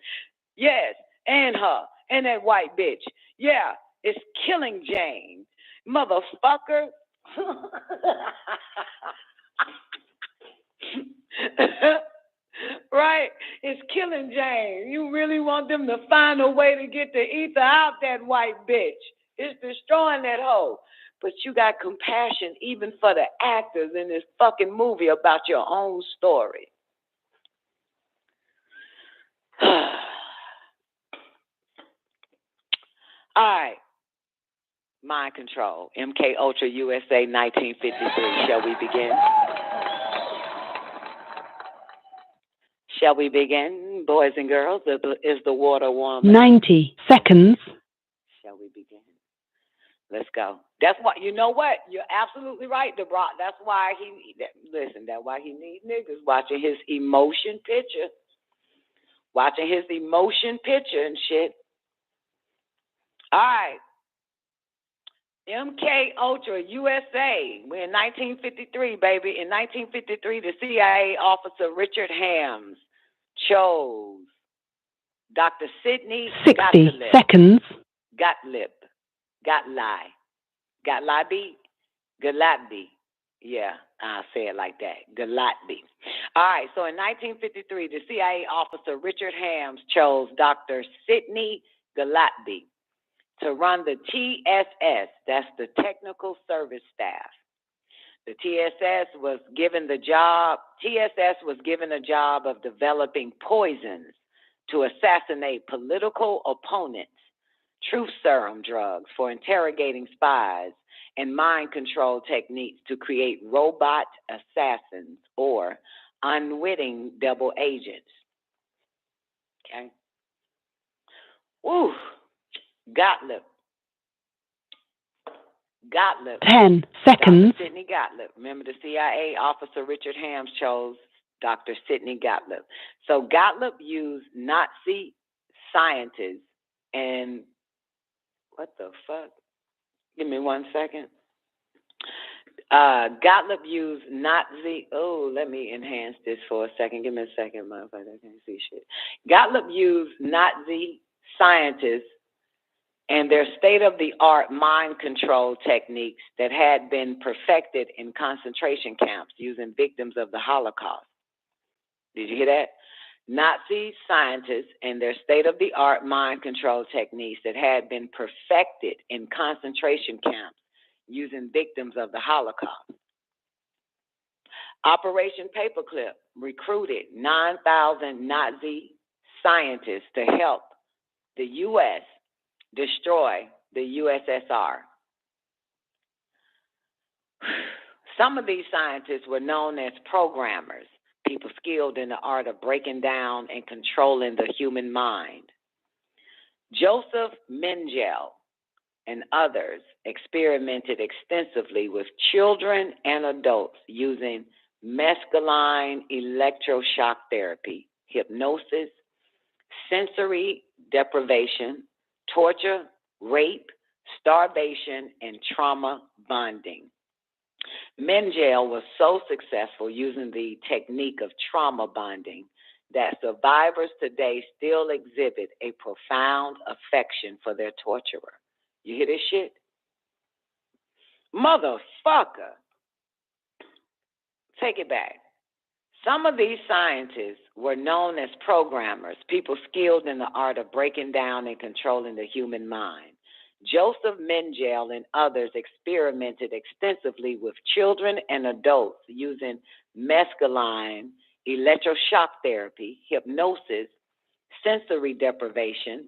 Yes, and her, and that white bitch. Yeah, it's killing Jane. Motherfucker. Right? It's killing Jane. You really want them to find a way to get the ether out that white bitch. It's destroying that hoe. But you got compassion even for the actors in this fucking movie about your own story. All right. Mind control. MKUltra USA 1953. Shall we begin? Shall we begin, boys and girls? Is the water warm? 90 seconds. Shall we begin? Let's go. That's why, you know what? You're absolutely right, DeBrock. That's why that's why he needs niggas watching his emotion picture. Watching his emotion picture and shit. All right. MKUltra USA. We're in 1953, baby. In 1953, the CIA officer Richard Hams chose Dr. Sidney 60 seconds. Gottlieb. Yeah, I'll say it like that. Gottlieb. All right, so in 1953, the CIA officer Richard Hams chose Dr. Sidney Gottlieb to run the TSS, that's the Technical Service Staff. The TSS was given the job of developing poisons to assassinate political opponents, truth serum drugs for interrogating spies, and mind control techniques to create robot assassins or unwitting double agents. Okay. Woo. Gottlieb. 10 seconds. Dr. Sidney Gottlieb. Remember, the CIA officer Richard Hams chose Dr. Sidney Gottlieb. So Gottlieb used Nazi scientists and what the fuck? Give me 1 second. Gottlieb used Nazi. Oh, let me enhance this for a second. Give me a second, motherfucker. I can't see shit. Gottlieb used Nazi scientists and their state-of-the-art mind control techniques that had been perfected in concentration camps using victims of the Holocaust. Did you hear that? Nazi scientists and their state-of-the-art mind control techniques that had been perfected in concentration camps using victims of the Holocaust. Operation Paperclip recruited 9,000 Nazi scientists to help the U.S. destroy the USSR. Some of these scientists were known as programmers, people skilled in the art of breaking down and controlling the human mind. Joseph Mengele and others experimented extensively with children and adults using mescaline electroshock therapy, hypnosis, sensory deprivation, torture, rape, starvation, and trauma bonding. Mengele was so successful using the technique of trauma bonding that survivors today still exhibit a profound affection for their torturer. You hear this shit? Motherfucker. Take it back. Some of these scientists were known as programmers, people skilled in the art of breaking down and controlling the human mind. Joseph Mengele and others experimented extensively with children and adults using mescaline, electroshock therapy, hypnosis, sensory deprivation,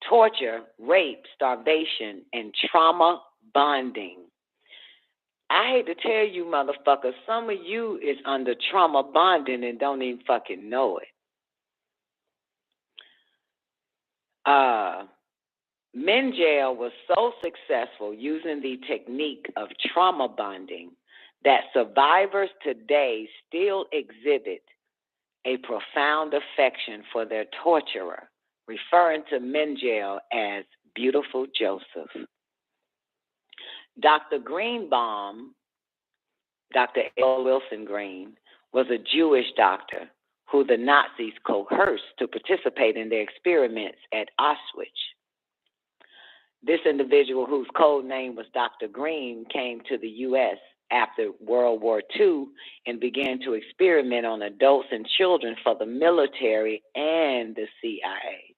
torture, rape, starvation, and trauma bonding. I hate to tell you, motherfuckers, some of you is under trauma bonding and don't even fucking know it. Mengele was so successful using the technique of trauma bonding that survivors today still exhibit a profound affection for their torturer, referring to Mengele as Beautiful Joseph. Dr. Greenbaum, Dr. L. Wilson Green, was a Jewish doctor who the Nazis coerced to participate in their experiments at Auschwitz. This individual, whose code name was Dr. Green, came to the U.S. after World War II and began to experiment on adults and children for the military and the CIA.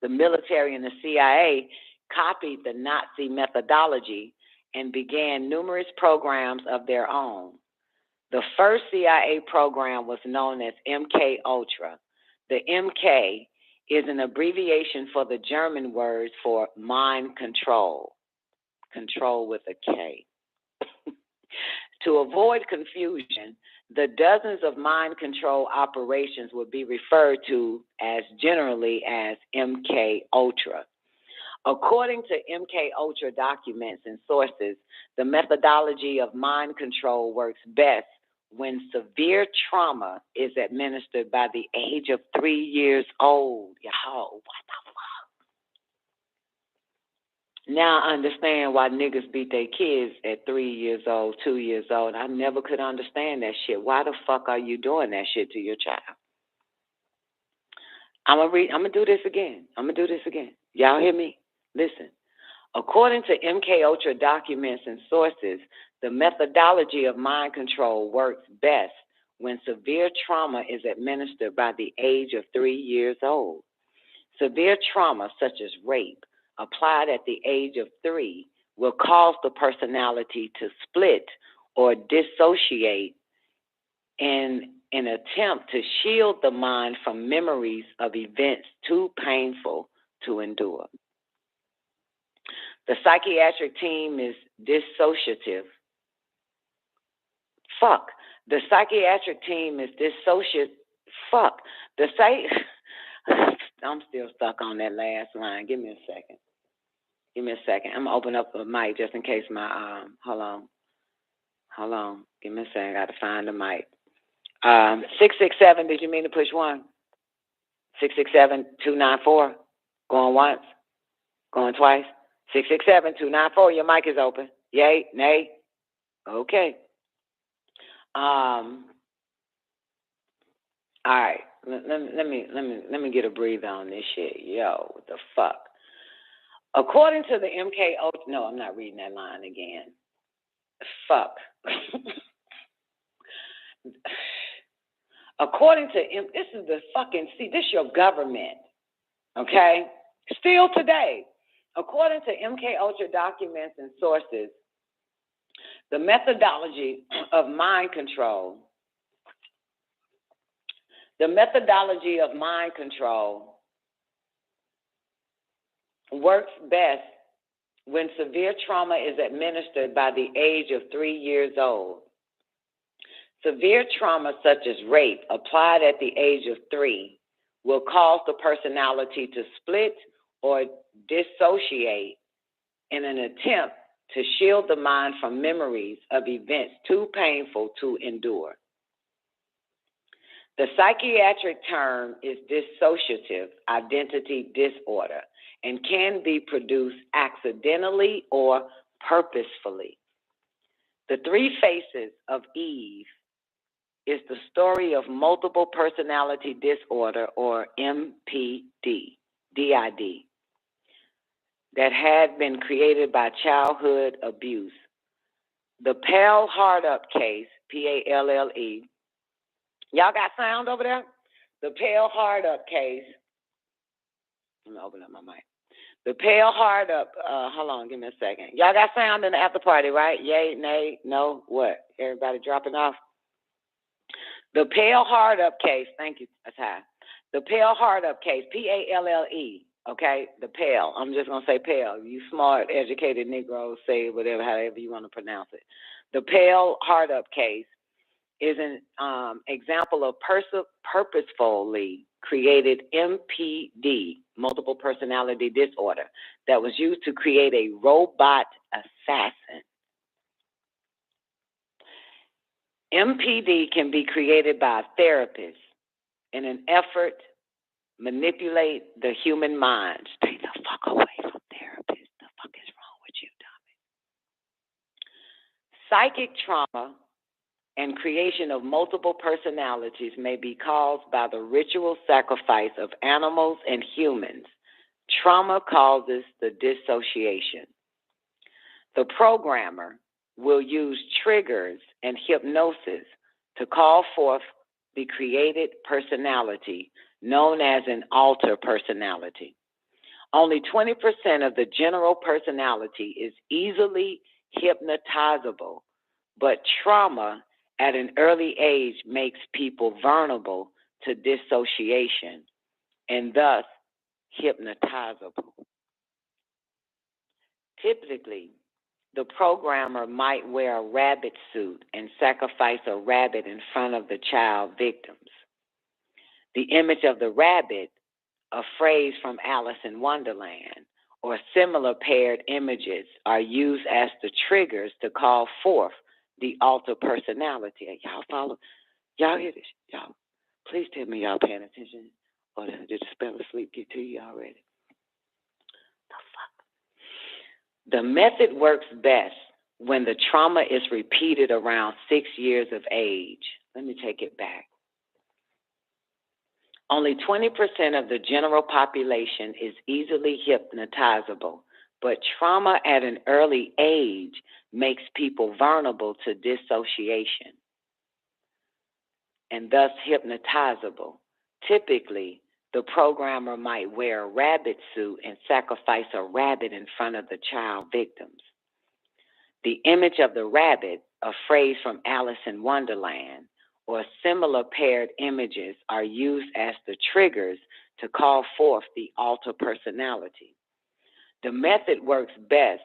The military and the CIA copied the Nazi methodology and began numerous programs of their own. The first CIA program was known as MKUltra. The MK is an abbreviation for the German word for mind control, control with a K. To avoid confusion, the dozens of mind control operations would be referred to as generally as MKUltra. According to MKUltra documents and sources, the methodology of mind control works best when severe trauma is administered by the age of 3 years old. Yo, what the fuck? Now I understand why niggas beat their kids at 3 years old, 2 years old. I never could understand that shit. Why the fuck are you doing that shit to your child? I'm gonna do this again. Y'all hear me? Listen. According to MKUltra documents and sources, the methodology of mind control works best when severe trauma is administered by the age of 3 years old. Severe trauma, such as rape, applied at the age of 3 will cause the personality to split or dissociate in an attempt to shield the mind from memories of events too painful to endure. The psychiatric team is dissociative. The psychiatric team is dissociative. I'm still stuck on that last line. Give me a second. I'm going to open up the mic just in case my, hold on. Give me a second. I got to find the mic. 667, did you mean to push 1? 667-294. Going once? Going twice? 667-294, your mic is open. Yay? Nay? Okay. All right. Let me get a breather on this shit. Yo, what the fuck? According to the MKUltra, no, I'm not reading that line again. Fuck. According to, this is the fucking, this your government, okay? Still today, according to MKUltra documents and sources, the methodology of mind control works best when severe trauma is administered by the age of 3 years old. Severe trauma such as rape applied at the age of 3 will cause the personality to split or dissociate in an attempt to shield the mind from memories of events too painful to endure. The psychiatric term is dissociative identity disorder and can be produced accidentally or purposefully. The 3 Faces of Eve is the story of multiple personality disorder, or MPD, DID, that had been created by childhood abuse. The Pale Hard-Up case, P-A-L-L-E. Y'all got sound over there? The Pale Hard-Up case. Let me open up my mic. The Pale Hard-Up, hold on, give me a second. Y'all got sound in the after party, right? Yay, nay, no, what? Everybody dropping off? The Pale Hard-Up case, thank you, that's high. The Pale Hard-Up case, P-A-L-L-E, okay? The Pale, I'm just going to say Pale. You smart, educated Negroes, say it whatever, however you want to pronounce it. The Pale Hard-Up case is an example of purposefully created MPD, multiple personality disorder, that was used to create a robot assassin. MPD can be created by a therapist in an effort to manipulate the human mind. Stay the fuck away from therapists. The fuck is wrong with you, Tommy? Psychic trauma and creation of multiple personalities may be caused by the ritual sacrifice of animals and humans. Trauma causes the dissociation. The programmer will use triggers and hypnosis to call forth the created personality, known as an alter personality. Only 20% of the general personality is easily hypnotizable, but trauma at an early age makes people vulnerable to dissociation and thus hypnotizable. Typically, the programmer might wear a rabbit suit and sacrifice a rabbit in front of the child victims. The image of the rabbit, a phrase from Alice in Wonderland, or similar paired images are used as the triggers to call forth the altered personality. Y'all follow? Y'all hear this? Y'all, please tell me y'all paying attention. Or did the spell of sleep get to you already? The method works best when the trauma is repeated around 6 years of age. Let me take it back. Only 20% of the general population is easily hypnotizable, but trauma at an early age makes people vulnerable to dissociation and thus hypnotizable. Typically, the programmer might wear a rabbit suit and sacrifice a rabbit in front of the child victims. The image of the rabbit, a phrase from Alice in Wonderland, or similar paired images are used as the triggers to call forth the altered personality. The method works best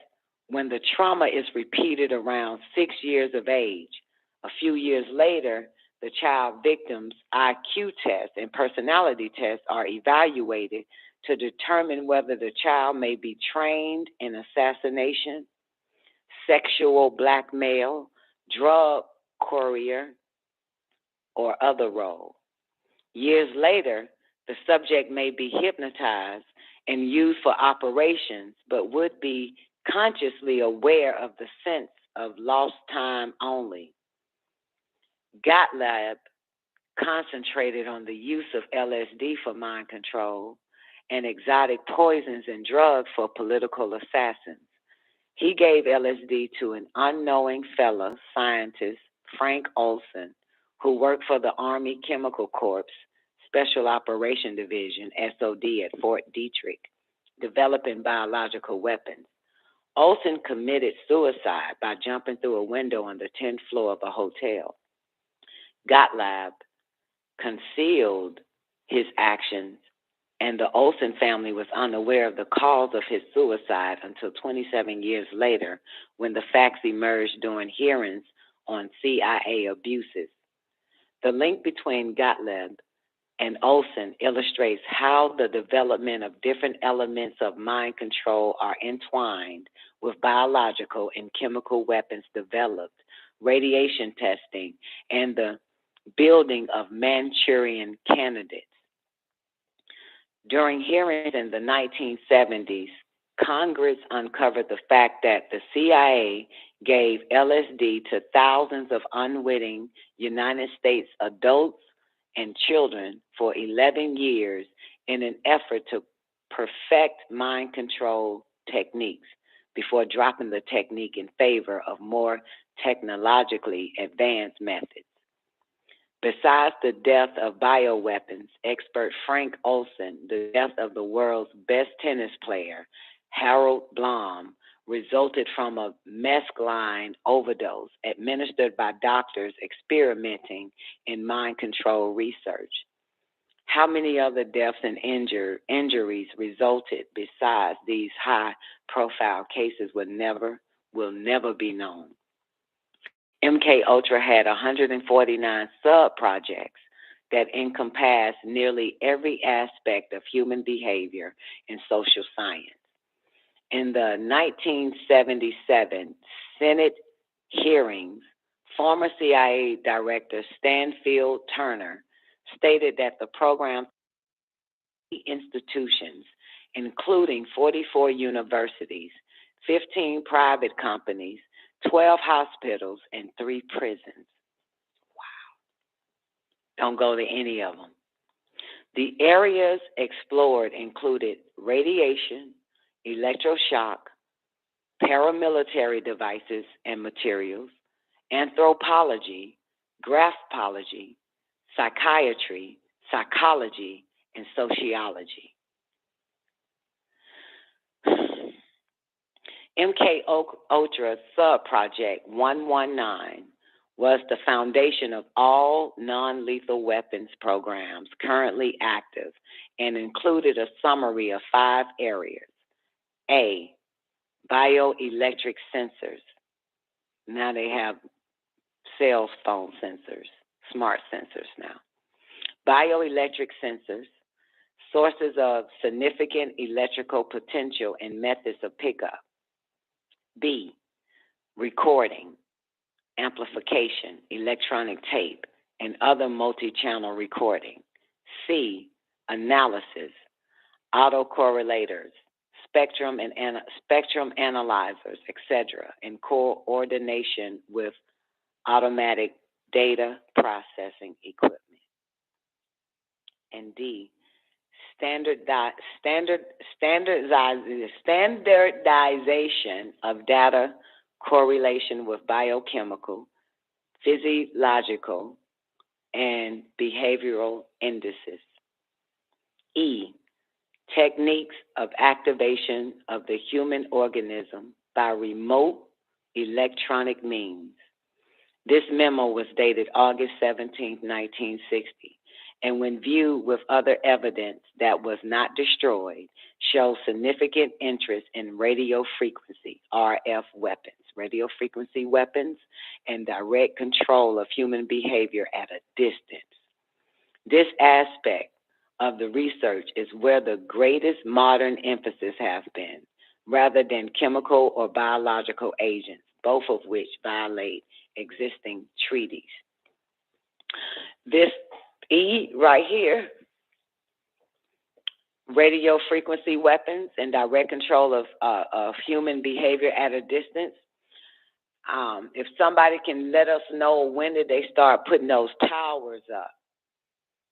when the trauma is repeated around 6 years of age. A few years later, the child victim's IQ test and personality test are evaluated to determine whether the child may be trained in assassination, sexual blackmail, drug courier, or other role. Years later, the subject may be hypnotized and used for operations, but would be consciously aware of the sense of lost time only. Gottlieb concentrated on the use of LSD for mind control and exotic poisons and drugs for political assassins. He gave LSD to an unknowing fellow scientist, Frank Olson, who worked for the Army Chemical Corps Special Operation Division, SOD, at Fort Detrick, developing biological weapons. Olson committed suicide by jumping through a window on the 10th floor of a hotel. Gottlieb concealed his actions, and the Olson family was unaware of the cause of his suicide until 27 years later, when the facts emerged during hearings on CIA abuses. The link between Gottlieb and Olson illustrates how the development of different elements of mind control are entwined with biological and chemical weapons developed, radiation testing, and the building of Manchurian candidates. During hearings in the 1970s, Congress uncovered the fact that the CIA gave LSD to thousands of unwitting United States adults and children for 11 years in an effort to perfect mind control techniques before dropping the technique in favor of more technologically advanced methods. Besides the death of bioweapons expert Frank Olson, the death of the world's best tennis player, Harold Blum, resulted from a mescaline overdose administered by doctors experimenting in mind control research. How many other deaths and injuries resulted besides these high-profile cases will never be known. MKUltra had 149 sub-projects that encompassed nearly every aspect of human behavior and social science. In the 1977 Senate hearings, former CIA Director Stanfield Turner stated that the program's institutions, including 44 universities, 15 private companies, 12 hospitals, and 3 prisons. Wow. Don't go to any of them. The areas explored included radiation, electroshock, paramilitary devices and materials, anthropology, graphology, psychiatry, psychology, and sociology. MKUltra Sub-Project 119 was the foundation of all non-lethal weapons programs currently active and included a summary of 5 areas. A, bioelectric sensors. Now they have cell phone sensors, smart sensors now. Bioelectric sensors, sources of significant electrical potential and methods of pickup. B, recording, amplification, electronic tape, and other multi-channel recording. C, analysis, autocorrelators, spectrum analyzers, etc., in coordination with automatic data processing equipment. And D, standardization of data correlation with biochemical, physiological, and behavioral indices. E, techniques of activation of the human organism by remote electronic means. This memo was dated August 17, 1960, and when viewed with other evidence that was not destroyed, shows significant interest in radio frequency, RF weapons, radio frequency weapons, and direct control of human behavior at a distance. This aspect of the research is where the greatest modern emphasis has been, rather than chemical or biological agents, both of which violate existing treaties. This E right here, radio frequency weapons and direct control of human behavior at a distance. If somebody can let us know, when did they start putting those towers up,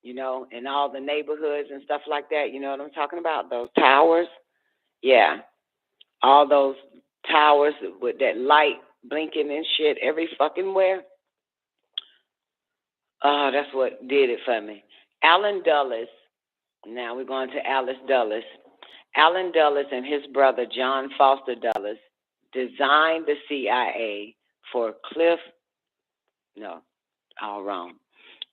you know, in all the neighborhoods and stuff like that? You know what I'm talking about? Those towers? Yeah. All those towers with that light blinking and shit every fucking where. Oh, that's what did it for me. Alan Dulles, now we're going to Alice Dulles. Alan Dulles and his brother John Foster Dulles designed the CIA for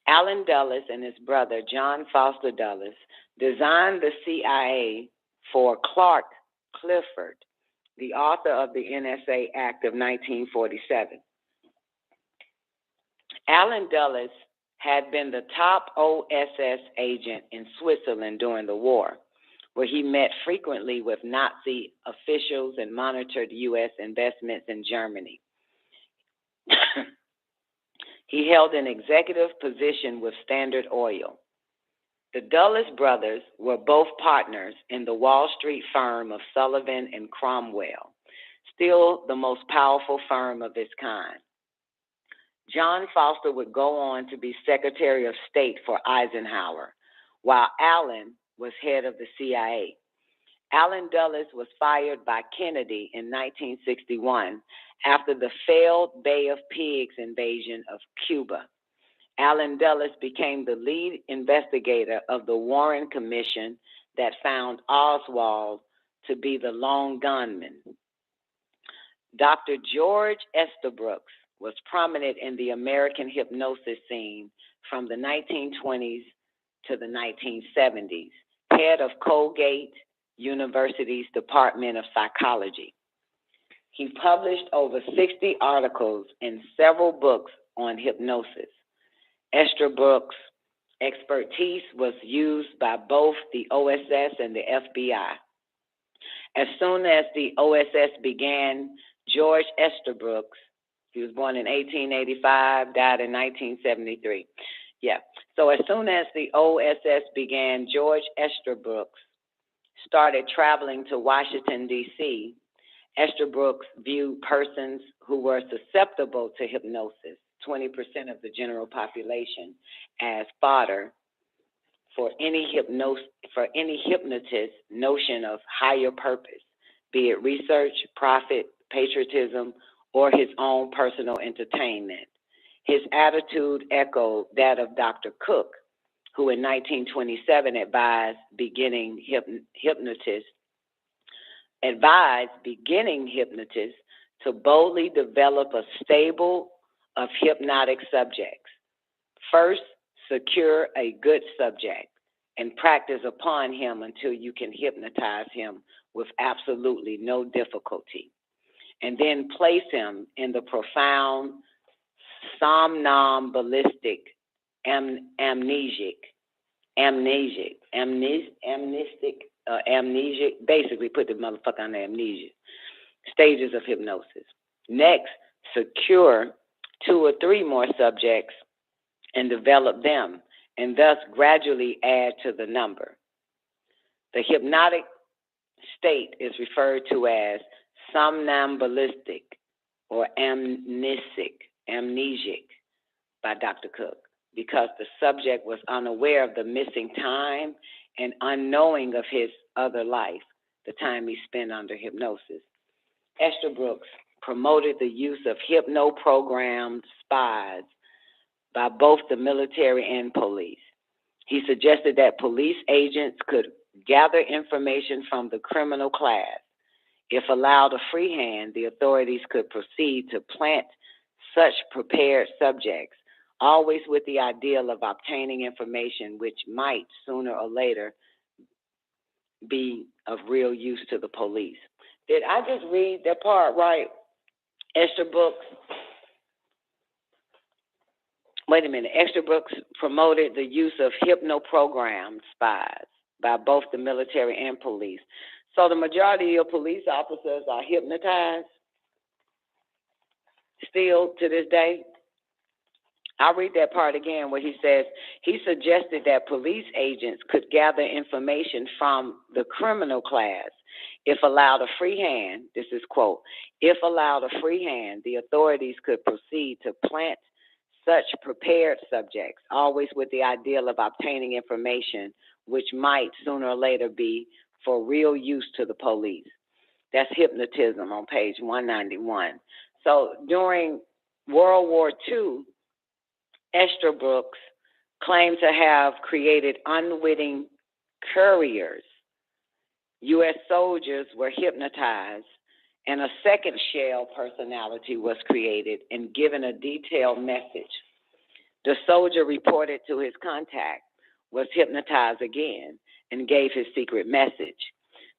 Alan Dulles and his brother John Foster Dulles designed the CIA for Clark Clifford, the author of the NSA Act of 1947. Alan Dulles had been the top OSS agent in Switzerland during the war, where he met frequently with Nazi officials and monitored U.S. investments in Germany. He held an executive position with Standard Oil. The Dulles brothers were both partners in the Wall Street firm of Sullivan and Cromwell, still the most powerful firm of its kind. John Foster would go on to be Secretary of State for Eisenhower, while Allen was head of the CIA. Alan Dulles was fired by Kennedy in 1961 after the failed Bay of Pigs invasion of Cuba. Alan Dulles became the lead investigator of the Warren Commission that found Oswald to be the lone gunman. Dr. George Estabrooks was prominent in the American hypnosis scene from the 1920s to the 1970s, head of Colgate University's Department of Psychology. He published over 60 articles and several books on hypnosis. Estabrooks' expertise was used by both the OSS and the FBI. As soon as the OSS began, George Estabrooks, he was born in 1885, died in 1973. Yeah. So as soon as the OSS began, George Estabrooks started traveling to Washington, D.C. Estabrooks viewed persons who were susceptible to hypnosis, 20% of the general population, as fodder for any hypnotist's notion of higher purpose, be it research, profit, patriotism, or his own personal entertainment. His attitude echoed that of Dr. Cook, who in 1927 advised beginning hypnotists to boldly develop a stable of hypnotic subjects. First, secure a good subject and practice upon him until you can hypnotize him with absolutely no difficulty. And then place him in the profound somnambulistic amnesic amnesic, basically put the motherfucker on amnesia. Stages of hypnosis. Next, secure 2 or 3 more subjects and develop them, and thus gradually add to the number. The hypnotic state is referred to as somnambulistic or amnesic by Dr. Cook, because the subject was unaware of the missing time and unknowing of his other life, the time he spent under hypnosis. Estabrooks promoted the use of hypno-programmed spies by both the military and police. He suggested that police agents could gather information from the criminal class. If allowed a free hand, the authorities could proceed to plant such prepared subjects, always with the ideal of obtaining information which might sooner or later be of real use to the police. Did I just read that part right? Estabrooks. Wait a minute. Estabrooks promoted the use of hypno-programmed spies by both the military and police. So the majority of police officers are hypnotized still to this day. I'll read that part again where he says, he suggested that police agents could gather information from the criminal class. If allowed a free hand, this is quote, if allowed a free hand, the authorities could proceed to plant such prepared subjects, always with the ideal of obtaining information which might sooner or later be for real use to the police. That's hypnotism on page 191. So during World War II, Estabrooks claimed to have created unwitting couriers. U.S. soldiers were hypnotized, and a second shell personality was created and given a detailed message. The soldier reported to his contact, was hypnotized again, and gave his secret message.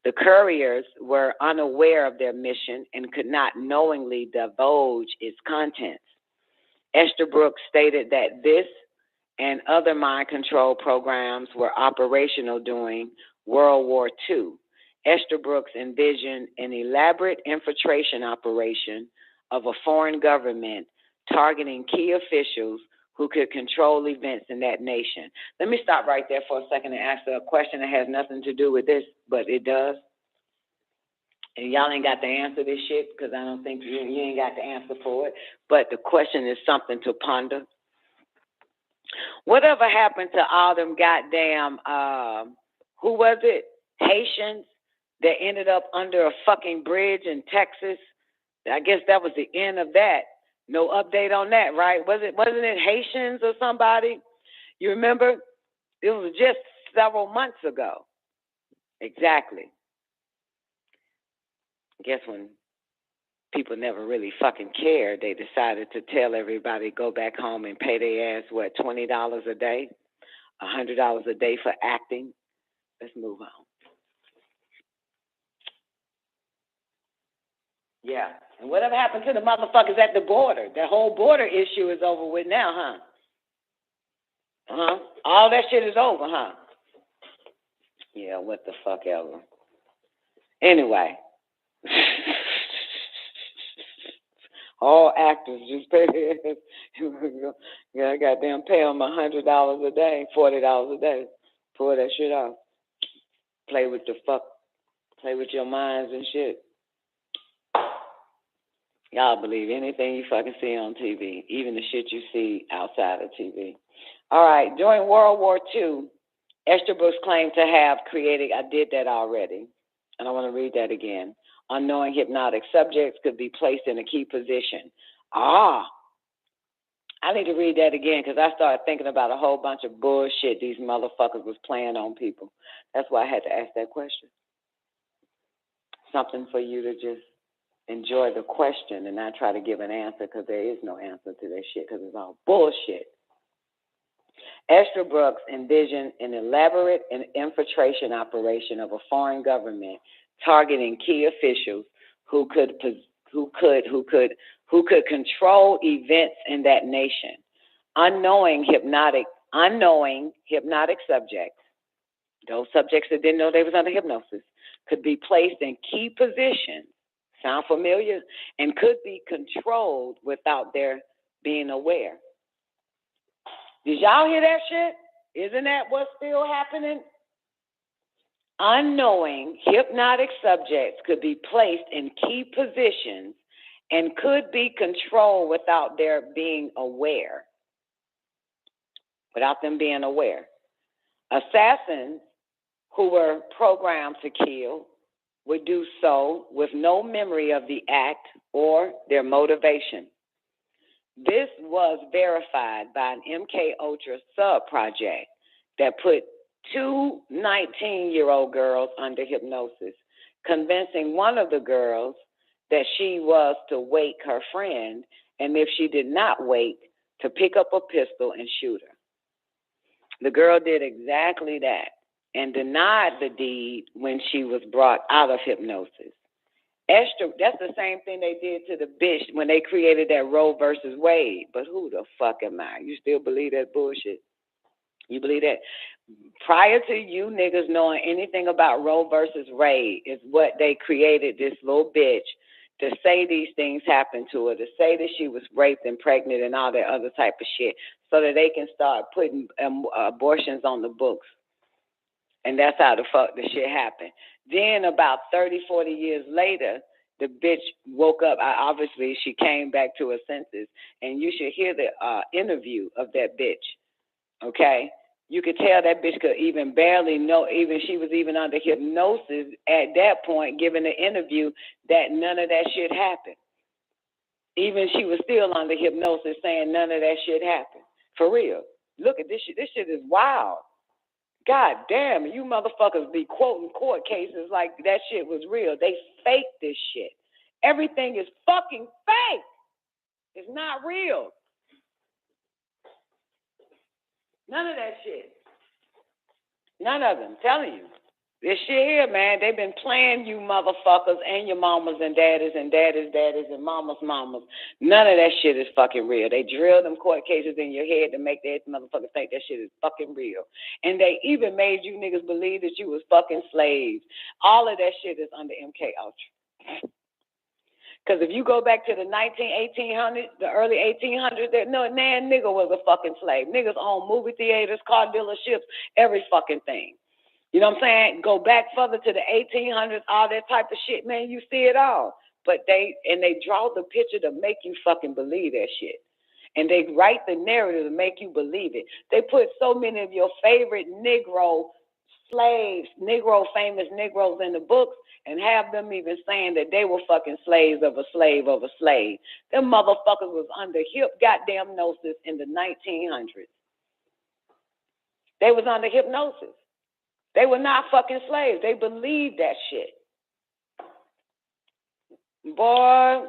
The couriers were unaware of their mission and could not knowingly divulge its contents. Estabrooks stated that this and other mind control programs were operational during World War II. Estabrooks envisioned an elaborate infiltration operation of a foreign government targeting key officials who could control events in that nation. Let me stop right there for a second and ask a question that has nothing to do with this, but it does. And y'all ain't got to answer this shit because I don't think you ain't got the answer for it. But the question is something to ponder. Whatever happened to all them goddamn, who was it? Haitians that ended up under a fucking bridge in Texas? I guess that was the end of that. No update on that, right? Wasn't it Haitians or somebody? You remember? It was just several months ago. Exactly. I guess when people never really fucking cared, they decided to tell everybody go back home and pay their ass, what, $20 a day? $100 a day for acting? Let's move on. Yeah. And whatever happened to the motherfuckers at the border? The whole border issue is over with now, huh? All that shit is over, huh? Yeah, what the fuck ever. Anyway. All actors just pay their yeah, goddamn pay them $100 a day, $40 a day. Pull that shit off. Play with your minds and shit. Y'all believe anything you fucking see on TV, even the shit you see outside of TV. All right, during World War II, Estabrooks claimed to have created, I did that already, and I want to read that again. Unknowing hypnotic subjects could be placed in a key position. I need to read that again because I started thinking about a whole bunch of bullshit these motherfuckers was playing on people. That's why I had to ask that question. Something for you to just enjoy the question and not try to give an answer because there is no answer to that shit because it's all bullshit. Estabrooks envisioned an elaborate infiltration operation of a foreign government targeting key officials who could control events in that nation. Unknowing hypnotic unknowing hypnotic subjects, those subjects that didn't know they was under hypnosis, could be placed in key positions, sound familiar, and could be controlled without their being aware. Did y'all hear that shit? Isn't that what's still happening? Unknowing hypnotic subjects could be placed in key positions and could be controlled without their being aware. Without them being aware. Assassins who were programmed to kill would do so with no memory of the act or their motivation. This was verified by an MKUltra sub-project that put 2 19-year-old girls under hypnosis, convincing one of the girls that she was to wake her friend, and if she did not wake, to pick up a pistol and shoot her. The girl did exactly that and denied the deed when she was brought out of hypnosis. That's the same thing they did to the bitch when they created that Roe versus Wade. But who the fuck am I? You still believe that bullshit? You believe that? Prior to you niggas knowing anything about Roe versus Wade is what they created this little bitch to say these things happened to her, to say that she was raped and pregnant and all that other type of shit, so that they can start putting abortions on the books. And that's how the fuck the shit happened. Then about 30, 40 years later, the bitch woke up. Obviously, she came back to her senses. And you should hear the interview of that bitch, okay? You could tell that bitch could even barely know, even she was even under hypnosis at that point, giving the interview that none of that shit happened. Even she was still under hypnosis saying none of that shit happened. For real. Look at this shit. This shit is wild. God damn, you motherfuckers be quoting court cases like that shit was real. They fake this shit. Everything is fucking fake. It's not real. None of that shit. None of them. I'm telling you. This shit here, man, they've been playing you motherfuckers and your mamas and daddies and mamas. None of that shit is fucking real. They drill them court cases in your head to make that motherfuckers think that shit is fucking real. And they even made you niggas believe that you was fucking slaves. All of that shit is under MKUltra. Because if you go back to the 1800s, the early 1800s, no nigga was a fucking slave. Niggas owned movie theaters, car dealerships, every fucking thing. You know what I'm saying? Go back further to the 1800s, all that type of shit, man, you see it all. But they draw the picture to make you fucking believe that shit. And they write the narrative to make you believe it. They put so many of your favorite Negro slaves, famous Negroes in the books, and have them even saying that they were fucking slaves of a slave of a slave. Them motherfuckers was under goddamn hypnosis in the 1900s. They was under hypnosis. They were not fucking slaves. They believed that shit. Boy.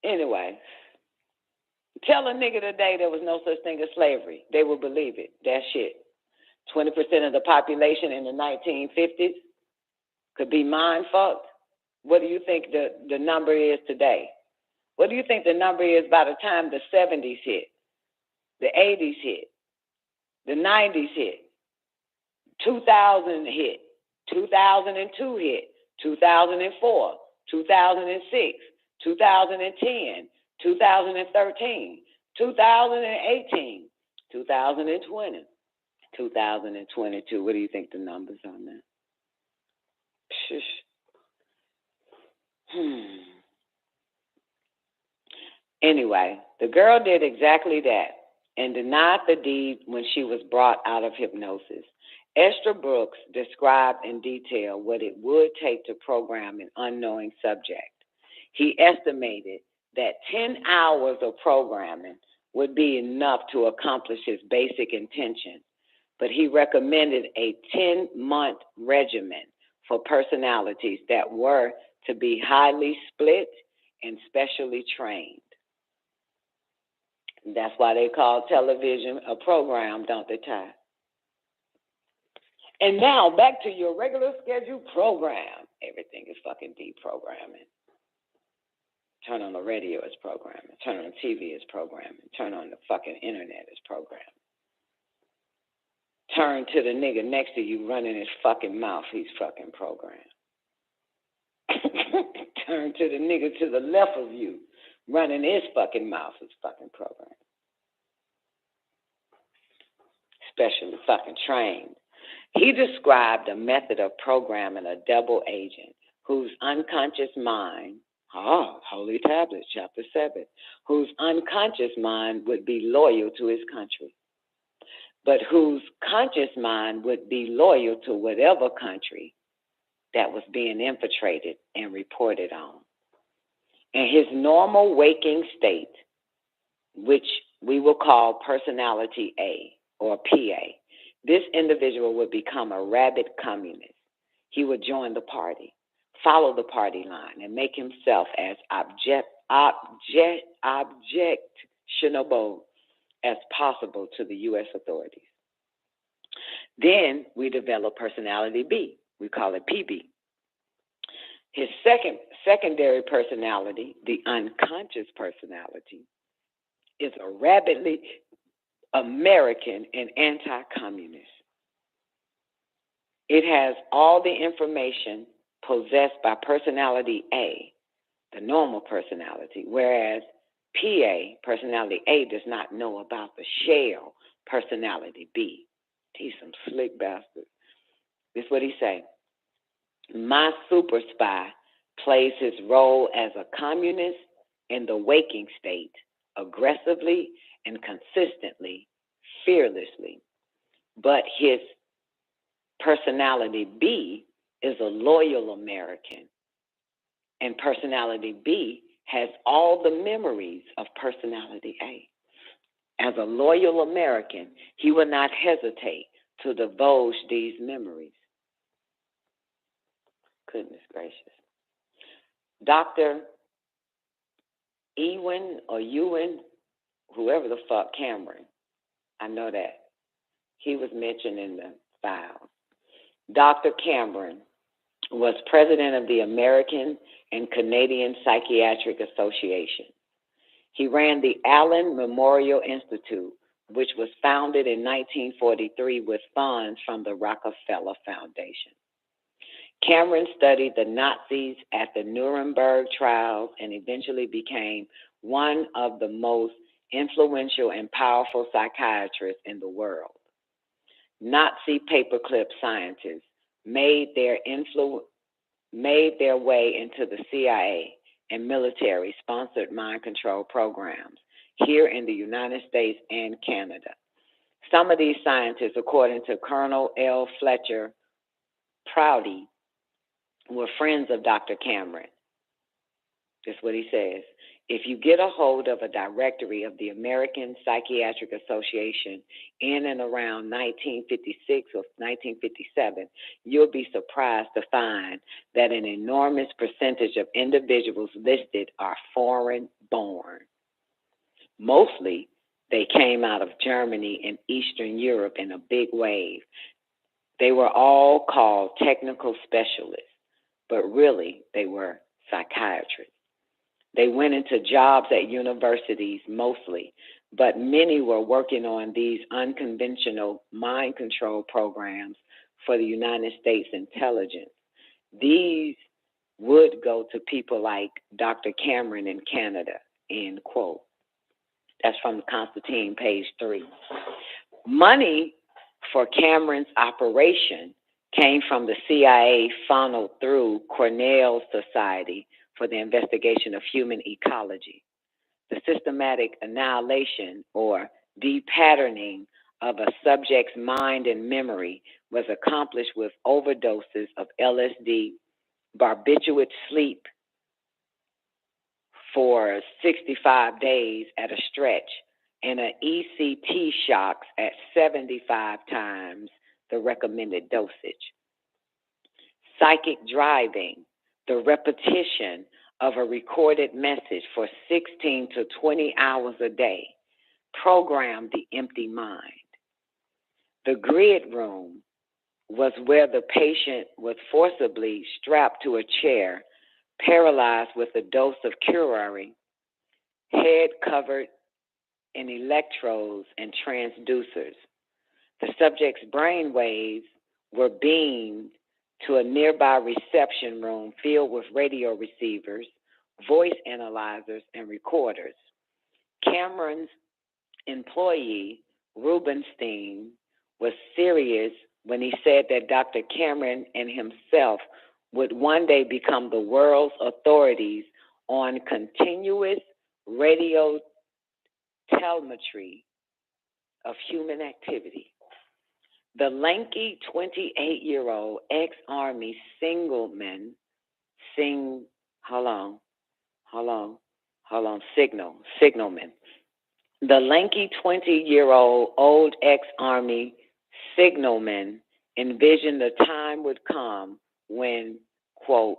Anyway, tell a nigga today there was no such thing as slavery. They will believe it. That shit. 20% of the population in the 1950s could be mind fucked. What do you think the number is today? What do you think the number is by the time the 70s hit, the 80s hit, the 90s hit, 2000 hit, 2002 hit, 2004, 2006, 2010, 2013, 2018, 2020, 2022. What do you think the numbers are now? Anyway, the girl did exactly that and denied the deed when she was brought out of hypnosis. Esther Brooks described in detail what it would take to program an unknowing subject. He estimated that 10 hours of programming would be enough to accomplish his basic intention, but he recommended a 10-month regimen for personalities that were to be highly split and specially trained. That's why they call television a program, don't they, Ty? And now back to your regular scheduled program. Everything is fucking deprogramming. Turn on the radio, it's programming. Turn on the TV, it's programming. Turn on the fucking internet, it's programming. Turn to the nigga next to you running his fucking mouth, he's fucking programmed. Turn to the nigga to the left of you running his fucking mouth, he's fucking programmed. Specially fucking trained. He described a method of programming a double agent whose unconscious mind, Holy Tablets, Chapter 7, whose unconscious mind would be loyal to his country, but whose conscious mind would be loyal to whatever country that was being infiltrated and reported on. In his normal waking state, which we will call personality A or PA, this individual would become a rabid communist. He would join the party, follow the party line, and make himself as objectionable as possible to the U.S. authorities. Then we develop personality B. We call it PB. His secondary personality, the unconscious personality, is a rabidly American and anti-communist. It has all the information possessed by personality A, the normal personality, whereas PA, personality A, does not know about the shell personality B. He's some slick bastard. This is what he say. My super spy plays his role as a communist in the waking state, aggressively and consistently, fearlessly. But his personality B is a loyal American, and personality B has all the memories of personality A. As a loyal American, he will not hesitate to divulge these memories. Goodness gracious. Dr. Ewan, whoever the fuck, Cameron, I know that. He was mentioned in the file. Dr. Cameron was president of the American and Canadian Psychiatric Association. He ran the Allen Memorial Institute, which was founded in 1943 with funds from the Rockefeller Foundation. Cameron studied the Nazis at the Nuremberg trials and eventually became one of the most influential and powerful psychiatrists in the world. Nazi paperclip scientists made their way into the CIA and military-sponsored mind control programs here in the United States and Canada. Some of these scientists, according to Colonel L. Fletcher Prouty, were friends of Dr. Cameron. That's what he says. If you get a hold of a directory of the American Psychiatric Association in and around 1956 or 1957, you'll be surprised to find that an enormous percentage of individuals listed are foreign-born. Mostly, they came out of Germany and Eastern Europe in a big wave. They were all called technical specialists, but really they were psychiatrists. They went into jobs at universities mostly, but many were working on these unconventional mind control programs for the United States intelligence. These would go to people like Dr. Cameron in Canada, end quote. That's from Constantine, page 3. Money for Cameron's operation came from the CIA funneled through Cornell Society for the Investigation of Human Ecology. The systematic annihilation or depatterning of a subject's mind and memory was accomplished with overdoses of LSD, barbiturate sleep for 65 days at a stretch, and an ECT shocks at 75 times the recommended dosage. Psychic driving, the repetition of a recorded message for 16 to 20 hours a day, programmed the empty mind. The grid room was where the patient was forcibly strapped to a chair paralyzed with a dose of curare, head covered in electrodes and transducers. The subject's brain waves were beamed to a nearby reception room filled with radio receivers, voice analyzers, and recorders. Cameron's employee, Rubenstein, was serious when he said that Dr. Cameron and himself would one day become the world's authorities on continuous radio telemetry of human activity. The lanky 28-year-old ex-Army signalman, signalman. The lanky 20-year-old old ex-Army signalman envisioned a time would come when, quote,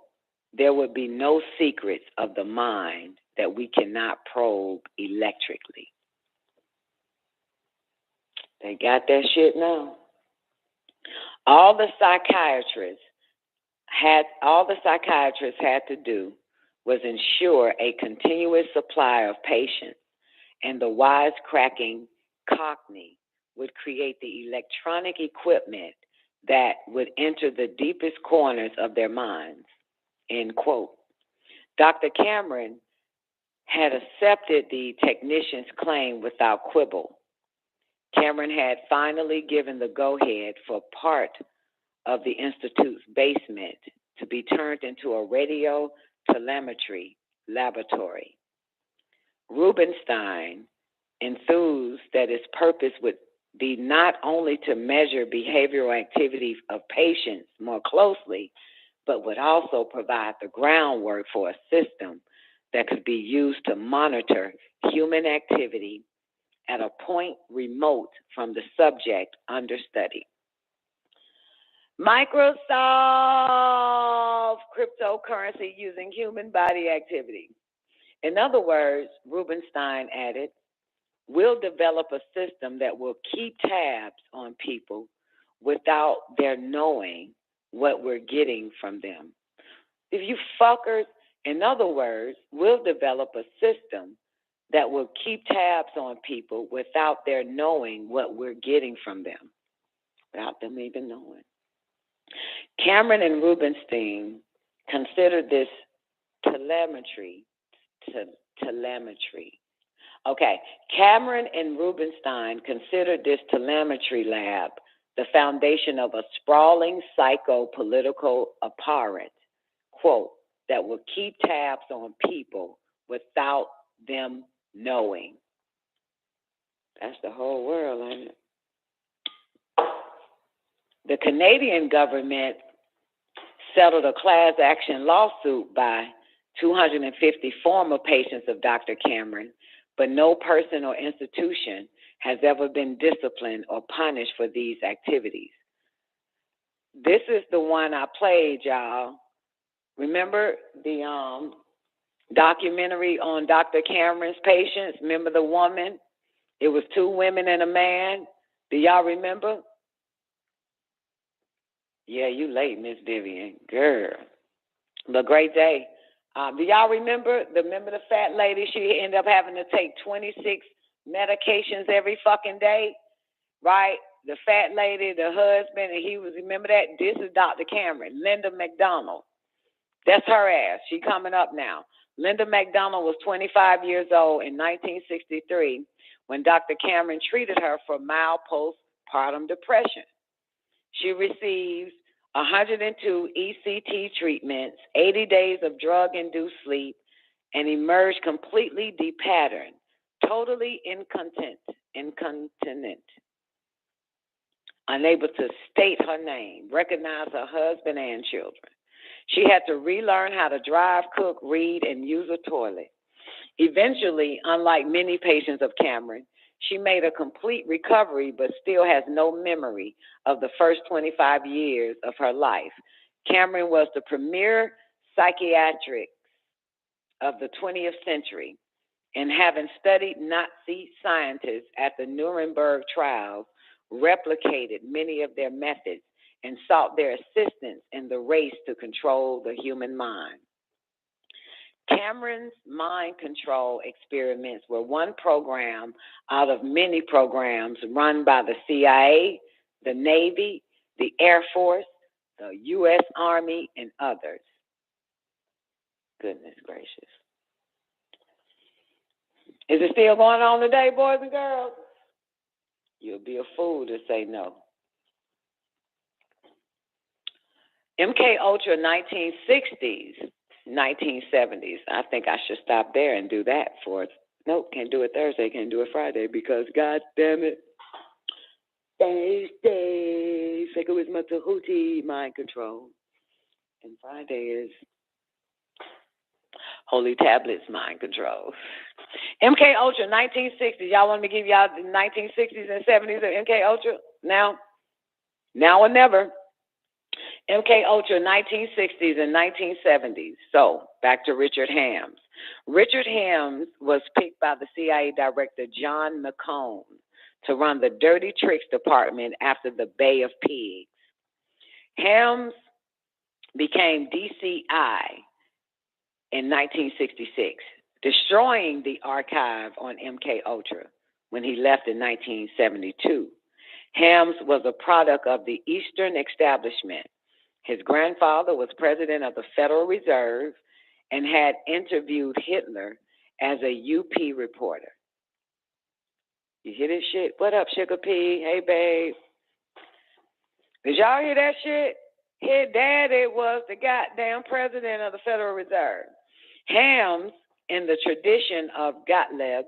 there would be no secrets of the mind that we cannot probe electrically. They got that shit now. All the psychiatrists had to do was ensure a continuous supply of patients, and the wisecracking Cockney would create the electronic equipment that would enter the deepest corners of their minds, end quote. Dr. Cameron had accepted the technician's claim without quibble. Cameron had finally given the go-ahead for part of the Institute's basement to be turned into a radio telemetry laboratory. Rubenstein enthused that its purpose would be not only to measure behavioral activities of patients more closely, but would also provide the groundwork for a system that could be used to monitor human activity at a point remote from the subject under study. Microsoft cryptocurrency using human body activity. In other words, Rubenstein added, we'll develop a system that will keep tabs on people without their knowing what we're getting from them. If you fuckers, in other words, we'll develop a system that will keep tabs on people without their knowing what we're getting from them, without them even knowing. Cameron and Rubenstein considered this telemetry. Okay, Cameron and Rubenstein considered this telemetry lab the foundation of a sprawling psycho-political apparatus, quote, that will keep tabs on people without them knowing. That's the whole world, ain't it? The Canadian government settled a class action lawsuit by 250 former patients of Dr. Cameron, but no person or institution has ever been disciplined or punished for these activities. This is the one I played, y'all. Remember the documentary on Dr. Cameron's patients? Remember the woman? It was 2 women and a man. Do y'all remember? Yeah, you late, Miss Vivian. Girl. The great day. Do y'all remember the fat lady? She ended up having to take 26 medications every fucking day, right? The fat lady, the husband, and he was, remember that? This is Dr. Cameron, Linda McDonald. That's her ass. She coming up now. Linda McDonald was 25 years old in 1963 when Dr. Cameron treated her for mild postpartum depression. She received 102 ECT treatments, 80 days of drug-induced sleep, and emerged completely depatterned, totally incontinent, unable to state her name, recognize her husband and children. She had to relearn how to drive, cook, read, and use a toilet. Eventually, unlike many patients of Cameron, she made a complete recovery but still has no memory of the first 25 years of her life. Cameron was the premier psychiatrist of the 20th century, and having studied Nazi scientists at the Nuremberg trials, replicated many of their methods and sought their assistance in the race to control the human mind. Cameron's mind control experiments were one program out of many programs run by the CIA, the Navy, the Air Force, the U.S. Army, and others. Goodness gracious. Is it still going on today, boys and girls? You'll be a fool to say no. MKUltra 1960s, 1970s. I think I should stop there and do that for it. Nope, can't do it Thursday, can't do it Friday because God damn it. Thursday, second with Matahuti, mind control. And Friday is Holy Tablets, mind control. MKUltra 1960s. Y'all want me to give y'all the 1960s and 70s of MKUltra? Now or never. MKUltra 1960s and 1970s. So, back to Richard Helms. Richard Helms was picked by the CIA director John McCone to run the Dirty Tricks Department after the Bay of Pigs. Helms became DCI in 1966, destroying the archive on MKUltra when he left in 1972. Helms was a product of the Eastern establishment. His grandfather was president of the Federal Reserve and had interviewed Hitler as a UP reporter. You hear this shit? What up, Sugar P? Hey, babe. Did y'all hear that shit? His daddy was the goddamn president of the Federal Reserve. Helms, in the tradition of Gottlieb,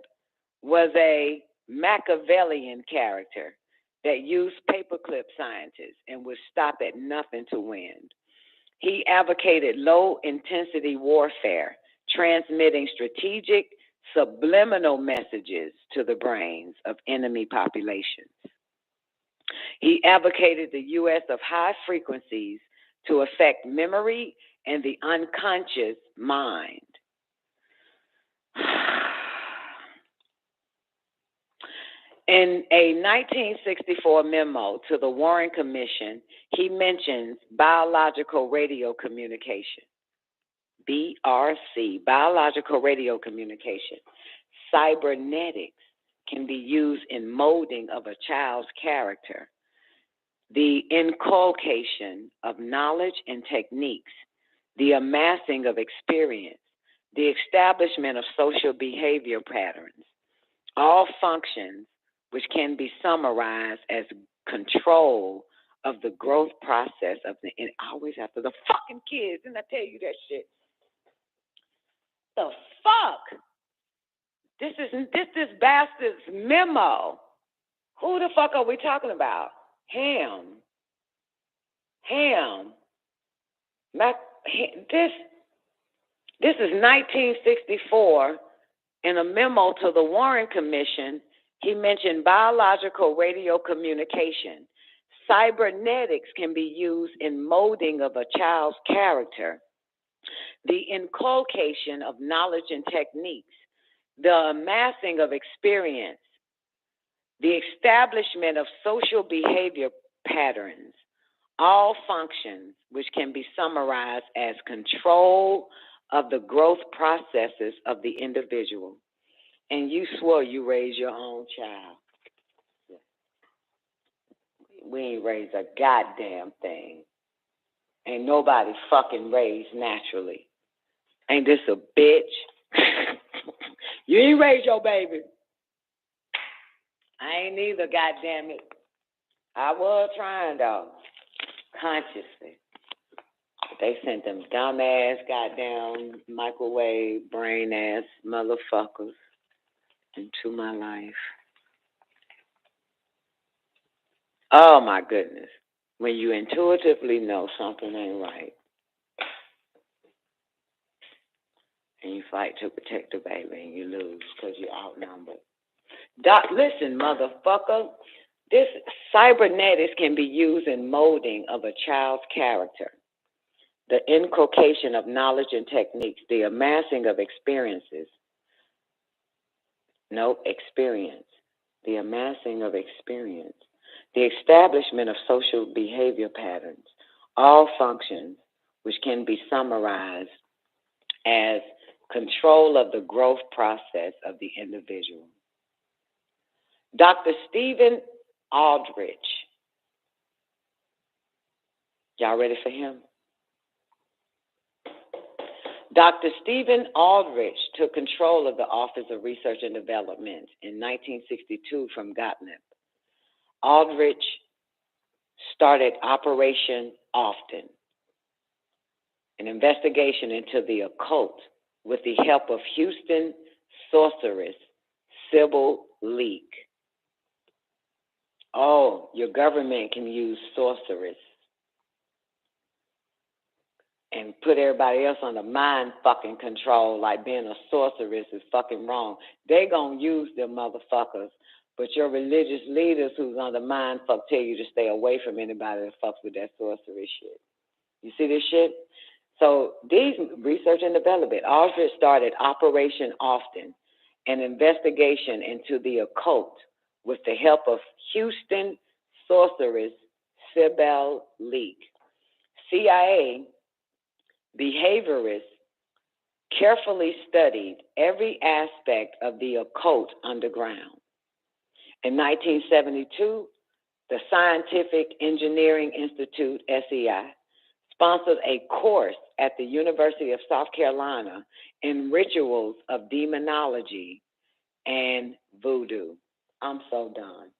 was a Machiavellian character that used paperclip scientists and would stop at nothing to win. He advocated low-intensity warfare, transmitting strategic, subliminal messages to the brains of enemy populations. He advocated the use of high frequencies to affect memory and the unconscious mind. In a 1964 memo to the Warren Commission, he mentions biological radio communication, BRC, biological radio communication. Cybernetics can be used in molding of a child's character. The inculcation of knowledge and techniques, the amassing of experience, the establishment of social behavior patterns, all functions which can be summarized as control of the growth process of the, and always after the fucking kids, didn't I tell you that shit? The fuck? This bastard's memo. Who the fuck are we talking about? This is 1964 in a memo to the Warren Commission. He mentioned biological radio communication. Cybernetics can be used in molding of a child's character. The inculcation of knowledge and techniques, the amassing of experience, the establishment of social behavior patterns, all functions which can be summarized as control of the growth processes of the individual. And you swore you raised your own child. We ain't raised a goddamn thing. Ain't nobody fucking raised naturally. Ain't this a bitch? You ain't raised your baby. I ain't either, goddamn it. I was trying though, consciously. But they sent them dumbass, goddamn microwave brain ass motherfuckers into my life. Oh my goodness. When you intuitively know something ain't right and you fight to protect the baby and you lose because you're outnumbered. Listen, motherfucker, this cybernetics can be used in molding of a child's character. The inculcation of knowledge and techniques, the amassing of experiences. Experience. The amassing of experience. The establishment of social behavior patterns. All functions which can be summarized as control of the growth process of the individual. Dr. Stephen Aldrich. Y'all ready for him? Dr. Stephen Aldrich took control of the Office of Research and Development in 1962 from Gottlieb. Aldrich started Operation Often, an investigation into the occult with the help of Houston sorceress Sybil Leek. Oh, your government can use sorceress and put everybody else under mind fucking control, like being a sorceress is fucking wrong. They gonna use them motherfuckers, but your religious leaders who's under mind fuck tell you to stay away from anybody that fucks with that sorcery shit. You see this shit? So these research and development, Aldrich started Operation Often, an investigation into the occult with the help of Houston sorceress Sybil Leek. CIA behaviorists carefully studied every aspect of the occult underground. In 1972, the Scientific Engineering Institute, SEI, sponsored a course at the University of South Carolina in rituals of demonology and voodoo. I'm so done.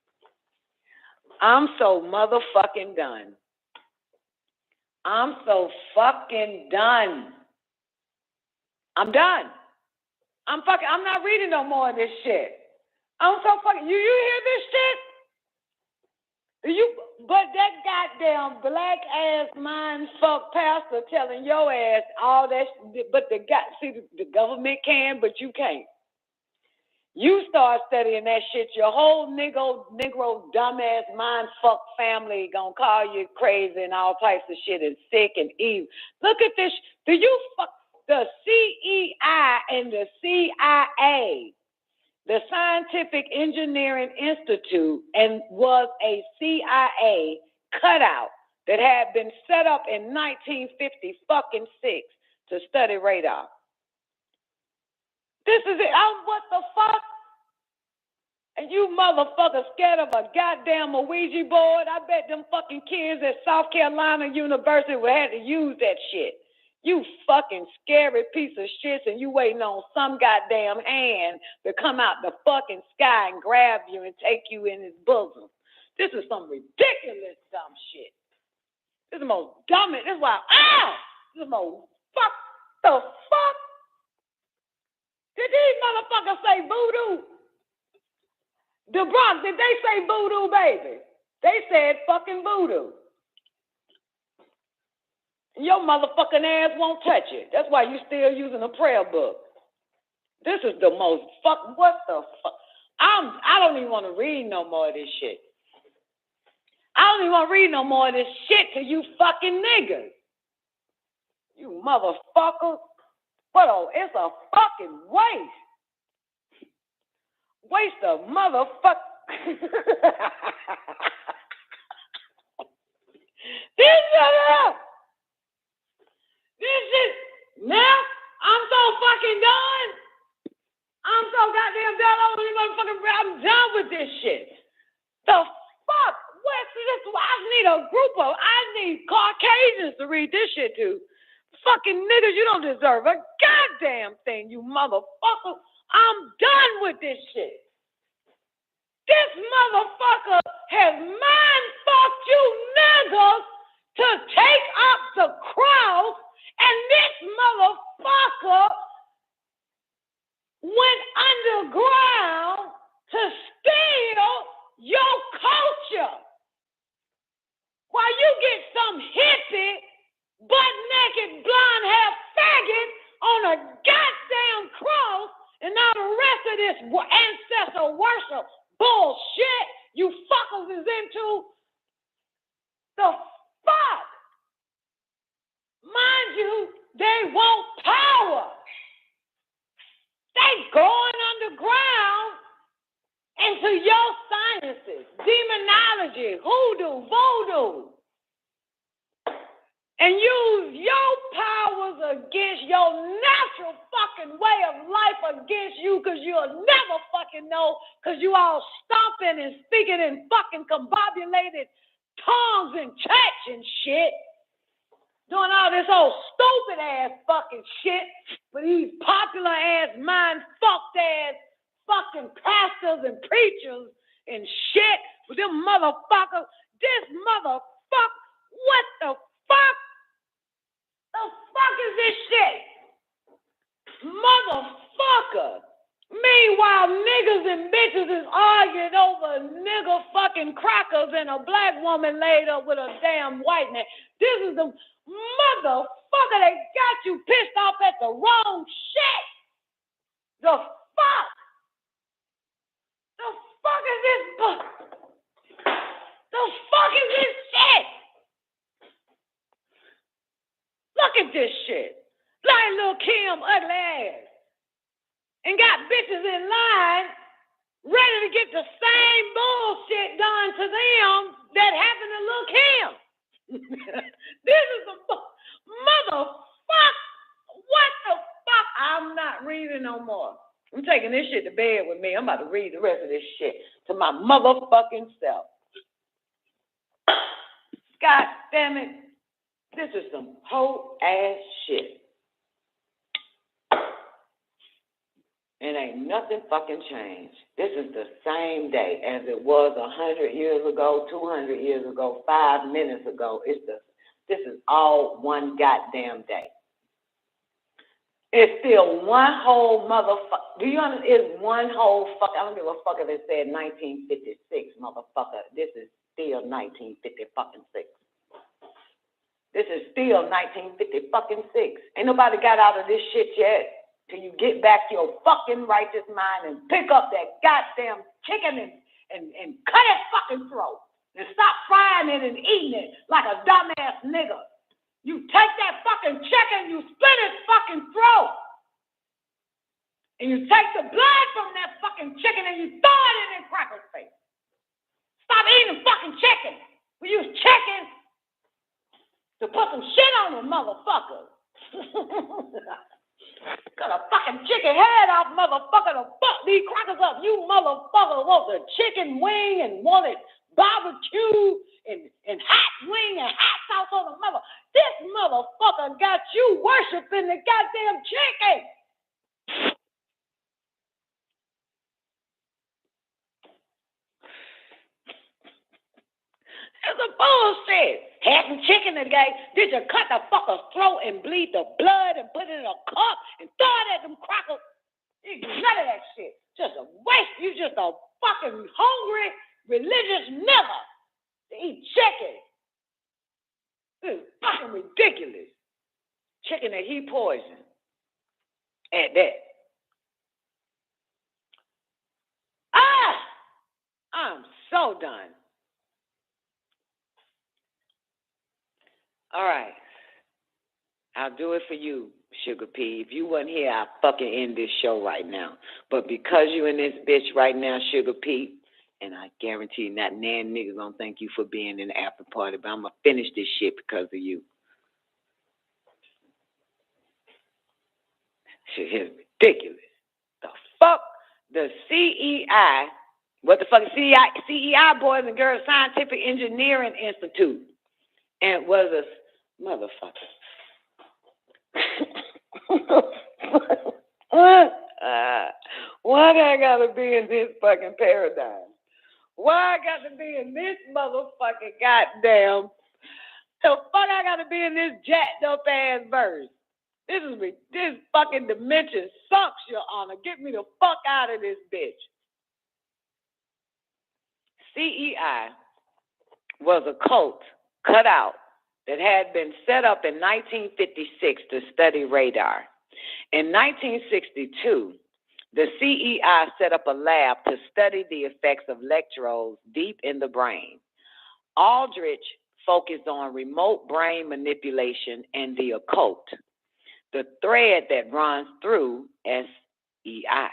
I'm so motherfucking done. I'm so fucking done. I'm done. I'm not reading no more of this shit. I'm so fucking, you hear this shit? But that goddamn black ass mind fuck pastor telling your ass all that, but the government can, but you can't. You start studying that shit, your whole Negro dumbass mind fuck family gonna call you crazy and all types of shit and sick and evil. Look at this. Do you fuck the CEI and the CIA, the Scientific Engineering Institute, and was a CIA cutout that had been set up in 1956 to study radar. This is it. What the fuck? And you motherfuckers scared of a goddamn Ouija board? I bet them fucking kids at South Carolina University would have to use that shit. You fucking scary piece of shit, and you waiting on some goddamn hand to come out the fucking sky and grab you and take you in his bosom. This is some ridiculous dumb shit. This is the most dumbest. This is why, this is the most the fuck? Did these motherfuckers say voodoo? The Bronx, did they say voodoo, baby? They said fucking voodoo. Your motherfucking ass won't touch it. That's why you still using a prayer book. This is the most what the fuck? I don't even want to read no more of this shit. I don't even want to read no more of this shit to you fucking niggas. You motherfuckers. It's a fucking waste. Waste of motherfucker. This shit. Now, I'm so fucking done. I'm so goddamn done. I'm done with this shit. The fuck? What's this? I need Caucasians to read this shit to. Fucking niggas, you don't deserve a goddamn thing, you motherfucker. I'm done with this shit. This motherfucker has mind-fucked you niggas to take up the cross, and this motherfucker went underground to steal your culture. While you get some hippie, butt-naked, blonde-haired faggot on a goddamn cross and all the rest of this ancestor worship bullshit you fuckers is into. The fuck? Mind you, they want power. They going underground into your sciences, demonology, hoodoo, voodoo, and use your powers against your natural fucking way of life against you because you'll never fucking know because you all stomping and speaking in fucking combobulated tongues in church and shit. Doing all this old stupid ass fucking shit for these popular ass, mind fucked ass fucking pastors and preachers and shit with them motherfuckers. This motherfucker, what the fuck? The fuck is this shit? Motherfucker. Meanwhile, niggas and bitches is arguing over nigger fucking crackers and a black woman laid up with a damn white man. This is the motherfucker that got you pissed off at the wrong shit. The fuck? The fuck is this? The fuck is this shit? Look at this shit. Like little Kim ugly ass. And got bitches in line ready to get the same bullshit done to them that happened to Lil' Kim. This is the motherfucker. What the fuck? I'm not reading no more. I'm taking this shit to bed with me. I'm about to read the rest of this shit to my motherfucking self. God damn it. This is some whole ass shit. And ain't nothing fucking changed. This is the same day as it was 100 years ago, 200 years ago, 5 minutes ago. This is all one goddamn day. It's still one whole motherfucker. Do you understand? It's one whole fuck. I don't give a fuck if it said 1956, motherfucker. This is still 1950 fucking 6. This is still 1950 fucking 6. Ain't nobody got out of this shit yet. Till you get back to your fucking righteous mind and pick up that goddamn chicken and cut its fucking throat. And stop frying it and eating it like a dumbass nigga. You take that fucking chicken, you split its fucking throat. And you take the blood from that fucking chicken and you throw it in Cracker's face. Stop eating fucking chicken. We use chicken to put some shit on them motherfuckers. Got a fucking chicken head off, motherfucker, to fuck these crackers up. You motherfucker want the chicken wing and want it barbecue and hot wing and hot sauce on the mother. This motherfucker got you worshiping the goddamn chicken. It's a bullshit. Had some chicken today. Did you cut the fucker's throat and bleed the blood and put it in a cup and throw it at them crackers? You do none of that shit. Just a waste. You just a fucking hungry, religious nigger to eat chicken. This is fucking ridiculous. Chicken that he poisoned. At that. I'm so done. All right. I'll do it for you, Sugar P. If you wasn't here, I'll fucking end this show right now. But because you in this bitch right now, Sugar P, and I guarantee you not nan niggas gonna thank you for being in the after party, but I'm gonna finish this shit because of you. Shit is ridiculous. The fuck? The CEI, what the fuck is CEI, Boys and Girls Scientific Engineering Institute. And was a motherfucker. Why I gotta be in this fucking paradigm? Why I got to be in this motherfucking goddamn? The fuck I gotta be in this jacked up ass verse? This fucking dimension sucks, Your Honor. Get me the fuck out of this bitch. CEI was a cult cut out that had been set up in 1956 to study radar. In 1962, the CEI set up a lab to study the effects of electrodes deep in the brain. Aldrich focused on remote brain manipulation and the occult, the thread that runs through SEI.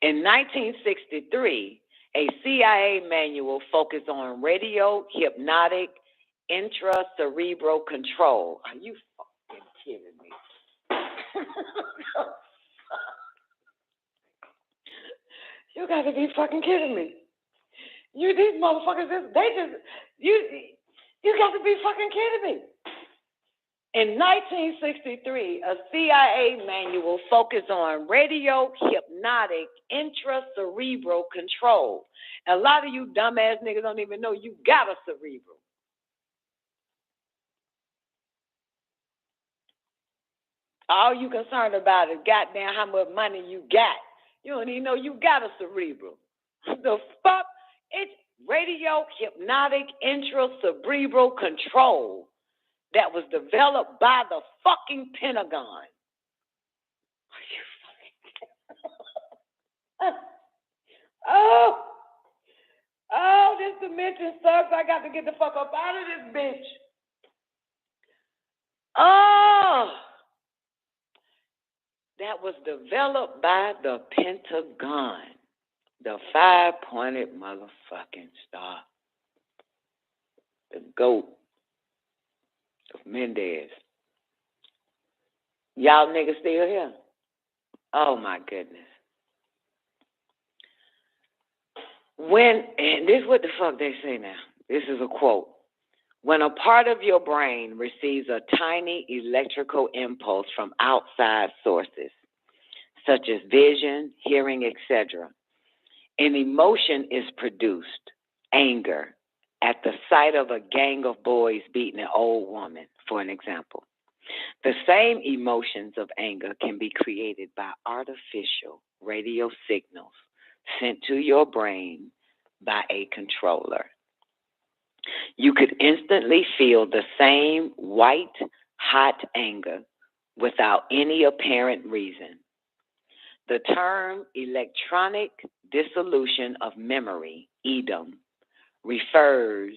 In 1963, a CIA manual focused on radio hypnotic intracerebral control. Are you fucking kidding me? You got to be fucking kidding me. These motherfuckers, you got to be fucking kidding me. In 1963, a CIA manual focused on radio hypnotic intracerebral control. A lot of you dumbass niggas don't even know you got a cerebral. All you concerned about is goddamn how much money you got. You don't even know you got a cerebral. The fuck? It's radio hypnotic intracerebral control that was developed by the fucking Pentagon. Oh, this dimension sucks. I got to get the fuck up out of this bitch. Oh, that was developed by the Pentagon. The 5-pointed motherfucking star. The GOAT of Mendez. Y'all niggas still here? Oh my goodness. And this is what the fuck they say now. This is a quote. When a part of your brain receives a tiny electrical impulse from outside sources, such as vision, hearing, etc., an emotion is produced, anger, at the sight of a gang of boys beating an old woman, for an example. The same emotions of anger can be created by artificial radio signals sent to your brain by a controller. You could instantly feel the same white, hot anger without any apparent reason. The term electronic dissolution of memory, EDM, refers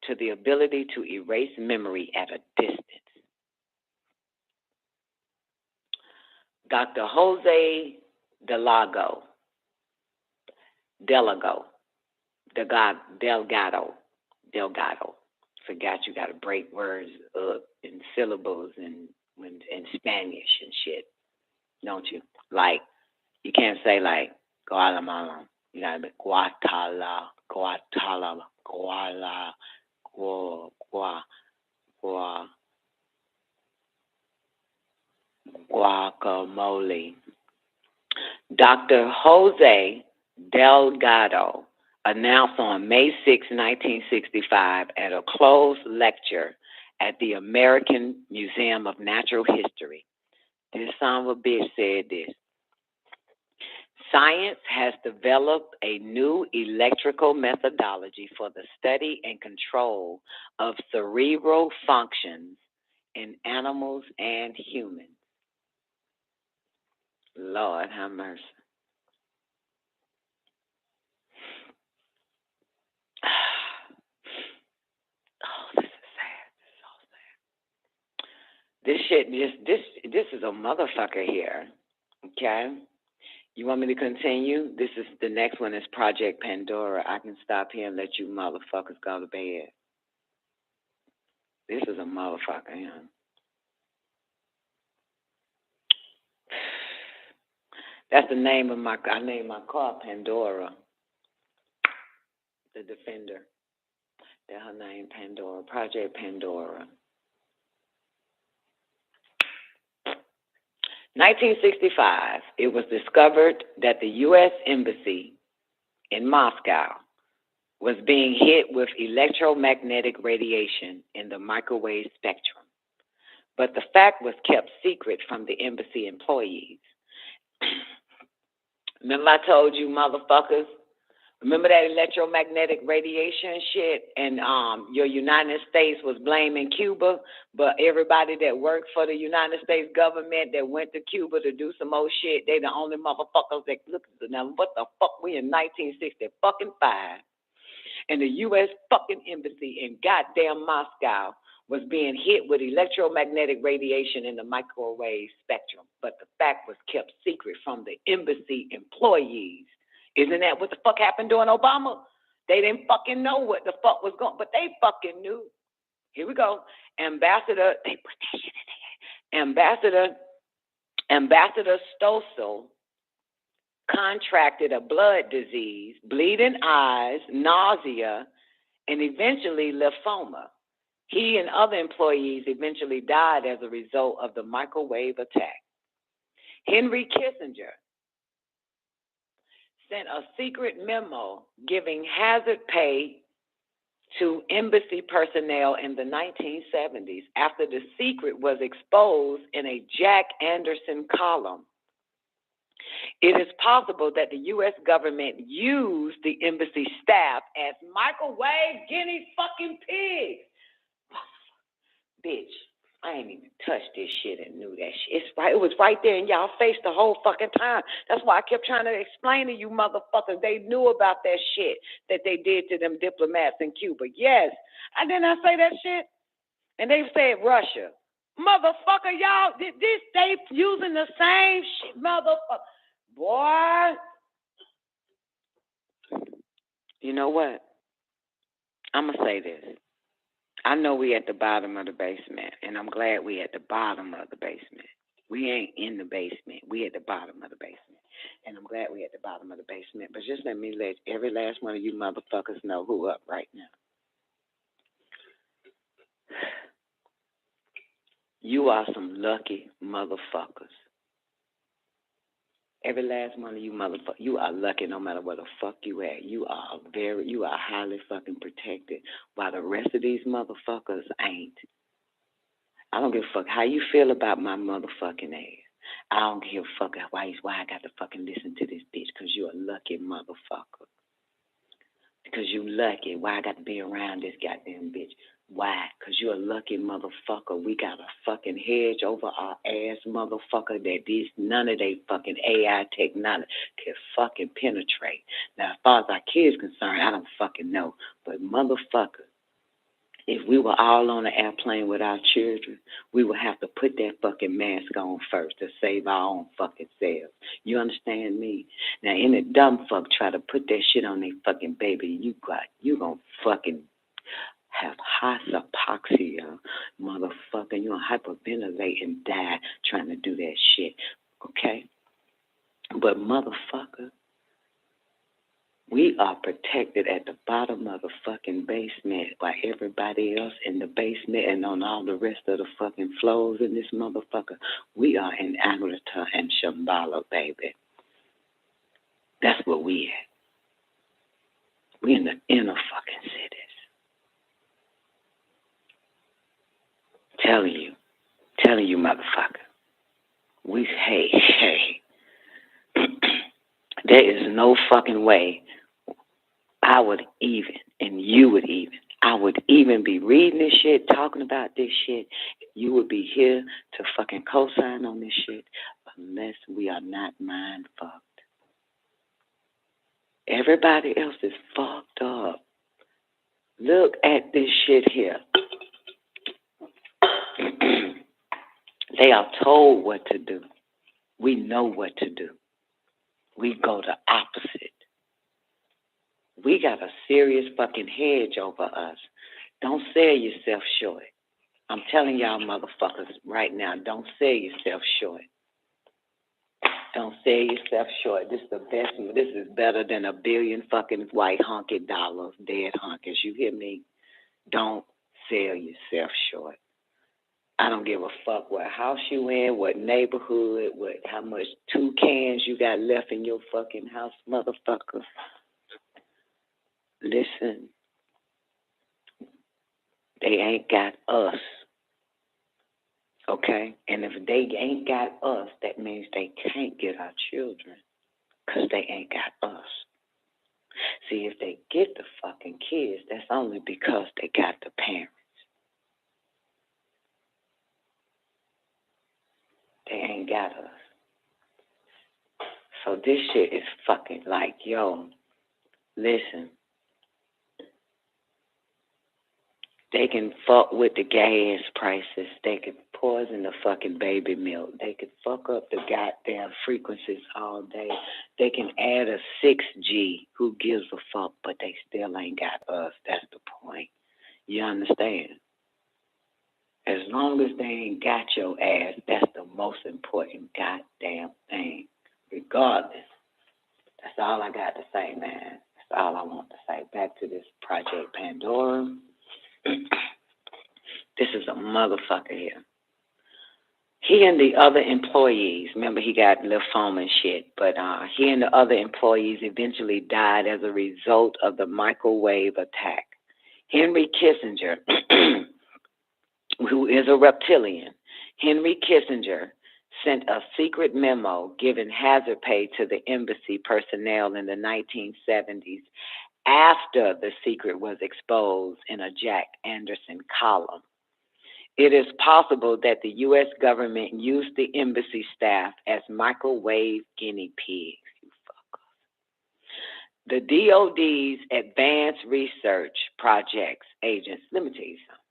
to the ability to erase memory at a distance. Dr. Jose Delgado, forgot you got to break words up in syllables and in Spanish and shit, don't you? Like, you can't say like Guatemala. You got to be Guatemala, guacamole. Dr. Jose Delgado announced on May 6, 1965, at a closed lecture at the American Museum of Natural History. This son of a bitch said this. Science has developed a new electrical methodology for the study and control of cerebral functions in animals and humans. Lord have mercy. Oh, this is sad. This so sad. This is a motherfucker here. Okay? You want me to continue? The next one is Project Pandora. I can stop here and let you motherfuckers go to bed. This is a motherfucker, you know. That's the name of I named my car Pandora. The Defender. That's her name, Pandora. Project Pandora. 1965, it was discovered that the U.S. Embassy in Moscow was being hit with electromagnetic radiation in the microwave spectrum. But the fact was kept secret from the embassy employees. Remember I told you motherfuckers? Remember that electromagnetic radiation shit? And your United States was blaming Cuba, but everybody that worked for the United States government that went to Cuba to do some old shit, they the only motherfuckers that look at them. What the fuck? We in 1965, and the U.S. fucking embassy in goddamn Moscow was being hit with electromagnetic radiation in the microwave spectrum, but the fact was kept secret from the embassy employees. Isn't that what the fuck happened during Obama? They didn't fucking know what the fuck was going, but they fucking knew. Here we go. Ambassador Stossel contracted a blood disease, bleeding eyes, nausea, and eventually lymphoma. He and other employees eventually died as a result of the microwave attack. Henry Kissinger sent a secret memo giving hazard pay to embassy personnel in the 1970s after the secret was exposed in a Jack Anderson column. It is possible that the U.S. government used the embassy staff as microwave guinea fucking pigs. Bitch, I ain't even touched this shit and knew that shit. It's right, it was right there in y'all face the whole fucking time. That's why I kept trying to explain to you motherfuckers. They knew about that shit that they did to them diplomats in Cuba. Yes, I did not say that shit. And they said Russia. Motherfucker, y'all, they using the same shit, motherfucker. Boy, you know what? I'm going to say this. I know we at the bottom of the basement, and I'm glad we at the bottom of the basement. We ain't in the basement. We at the bottom of the basement. And I'm glad we at the bottom of the basement. But just let me let every last one of you motherfuckers know who up right now. You are some lucky motherfuckers. Every last one of you motherfuckers, you are lucky no matter where the fuck you at. You are highly fucking protected, while the rest of these motherfuckers ain't. I don't give a fuck how you feel about my motherfucking ass. I don't give a fuck why I got to fucking listen to this bitch, because you're a lucky motherfucker. Because you lucky. Why I got to be around this goddamn bitch? Why? Because you're a lucky motherfucker. We got a fucking hedge over our ass, motherfucker, that none of they fucking AI technology can fucking penetrate. Now, as far as our kids concerned, I don't fucking know. But motherfucker, if we were all on an airplane with our children, we would have to put that fucking mask on first to save our own fucking selves. You understand me? Now, any dumb fuck try to put that shit on their fucking baby, you gonna fucking have hypoxia, motherfucker. You're gonna hyperventilate and die trying to do that shit, okay? But motherfucker, we are protected at the bottom of the fucking basement while everybody else in the basement and on all the rest of the fucking floors in this motherfucker. We are in Aguilita and Shambhala, baby. That's where we at. We in the inner fucking cities. Telling you, motherfucker. Hey. There is no fucking way I would even, and you would even, I would even be reading this shit, talking about this shit. You would be here to fucking co-sign on this shit unless we are not mind fucked. Everybody else is fucked up. Look at this shit here. They are told what to do. We know what to do. We go the opposite. We got a serious fucking hedge over us. Don't sell yourself short. I'm telling y'all motherfuckers right now, don't sell yourself short. Don't sell yourself short. This is the best. This is better than $1 billion fucking white honky dollars, dead honkies. You hear me? Don't sell yourself short. I don't give a fuck what house you in, what neighborhood, how much 2 cans you got left in your fucking house, motherfucker. Listen, they ain't got us, okay? And if they ain't got us, that means they can't get our children, because they ain't got us. See, if they get the fucking kids, that's only because they got the parents. They ain't got us. So this shit is fucking like, yo, listen. They can fuck with the gas prices. They can poison the fucking baby milk. They can fuck up the goddamn frequencies all day. They can add a 6G. Who gives a fuck? But they still ain't got us. That's the point. You understand? As long as they ain't got your ass, that's the most important goddamn thing. Regardless all I got to say, man. That's all I want to say. Back to this Project Pandora. This is a motherfucker here. He and the other employees, remember he got lymphoma and shit, but he and the other employees eventually died as a result of the microwave attack. Henry Kissinger, who is a reptilian, Henry Kissinger sent a secret memo giving hazard pay to the embassy personnel in the 1970s after the secret was exposed in a Jack Anderson column. It is possible that the U.S. government used the embassy staff as microwave guinea pigs. The DOD's Advanced Research Projects Agents, let me tell you something.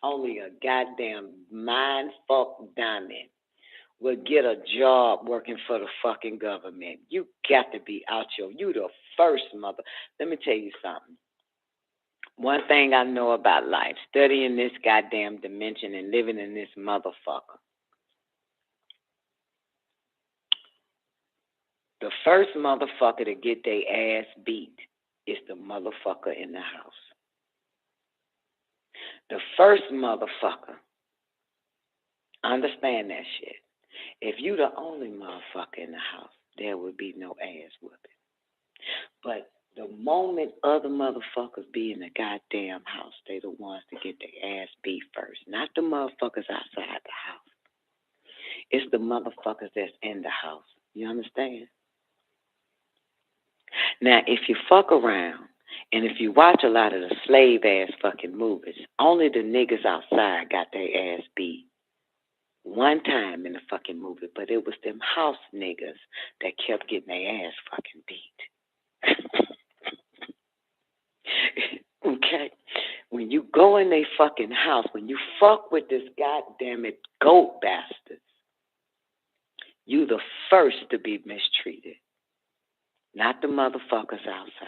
Only a goddamn mind-fuck diamond would get a job working for the fucking government. You got to be out you the first mother. Let me tell you something. One thing I know about life, studying this goddamn dimension and living in this motherfucker. The first motherfucker to get their ass beat is the motherfucker in the house. The first motherfucker, understand that shit. If you the only motherfucker in the house, there would be no ass whooping. But the moment other motherfuckers be in the goddamn house, they the ones to get their ass beat first. Not the motherfuckers outside the house. It's the motherfuckers that's in the house. You understand? Now, if you fuck around and if you watch a lot of the slave-ass fucking movies, only the niggas outside got their ass beat one time in the fucking movie, but it was them house niggas that kept getting their ass fucking beat. Okay? When you go in their fucking house, when you fuck with this goddamn it goat bastards, you the first to be mistreated. Not the motherfuckers outside.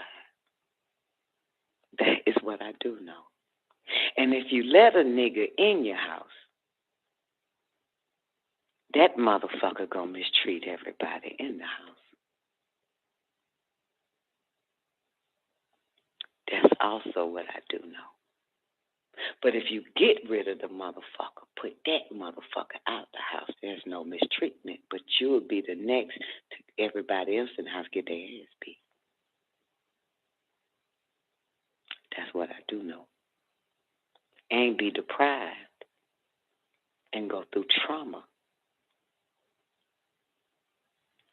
That is what I do know. And if you let a nigga in your house, that motherfucker gonna mistreat everybody in the house. That's also what I do know. But if you get rid of the motherfucker, put that motherfucker out the house, there's no mistreatment. But you will be the next to everybody else in the house get their ass beat. That's what I do know. And be deprived and go through trauma.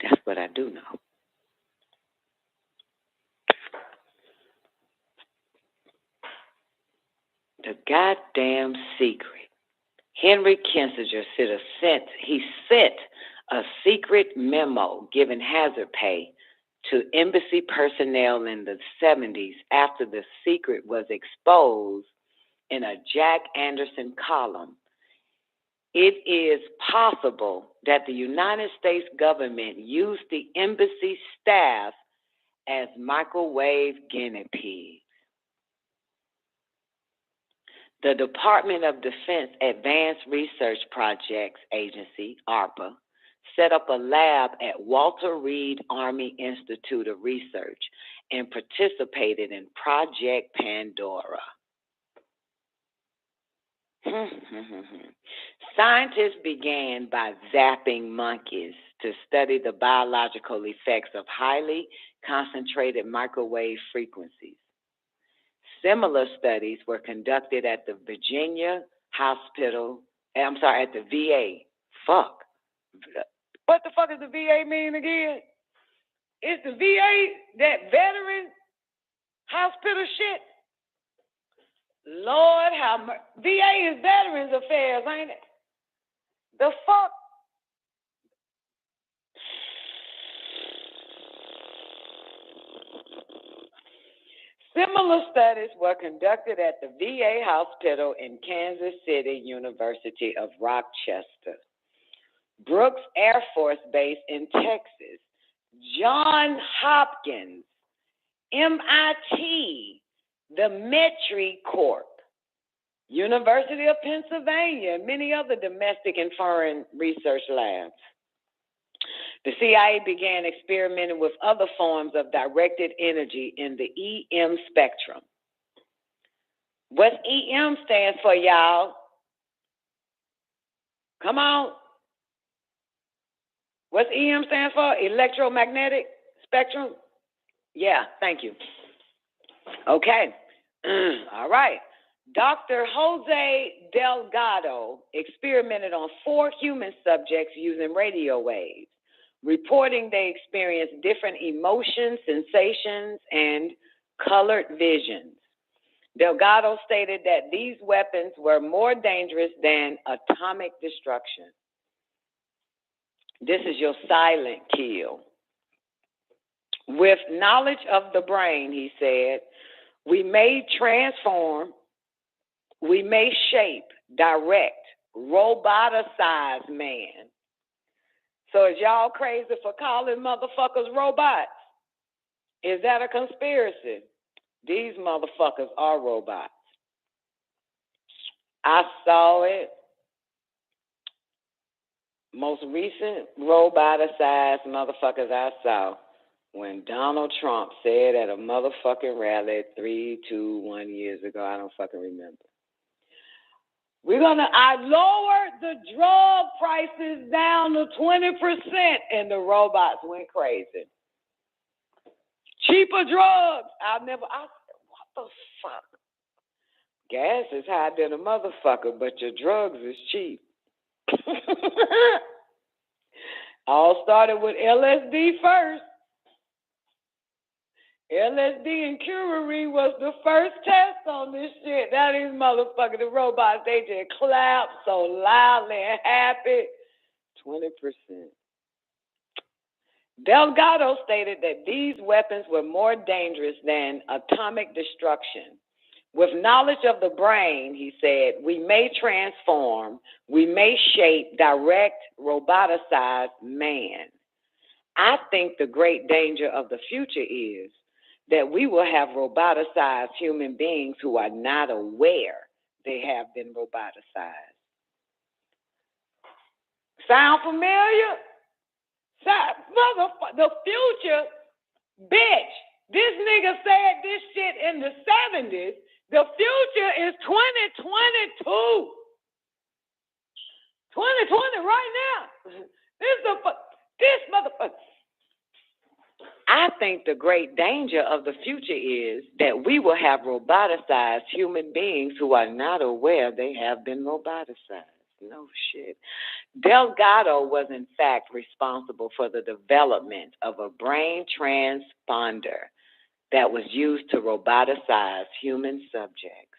That's what I do know. The goddamn secret. Henry Kissinger sent a secret memo giving hazard pay to embassy personnel in the 70s after the secret was exposed in a Jack Anderson column. It is possible that the United States government used the embassy staff as microwave guinea pigs. The Department of Defense Advanced Research Projects Agency, ARPA, set up a lab at Walter Reed Army Institute of Research and participated in Project Pandora. Scientists began by zapping monkeys to study the biological effects of highly concentrated microwave frequencies. Similar studies were conducted at the VA. What the fuck does the VA mean again? Is the VA that veteran hospital shit? Lord have mercy. VA is Veterans Affairs, ain't it? The fuck? Similar studies were conducted at the VA hospital in Kansas City University of Rochester, Brooks Air Force Base in Texas, Johns Hopkins, MIT, the Metri Corp, University of Pennsylvania, and many other domestic and foreign research labs. The CIA began experimenting with other forms of directed energy in the EM spectrum. What's EM stands for, y'all? Come on. What's EM stands for? Electromagnetic spectrum? Yeah, thank you. Okay. All right. Dr. Jose Delgado experimented on 4 human subjects using radio waves, reporting they experienced different emotions, sensations, and colored visions. Delgado stated that these weapons were more dangerous than atomic destruction. This is your silent kill. With knowledge of the brain, he said, we may transform, we may shape, direct, roboticize man. So is y'all crazy for calling motherfuckers robots? Is that a conspiracy? These motherfuckers are robots. I saw it. Most recent roboticized motherfuckers I saw when Donald Trump said at a motherfucking rally 1 years ago, I don't fucking remember. I lowered the drug prices down to 20%, and the robots went crazy. Cheaper drugs. I said, what the fuck? Gas is higher than a motherfucker, but your drugs is cheap. All started with LSD first. LSD and Curie was the first test on this shit. Now these motherfuckers, the robots, they just clap so loudly and happy. 20%. Delgado stated that these weapons were more dangerous than atomic destruction. With knowledge of the brain, he said, we may transform, we may shape, direct, roboticize man. I think the great danger of the future is that we will have roboticized human beings who are not aware they have been roboticized. Sound familiar? Motherfucker, the future, bitch. This nigga said this shit in the 70s. The future is 2022. 2020 right now. This motherfucker. I think the great danger of the future is that we will have roboticized human beings who are not aware they have been roboticized. No shit. Delgado was in fact responsible for the development of a brain transponder that was used to roboticize human subjects.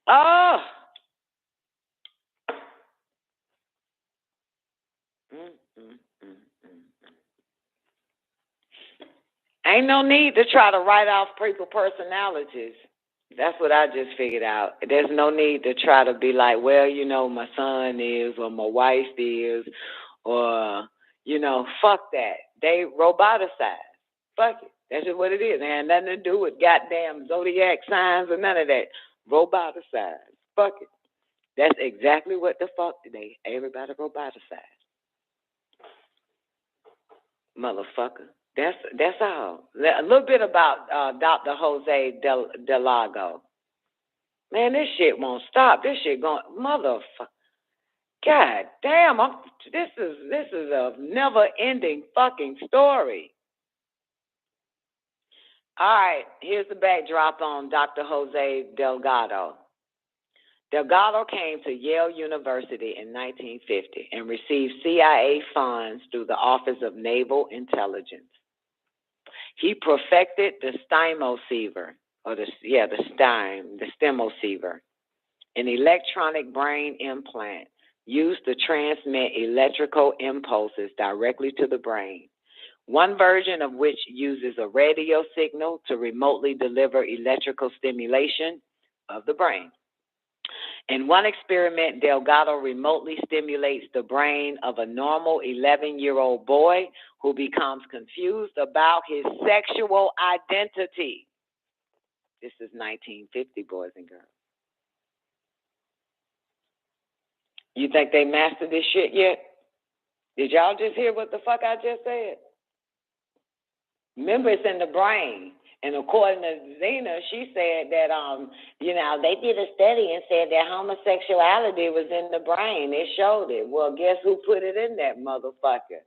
Oh! Ain't no need to try to write off people personalities. That's what I just figured out. There's no need to try to be like, well, you know, my son is, or my wife is, or, you know, fuck that. They roboticize. Fuck it. That's just what it is. It had nothing to do with goddamn zodiac signs or none of that. Roboticize. Fuck it. That's exactly what the fuck everybody roboticized. Motherfucker. That's all. A little bit about Dr. Jose Delgado. Man, this shit won't stop. This shit going, motherfucker. God damn, this is a never-ending fucking story. All right, here's the backdrop on Dr. Jose Delgado. Delgado came to Yale University in 1950 and received CIA funds through the Office of Naval Intelligence. He perfected the stemoceiver, the stemoceiver, an electronic brain implant used to transmit electrical impulses directly to the brain. One version of which uses a radio signal to remotely deliver electrical stimulation of the brain. In one experiment, Delgado remotely stimulates the brain of a normal 11-year-old boy who becomes confused about his sexual identity. This is 1950, boys and girls. You think they mastered this shit yet? Did y'all just hear what the fuck I just said? Remember, it's in the brain. And according to Zena, she said that, they did a study and said that homosexuality was in the brain. It showed it. Well, guess who put it in that motherfucker?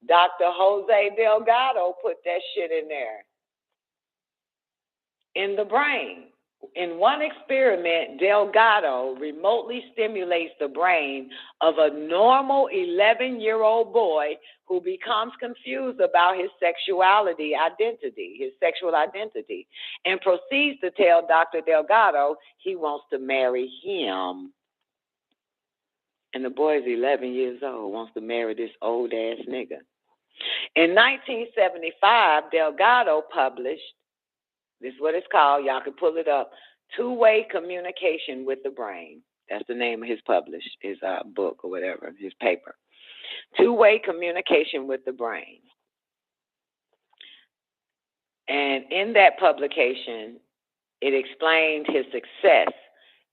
Dr. Jose Delgado put that shit in there. In the brain. In one experiment, Delgado remotely stimulates the brain of a normal 11-year-old boy who becomes confused about his sexual identity, and proceeds to tell Dr. Delgado he wants to marry him. And the boy is 11 years old, wants to marry this old-ass nigga. In 1975, Delgado published, this is what it's called, y'all can pull it up, Two-Way Communication with the Brain. That's the name of his book or whatever, his paper. Two-Way Communication with the Brain. And in that publication, it explained his success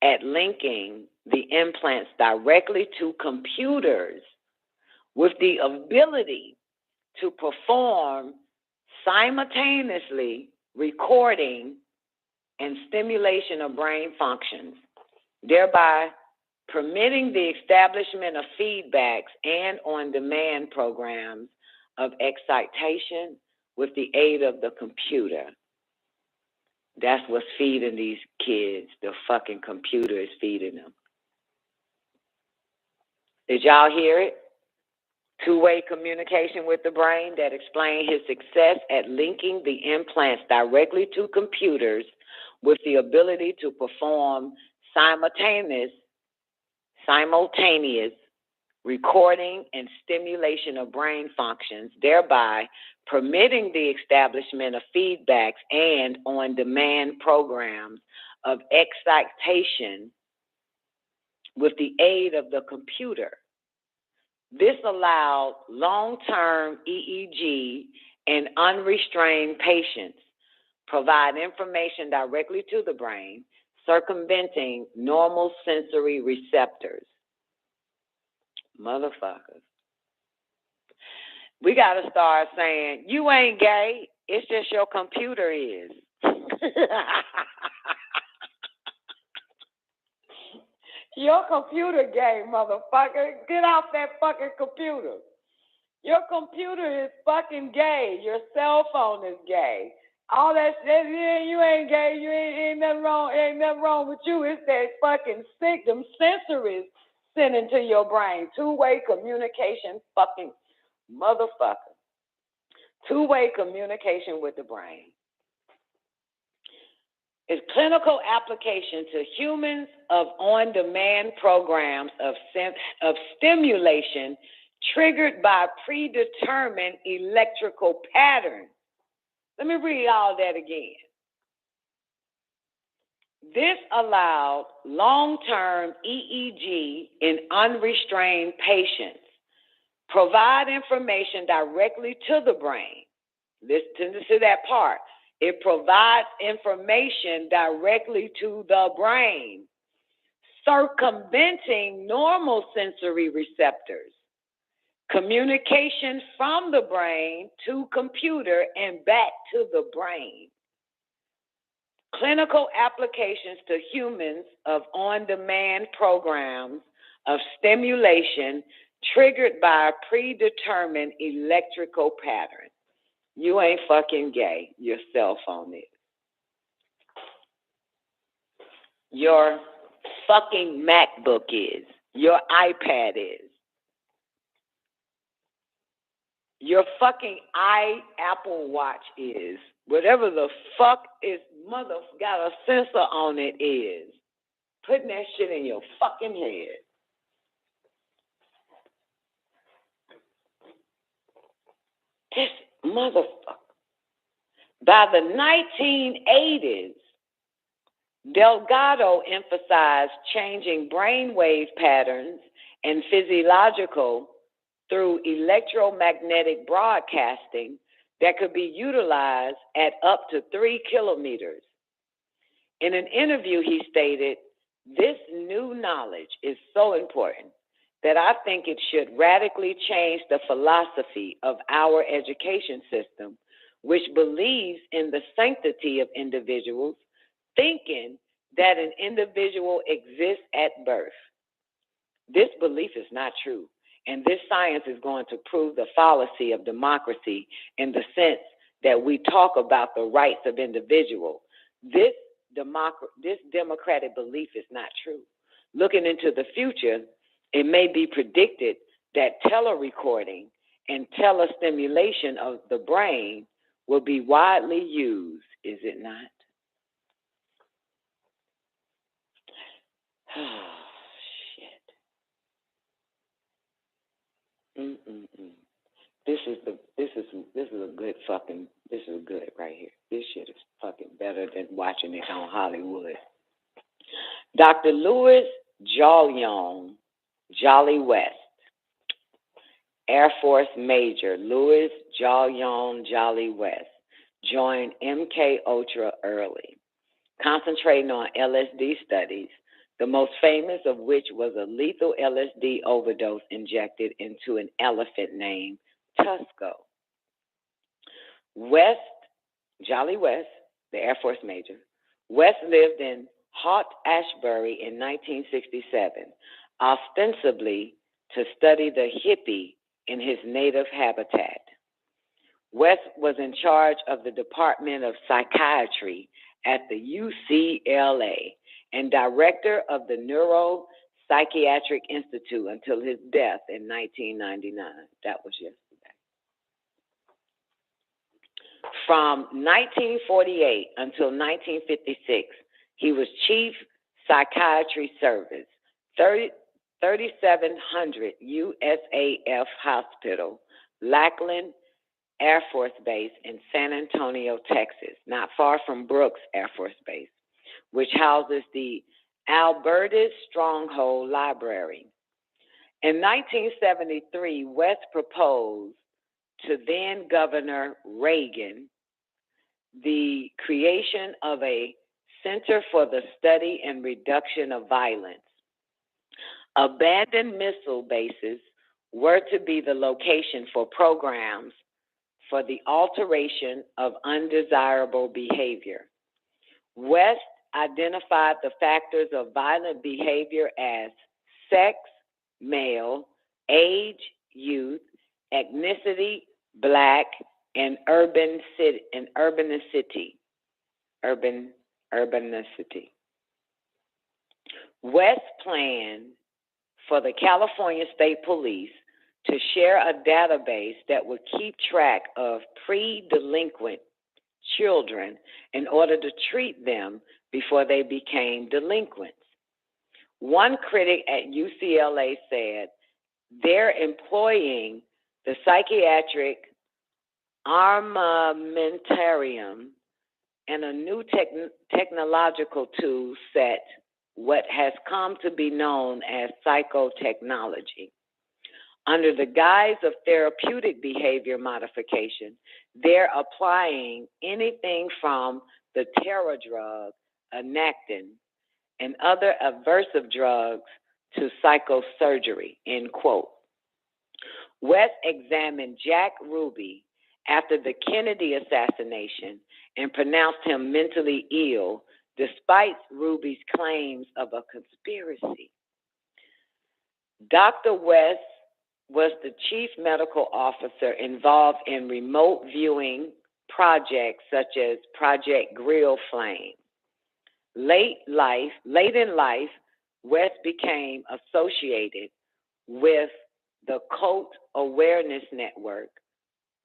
at linking the implants directly to computers with the ability to perform simultaneously recording and stimulation of brain functions, thereby permitting the establishment of feedbacks and on-demand programs of excitation with the aid of the computer. That's what's feeding these kids. The fucking computer is feeding them. Did y'all hear it? Two-way communication with the brain that explained his success at linking the implants directly to computers with the ability to perform simultaneous recording and stimulation of brain functions, thereby permitting the establishment of feedbacks and on-demand programs of excitation with the aid of the computer. This allowed long-term EEG and unrestrained patients provide information directly to the brain, circumventing normal sensory receptors. Motherfuckers. We got to start saying, you ain't gay, it's just your computer is. Your computer gay, motherfucker. Get off that fucking computer. Your computer is fucking gay. Your cell phone is gay. All that shit, yeah, you ain't gay. You ain't nothing wrong. Ain't nothing wrong with you. It's that fucking sick, them sensories sent into your brain. Two-way communication, fucking motherfucker. Two-way communication with the brain. Is clinical application to humans of on-demand programs of stimulation triggered by predetermined electrical patterns. Let me read all that again. This allowed long-term EEG in unrestrained patients provide information directly to the brain. Listen to that part. It provides information directly to the brain, circumventing normal sensory receptors. Communication from the brain to computer and back to the brain. Clinical applications to humans of on-demand programs of stimulation triggered by a predetermined electrical pattern. You ain't fucking gay. Your cell phone is. Your fucking MacBook is. Your iPad is. Your fucking Apple Watch is. Whatever the fuck is got a sensor on it is. Putting that shit in your fucking head. This motherfucker. By the 1980s, Delgado emphasized changing brainwave patterns and physiological through electromagnetic broadcasting that could be utilized at up to 3 kilometers. In an interview, he stated, "This new knowledge is so important that I think it should radically change the philosophy of our education system, which believes in the sanctity of individuals, thinking that an individual exists at birth. This belief is not true, and this science is going to prove the fallacy of democracy in the sense that we talk about the rights of individuals. This democratic belief is not true. Looking into the future, it may be predicted that telerecording and telestimulation of the brain will be widely used, is it not? Oh, shit. This is good right here. This shit is fucking better than watching it on Hollywood. Dr. Louis Jolyon, Jolly West, Air Force Major Louis Jolyon Jolly West, joined MKUltra early, concentrating on LSD studies, the most famous of which was a lethal LSD overdose injected into an elephant named Tusco. West, Jolly West, the Air Force Major, West lived in Haight-Ashbury in 1967, ostensibly to study the hippie in his native habitat. West was in charge of the Department of Psychiatry at the UCLA and director of the Neuropsychiatric Institute until his death in 1999. That was yesterday. From 1948 until 1956, he was Chief Psychiatry Service, 3700 USAF Hospital, Lackland Air Force Base in San Antonio, Texas, not far from Brooks Air Force Base, which houses the Albertus Stronghold Library. In 1973, West proposed to then Governor Reagan the creation of a Center for the Study and Reduction of Violence. Abandoned missile bases were to be the location for programs for the alteration of undesirable behavior. West identified the factors of violent behavior as sex, male, age, youth, ethnicity, Black, and urbanicity. West planned for the California State Police to share a database that would keep track of pre-delinquent children in order to treat them before they became delinquents. One critic at UCLA said they're employing the psychiatric armamentarium and a new technological tool set, what has come to be known as psychotechnology. Under the guise of therapeutic behavior modification, they're applying anything from the terror drug, Enactin, and other aversive drugs to psychosurgery, end quote. West examined Jack Ruby after the Kennedy assassination and pronounced him mentally ill despite Ruby's claims of a conspiracy. Dr. West was the chief medical officer involved in remote viewing projects such as Project Grill Flame. Late in life, West became associated with the Cult Awareness Network,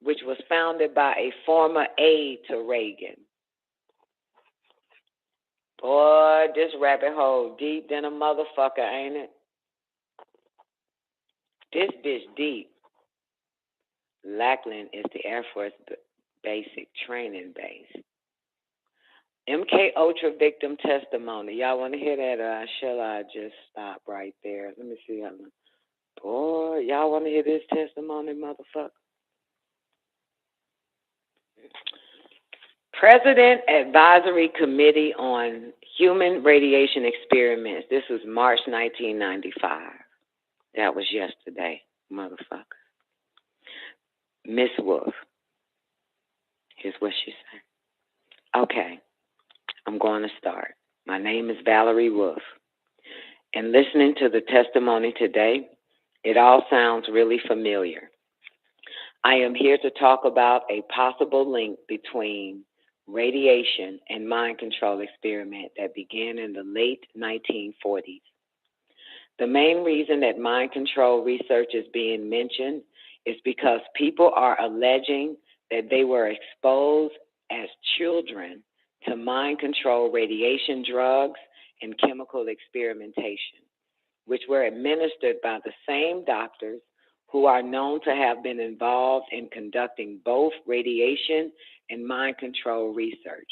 which was founded by a former aide to Reagan. Boy, this rabbit hole deep than a motherfucker, ain't it? This bitch deep. Lackland is the Air Force basic training base. MKUltra victim testimony. Y'all want to hear that, or shall I just stop right there? Let me see. Boy, y'all want to hear this testimony, motherfucker? President Advisory Committee on Human Radiation Experiments. This was March 1995. That was yesterday, motherfucker. Miss Wolf. Here's what she said. Okay, I'm going to start. My name is Valerie Wolf. And listening to the testimony today, it all sounds really familiar. I am here to talk about a possible link between radiation and mind control experiment that began in the late 1940s. The main reason that mind control research is being mentioned is because people are alleging that they were exposed as children to mind control radiation drugs and chemical experimentation, which were administered by the same doctors who are known to have been involved in conducting both radiation and mind control research.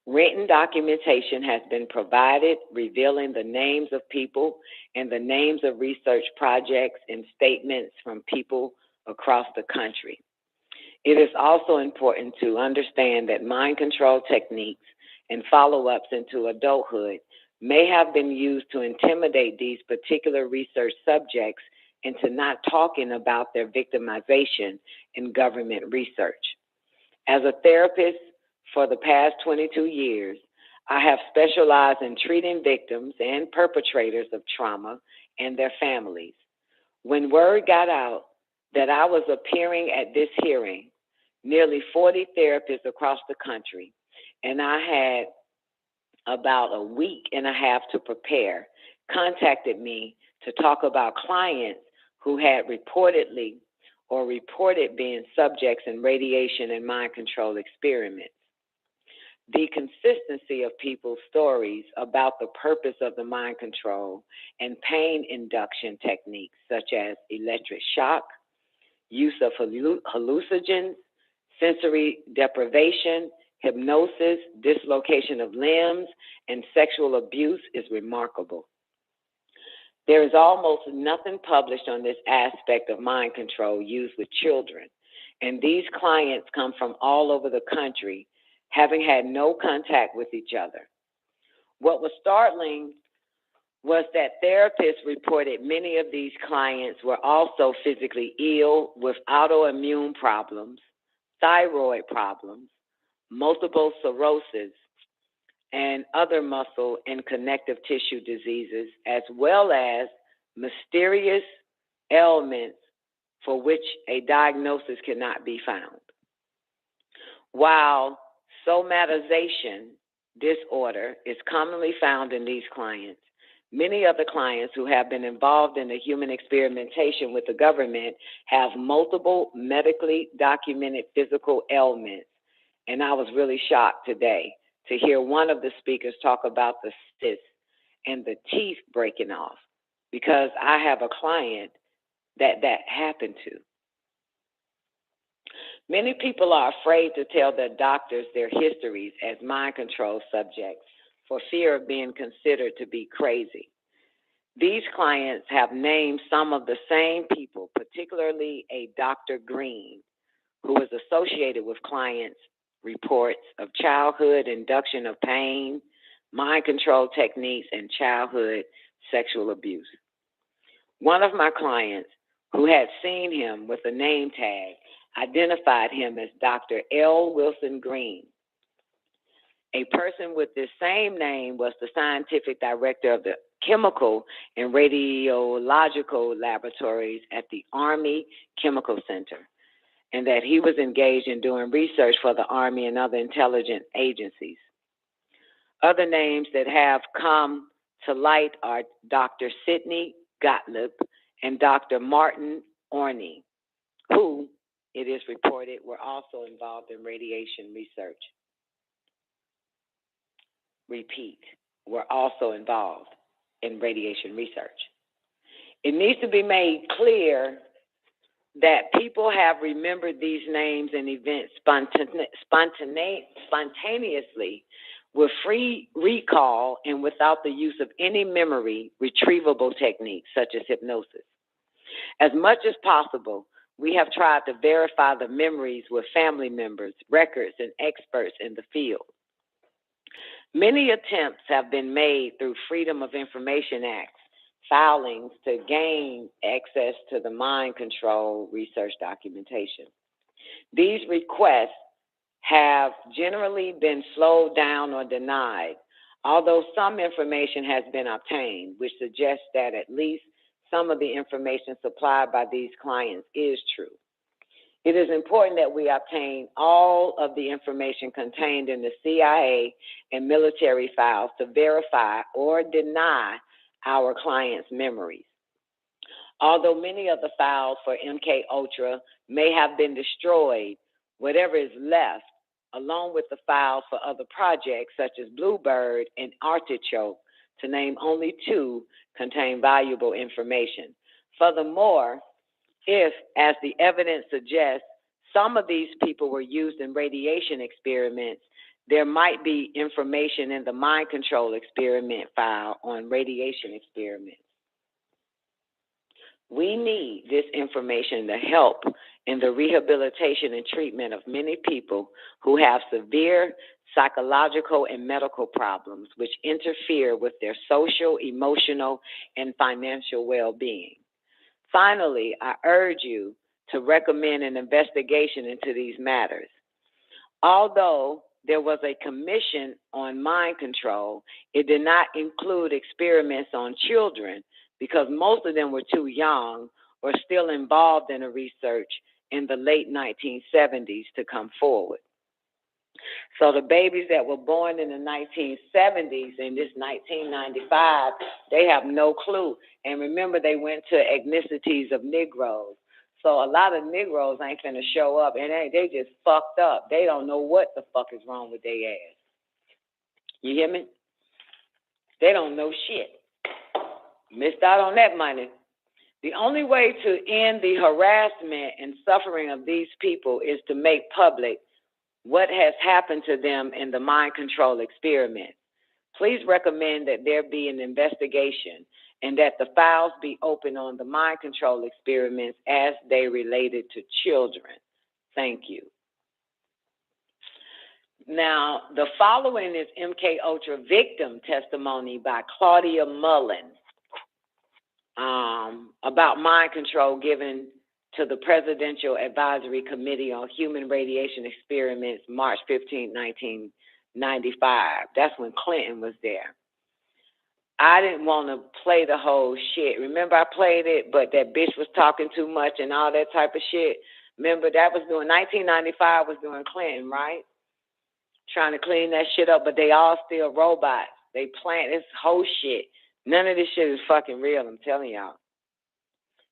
Written documentation has been provided revealing the names of people and the names of research projects and statements from people across the country. It is also important to understand that mind control techniques and follow-ups into adulthood may have been used to intimidate these particular research subjects into not talking about their victimization in government research. As a therapist for the past 22 years, I have specialized in treating victims and perpetrators of trauma and their families. When word got out that I was appearing at this hearing, nearly 40 therapists across the country, and I had about a week and a half to prepare, contacted me to talk about clients who had reportedly or reported being subjects in radiation and mind control experiments. The consistency of people's stories about the purpose of the mind control and pain induction techniques such as electric shock, use of hallucinogens, sensory deprivation, hypnosis, dislocation of limbs, and sexual abuse is remarkable. There is almost nothing published on this aspect of mind control used with children, and these clients come from all over the country, having had no contact with each other. What was startling was that therapists reported many of these clients were also physically ill with autoimmune problems, thyroid problems, multiple sclerosis, and other muscle and connective tissue diseases, as well as mysterious ailments for which a diagnosis cannot be found. While somatization disorder is commonly found in these clients, many other clients who have been involved in the human experimentation with the government have multiple medically documented physical ailments. And I was really shocked today to hear one of the speakers talk about the cysts and the teeth breaking off, because I have a client that happened to. Many people are afraid to tell their doctors their histories as mind control subjects for fear of being considered to be crazy. These clients have named some of the same people, particularly a Dr. Green, who is associated with clients' reports of childhood induction of pain, mind control techniques, and childhood sexual abuse. One of my clients, who had seen him with a name tag, identified him as Dr. L. Wilson Green. A person with this same name was the scientific director of the chemical and radiological laboratories at the Army Chemical Center, and that he was engaged in doing research for the Army and other intelligence agencies. Other names that have come to light are Dr. Sidney Gottlieb and Dr. Martin Orney, who, it is reported, were also involved in radiation research. Repeat, were also involved in radiation research. It needs to be made clear that people have remembered these names and events spontaneously with free recall and without the use of any memory retrievable techniques such as hypnosis. As much as possible, we have tried to verify the memories with family members, records, and experts in the field. Many attempts have been made through Freedom of Information Acts filings to gain access to the mind control research documentation. These requests have generally been slowed down or denied, although some information has been obtained, which suggests that at least some of the information supplied by these clients is true. It is important that we obtain all of the information contained in the CIA and military files to verify or deny our clients' memories. Although many of the files for MKUltra may have been destroyed, whatever is left, along with the files for other projects such as Bluebird and Artichoke, to name only two, contain valuable information. Furthermore, if, as the evidence suggests, some of these people were used in radiation experiments, there might be information in the mind control experiment file on radiation experiments. We need this information to help in the rehabilitation and treatment of many people who have severe psychological and medical problems which interfere with their social, emotional, and financial well-being. Finally, I urge you to recommend an investigation into these matters. Although there was a commission on mind control, it did not include experiments on children because most of them were too young or still involved in the research in the late 1970s to come forward. So the babies that were born in the 1970s in this 1995, they have no clue. And remember, they went to ethnicities of Negroes. So a lot of Negroes ain't finna show up, and they just fucked up. They don't know what the fuck is wrong with their ass. You hear me? They don't know shit. Missed out on that money. The only way to end the harassment and suffering of these people is to make public what has happened to them in the mind control experiment. Please recommend that there be an investigation and that the files be open on the mind control experiments as they related to children. Thank you. Now, the following is MKUltra victim testimony by Claudia Mullen about mind control given to the Presidential Advisory Committee on Human Radiation Experiments, March 15, 1995. That's when Clinton was there. I didn't want to play the whole shit. Remember, I played it, but that bitch was talking too much and all that type of shit. Remember, that was doing 1995 was doing Clinton, right? Trying to clean that shit up, but they all still robots. They plant this whole shit. None of this shit is fucking real, I'm telling y'all.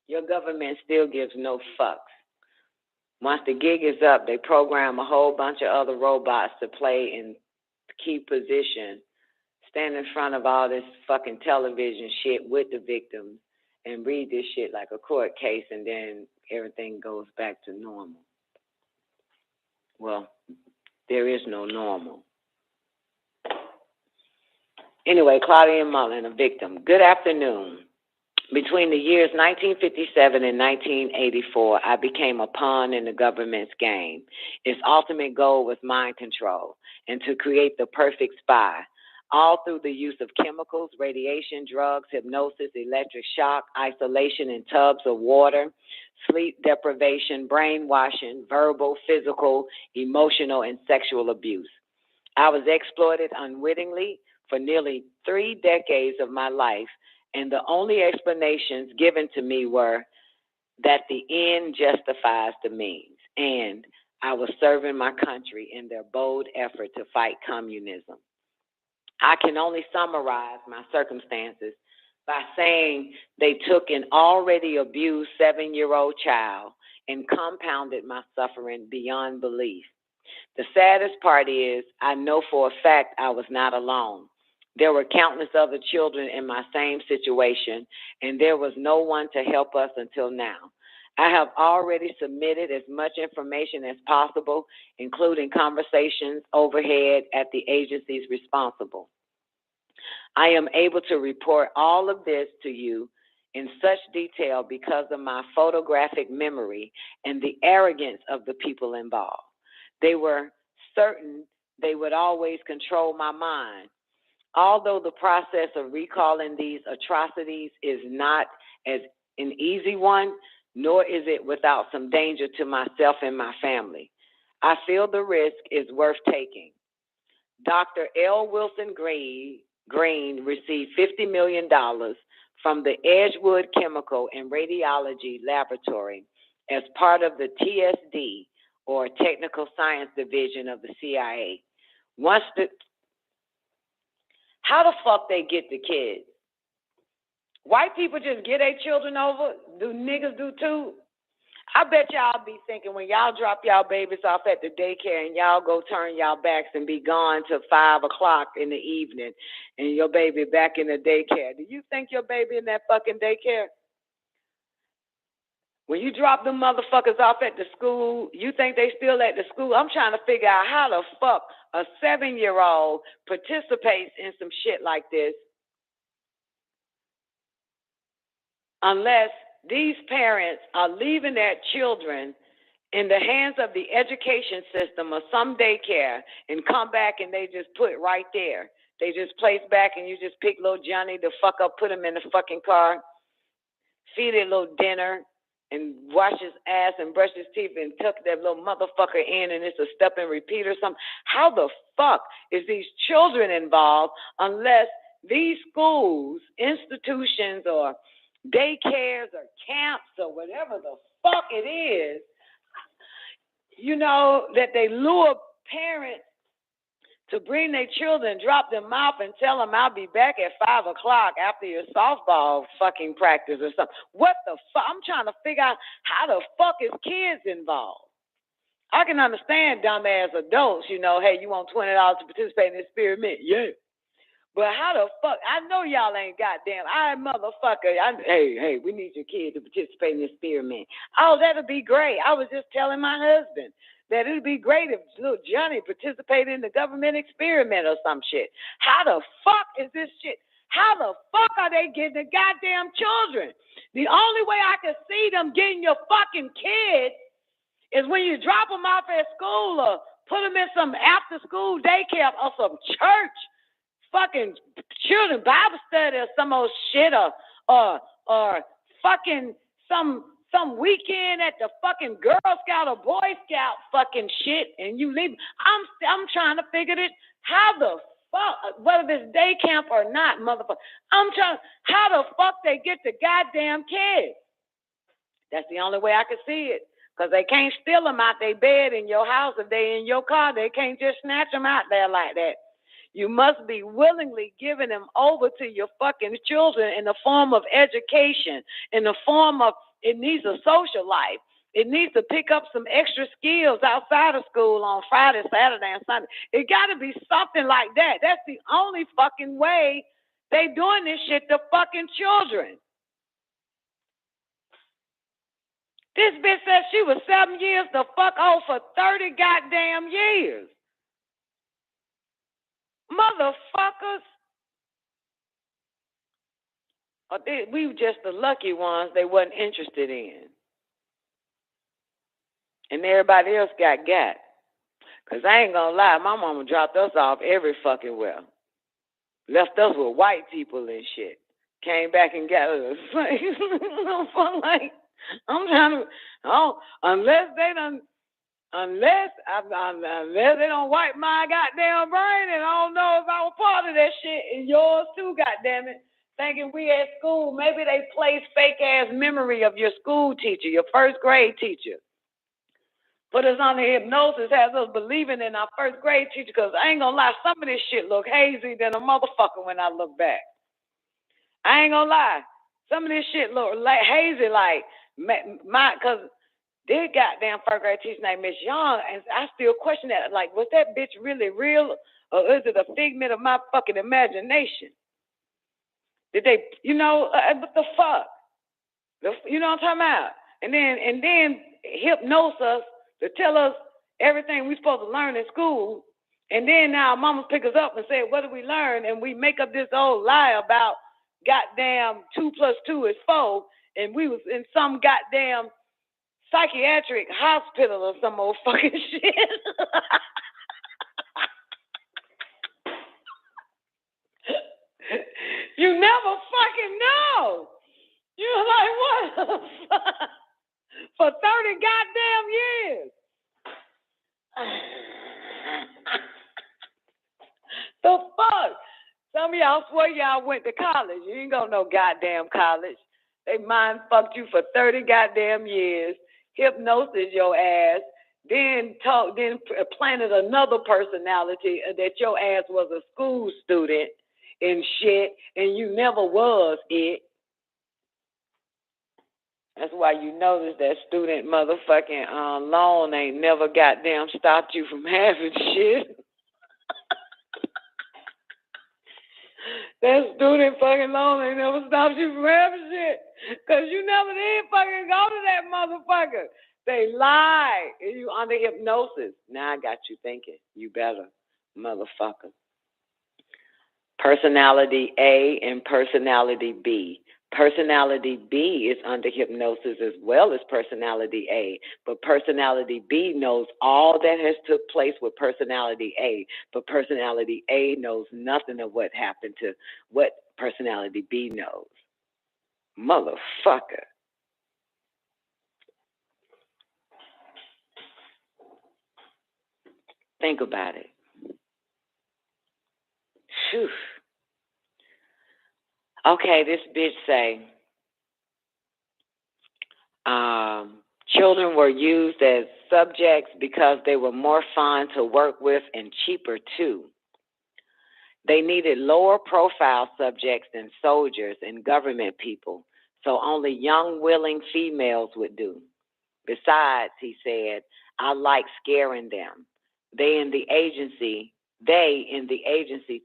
Your government still gives no fucks. Once the gig is up, they program a whole bunch of other robots to play in key position, stand in front of all this fucking television shit with the victims and read this shit like a court case, and then everything goes back to normal. Well, there is no normal. Anyway, Claudia Mullen, a victim. Good afternoon. Between the years 1957 and 1984, I became a pawn in the government's game. Its ultimate goal was mind control and to create the perfect spy, all through the use of chemicals, radiation, drugs, hypnosis, electric shock, isolation in tubs of water, sleep deprivation, brainwashing, verbal, physical, emotional, and sexual abuse. I was exploited unwittingly for nearly 3 decades of my life, and the only explanations given to me were that the end justifies the means, and I was serving my country in their bold effort to fight communism. I can only summarize my circumstances by saying they took an already abused 7-year-old child and compounded my suffering beyond belief. The saddest part is I know for a fact I was not alone. There were countless other children in my same situation, and there was no one to help us until now. I have already submitted as much information as possible, including conversations overhead at the agencies responsible. I am able to report all of this to you in such detail because of my photographic memory and the arrogance of the people involved. They were certain they would always control my mind. Although the process of recalling these atrocities is not as an easy one, nor is it without some danger to myself and my family, I feel the risk is worth taking. Dr. L. Wilson Green received $50 million from the Edgewood Chemical and Radiology Laboratory as part of the TSD, or Technical Science Division of the CIA. How the fuck they get the kids? White people just get their children over? Do niggas do too? I bet y'all be thinking when y'all drop y'all babies off at the daycare and y'all go turn y'all backs and be gone till 5 o'clock in the evening and your baby back in the daycare. Do you think your baby in that fucking daycare? When you drop them motherfuckers off at the school, you think they still at the school? I'm trying to figure out how the fuck a 7-year-old participates in some shit like this unless these parents are leaving their children in the hands of the education system or some daycare and come back and they just put right there. They just place back and you just pick little Johnny the fuck up, put him in the fucking car, feed it a little dinner, and wash his ass and brush his teeth and tuck that little motherfucker in and it's a step and repeat or something. How the fuck is these children involved unless these schools, institutions, or daycares or camps or whatever the fuck it is, you know, that they lure parents to bring their children, drop them off and tell them I'll be back at 5 o'clock after your softball fucking practice or something. What the fuck? I'm trying to figure out how the fuck is kids involved. I can understand dumbass adults, you know, hey, you want $20 to participate in this experiment? Yeah. But how the fuck? I know y'all ain't goddamn. Hey, we need your kid to participate in this experiment. Oh, that'll be great. I was just telling my husband that it'd be great if little Johnny participated in the government experiment or some shit. How the fuck is this shit? How the fuck are they getting the goddamn children? The only way I can see them getting your fucking kids is when you drop them off at school or put them in some after-school daycare or some church fucking children Bible study or some old shit or fucking some weekend at the fucking Girl Scout or Boy Scout fucking shit and you leave. I'm trying to figure this. How the fuck, whether it's day camp or not, motherfucker. How the fuck they get the goddamn kids? That's the only way I can see it. Because they can't steal them out their bed in your house. If they in your car, they can't just snatch them out there like that. You must be willingly giving them over to your fucking children in the form of education, in the form of, it needs a social life. It needs to pick up some extra skills outside of school on Friday, Saturday, and Sunday. It got to be something like that. That's the only fucking way they doing this shit to fucking children. This bitch said she was 7 years the fuck old for 30 goddamn years. Motherfuckers. We were just the lucky ones they wasn't interested in. And everybody else got. Because I ain't going to lie, my mama dropped us off every fucking well. Left us with white people and shit. Came back and got us. Like, I'm trying to, unless they don't wipe my goddamn brain, and I don't know if I was part of that shit, and yours too, goddammit. Thinking we at school, maybe they placed fake ass memory of your school teacher, your first grade teacher. Put us on the hypnosis, has us believing in our first grade teacher, because I ain't gonna lie, some of this shit look hazy than a motherfucker when I look back. I ain't gonna lie. Some of this shit look like hazy, like because their goddamn first grade teacher named Miss Young, and I still question that. Like, was that bitch really real, or is it a figment of my fucking imagination? Did they, what the fuck? You know what I'm talking about? And then hypnose us to tell us everything we supposed to learn in school, and then now mamas pick us up and say, what did we learn? And we make up this old lie about goddamn 2 + 2 is 4, and we was in some goddamn psychiatric hospital or some old fucking shit. You never fucking know. You're like, what the fuck? For 30 goddamn years. The fuck? Some of y'all swear y'all went to college. You ain't go no goddamn college. They mind fucked you for 30 goddamn years, hypnosis your ass, then planted another personality that your ass was a school student and shit, and you never was it. That's why you notice that student motherfucking loan ain't never goddamn stopped you from having shit. That student fucking loan ain't never stopped you from having shit. Because you never did fucking go to that motherfucker. They lie. And you under hypnosis. Now I got you thinking. You better, motherfucker. Personality A and personality B. Personality B is under hypnosis as well as personality A, but personality B knows all that has took place with personality A, but personality A knows nothing of what happened to what personality B knows. Motherfucker. Think about it. Phew. Okay, this bitch say, children were used as subjects because they were more fun to work with and cheaper too. They needed lower profile subjects than soldiers and government people, so only young, willing females would do. Besides, he said, I like scaring them. They in the agency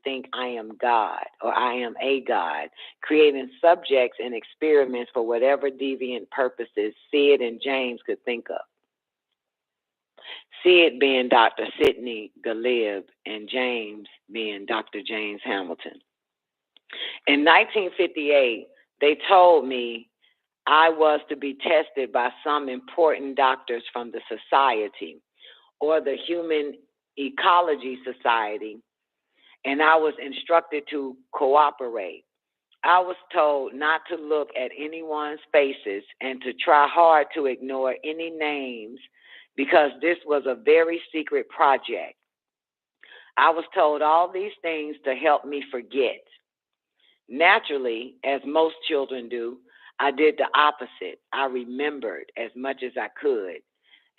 think I am God or I am a God, creating subjects and experiments for whatever deviant purposes Sid and James could think of. Sid being Dr. Sidney Galib and James being Dr. James Hamilton. In 1958, they told me I was to be tested by some important doctors from the society or the Human Ecology Society, and I was instructed to cooperate. I was told not to look at anyone's faces and to try hard to ignore any names because this was a very secret project. I was told all these things to help me forget. Naturally, as most children do, I did the opposite. I remembered as much as I could.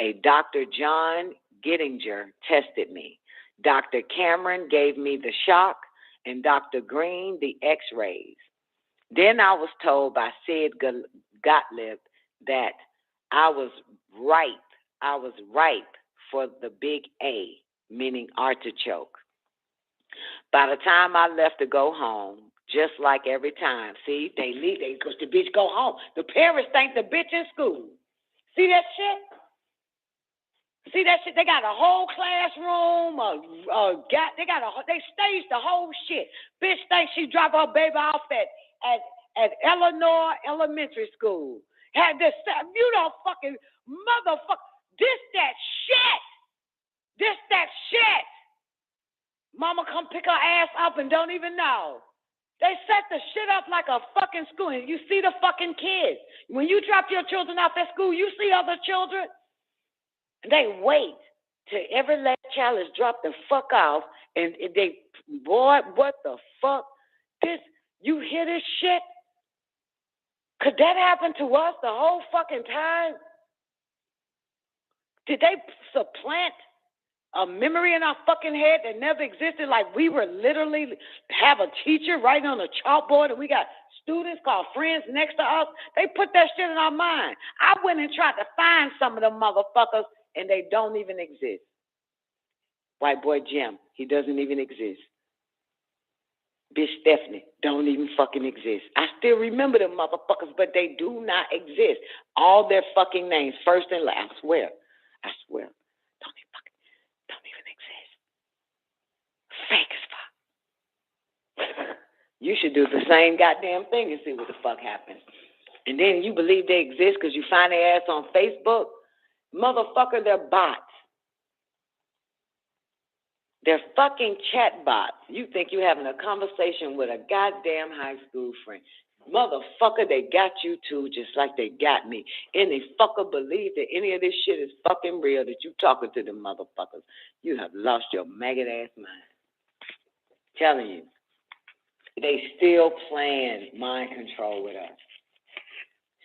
A Dr. John Gittinger tested me. Dr. Cameron gave me the shock, and Dr. Green the x-rays. Then I was told by Sid Gottlieb that I was ripe for the big A, meaning artichoke. By the time I left to go home, just like every time, see, they leave, because the bitch go home. The parents think the bitch in school. See that shit? See that shit? They got a whole classroom, they staged the whole shit. Bitch thinks she dropped her baby off at Eleanor Elementary School. Had this, you don't fucking motherfucker. This that shit. Mama come pick her ass up and don't even know. They set the shit up like a fucking school. And you see the fucking kids. When you drop your children off at school, you see other children. They wait till every last child is dropped the fuck off, and they, boy, what the fuck? You hear this shit? Could that happen to us the whole fucking time? Did they supplant a memory in our fucking head that never existed? Like we were literally have a teacher writing on a chalkboard and we got students called friends next to us. They put that shit in our mind. I went and tried to find some of them motherfuckers and they don't even exist. White boy Jim, he doesn't even exist. Bitch Stephanie don't even fucking exist. I still remember them motherfuckers, but they do not exist. All their fucking names, first and last. I swear. Don't even exist. Fake as fuck. You should do the same goddamn thing and see what the fuck happens. And then you believe they exist because you find their ass on Facebook. Motherfucker, they're bots. They're fucking chatbots. You think you're having a conversation with a goddamn high school friend. Motherfucker, they got you too, just like they got me. Any fucker believe that any of this shit is fucking real, that you talking to them motherfuckers. You have lost your maggot ass mind. Telling you. They still playing mind control with us.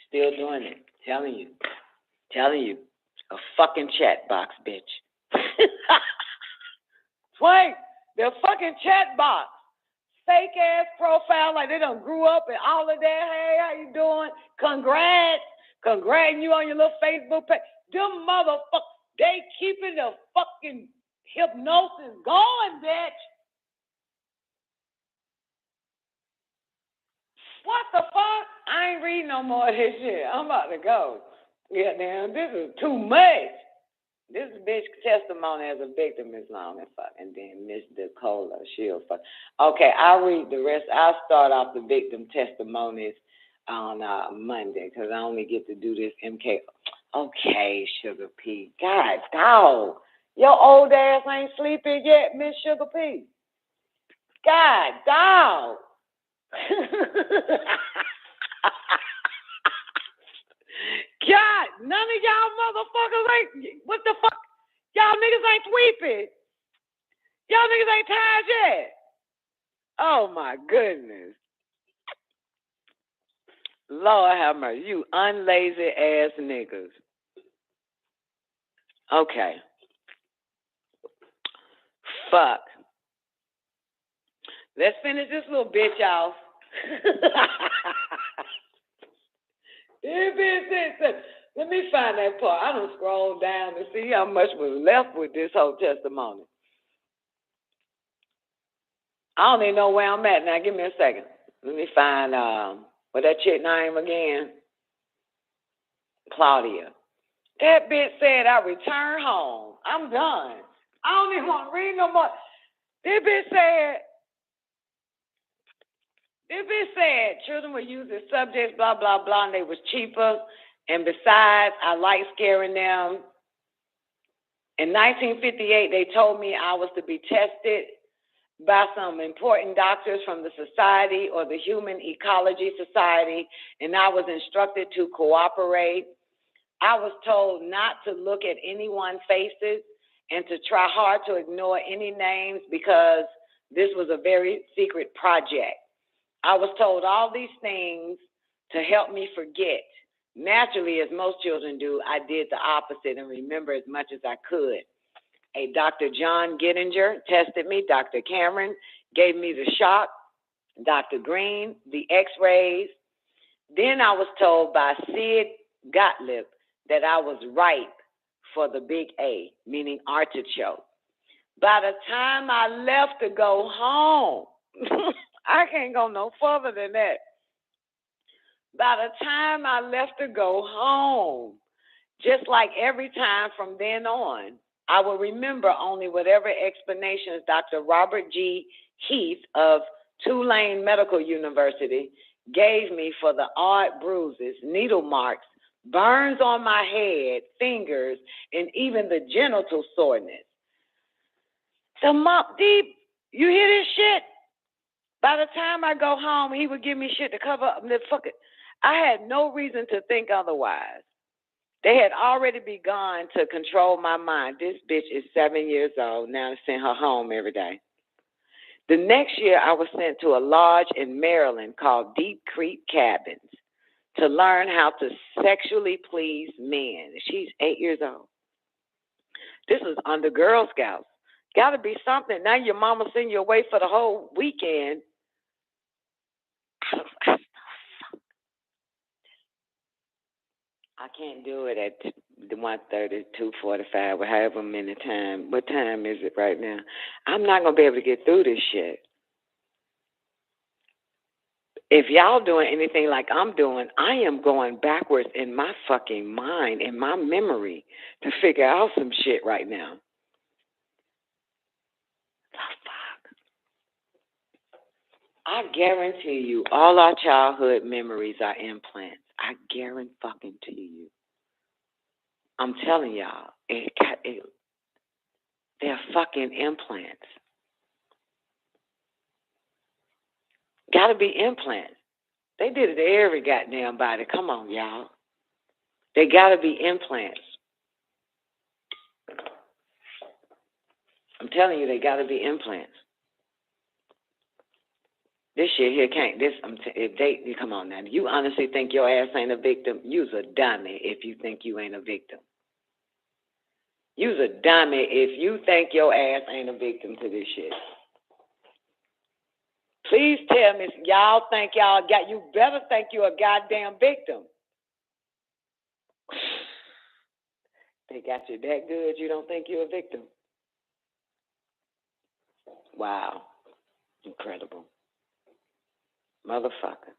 Still doing it. Telling you. A fucking chat box, bitch. Wait, they're fucking chat box. Fake ass profile, like they done grew up and all of that. Hey, how you doing? Congrats. Congrats you on your little Facebook page. Them motherfuckers, they keeping the fucking hypnosis going, bitch. What the fuck? I ain't reading no more of this shit. I'm about to go. Yeah, damn, this is too much. This bitch testimony as a victim is long as fuck. And then Miss Nicola, she'll fuck. Okay, I'll read the rest. I'll start off the victim testimonies on Monday because I only get to do this MK. Okay, Sugar P. God, dog. Your old ass ain't sleeping yet, Miss Sugar P. God, dog. God, none of y'all motherfuckers ain't, what the fuck? Y'all niggas ain't sweeping. Y'all niggas ain't tired yet. Oh my goodness. Lord have mercy. You unlazy ass niggas. Okay. Fuck. Let's finish this little bitch off. Let me find that part. I done scrolled down to see how much was left with this whole testimony. I don't even know where I'm at now. Give me a second. Let me find what that chick name again? Claudia. That bitch said I return home. I'm done. I don't even want to read no more. This bitch said children were used as subjects, blah, blah, blah, and they was cheaper. And besides, I like scaring them. In 1958, they told me I was to be tested by some important doctors from the society or the Human Ecology Society, and I was instructed to cooperate. I was told not to look at anyone's faces and to try hard to ignore any names because this was a very secret project. I was told all these things to help me forget. Naturally, as most children do, I did the opposite and remember as much as I could. A Dr. John Gittinger tested me. Dr. Cameron gave me the shock. Dr. Green, the x-rays. Then I was told by Sid Gottlieb that I was ripe for the big A, meaning artichoke. By the time I left to go home, I can't go no further than that. By the time I left to go home, just like every time from then on, I will remember only whatever explanations Dr. Robert G. Heath of Tulane Medical University gave me for the odd bruises, needle marks, burns on my head, fingers, and even the genital soreness. So, MUFTI, you hear this shit? By the time I go home, he would give me shit to cover up the fucking. I had no reason to think otherwise. They had already begun to control my mind. This bitch is 7 years old. Now I send her home every day. The next year, I was sent to a lodge in Maryland called Deep Creek Cabins to learn how to sexually please men. She's 8 years old. This was under Girl Scouts. Got to be something. Now your mama send you away for the whole weekend. I can't do it at the 1:30, 2:45, or however many time. What time is it right now? I'm not going to be able to get through this shit. If y'all doing anything like I'm doing, I am going backwards in my fucking mind, in my memory, to figure out some shit right now. I guarantee you, all our childhood memories are implants. I guarantee fucking to you. I'm telling y'all, They're fucking implants. Gotta be implants. They did it to every goddamn body. Come on, y'all. They gotta be implants. I'm telling you, they gotta be implants. This shit here can't. Come on now. You honestly think your ass ain't a victim? You's a dummy if you think you ain't a victim. You's a dummy if you think your ass ain't a victim to this shit. Please tell me, y'all think y'all got. You better think you're a goddamn victim. They got you that good. You don't think you're a victim? Wow, incredible. Motherfucker.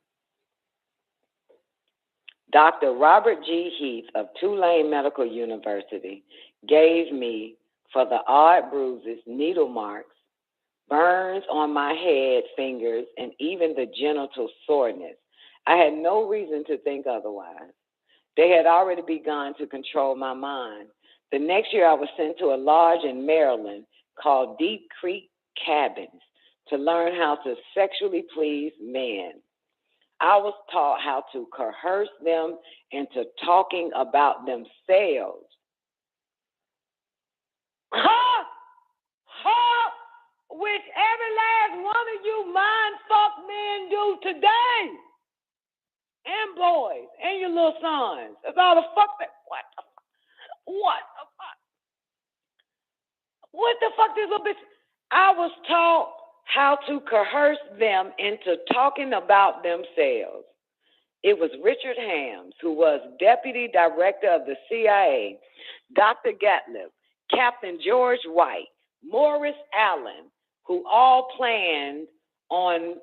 Dr. Robert G. Heath of Tulane Medical University gave me, for the odd bruises, needle marks, burns on my head, fingers, and even the genital soreness. I had no reason to think otherwise. They had already begun to control my mind. The next year I was sent to a lodge in Maryland called Deep Creek Cabins to learn how to sexually please men. I was taught how to coerce them into talking about themselves. Which every last one of you mind-fuck men do today. And boys, and your little sons. That's all the fuck that, what the fuck? What the fuck? What the fuck, this little bitch? I was taught how to coerce them into talking about themselves. It was Richard Hams, who was Deputy Director of the CIA, Dr. Gatlib, Captain George White, Morris Allen, who all planned on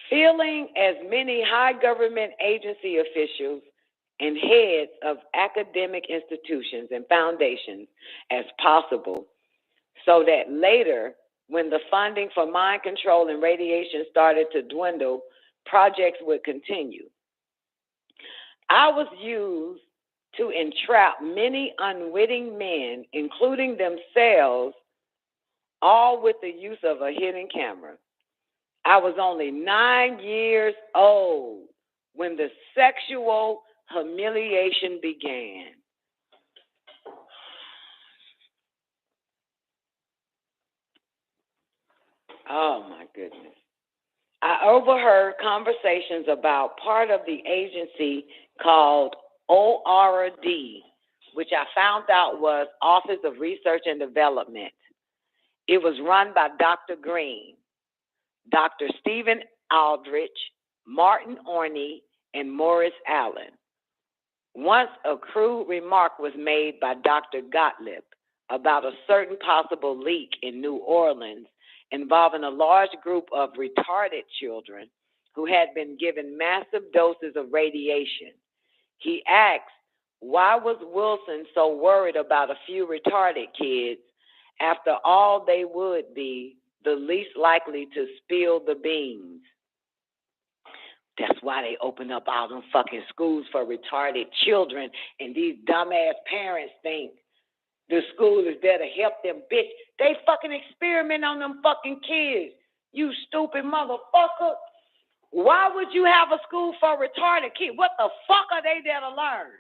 filling as many high government agency officials and heads of academic institutions and foundations as possible, so that later, when the funding for mind control and radiation started to dwindle, projects would continue. I was used to entrap many unwitting men, including themselves, all with the use of a hidden camera. I was only 9 years old when the sexual humiliation began. Oh, my goodness. I overheard conversations about part of the agency called ORD, which I found out was Office of Research and Development. It was run by Dr. Green, Dr. Stephen Aldrich, Martin Orney, and Morris Allen. Once a crude remark was made by Dr. Gottlieb about a certain possible leak in New Orleans involving a large group of retarded children who had been given massive doses of radiation. He asked, why was Wilson so worried about a few retarded kids? After all, they would be the least likely to spill the beans. That's why they open up all them fucking schools for retarded children, and these dumbass parents think the school is there to help them, bitch. They fucking experiment on them fucking kids, you stupid motherfucker. Why would you have a school for retarded kids? What the fuck are they there to learn?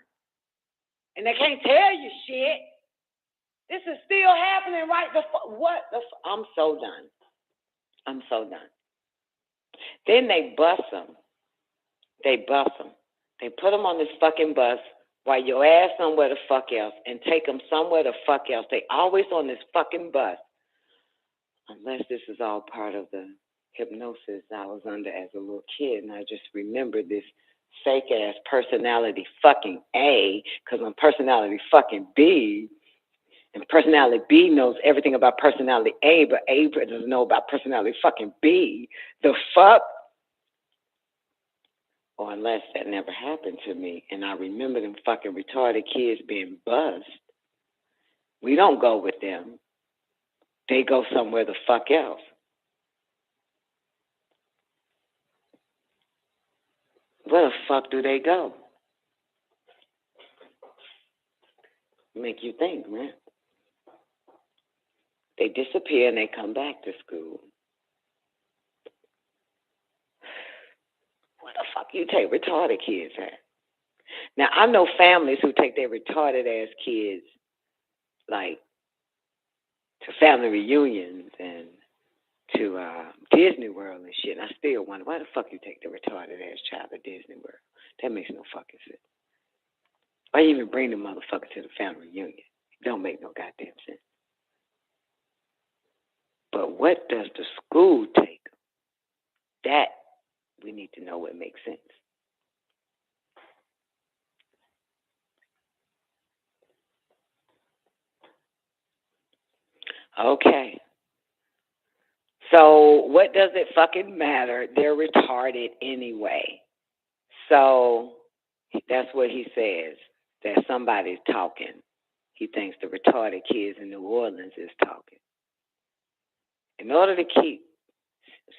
And they can't tell you shit. This is still happening right the fuck. What the fuck? I'm so done. I'm so done. Then they bust them. They bust them. They put them on this fucking bus while your ass somewhere the fuck else and take them somewhere the fuck else. They always on this fucking bus. Unless this is all part of the hypnosis I was under as a little kid, and I just remembered this fake ass personality fucking A, because I'm personality fucking B, and personality B knows everything about personality A, but A doesn't know about personality fucking B. The fuck? Or unless that never happened to me, and I remember them fucking retarded kids being buzzed. We don't go with them. They go somewhere the fuck else. Where the fuck do they go? Make you think, man. They disappear and they come back to school. Where the fuck you take retarded kids at? Now, I know families who take their retarded-ass kids, like, to family reunions and to Disney World and shit, and I still wonder, why the fuck you take the retarded-ass child to Disney World? That makes no fucking sense. Why you even bring the motherfucker to the family reunion? It don't make no goddamn sense. But what does the school take? That we need to know what makes sense. Okay. So what does it fucking matter? They're retarded anyway. So that's what he says, that somebody's talking. He thinks the retarded kids in New Orleans is talking. In order to keep,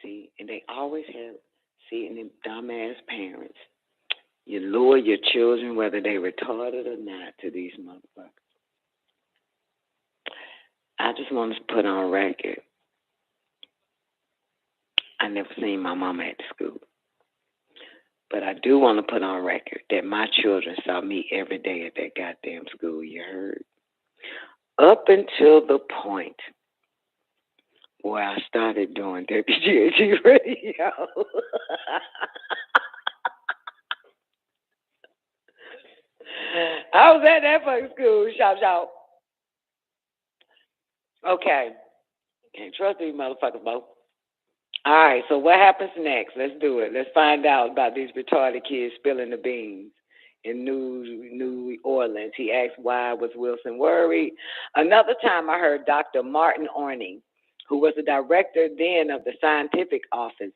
see, and they always have, see, and them dumbass parents, you lure your children, whether they retarded or not, to these motherfuckers. I just want to put on record, I never seen my mama at the school. But I do want to put on record that my children saw me every day at that goddamn school, you heard? Up until the point where I started doing WGAG Radio. I was at that fucking school, shout. Okay. Can't trust these motherfuckers, Bo. All right, so what happens next? Let's do it. Let's find out about these retarded kids spilling the beans in New Orleans. He asked, why was Wilson worried? Another time I heard Dr. Martin Orning, who was the director then of the scientific office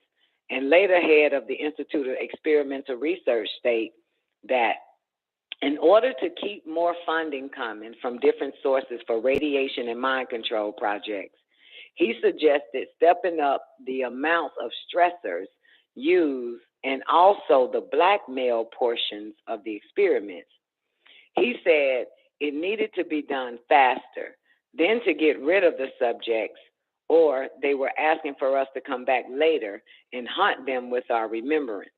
and later head of the Institute of Experimental Research, state that in order to keep more funding coming from different sources for radiation and mind control projects, he suggested stepping up the amounts of stressors used and also the blackmail portions of the experiments. He said it needed to be done faster, then to get rid of the subjects, or they were asking for us to come back later and haunt them with our remembrance.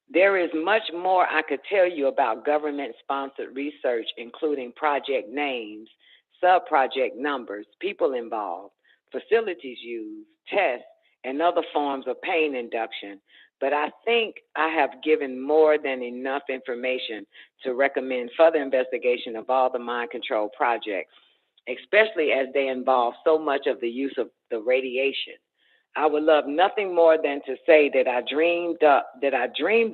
There is much more I could tell you about government-sponsored research, including project names, sub-project numbers, people involved, facilities used, tests, and other forms of pain induction, but I think I have given more than enough information to recommend further investigation of all the mind control projects, especially as they involve so much of the use of the radiation. I would love nothing more than to say that I dreamed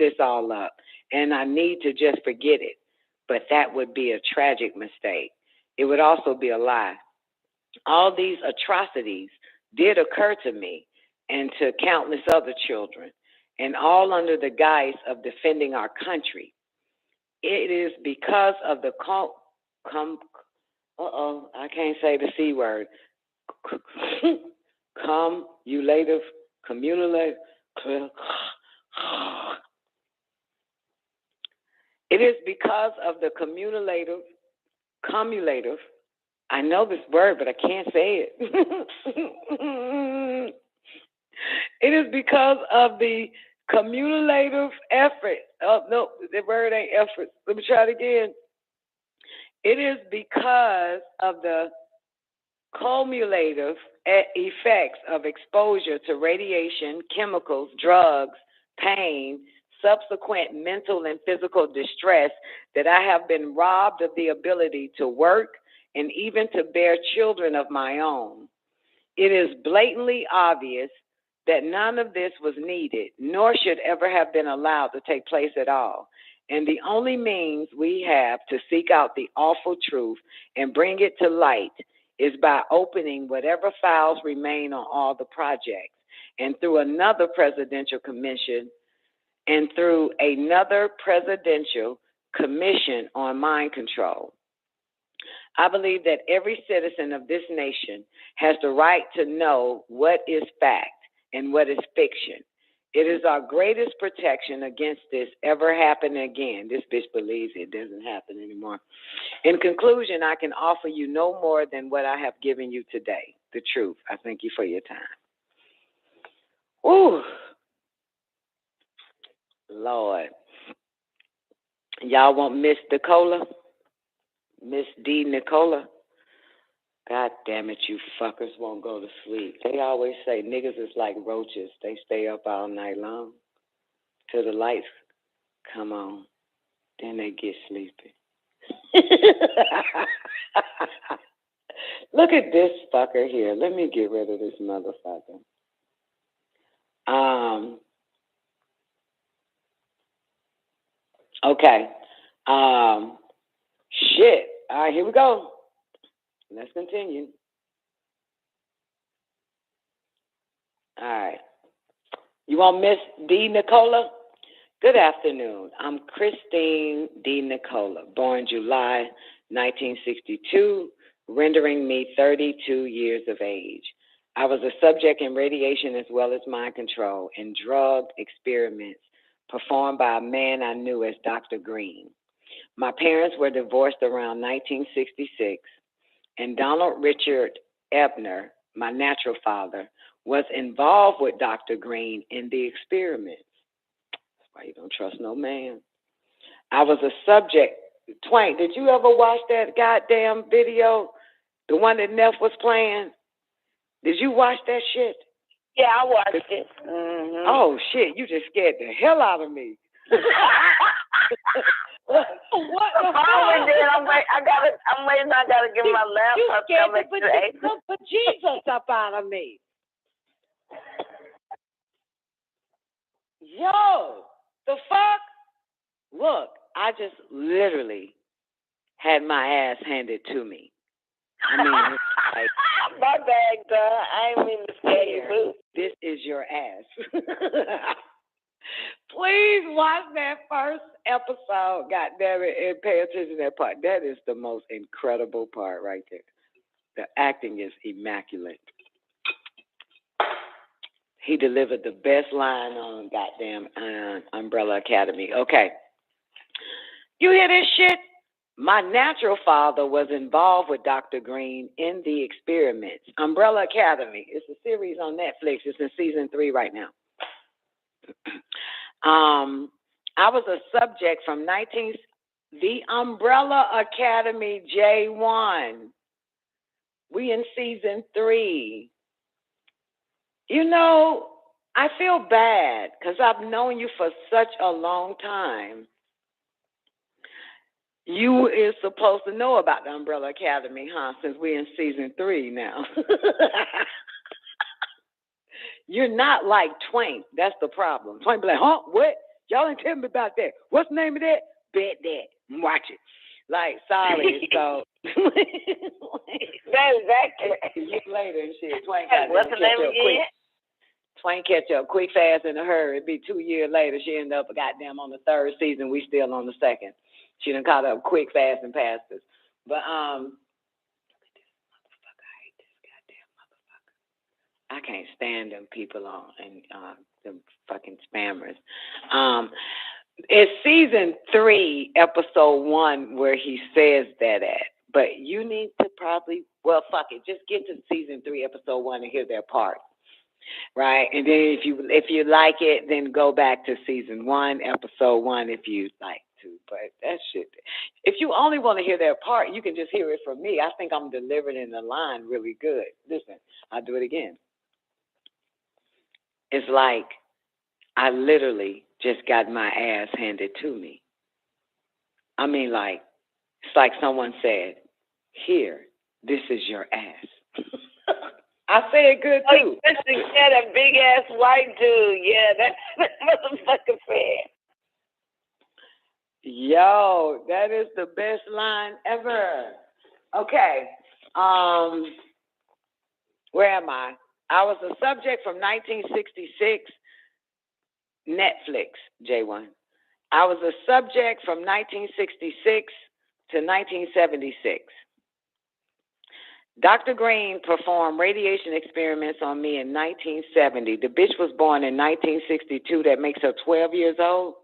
this all up, and I need to just forget it, but that would be a tragic mistake. It would also be a lie. All these atrocities did occur to me and to countless other children, and all under the guise of defending our country. It is because of the I can't say the C word. Cumulative. It is because of the cumulative. I know this word, but I can't say it. It is because of the cumulative effort. Oh, no, the word ain't effort. Let me try it again. It is because of the cumulative effects of exposure to radiation, chemicals, drugs, pain, subsequent mental and physical distress that I have been robbed of the ability to work and even to bear children of my own. It is blatantly obvious that none of this was needed, nor should ever have been allowed to take place at all. And the only means we have to seek out the awful truth and bring it to light is by opening whatever files remain on all the projects, and through another presidential commission on mind control. I believe that every citizen of this nation has the right to know what is fact and what is fiction, It is our greatest protection against this ever happening again. This bitch believes it doesn't happen anymore. In conclusion, I can offer you no more than what I have given you today, the truth. I thank you for your time. Ooh, Lord. Y'all want Miss Nicola? Miss D. Nicola? God damn it, you fuckers won't go to sleep. They always say niggas is like roaches. They stay up all night long till the lights come on. Then they get sleepy. Look at this fucker here. Let me get rid of this motherfucker. Okay. Shit. All right, here we go. Let's continue. All right. You want Miss D. Nicola? Good afternoon. I'm Christine D. Nicola, born July 1962, rendering me 32 years of age. I was a subject in radiation as well as mind control and drug experiments performed by a man I knew as Dr. Green. My parents were divorced around 1966, and Donald Richard Ebner, my natural father, was involved with Dr. Green in the experiments. That's why you don't trust no man. I was a subject. Twain, did you ever watch that goddamn video? The one that Neff was playing? Did you watch that shit? Yeah, I watched it. Mm-hmm. Oh, shit, you just scared the hell out of me. What the fuck? I'm waiting. I gotta get my laptop. You scared the Jesus up out of me. Yo, the fuck? Look, I just literally had my ass handed to me. I mean, it's like, my bag, duh. I ain't mean to scare you. This is your ass. Please watch that first episode, goddammit, and pay attention to that part. That is the most incredible part right there. The acting is immaculate. He delivered the best line on goddamn Umbrella Academy. Okay. You hear this shit? My natural father was involved with Dr. Green in the experiments. Umbrella Academy. It's a series on Netflix. It's in season 3 right now. I was a subject from the Umbrella Academy J1. We in season 3. You know, I feel bad because I've known you for such a long time. You is supposed to know about the Umbrella Academy, huh? Since we're in season 3 now. You're not like Twain. That's the problem. Twain be like, huh? What? Y'all ain't tell me about that. What's the name of that? Bet that. Watch it. Like, sorry. So. That's exactly. Years later and shit. Twain what's the name again? Twain catch up quick, fast, in a hurry. It'd be 2 years later. She ended up goddamn on the 3rd season. We still on the 2nd. She done caught up quick, fast, and past us. But, look at this motherfucker. I hate this goddamn motherfucker. I can't stand them people on and them fucking spammers. It's season 3, episode 1, where he says that at. But you need to probably, well, fuck it. Just get to season 3, episode 1, and hear their part. Right? And then if you like it, then go back to season 1, episode 1, if you like to. But that shit, if you only want to hear their part, you can just hear it from me. I think I'm delivering in the line really good. Listen, I'll do it again. It's like I literally just got my ass handed to me. I mean, like, it's like someone said, here, this is your ass. I say it good, too. Yeah, that big-ass white dude. Yeah, that's that motherfucker fan. Yo, that is the best line ever. Okay. Where am I? I was a subject from 1966, Netflix, J1. I was a subject from 1966 to 1976. Dr. Green performed radiation experiments on me in 1970. The bitch was born in 1962. That makes her 12 years old.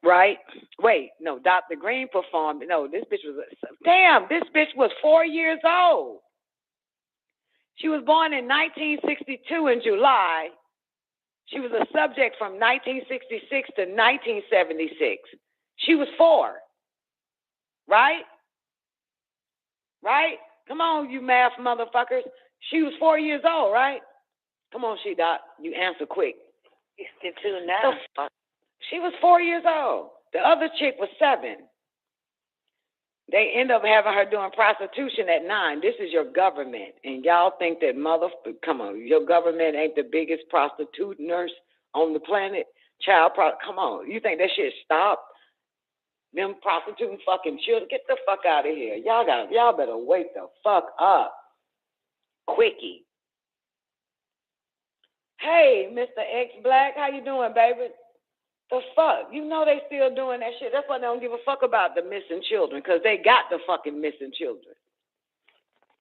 Right? Wait, no, Dr. Green performed. No, this bitch was, damn, this bitch was 4 years old. She was born in 1962 in July. She was a subject from 1966 to 1976. She was 4. Right? Right? Come on, you math motherfuckers. She was 4 years old, right? Come on, Doc. You answer quick. 62 now. She was 4 years old. The other chick was 7. They end up having her doing prostitution at 9. This is your government. And y'all think that come on, your government ain't the biggest prostitute nurse on the planet? Come on. You think that shit stopped? Them prostituting fucking children? Get the fuck out of here. Y'all better wake the fuck up. Quickie. Hey, Mr. X Black, how you doing, baby? The fuck? You know they still doing that shit. That's why they don't give a fuck about the missing children, because they got the fucking missing children.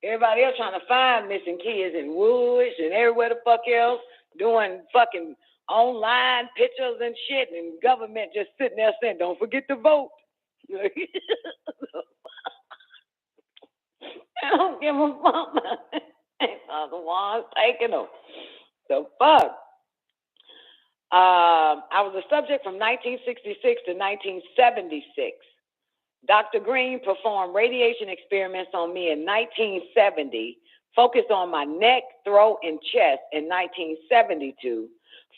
Everybody else trying to find missing kids in woods and everywhere the fuck else, doing fucking online pictures and shit, and government just sitting there saying, don't forget to vote. I don't give a fuck. They are the ones taking them. The fuck? I was a subject from 1966 to 1976. Dr. Green performed radiation experiments on me in 1970, focused on my neck, throat, and chest in 1972,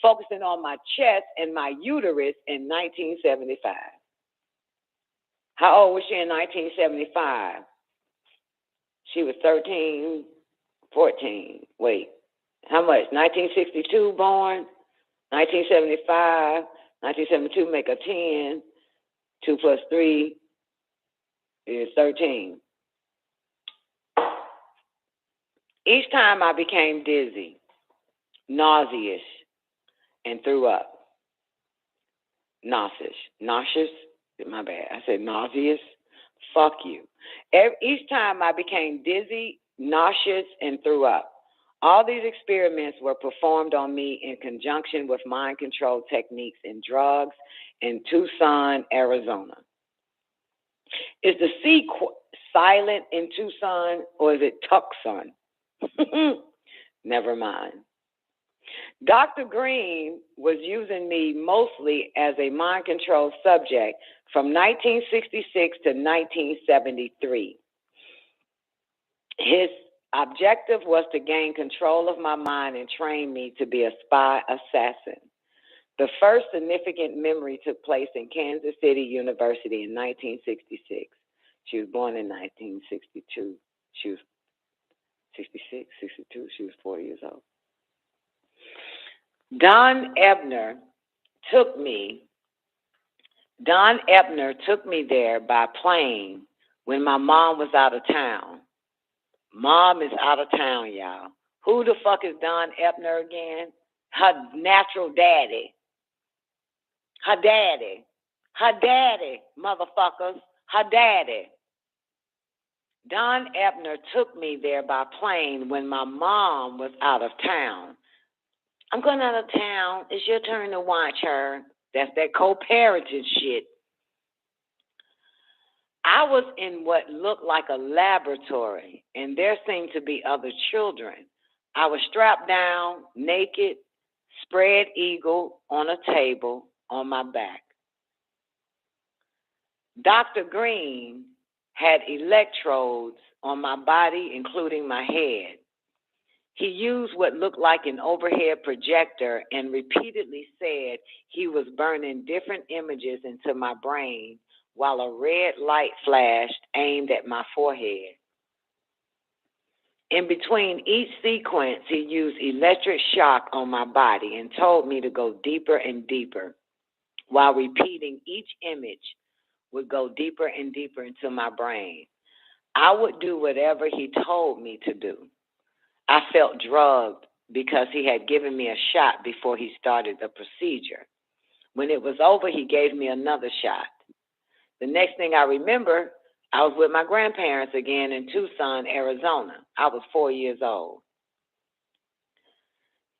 focusing on my chest and my uterus in 1975. How old was she in 1975? She was 13, 14. Wait, how much? 1962 born? 1975, 1972 make a 10. 2 plus 3 is 13. Each time I became dizzy, nauseous, and threw up. Nauseous? My bad. I said nauseous. Fuck you. Each time I became dizzy, nauseous, and threw up. All these experiments were performed on me in conjunction with mind control techniques and drugs in Tucson, Arizona. Is the C silent in Tucson, or is it Tucson? Never mind. Dr. Green was using me mostly as a mind control subject from 1966 to 1973. His objective was to gain control of my mind and train me to be a spy assassin. The first significant memory took place in Kansas City University in 1966. She was born in 1962. She was 66, 62. She was 4 years old. Don Ebner took me there by plane when my mom was out of town. Mom is out of town, y'all. Who the fuck is Don Ebner again? Her natural daddy. Her daddy, motherfuckers. Her daddy. Don Ebner took me there by plane when my mom was out of town. I'm going out of town. It's your turn to watch her. That's that co-parenting shit. I was in what looked like a laboratory, and there seemed to be other children. I was strapped down, naked, spread eagle on a table on my back. Dr. Green had electrodes on my body, including my head. He used what looked like an overhead projector and repeatedly said he was burning different images into my brain while a red light flashed aimed at my forehead. In between each sequence, he used electric shock on my body and told me to go deeper and deeper, while repeating each image would go deeper and deeper into my brain. I would do whatever he told me to do. I felt drugged because he had given me a shot before he started the procedure. When it was over, he gave me another shot. The next thing I remember, I was with my grandparents again in Tucson, Arizona. I was 4 years old.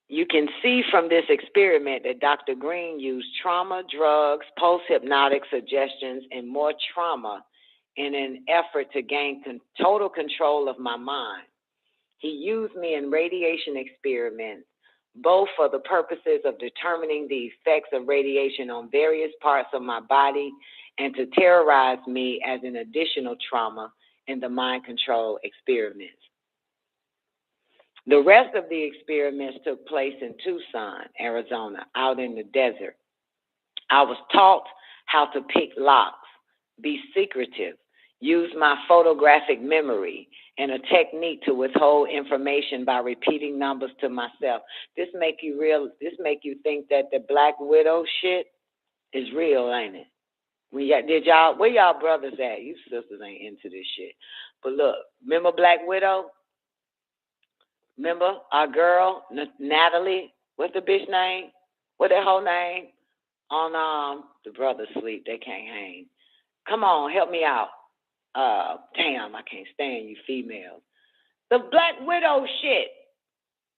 You can see from this experiment that Dr. Green used trauma, drugs, post-hypnotic suggestions, and more trauma in an effort to gain total control of my mind. He used me in radiation experiments, both for the purposes of determining the effects of radiation on various parts of my body and to terrorize me as an additional trauma in the mind control experiments. The rest of the experiments took place in Tucson, Arizona, out in the desert. I was taught how to pick locks, be secretive, use my photographic memory, and a technique to withhold information by repeating numbers to myself. This make you think that the Black Widow shit is real, ain't it? Where y'all brothers at? You sisters ain't into this shit. But look, remember Black Widow? Remember our girl, Natalie? What's the bitch name? What that whole name? On the brothers sleep, they can't hang. Come on, help me out. Damn, I can't stand you females. The Black Widow shit.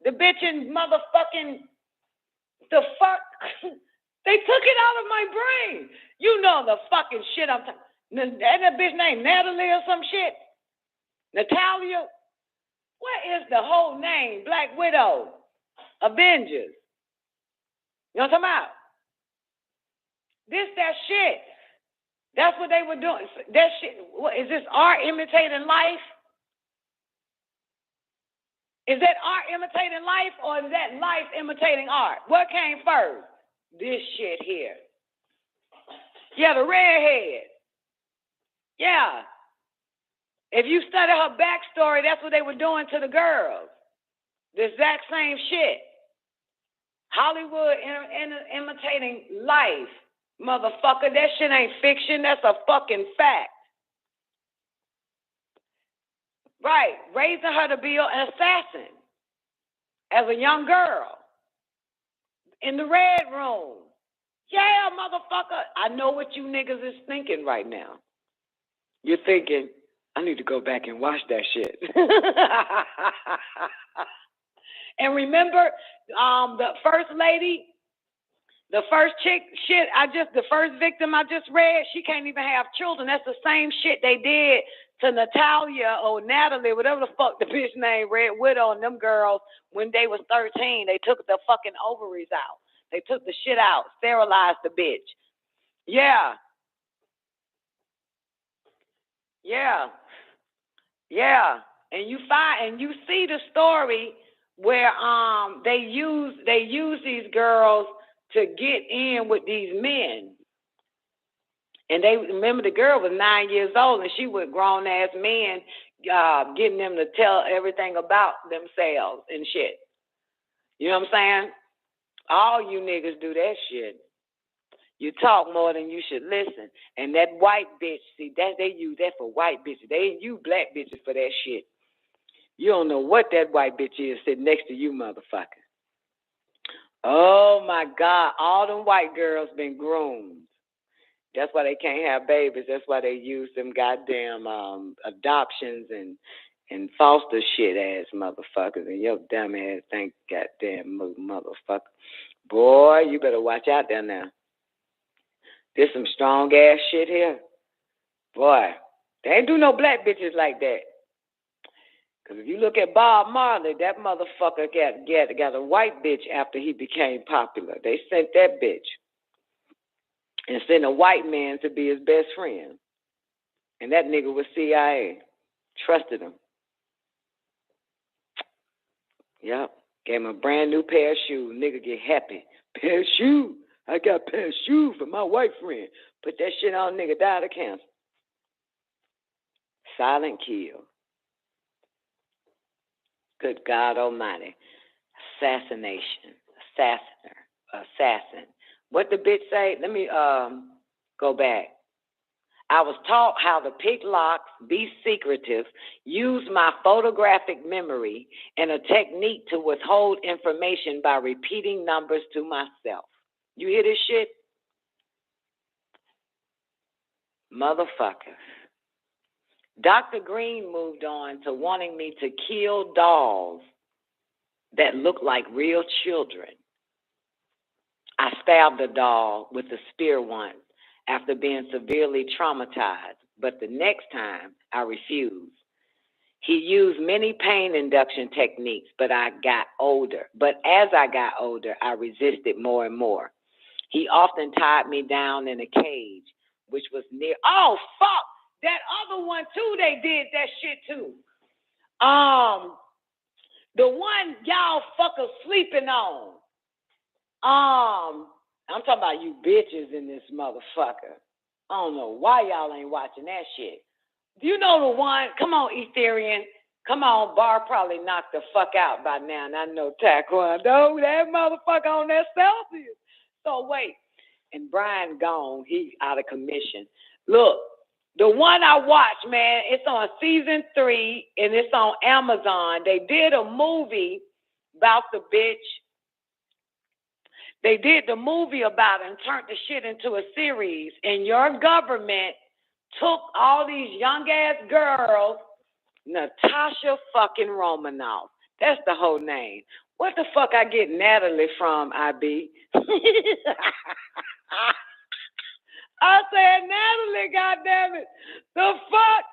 The bitchin' motherfucking, the fuck? They took it out of my brain. You know the fucking shit I'm talking. That bitch named Natalie or some shit? Natalia? What is the whole name? Black Widow. Avengers. You know what I'm talking about? That shit. That's what they were doing. That shit. What, is this art imitating life? Is that art imitating life or is that life imitating art? What came first? This shit here. Yeah, the redhead. Yeah. If you study her backstory, that's what they were doing to the girls. The exact same shit. Hollywood imitating life. Motherfucker, that shit ain't fiction. That's a fucking fact. Right. Raising her to be an assassin as a young girl in the red room. Yeah, motherfucker. I know what you niggas is thinking right now. You're thinking, I need to go back and watch that shit. And remember, the first lady, the first chick, the first victim I just read, she can't even have children. That's the same shit they did to Natalia or Natalie, whatever the fuck the bitch named Red Widow and them girls when they was 13. They took the fucking ovaries out. They took the shit out, sterilized the bitch. Yeah. Yeah. Yeah. And you see the story where they use these girls to get in with these men. And they remember the girl was 9 years old and she with grown ass men getting them to tell everything about themselves and shit. You know what I'm saying? All you niggas do that shit. You talk more than you should listen. And that white bitch, see, that they use that for white bitches. They ain't use black bitches for that shit. You don't know what that white bitch is sitting next to you, motherfucker. Oh, my God. All them white girls been groomed. That's why they can't have babies. That's why they use them goddamn adoptions and foster shit ass motherfuckers. And your dumb ass think goddamn motherfucker. Boy, you better watch out there now. There's some strong ass shit here. Boy, they ain't do no black bitches like that. Because if you look at Bob Marley, that motherfucker got a white bitch after he became popular. They sent that bitch and sent a white man to be his best friend. And that nigga was C.I.A. Trusted him. Yep. Gave him a brand new pair of shoes. Nigga get happy. Pair of shoes. I got a pair of shoes for my white friend. Put that shit on, nigga, died of cancer. Silent kill. Good God Almighty. Assassination. Assassin. What the bitch say? Let me go back. I was taught how to pick locks, be secretive, use my photographic memory, and a technique to withhold information by repeating numbers to myself. You hear this shit? Motherfuckers. Dr. Green moved on to wanting me to kill dolls that look like real children. I stabbed a doll with a spear once after being severely traumatized, but the next time I refused. He used many pain induction techniques, but I got older. But as I got older, I resisted more and more. He often tied me down in a cage, which was near. Oh, fuck! That other one, too, they did that shit, too. The one y'all fuckers sleeping on. I'm talking about you bitches in this motherfucker. I don't know why y'all ain't watching that shit. Do you know the one? Come on, Ethereum. Come on, Bar probably knocked the fuck out by now, and I know Taekwondo, that motherfucker on that Celsius. So wait, and Brian gone, he out of commission. Look, the one I watched, man, it's on season 3, and it's on Amazon. They did a movie about the bitch. They did the movie about it and turned the shit into a series, and your government took all these young-ass girls, Natasha fucking Romanoff. That's the whole name. What the fuck I get Natalie from, IB? I said, Natalie, goddammit. The fuck?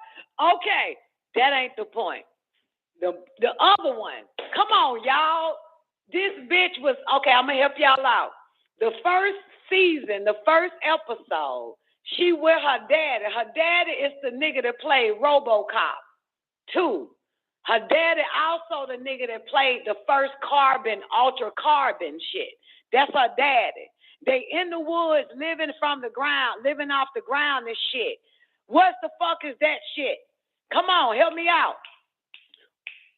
Okay, that ain't the point. The other one. Come on, y'all. This bitch was, okay, I'm going to help y'all out. The first season, the first episode, she with her daddy. Her daddy is the nigga that played RoboCop 2. Her daddy also the nigga that played the first Ultra Carbon shit. That's her daddy. They in the woods living from the ground, living off the ground and shit. What the fuck is that shit? Come on, help me out.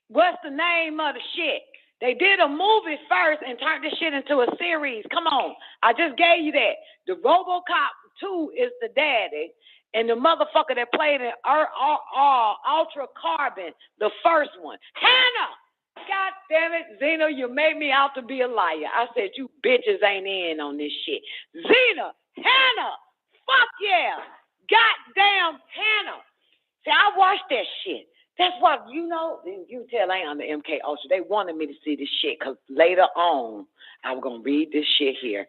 What's the name of the shit? They did a movie first and turned this shit into a series. Come on. I just gave you that. The RoboCop 2 is the daddy, and the motherfucker that played in Ultra Carbon, the first one. Hannah! God damn it, Zena, you made me out to be a liar. I said, you bitches ain't in on this shit. Zena, Hannah, fuck yeah. Goddamn Hannah. See, I watched that shit. That's why, you know, you tell I ain't on the MKUltra. They wanted me to see this shit because later on, I was going to read this shit here.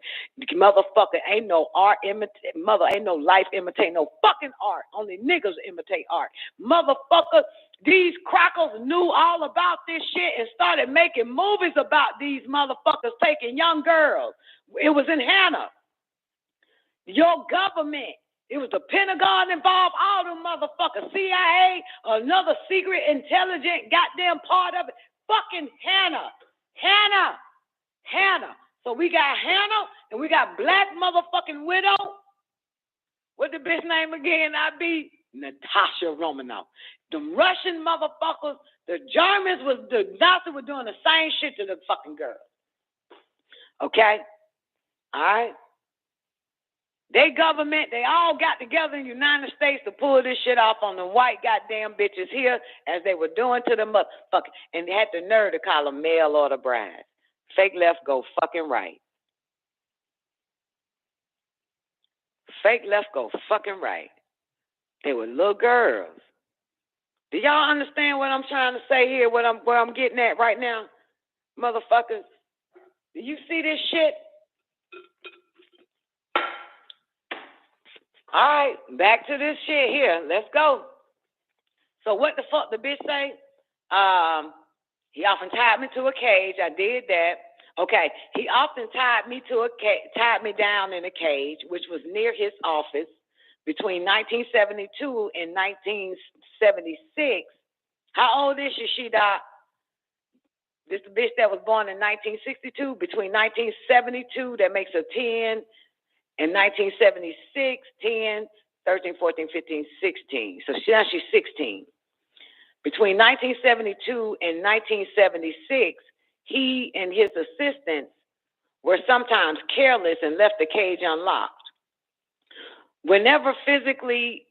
Motherfucker, ain't no art imitate, ain't no life imitate no fucking art. Only niggas imitate art. Motherfucker, these crackers knew all about this shit and started making movies about these motherfuckers taking young girls. It was in Hannah. Your government. It was the Pentagon involved, all them motherfuckers, CIA, another secret intelligent goddamn part of it. Fucking Hannah. So we got Hannah and we got Black motherfucking Widow. What the bitch name again? Natasha Romanoff. The Russian motherfuckers, the Germans the Nazis were doing the same shit to the fucking girls. Okay? All right? They government, they all got together in the United States to pull this shit off on the white goddamn bitches here as they were doing to the motherfucker. And they had the nerve to call them mail order brides. Fake left, go fucking right. Fake left, go fucking right. They were little girls. Do y'all understand what I'm trying to say here, where I'm getting at right now? Motherfuckers, do you see this shit? All right, back to this shit here. Let's go. So what the fuck the bitch say? He often tied me to a cage. I did that. Okay. He often tied me down in a cage, which was near his office between 1972 and 1976. How old is she, Doc? This the bitch that was born in 1962. Between 1972, that makes her 10. In 1976, 10, 13, 14, 15, 16. So now she's 16. Between 1972 and 1976, he and his assistants were sometimes careless and left the cage unlocked. Whenever physically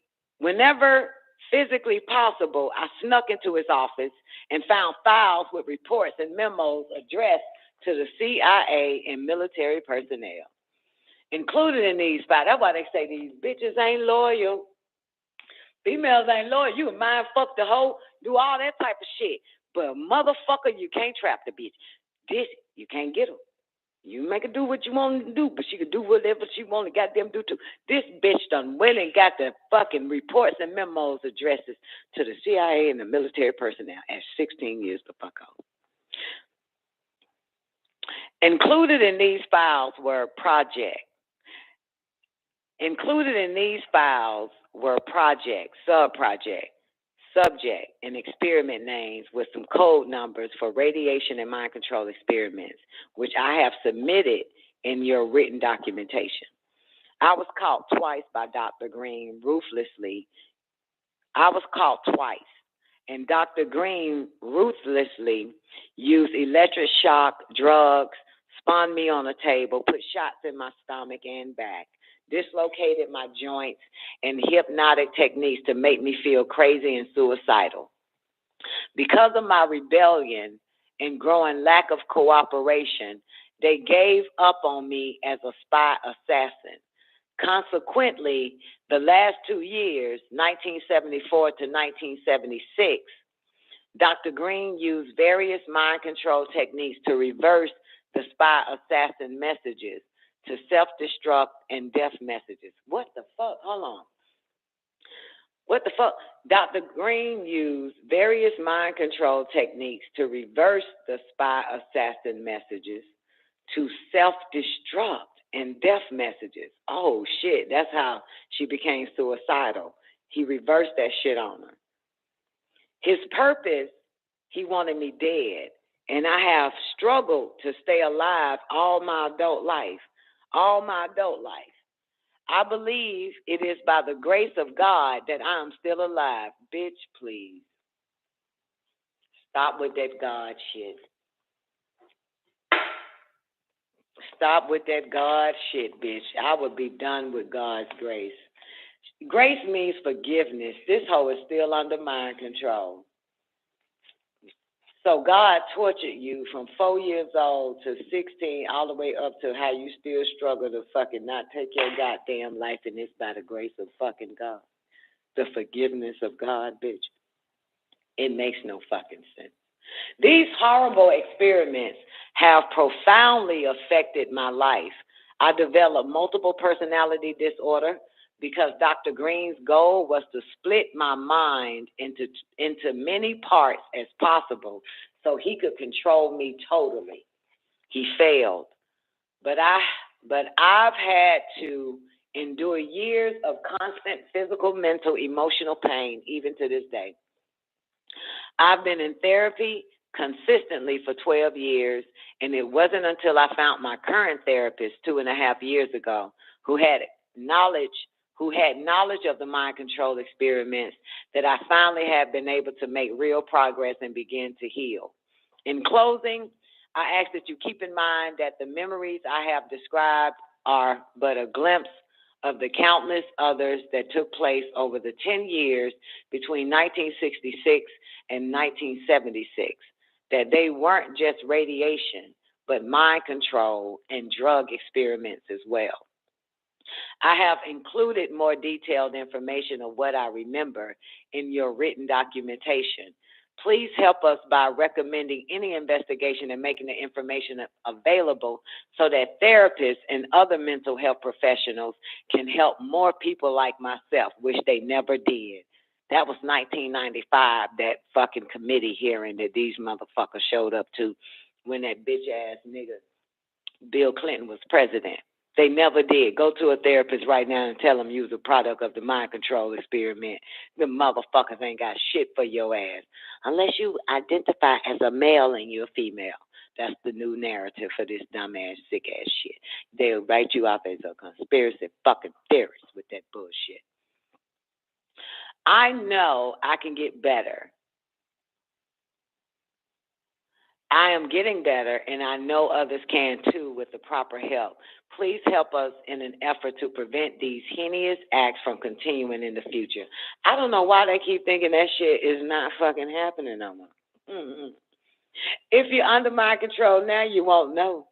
possible, I snuck into his office and found files with reports and memos addressed to the CIA and military personnel. Included in these files, that's why they say these bitches ain't loyal. Females ain't loyal. You can mind fuck the hoe, do all that type of shit. But motherfucker, you can't trap the bitch. This, you can't get her. You make her do what you want to do, but she can do whatever she want to goddamn do too. This bitch done went and got the fucking reports and memos addresses to the CIA and the military personnel at 16 years the fuck old. Included in these files were project, sub-project, subject, and experiment names with some code numbers for radiation and mind control experiments, which I have submitted in your written documentation. I was caught twice by Dr. Green ruthlessly. And Dr. Green ruthlessly used electric shock, drugs, spun me on a table, put shots in my stomach and back, dislocated my joints, and hypnotic techniques to make me feel crazy and suicidal. Because of my rebellion and growing lack of cooperation, they gave up on me as a spy assassin. Consequently, the last 2 years, 1974 to 1976, Dr. Green used various mind control techniques to reverse the spy assassin messages to self-destruct and death messages. What the fuck? Hold on. What the fuck? Dr. Green used various mind control techniques to reverse the spy assassin messages to self-destruct and death messages. Oh, shit. That's how she became suicidal. He reversed that shit on her. His purpose, he wanted me dead. And I have struggled to stay alive all my adult life. I believe it is by the grace of God that I am still alive. Bitch, please. Stop with that God shit. Stop with that God shit, bitch. I would be done with God's grace. Grace means forgiveness. This hoe is still under mind control. So God tortured you from 4 years old to 16, all the way up to how you still struggle to fucking not take your goddamn life, and it's by the grace of fucking God. The forgiveness of God, bitch. It makes no fucking sense. These horrible experiments have profoundly affected my life. I developed multiple personality disorder because Dr. Green's goal was to split my mind into many parts as possible so he could control me totally. He failed. But I've had to endure years of constant physical, mental, emotional pain, even to this day. I've been in therapy consistently for 12 years, and it wasn't until I found my current therapist 2.5 years ago who had knowledge of the mind control experiments that I finally have been able to make real progress and begin to heal. In closing, I ask that you keep in mind that the memories I have described are but a glimpse of the countless others that took place over the 10 years between 1966 and 1976, that they weren't just radiation, but mind control and drug experiments as well. I have included more detailed information of what I remember in your written documentation. Please help us by recommending any investigation and making the information available so that therapists and other mental health professionals can help more people like myself, which they never did. That was 1995, that fucking committee hearing that these motherfuckers showed up to when that bitch-ass nigga Bill Clinton was president. They never did. Go to a therapist right now and tell them you was a product of the mind control experiment. The motherfuckers ain't got shit for your ass. Unless you identify as a male and you're a female. That's the new narrative for this dumbass, sick-ass shit. They'll write you off as a conspiracy fucking theorist with that bullshit. I know I can get better. I am getting better, and I know others can too with the proper help. Please help us in an effort to prevent these heinous acts from continuing in the future. I don't know why they keep thinking that shit is not fucking happening no more. If you're under mind control now, you won't know.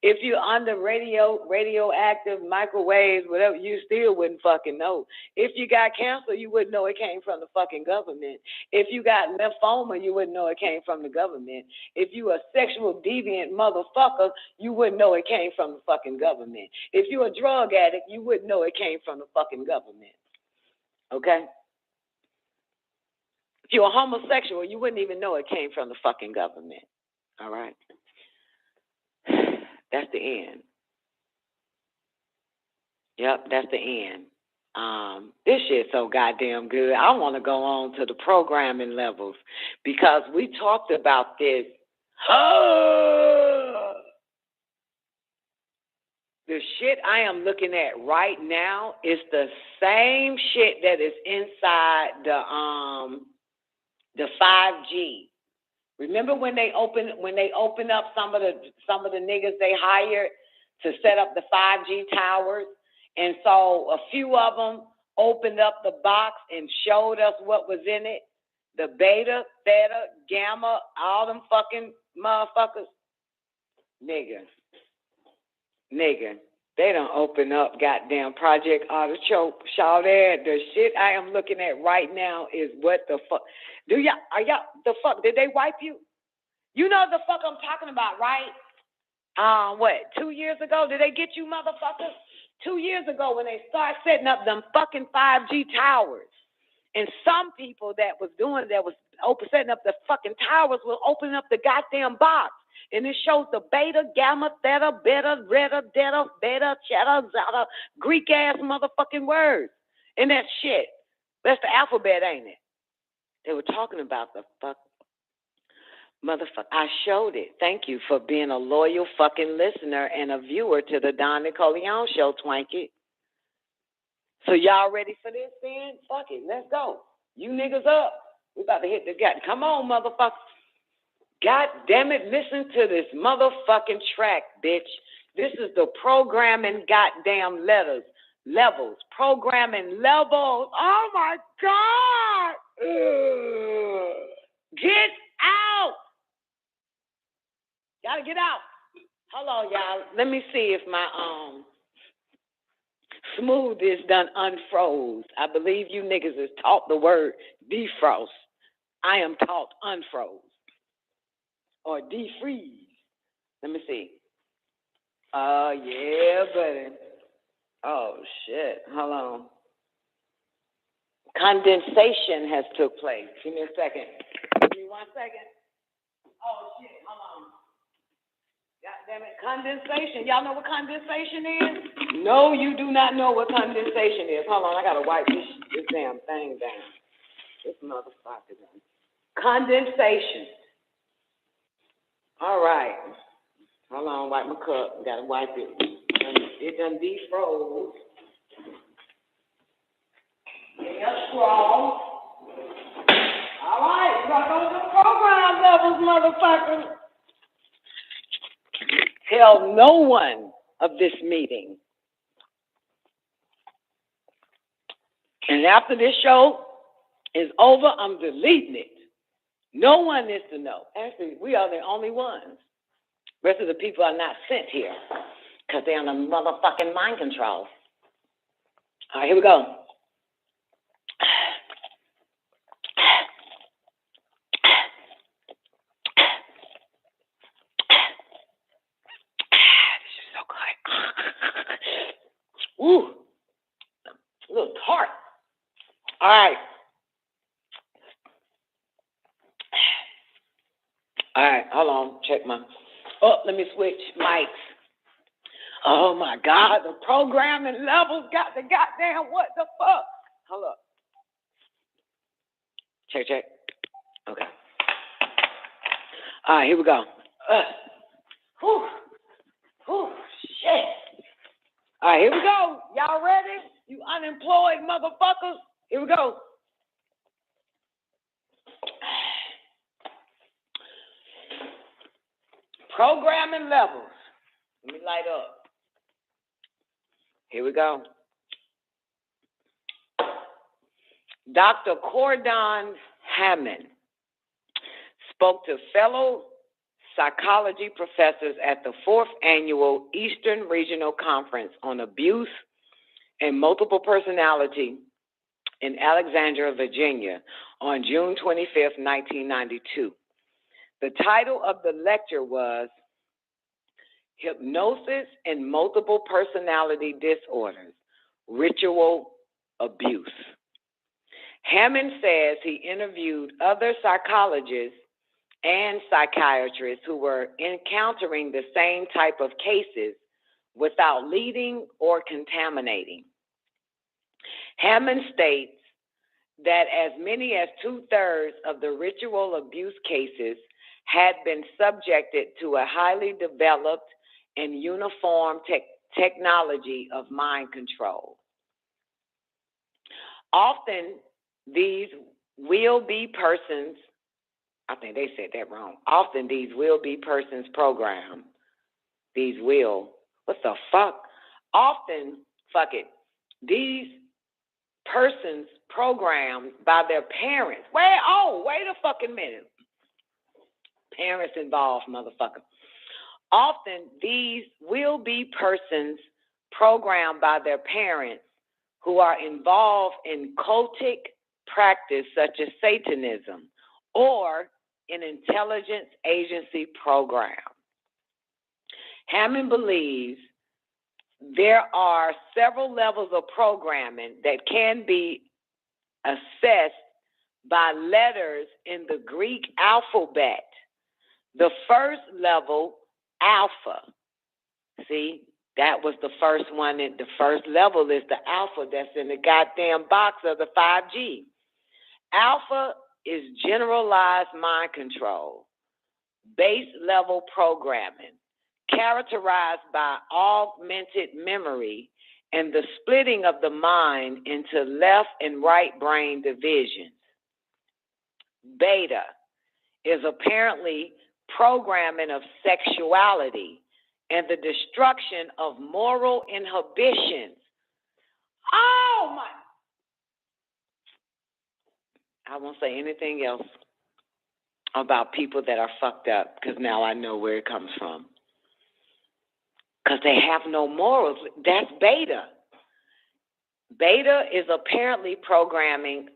If you're under radioactive, microwaves, whatever, you still wouldn't fucking know. If you got cancer, you wouldn't know it came from the fucking government. If you got lymphoma, you wouldn't know it came from the government. If you a sexual deviant motherfucker, you wouldn't know it came from the fucking government. If you're a drug addict, you wouldn't know it came from the fucking government. Okay? If you're a homosexual, you wouldn't even know it came from the fucking government. All right? That's the end. Yep, that's the end. This shit's so goddamn good. I want to go on to the programming levels because we talked about this. The shit I am looking at right now is the same shit that is inside the 5G. Remember when they open up some of the niggas they hired to set up the 5G towers, and so a few of them opened up the box and showed us what was in it, the beta, theta, gamma, all them fucking motherfuckers, nigga, they don't open up goddamn Project Artichoke. Shout out, the shit I am looking at right now is what the fuck. The fuck, did they wipe you? You know the fuck I'm talking about, right? 2 years ago, did they get you motherfuckers? 2 years ago when they started setting up them fucking 5G towers. And some people that was setting up the fucking towers will open up the goddamn box. And it shows the beta, gamma, theta, beta, reta, delta, beta, cheta, zeta, Greek-ass motherfucking words. And that shit. That's the alphabet, ain't it? They were talking about the fuck. Motherfucker. I showed it. Thank you for being a loyal fucking listener and a viewer to the Don Nicoleone show, Twanky. So y'all ready for this then? Fuck it. Let's go. You niggas up. We about to hit the gut. Come on, motherfucker. God damn it, listen to this motherfucking track, bitch. This is the programming goddamn levels. Programming levels. Oh my God. Get out. Gotta get out. Hold on, y'all. Let me see if my smooth is done unfroze. I believe you niggas is taught the word defrost. I am taught unfroze. Or defreeze. Let me see. Yeah, buddy. Oh, shit. Hold on. Condensation has took place. Give me a second. Give me 1 second. Oh, shit. Hold on. God damn it. Condensation. Y'all know what condensation is? No, you do not know what condensation is. Hold on. I got to wipe this damn thing down. This motherfucker done. Condensation. All right. Hold on, wipe my cup. Gotta wipe it. It done defroze. Get your straw. All right, we're gonna go to the program levels, motherfuckers. Tell no one of this meeting. And after this show is over, I'm deleting it. No one needs to know. Actually, we are the only ones. The rest of the people are not sent here because they're under motherfucking mind control. All right, here we go. This is so good. Ooh, a little tart. All right. All right, hold on. Check my. Oh, let me switch mics. Oh my God, the programming levels got the goddamn what the fuck? Hold up. Check. Okay. All right, here we go. Shit. All right, here we go. Y'all ready? You unemployed motherfuckers. Here we go. Programming levels. Let me light up. Here we go. Dr. Cordon Hammond spoke to fellow psychology professors at the 4th Annual Eastern Regional Conference on Abuse and Multiple Personality in Alexandria, Virginia on June 25th, 1992. The title of the lecture was Hypnosis and Multiple Personality Disorders, Ritual Abuse. Hammond says he interviewed other psychologists and psychiatrists who were encountering the same type of cases without leading or contaminating. Hammond states that as many as 2/3 of the ritual abuse cases had been subjected to a highly developed and uniform technology of mind control. Often these will-be persons, I think they said that wrong. Often these will-be persons program, what the fuck? Often, these persons programmed by their parents. Wait a fucking minute. Parents involved, motherfucker. Often these will-be persons programmed by their parents who are involved in cultic practice such as Satanism or an intelligence agency program. Hammond believes there are several levels of programming that can be assessed by letters in the Greek alphabet. The first level, alpha. See, that was the first one. The first level is the alpha that's in the goddamn box of the 5G. Alpha is generalized mind control, base level programming, characterized by augmented memory and the splitting of the mind into left and right brain divisions. Beta is apparently programming of sexuality and the destruction of moral inhibitions. Oh my! I won't say anything else about people that are fucked up because now I know where it comes from. Because they have no morals. That's beta. Beta is apparently programming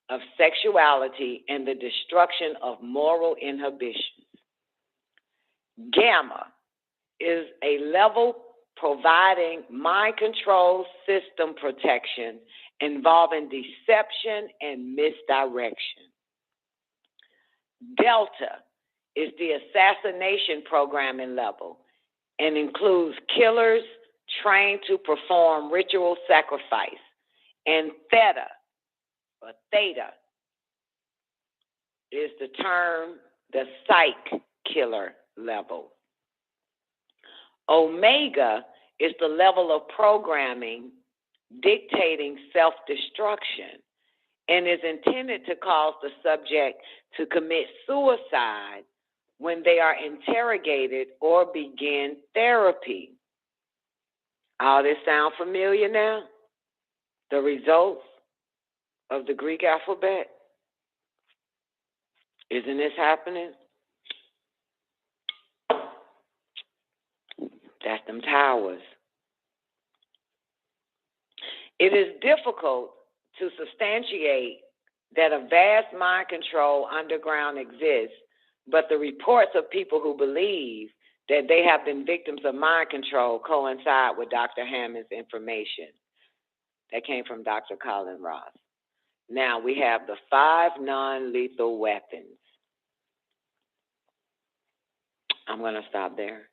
of sexuality and the destruction of moral inhibitions. Gamma is a level providing mind control system protection involving deception and misdirection. Delta is the assassination programming level and includes killers trained to perform ritual sacrifice. And theta is the term, the psych killer level. Omega is the level of programming dictating self-destruction and is intended to cause the subject to commit suicide when they are interrogated or begin therapy. All this sound familiar now? The results of the Greek alphabet? Isn't this happening? That's them towers. It is difficult to substantiate that a vast mind control underground exists, but the reports of people who believe that they have been victims of mind control coincide with Dr. Hammond's information. That came from Dr. Colin Ross. Now we have the 5 non-lethal weapons. I'm going to stop there.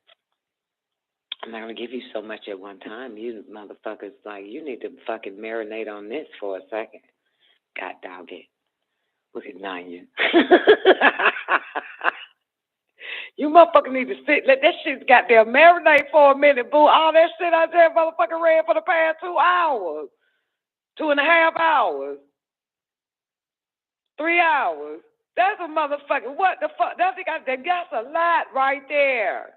I'm not going to give you so much at one time. You motherfuckers, you need to fucking marinate on this for a second. God dog it. Look at Nanya. You motherfuckers need to sit. Let that shit goddamn marinate for a minute, boo. All that shit I just motherfucking read for the past 2 hours. 2.5 hours. 3 hours. That's a motherfucking, what the fuck? That's a lot right there.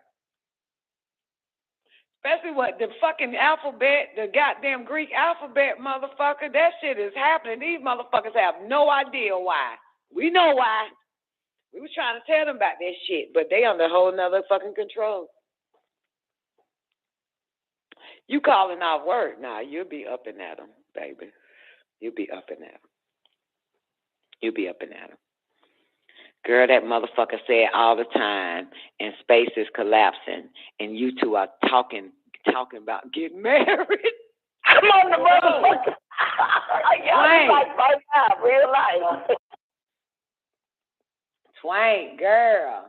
Especially what the fucking alphabet, the goddamn Greek alphabet, motherfucker. That shit is happening. These motherfuckers have no idea why. We know why. We was trying to tell them about that shit, but they under a whole nother fucking control. You calling off work now, you'll be up and at them, baby. You'll be up and at them. You'll be up and at them. Girl, that motherfucker said all the time, and space is collapsing, and you two are talking about getting married. I'm on the motherfucker. Y'all like right now, real life. Twank, girl,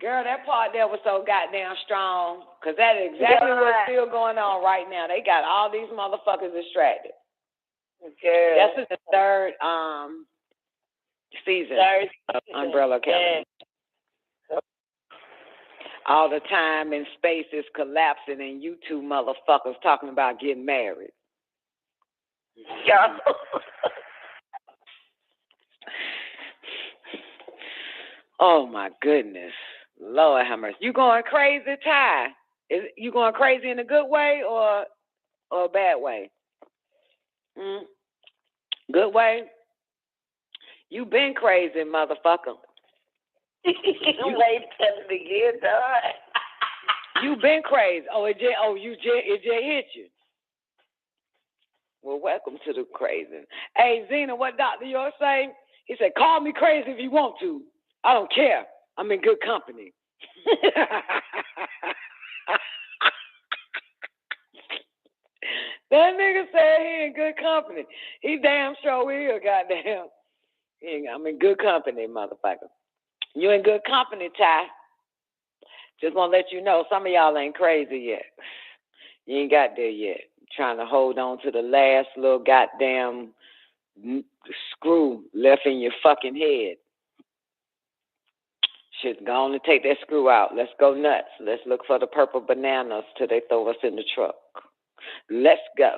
that part there was so goddamn strong, because that is exactly what's still going on right now. They got all these motherfuckers distracted. Girl. That's in the third season of Umbrella Academy. Yeah. All the time and space is collapsing, and you two motherfuckers talking about getting married. Yeah. Oh my goodness, Lord have mercy. You going crazy, Ty? You going crazy in a good way or a bad way? Good way? You been crazy, motherfucker. You ain't telling me again, dog. You been crazy. It just hit you. Well, welcome to the crazy. Hey, Zena, what Dr. York say? He said, call me crazy if you want to. I don't care. I'm in good company. That nigga said he in good company. He damn sure will, goddamn. I'm in good company, motherfucker. You in good company, Ty. Just want to let you know, some of y'all ain't crazy yet. You ain't got there yet. Trying to hold on to the last little goddamn screw left in your fucking head. Shit, go on and take that screw out. Let's go nuts. Let's look for the purple bananas till they throw us in the truck. Let's go.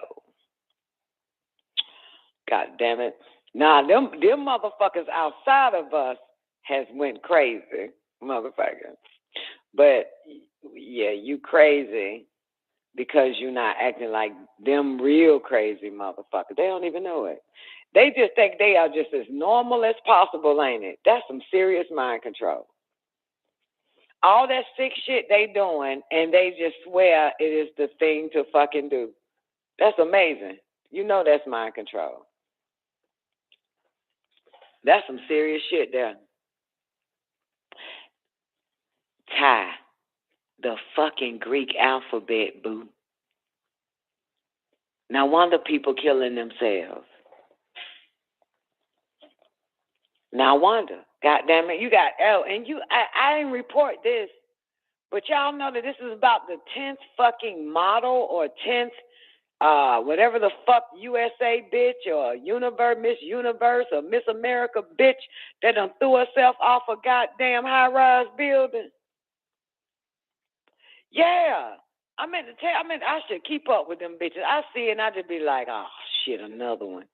God damn it. Nah, them motherfuckers outside of us has went crazy, motherfucker. But, yeah, you crazy because you're not acting like them real crazy motherfuckers. They don't even know it. They just think they are just as normal as possible, ain't it? That's some serious mind control. All that sick shit they doing, and they just swear it is the thing to fucking do. That's amazing. You know that's mind control. That's some serious shit there. Ty, the fucking Greek alphabet, boo. No wonder people killing themselves. No wonder. God damn it. You got, I didn't report this, but y'all know that this is about the 10th fucking model or 10th, whatever the fuck USA bitch or Miss Universe or Miss America bitch that done threw herself off a goddamn high-rise building. Yeah. I should keep up with them bitches. I see it and I just be like, oh, shit, another one.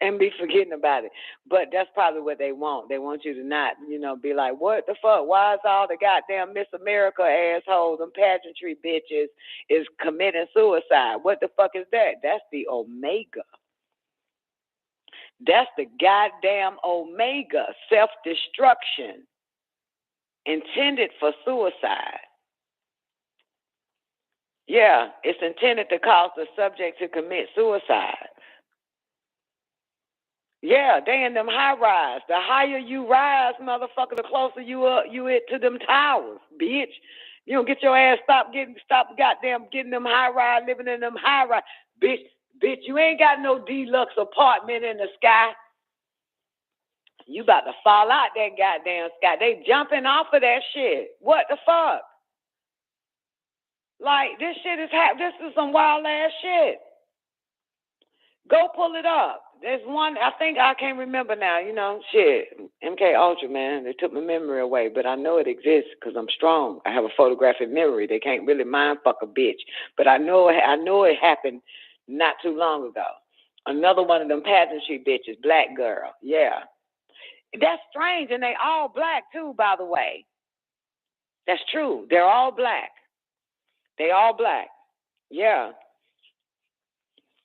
And be forgetting about it. But that's probably what they want. They want you to not, be like, what the fuck? Why is all the goddamn Miss America assholes and pageantry bitches is committing suicide? What the fuck is that? That's the Omega. That's the goddamn Omega. Self-destruction. Intended for suicide. Yeah, it's intended to cause the subject to commit suicide. Yeah, they in them high rise. The higher you rise, motherfucker, the closer you hit to them towers, bitch. You don't get your ass stop goddamn getting them high rise, living in them high rise. Bitch, you ain't got no deluxe apartment in the sky. You about to fall out that goddamn sky. They jumping off of that shit. What the fuck? Like, this shit is this is some wild ass shit. Go pull it up. There's one, I can't remember now, shit. MKUltra, man, they took my memory away, but I know it exists because I'm strong. I have a photographic memory. They can't really mind fuck a bitch. But I know it happened not too long ago. Another one of them pageantry bitches, black girl. Yeah. That's strange, and they all black too, by the way. That's true. They're all black. They all black. Yeah.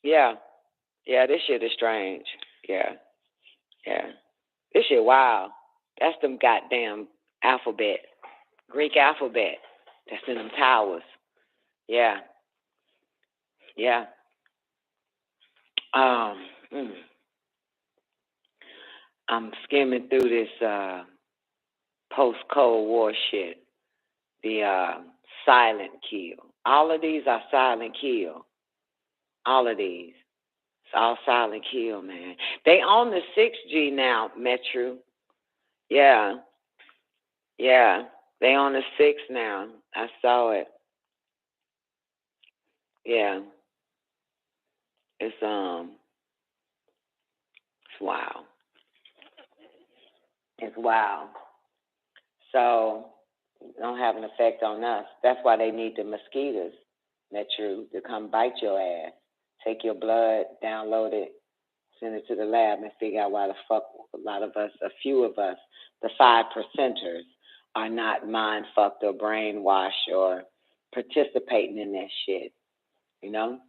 Yeah. Yeah, this shit is strange. Yeah. This shit wild. That's them goddamn alphabet, Greek alphabet. That's in them towers. Yeah. I'm skimming through this post-Cold War shit. The silent kill. All of these are silent kill. All of these. It's all silent kill, man. They own the 6G now, Metro. Yeah. They on the 6 now. I saw it. Yeah. It's wild. It's wild. So it don't have an effect on us. That's why they need the mosquitoes, Metro, to come bite your ass. Take your blood, download it, send it to the lab, and figure out why the fuck a few of us, the 5%ers, are not mind fucked or brainwashed or participating in that shit. You know?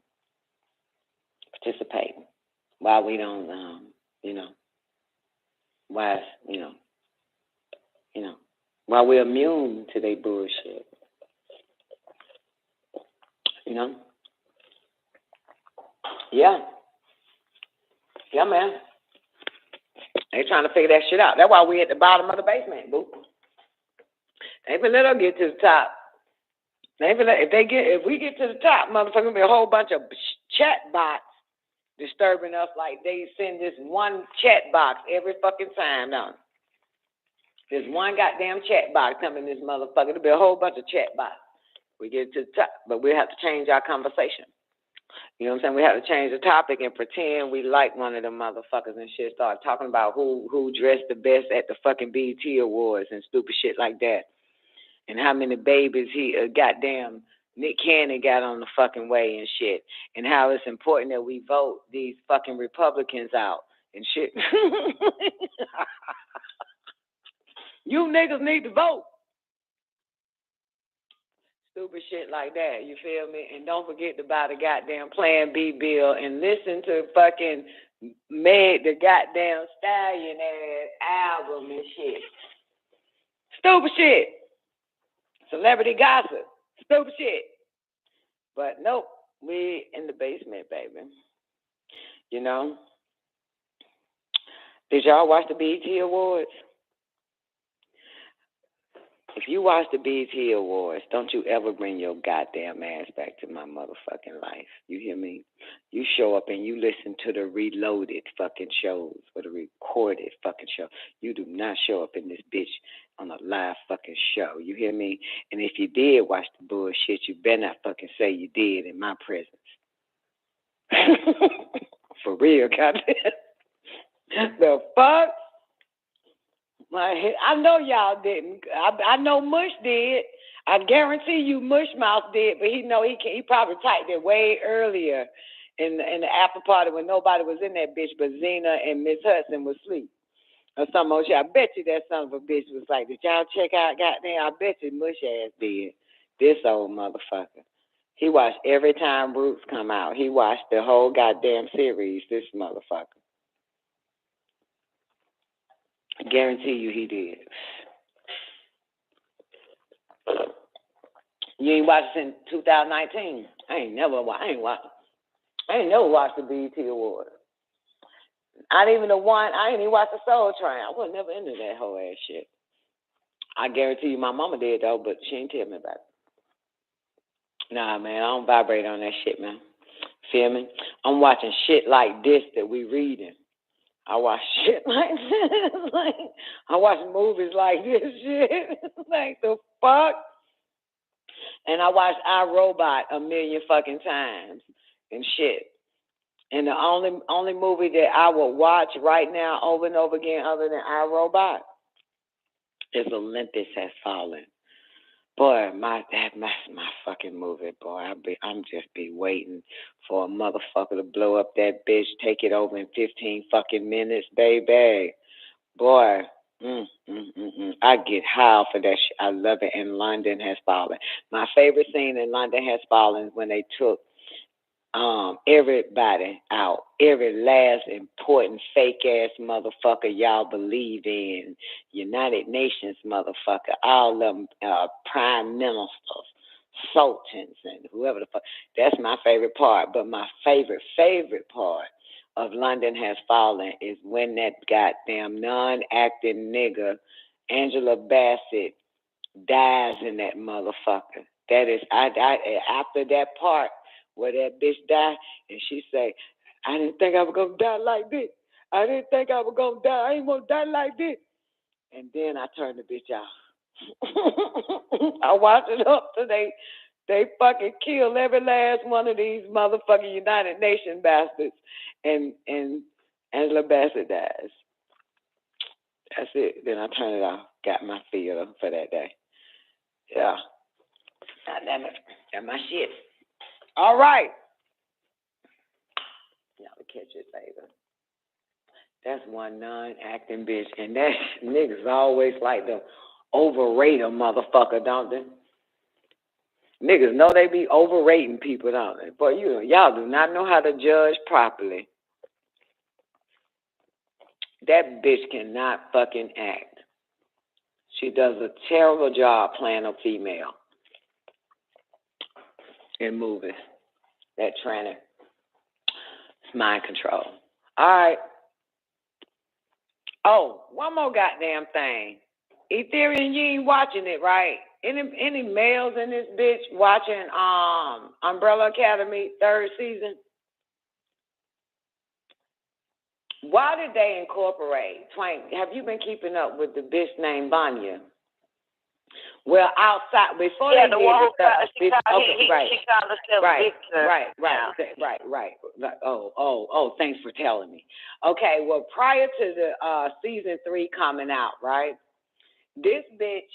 Participating. Why we don't, why we're immune to their bullshit. You know? Yeah, man. They trying to figure that shit out. That's why we at the bottom of the basement, boo. They been let us get to the top. If we get to the top, motherfucker, be a whole bunch of chat bots disturbing us like they send this one chat box every fucking time, don't they? There's one goddamn chat box coming in this motherfucker. There'll be a whole bunch of chat bots. We get to the top, but we have to change our conversation. You know what I'm saying? We have to change the topic and pretend we like one of them motherfuckers and shit. Start talking about who dressed the best at the fucking BET Awards and stupid shit like that. And how many babies goddamn Nick Cannon got on the fucking way and shit. And how it's important that we vote these fucking Republicans out and shit. You niggas need to vote. Stupid shit like that, you feel me? And don't forget to buy the goddamn Plan B bill and listen to fucking Meg the goddamn Stallion ass album and shit. Stupid shit. Celebrity gossip. Stupid shit. But nope, we in the basement, baby. You know? Did y'all watch the BET Awards? If you watch the BET Awards, don't you ever bring your goddamn ass back to my motherfucking life. You hear me? You show up and you listen to the reloaded fucking shows or the recorded fucking show. You do not show up in this bitch on a live fucking show. You hear me? And if you did watch the bullshit, you better not fucking say you did in my presence. For real, goddamn. The fuck? I know y'all didn't. I know Mush did. I guarantee you Mush Mouth did, but he probably typed it way earlier in the after party when nobody was in that bitch but Zena and Miss Hudson was asleep. Or some old shit. I bet you that son of a bitch was like, did y'all check out goddamn? I bet you Mush ass did. This old motherfucker. He watched every time Roots come out. He watched the whole goddamn series, this motherfucker. I guarantee you he did. You ain't watched it in 2019. I ain't never watched the BET Awards. I ain't even watched the Soul Train. I was never into that whole ass shit. I guarantee you my mama did though, but she ain't tell me about it. Nah, man, I don't vibrate on that shit, man. Feel me? I'm watching shit like this that we reading. I watch shit like this. I watch movies like this shit. Like the fuck? And I watched iRobot a million fucking times and shit. And the only movie that I will watch right now over and over again other than iRobot is Olympus Has Fallen. Boy, that's my fucking movie, boy. I'm just be waiting for a motherfucker to blow up that bitch, take it over in 15 fucking minutes, baby. Boy, I get high for that shit. I love it. And London Has Fallen. My favorite scene in London Has Fallen is when they took everybody out, every last important fake ass motherfucker y'all believe in, United Nations motherfucker, all of them prime ministers, sultans, and whoever the fuck. That's my favorite part. But my favorite part of London Has Fallen is when that goddamn non-acting nigga Angela Bassett dies in that motherfucker. That is, after that part where that bitch died, and she say, I didn't think I was gonna die like this. I didn't think I was gonna die. I ain't gonna die like this. And then I turned the bitch off. I watched it up till they fucking kill every last one of these motherfucking United Nations bastards, and Angela Bassett dies. That's it. Then I turned it off. Got my feel for that day. Yeah. God damn it. Got my shit. All right. Y'all catch it later. That's one non-acting bitch. And that niggas always like to overrate a motherfucker, don't they? Niggas know they be overrating people, don't they? But y'all do not know how to judge properly. That bitch cannot fucking act. She does a terrible job playing a female in movies. That tranny. It's mind control. All right. Oh, one more goddamn thing. Ethereum, you ain't watching it, right? Any males in this bitch watching Umbrella Academy 3rd season? Why did they incorporate Twain? Have you been keeping up with the bitch named Vanya? Well, outside before they did the stuff. She called herself Victor. Right. Oh, thanks for telling me. Okay, well, prior to the season 3 coming out, right? This bitch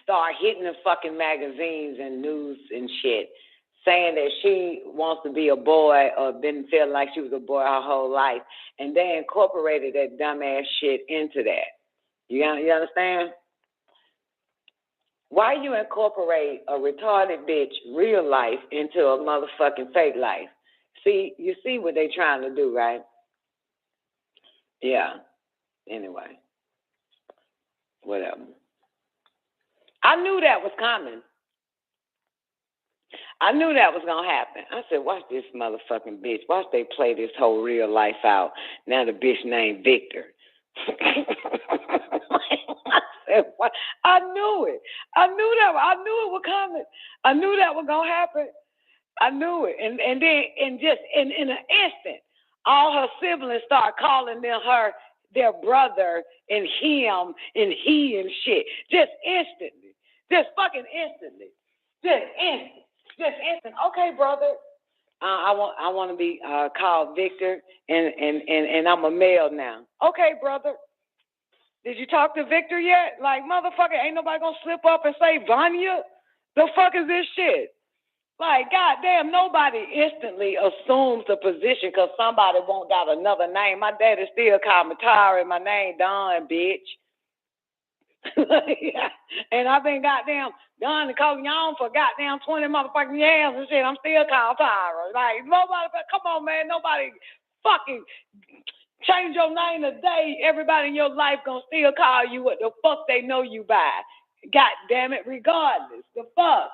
started hitting the fucking magazines and news and shit, saying that she wants to be a boy or been feeling like she was a boy her whole life, and they incorporated that dumbass shit into that. You understand? Why you incorporate a retarded bitch real life into a motherfucking fake life? See, you see what they trying to do, right? Yeah. Anyway. Whatever. I knew that was coming. I knew that was going to happen. I said, watch this motherfucking bitch. Watch they play this whole real life out. Now the bitch named Victor. I knew it. I knew it was coming. I knew that was going to happen. I knew it. And then just in an instant, all her siblings start calling them their brother and him and he and shit. Just instantly. Just fucking instantly. Just instant. Okay, brother. I want to be called Victor, and I'm a male now. Okay, brother. Did you talk to Victor yet? Like, motherfucker, ain't nobody gonna slip up and say Vanya? The fuck is this shit? Like, goddamn, nobody instantly assumes the position because somebody won't got another name. My daddy still called me Tara and my name Don, bitch. And I've been goddamn Don Nicoleone for goddamn 20 motherfucking years and shit. I'm still called Tara. Like, nobody, come on, man, nobody fucking change your name today. Everybody in your life gonna still call you what the fuck they know you by. God damn it, regardless. The fuck.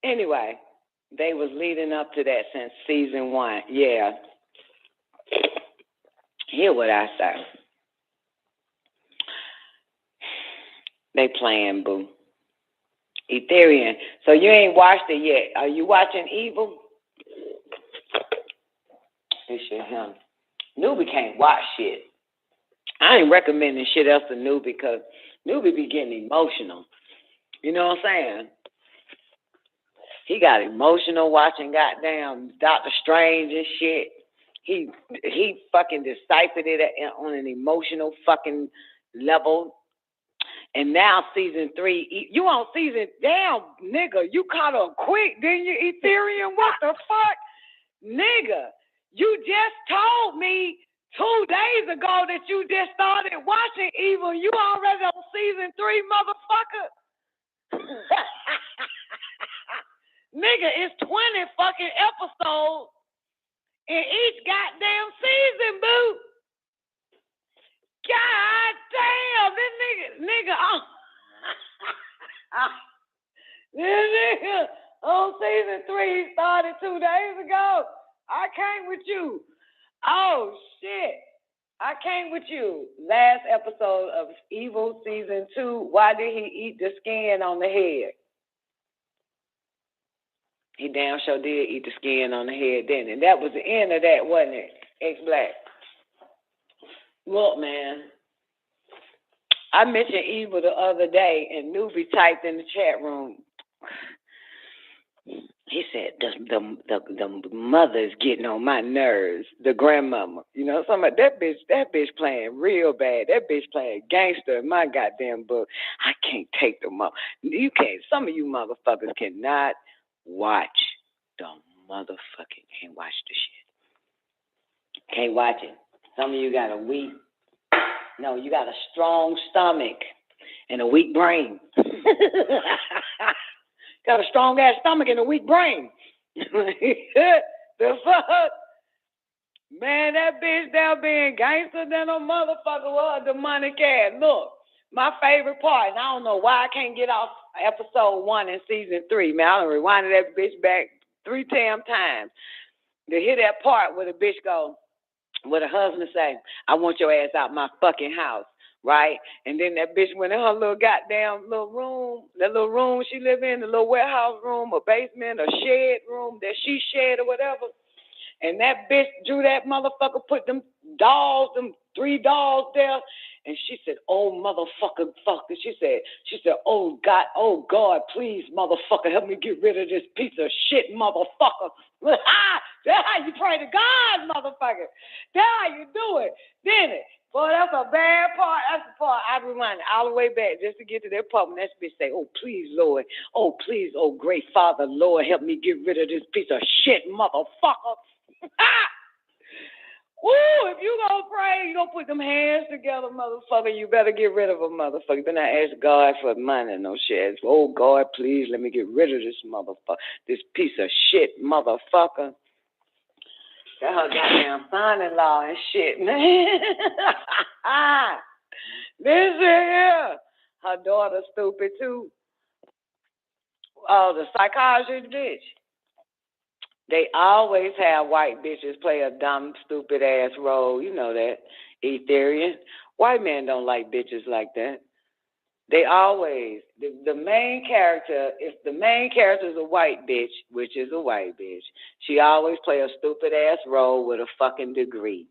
Anyway, they was leading up to that since season 1. Yeah. Hear what I say. They playing, boo. Ethereum. So you ain't watched it yet. Are you watching Evil? This shit him. Newbie can't watch shit. I ain't recommending shit else to Newbie because Newbie be getting emotional. You know what I'm saying? He got emotional watching goddamn Dr. Strange and shit. He fucking deciphered it on an emotional fucking level. And now season 3, you on season, damn nigga, you caught up quick, didn't you, Ethereum? What the fuck? Nigga, you just told me 2 days ago that you just started watching Evil. You already on season 3, motherfucker. Nigga, it's 20 fucking episodes in each goddamn season, boo. God damn, this nigga, this nigga on season 3 started 2 days ago. I came with you. Oh, shit. I came with you. Last episode of Evil Season 2, why did he eat the skin on the head? He damn sure did eat the skin on the head, didn't he? And that was the end of that, wasn't it? X-Black. Look, man. I mentioned Evil the other day, and Newbie typed in the chat room. He said, the mother's getting on my nerves, the grandmama. You know, that bitch playing real bad. That bitch playing gangster in my goddamn book. I can't take the mother. You can't, some of you motherfuckers cannot watch the motherfucking, can't watch the shit. Can't watch it. Some of you got you got a strong stomach and a weak brain. Got a strong ass stomach and a weak brain. The fuck? Man, that bitch down being gangster than a motherfucker was a demonic ass. Look, my favorite part, and I don't know why I can't get off episode 1 in season 3, man. I done rewinded that bitch back 3 damn times to hear that part where the bitch go, where the husband say, I want your ass out my fucking house. Right? And then that bitch went in her little goddamn little room, that little room she live in, the little warehouse room, a basement, a shed room, that she shed or whatever. And that bitch drew that motherfucker, put them 3 dolls there. And she said, oh, motherfucker, fucker. She said, oh, God, please, motherfucker, help me get rid of this piece of shit, motherfucker. That's how you pray to God, motherfucker. That's how you do it, didn't it? Boy, that's a bad part. That's the part I rewind all the way back just to get to that part when that bitch say, oh, please, Lord. Oh, please, oh, great Father, Lord, help me get rid of this piece of shit, motherfucker. Woo, if you gonna pray, you gonna put them hands together, motherfucker, you better get rid of a motherfucker. You better not ask God for money, no shit. Oh, God, please, let me get rid of this motherfucker, this piece of shit, motherfucker. That's her goddamn son-in-law and shit, man. This here, her daughter stupid too. Oh, the psychologist bitch. They always have white bitches play a dumb, stupid ass role. You know that, Ethereum. White men don't like bitches like that. They always, the main character, if the main character is a white bitch, which is a white bitch, she always play a stupid ass role with a fucking degree.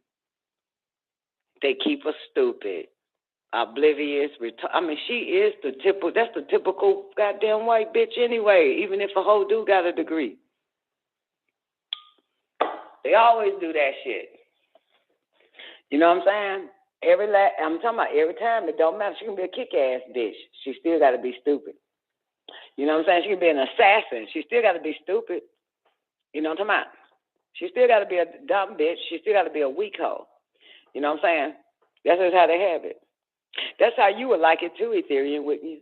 They keep her stupid, oblivious. She is that's the typical goddamn white bitch anyway, even if a whole dude got a degree. They always do that shit. You know what I'm saying? I'm talking about every time. It don't matter. She can be a kick-ass bitch. She still got to be stupid. You know what I'm saying? She can be an assassin. She still got to be stupid. You know what I'm talking about? She still got to be a dumb bitch. She still got to be a weak hoe. You know what I'm saying? That's just how they have it. That's how you would like it too, Ethereum, wouldn't you?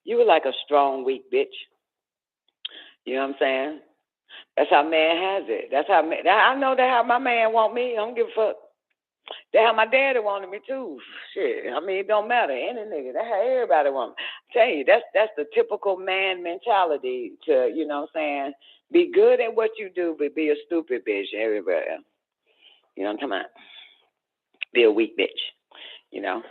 You would like a strong, weak bitch. You know what I'm saying? That's how man has it. That's how I know that how my man want me. I don't give a fuck. That's how my daddy wanted me too. Shit, it don't matter. Any nigga, that's how everybody wants me. I tell you, that's the typical man mentality to, you know what I'm saying, be good at what you do, but be a stupid bitch everywhere. You know what I'm talking about? Be a weak bitch, you know?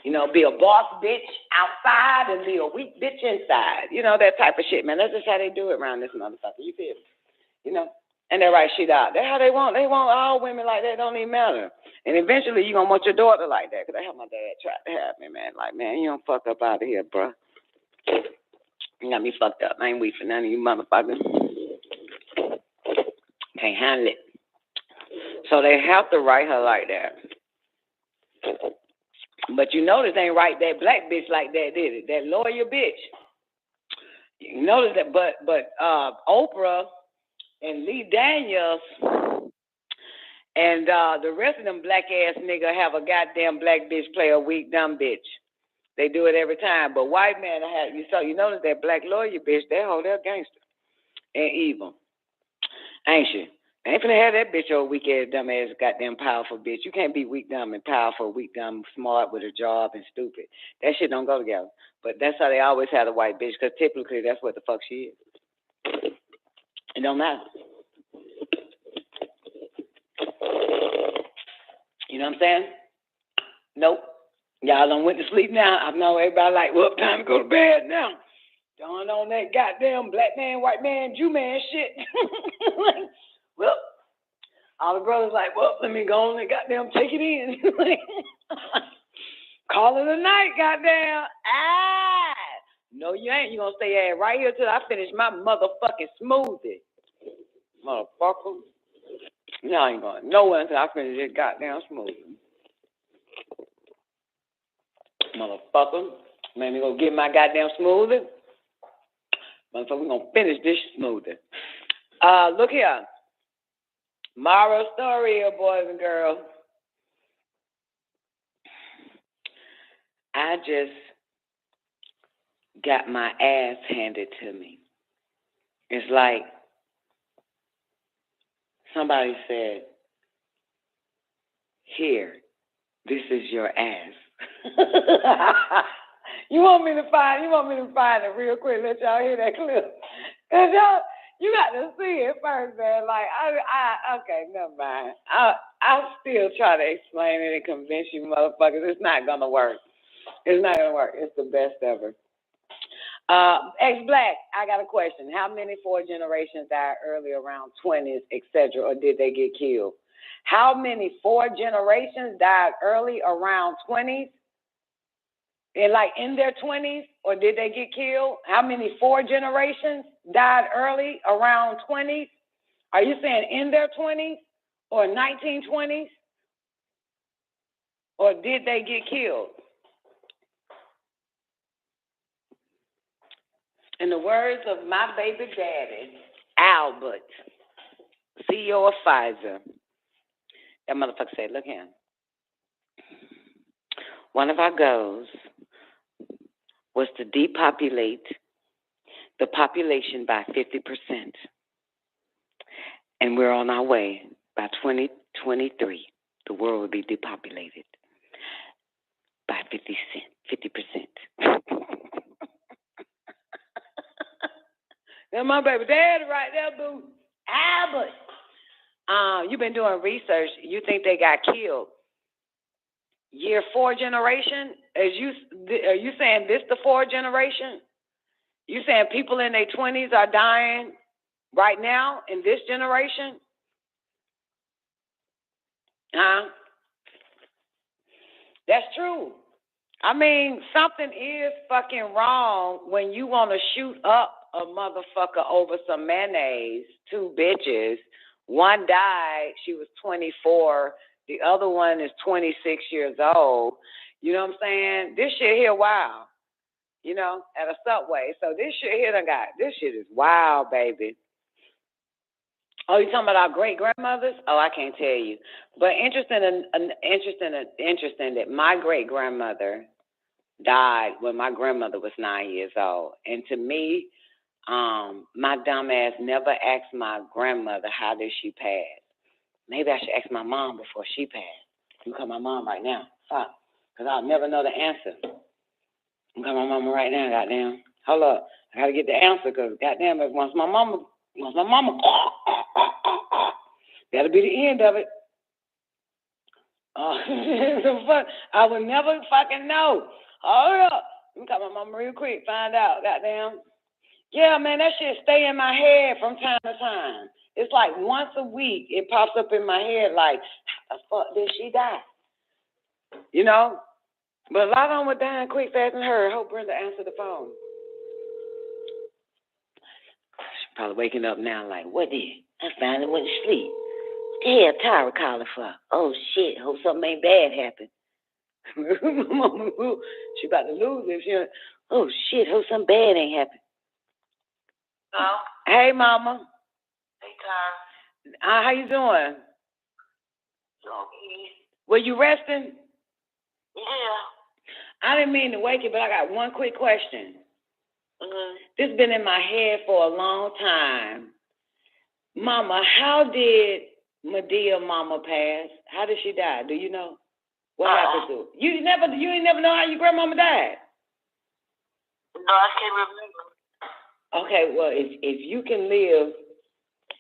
You know, be a boss bitch outside and be a weak bitch inside. You know, that type of shit, man. That's just how they do it around this motherfucker. You feel me? You know? And they write shit out. That's how they want. They want all women like that. It don't even matter. And eventually you're going to want your daughter like that. Because I have my dad try to have me, man. Like, man, you don't fuck up out of here, bro. You got me fucked up. I ain't weak for none of you motherfuckers. Can't handle it. So they have to write her like that. But you notice they ain't write that black bitch like that, did it? That lawyer bitch. You notice that, but Oprah and Lee Daniels and the rest of them black ass nigga have a goddamn black bitch play a weak dumb bitch. They do it every time. But white man have you notice that black lawyer bitch, that whole they're gangster. and evil. Ain't she? Ain't finna have that bitch old weak ass, dumb ass, goddamn powerful bitch. You can't be weak, dumb, and powerful, weak, dumb, smart with a job and stupid. That shit don't go together. But that's how they always have a white bitch, because typically that's what the fuck she is. It don't matter. You know what I'm saying? Nope. Y'all done went to sleep now. I know everybody like, well, time to go to bed now. Going on that goddamn black man, white man, Jew man shit. Well, all the brothers like, well, let me go on and goddamn take it in. Call it a night, goddamn. No, you ain't. You gonna stay right here till I finish my motherfucking smoothie. Motherfucker. No, I ain't going nowhere until I finish this goddamn smoothie. Motherfucker. Made me go get my goddamn smoothie. Motherfucker, we gonna finish this smoothie. Look here. Moral story here, boys and girls. I just got my ass handed to me. It's like somebody said, here, this is your ass. You want me to find it real quick, let y'all hear that clip. Cause y'all, you got to see it first, man. Like, okay, never mind. I'll still try to explain it and convince you motherfuckers. It's not gonna work. It's not gonna work. It's the best ever. X-Black, I got a question. How many 4 generations died early around 20s, etc., or did they get killed? How many 4 generations died early around 20s? And like in their 20s, or did they get killed? How many 4 generations died early around 20s? Are you saying in their 20s or 1920s? Or did they get killed? In the words of my baby daddy, Albert, CEO of Pfizer, that motherfucker said, look here. One of our goals was to depopulate the population by 50%. And we're on our way. By 2023, the world will be depopulated by 50%. That's my baby daddy right there, boo. Albert. You've been doing research. You think they got killed. Year 4 generation? Are you saying this the 4 generation? You saying people in their 20s are dying right now in this generation? Huh? That's true. I mean, something is fucking wrong when you want to shoot up a motherfucker over some mayonnaise. 2 bitches. One died. She was 24. The other one is 26 years old. You know what I'm saying? This shit here wild. You know, at a Subway. So this shit here this shit is wild, baby. Oh, you talking about our great-grandmothers? Oh, I can't tell you. But interesting that my great-grandmother died when my grandmother was 9 years old. And to me, my dumb ass never asked my grandmother how did she pass. Maybe I should ask my mom before she passed. You call my mom right now. Fuck. Because I'll never know the answer. I'm calling my mama right now, goddamn. Hold up. I got to get the answer because, goddamn, once my mama, that'll be the end of it. I would never fucking know. Hold up. Let me call my mama real quick, find out, goddamn. Yeah, man, that shit stay in my head from time to time. It's like once a week, it pops up in my head like, how the fuck did she die? You know? But a lot of them were dying quick, fast, and hurry. I hope Brenda answered the phone. She's probably waking up now like, what did? I finally went to sleep. What the hell Tyra calling for? Oh, shit. Hope something ain't bad happened. She about to lose if she... Oh, shit. Hope something bad ain't happened. Hello? Hey, Mama. Hey, Tyra. How you doing? Okay. Were you resting? Yeah. I didn't mean to wake you, but I got one quick question. This has been in my head for a long time. Mama, how did Medea mama pass? How did she die? Do you know? What happened to her? You ain't never know how your grandmama died? No, I can't remember. Okay, well, if you can live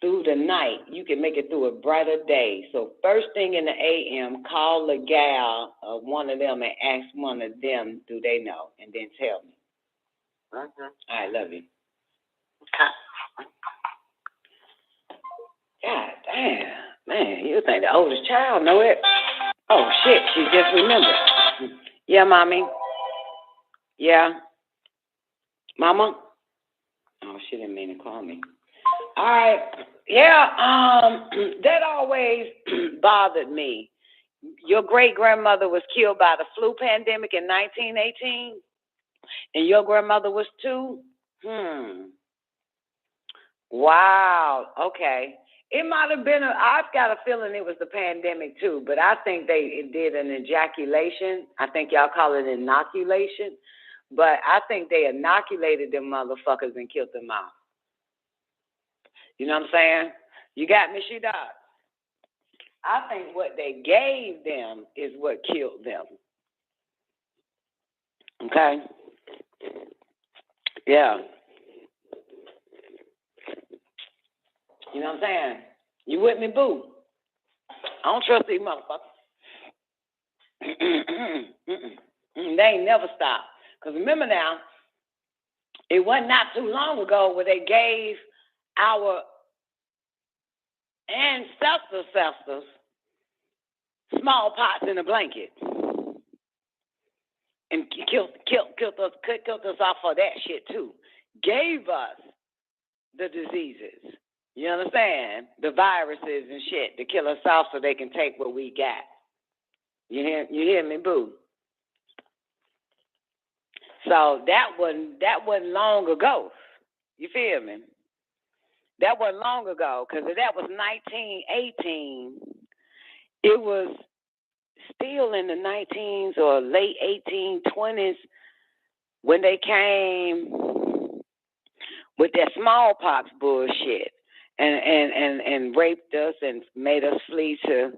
through the night, you can make it through a brighter day. So first thing in the AM, call the gal of one of them and ask one of them, do they know? And then tell me. All right, love you. Okay. God damn, man, you think the oldest child know it? Oh, shit, she just remembered. Yeah, Mommy. Yeah. Mama? Oh, she didn't mean to call me. All right. Yeah, that always bothered me. Your great-grandmother was killed by the flu pandemic in 1918, and your grandmother was too? Wow, okay. It might have been, I've got a feeling it was the pandemic too, but I think they did an ejaculation. I think y'all call it inoculation, but I think they inoculated them motherfuckers and killed them off. You know what I'm saying? You got me, she does. I think what they gave them is what killed them. Okay? Yeah. You know what I'm saying? You with me, boo? I don't trust these motherfuckers. They ain't never stopped. Because remember now, it wasn't not too long ago where they gave our ancestors smallpox in a blanket and killed us off for that shit too. Gave us the diseases. You understand? The viruses and shit to kill us off so they can take what we got. You hear me, boo? So that wasn't long ago. You feel me? That wasn't long ago, because if that was 1918, it was still in the 19s or late 1820s when they came with that smallpox bullshit and raped us and made us flee to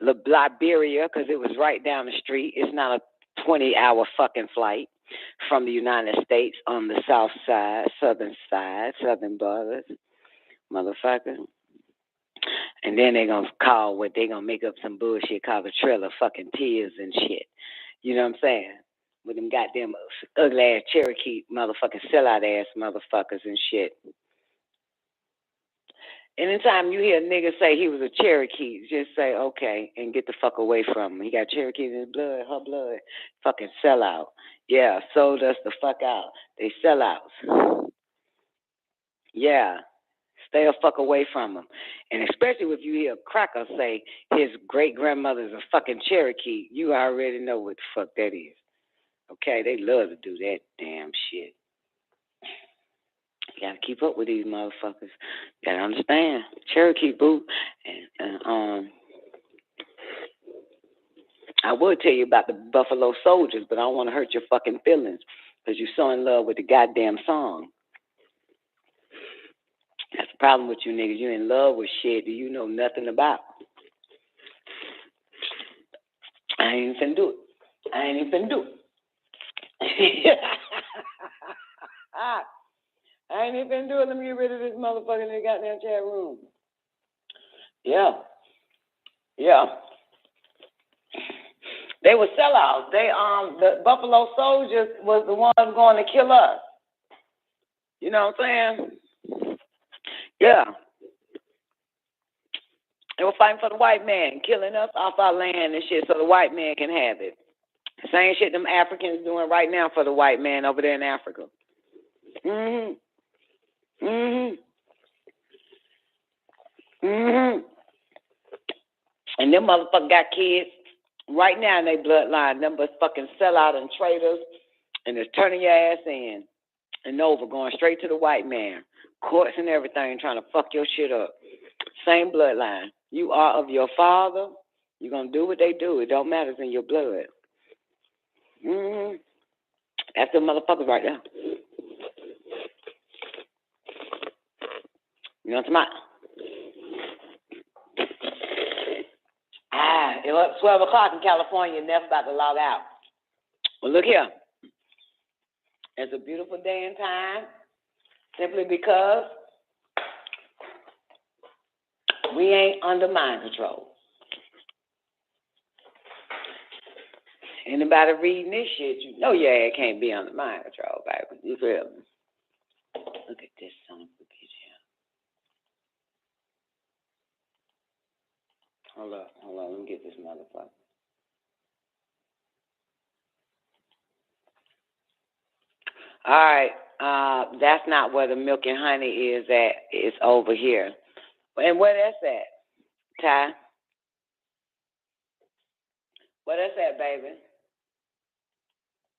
Liberia, because it was right down the street. It's not a 20-hour fucking flight from the United States on the south side, southern brothers, motherfucker. And then they're going to call what they're going to make up some bullshit called the Trail of fucking Tears and shit. You know what I'm saying? With them goddamn ugly-ass Cherokee motherfucking sellout-ass motherfuckers and shit. Anytime you hear a nigga say he was a Cherokee, just say, okay, and get the fuck away from him. He got Cherokee in his blood, her blood. Fucking sellout. Yeah, sold us the fuck out. They sellouts. Yeah. Stay a fuck away from them. And especially if you hear a cracker say his great-grandmother's a fucking Cherokee, you already know what the fuck that is. Okay, they love to do that damn shit. You gotta keep up with these motherfuckers. You gotta understand. Cherokee, boo. And I would tell you about the Buffalo Soldiers, but I don't want to hurt your fucking feelings because you're so in love with the goddamn song. That's the problem with you niggas. You in love with shit that you know nothing about. I ain't even finna do it. I ain't even finna do it. Let me get rid of this motherfucker in the goddamn chat room. Yeah. They were sellouts. The Buffalo Soldiers was the ones going to kill us. You know what I'm saying? Yeah. They were fighting for the white man, killing us off our land and shit so the white man can have it. Same shit them Africans doing right now for the white man over there in Africa. And them motherfuckers got kids right now in their bloodline. Them but fucking sellout and traitors, and it's turning your ass in and over, going straight to the white man. Courts and everything, trying to fuck your shit up. Same bloodline. You are of your father. You're going to do what they do. It don't matter. It's in your blood. That's the motherfuckers right there. You know what I'm talking about? It was 12 o'clock in California, never about to log out. Well, look here. It's a beautiful day and time, simply because we ain't under mind control. Anybody reading this shit, you know your ass can't be under mind control, baby. You feel me? Look at this son of a bitch here. Hold on, let me get this motherfucker. All right, that's not where the milk and honey is at. It's over here. And where that's at, Ty? Where that's at, baby?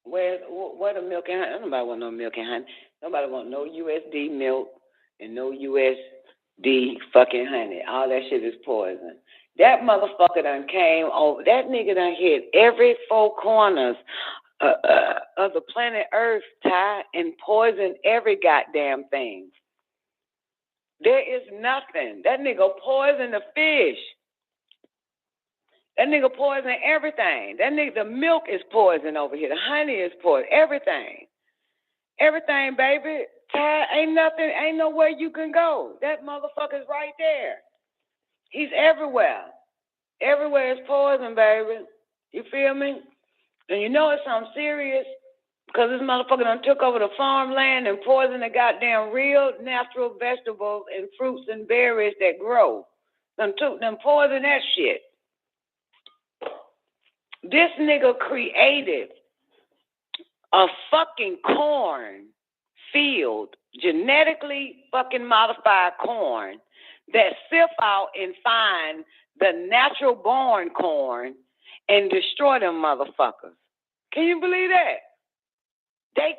Where the milk and honey? Nobody want no milk and honey. Nobody want no USD milk and no USD fucking honey. All that shit is poison. That motherfucker done came over. That nigga done hit every four corners of the planet Earth, Ty, and poisoned every goddamn thing. There is nothing. That nigga poisoned the fish. That nigga poison everything. That nigga, the milk is poison over here. The honey is poison. Everything. Everything, baby. Ty, ain't nothing, ain't nowhere you can go. That motherfucker's right there. He's everywhere. Everywhere is poison, baby. You feel me? And you know it's something serious because this motherfucker done took over the farmland and poisoned the goddamn real natural vegetables and fruits and berries that grow. Done poisoned that shit. This nigga created a fucking corn field, genetically fucking modified corn that sift out and find the natural born corn and destroy them motherfuckers. Can you believe that? They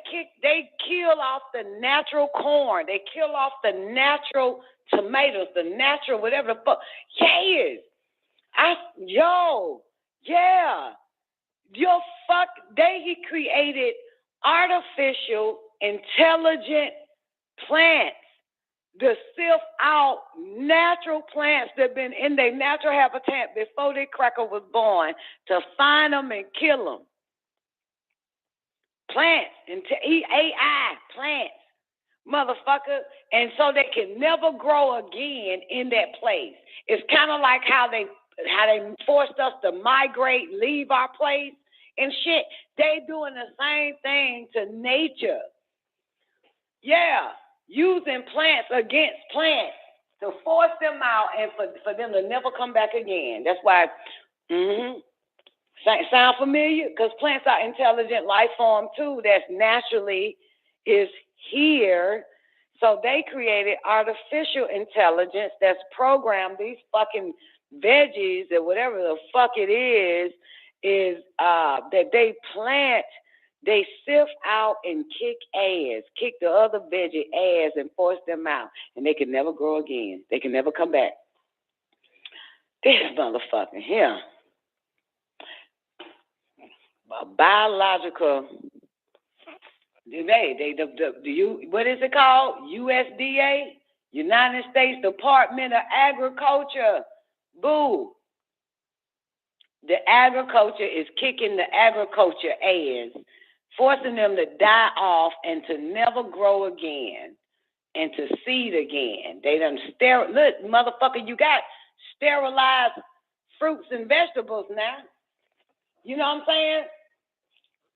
kill off the natural corn. They kill off the natural tomatoes, the natural whatever the fuck. Yes. He created artificial, intelligent plants to sift out natural plants that have been in their natural habitat before their cracker was born, to find them and kill them. Plants, AI plants, motherfucker, and so they can never grow again in that place. It's kind of like how they forced us to migrate, leave our place and shit. They doing the same thing to nature. Yeah, using plants against plants to force them out and for them to never come back again. That's why, sound familiar? Because plants are intelligent life form too. That's naturally is here. So they created artificial intelligence that's programmed these fucking veggies or whatever the fuck it is that they plant, they sift out and kick the other veggie ass and force them out. And they can never grow again. They can never come back. This motherfucker here. Biological, what is it called? USDA? United States Department of Agriculture. Boo. The agriculture is kicking the agriculture ass, forcing them to die off and to never grow again and to seed again. They done look, motherfucker, you got sterilized fruits and vegetables now. You know what I'm saying?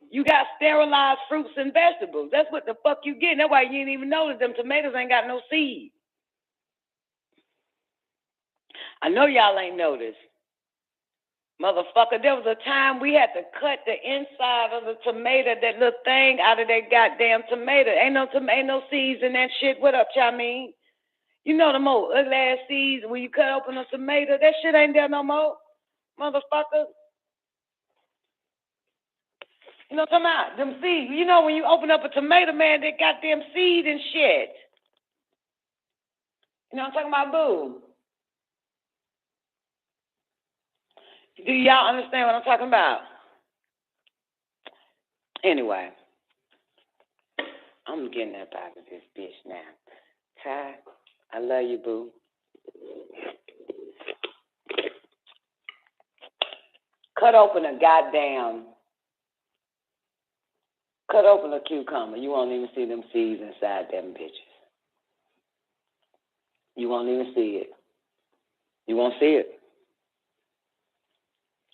You got sterilized fruits and vegetables. That's what the fuck you getting. That's why you didn't even notice them tomatoes ain't got no seed. I know y'all ain't noticed. Motherfucker, there was a time we had to cut the inside of the tomato, that little thing out of that goddamn tomato. Ain't no seeds in that shit. What up, Chameen? You know them old ugly ass seeds when you cut open a tomato. That shit ain't there no more, motherfucker. You know what I'm talking about? Them seeds. You know when you open up a tomato, man, they got them seed and shit. You know what I'm talking about, boo? Do y'all understand what I'm talking about? Anyway, I'm getting up out of this bitch now. Ty, I love you, boo. Cut open a cucumber. You won't even see them seeds inside them bitches. You won't even see it. You won't see it.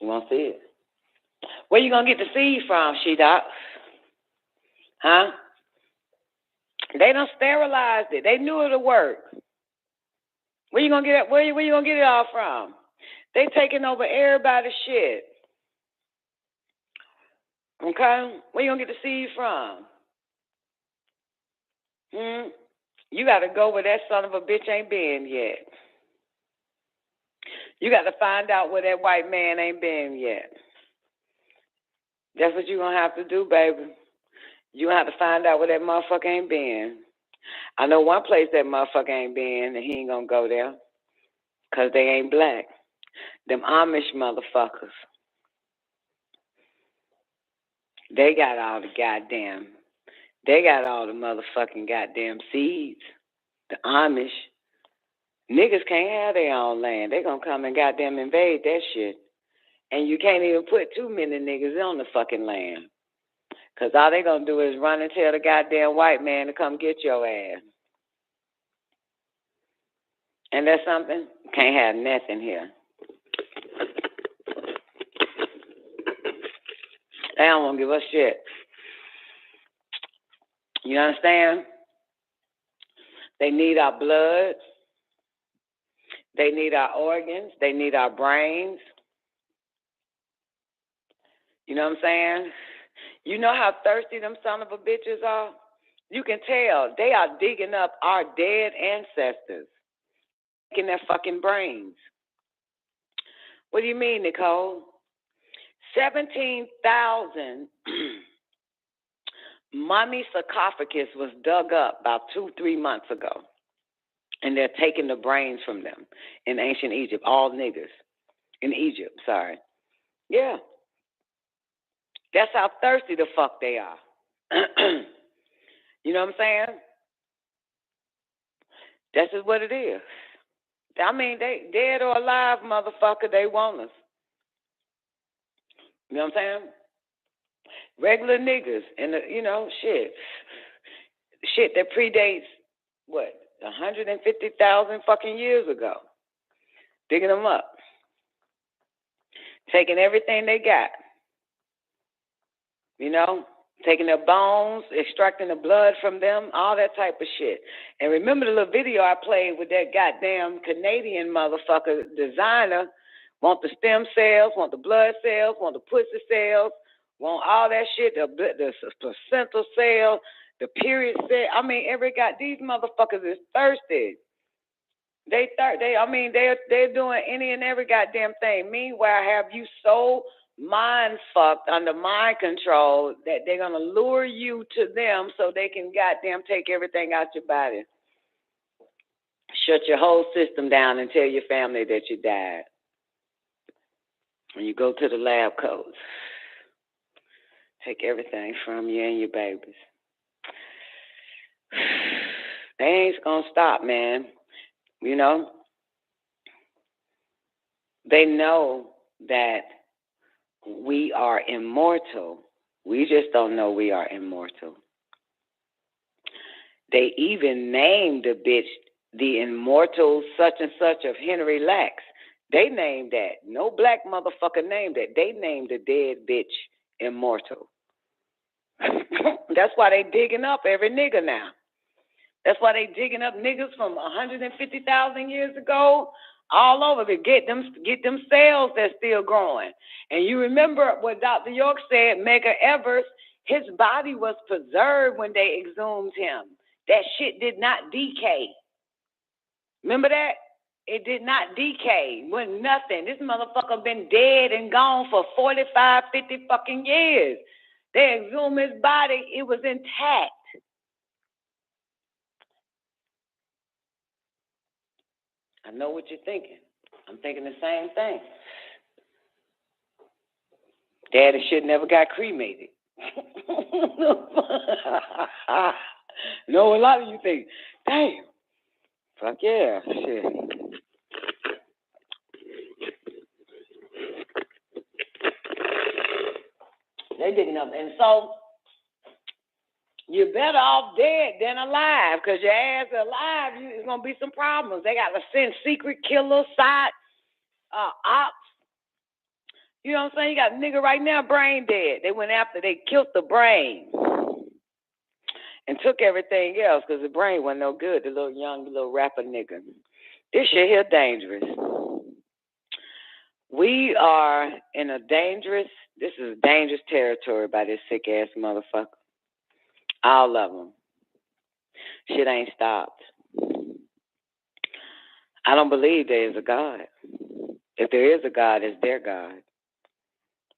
You won't see it. Where you gonna get the seed from, She-Doc? Huh? They done sterilized it. They knew it'll work. Where you gonna get it? Where you gonna get it all from? They taking over everybody's shit. Okay? Where you gonna get the seed from? You gotta go where that son of a bitch ain't been yet. You gotta find out where that white man ain't been yet. That's what you gonna have to do, baby. You gonna have to find out where that motherfucker ain't been. I know one place that motherfucker ain't been, and he ain't gonna go there, 'cause they ain't black. Them Amish motherfuckers. They got all the motherfucking goddamn seeds. The Amish. Niggas can't have their own land. They gonna come and goddamn invade that shit. And you can't even put too many niggas on the fucking land. 'Cause all they gonna do is run and tell the goddamn white man to come get your ass. And that's something? Can't have nothing here. They don't want to give us shit. You understand? They need our blood. They need our organs. They need our brains. You know what I'm saying? You know how thirsty them son of a bitches are? You can tell. They are digging up our dead ancestors. Taking their fucking brains. What do you mean, Nicole? 17,000 mummy sarcophagus was dug up about 2-3 months ago. And they're taking the brains from them in ancient Egypt. All niggas. In Egypt, sorry. Yeah. That's how thirsty the fuck they are. You know what I'm saying? That's just what it is. I mean, they dead or alive, motherfucker, they want us. You know what I'm saying? Regular niggas and, shit that predates, 150,000 fucking years ago. Digging them up. Taking everything they got. Taking their bones, extracting the blood from them, all that type of shit. And remember the little video I played with that goddamn Canadian motherfucker designer? Want the stem cells, want the blood cells, want the pussy cells, want all that shit, the placental cell, the period cell. I mean, these motherfuckers is thirsty. They're doing any and every goddamn thing. Meanwhile, have you so mind fucked under mind control that they're gonna lure you to them so they can goddamn take everything out your body. Shut your whole system down and tell your family that you died. When you go to the lab coats, take everything from you and your babies. They ain't gonna stop, man. They know that we are immortal. We just don't know we are immortal. They even named the bitch the immortal such and such of Henry Lax. They named that. No black motherfucker named it. They named the dead bitch immortal. That's why they digging up every nigga now. That's why they digging up niggas from 150,000 years ago all over to get them cells that's still growing. And you remember what Dr. York said, Medgar Evers, his body was preserved when they exhumed him. That shit did not decay. Remember that? It did not decay. When nothing. This motherfucker been dead and gone for 45, 50 fucking years. They exhumed his body. It was intact. I know what you're thinking. I'm thinking the same thing. Daddy shit never got cremated. No, a lot of you think, damn, fuck yeah, shit. They digging up. And so, you're better off dead than alive, because your ass alive, it's going to be some problems. They got to send secret killers, side ops. You know what I'm saying? You got a nigga right now brain dead. They killed the brain and took everything else because the brain wasn't no good, the little rapper nigga. This shit here dangerous. We are in this is dangerous territory by this sick ass motherfucker. All of them. Shit ain't stopped. I don't believe there is a God. If there is a God, it's their God.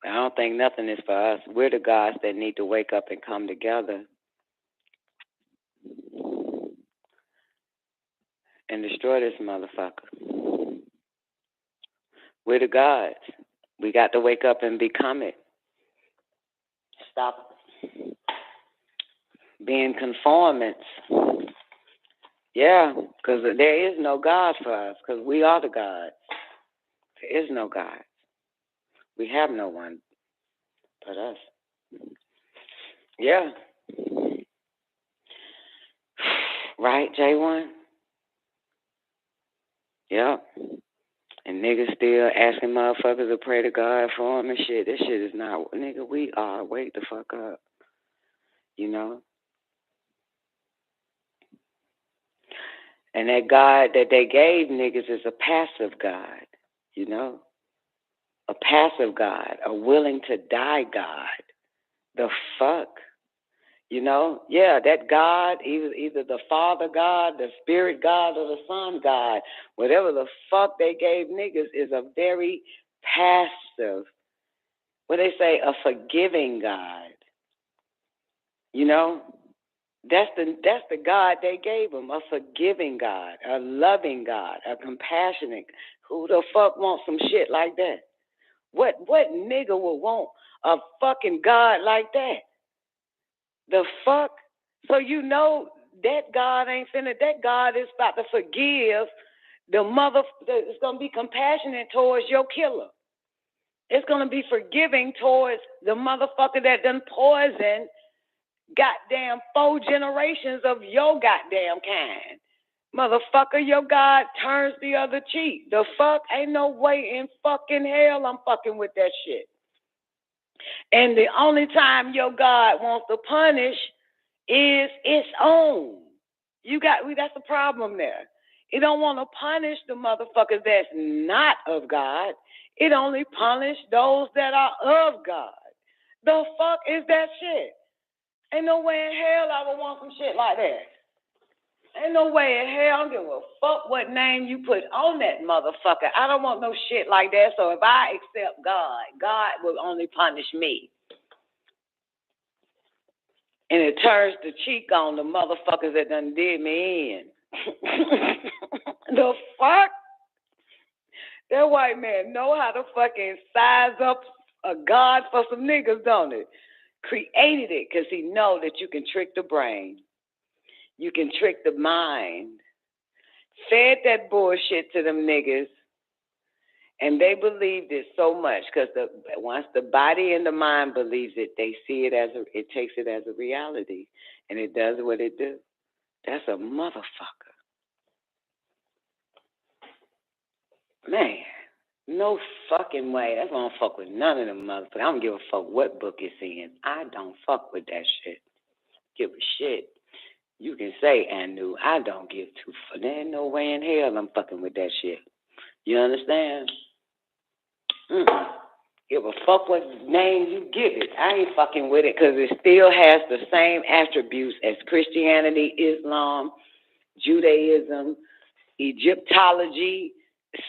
I don't think nothing is for us. We're the gods that need to wake up and come together and destroy this motherfucker. We're the gods. We got to wake up and become it. Stop being conformants. Yeah, because there is no God for us, because we are the gods. There is no God. We have no one but us. Yeah. Right, J1? Yeah. And niggas still asking motherfuckers to pray to God for them and shit. This shit is not, nigga, we are. Wake the fuck up. You know? And that God that they gave niggas is a passive God, you know? A passive God, a willing to die God. The fuck? You know? Yeah, that God, either the Father God, the Spirit God, or the Son God, whatever the fuck they gave niggas is a very passive, what they say, a forgiving God. You know? That's the God they gave them, a forgiving God, a loving God, a compassionate. Who the fuck wants some shit like that? What nigga would want a fucking God like that? The fuck? So you know that God ain't finna, that God is about to forgive the mother, it's gonna be compassionate towards your killer. It's gonna be forgiving towards the motherfucker that done poisoned goddamn 4 generations of your goddamn kind. Motherfucker, your God turns the other cheek. The fuck? Ain't no way in fucking hell I'm fucking with that shit. And the only time your God wants to punish is its own. That's the problem there. It don't want to punish the motherfuckers that's not of God. It only punish those that are of God. The fuck is that shit? Ain't no way in hell I would want some shit like that. Ain't no way in hell. I don't give a fuck what name you put on that motherfucker. I don't want no shit like that. So if I accept God, God will only punish me. And it turns the cheek on the motherfuckers that done did me in. The fuck? That white man know how to fucking size up a God for some niggas, don't it? Created it because he know that you can trick the brain. You can trick the mind. Fed that bullshit to them niggas, and they believed it so much because once the body and the mind believes it, they see it it takes it as a reality, and it does what it do. That's a motherfucker. Man, no fucking way. That's why I don't fuck with none of them motherfuckers. I don't give a fuck what book it's in. I don't fuck with that shit. Give a shit. You can say Anu. I don't give two fuck. There ain't no way in hell I'm fucking with that shit. You understand? Give a fuck what name you give it. I ain't fucking with it because it still has the same attributes as Christianity, Islam, Judaism, Egyptology,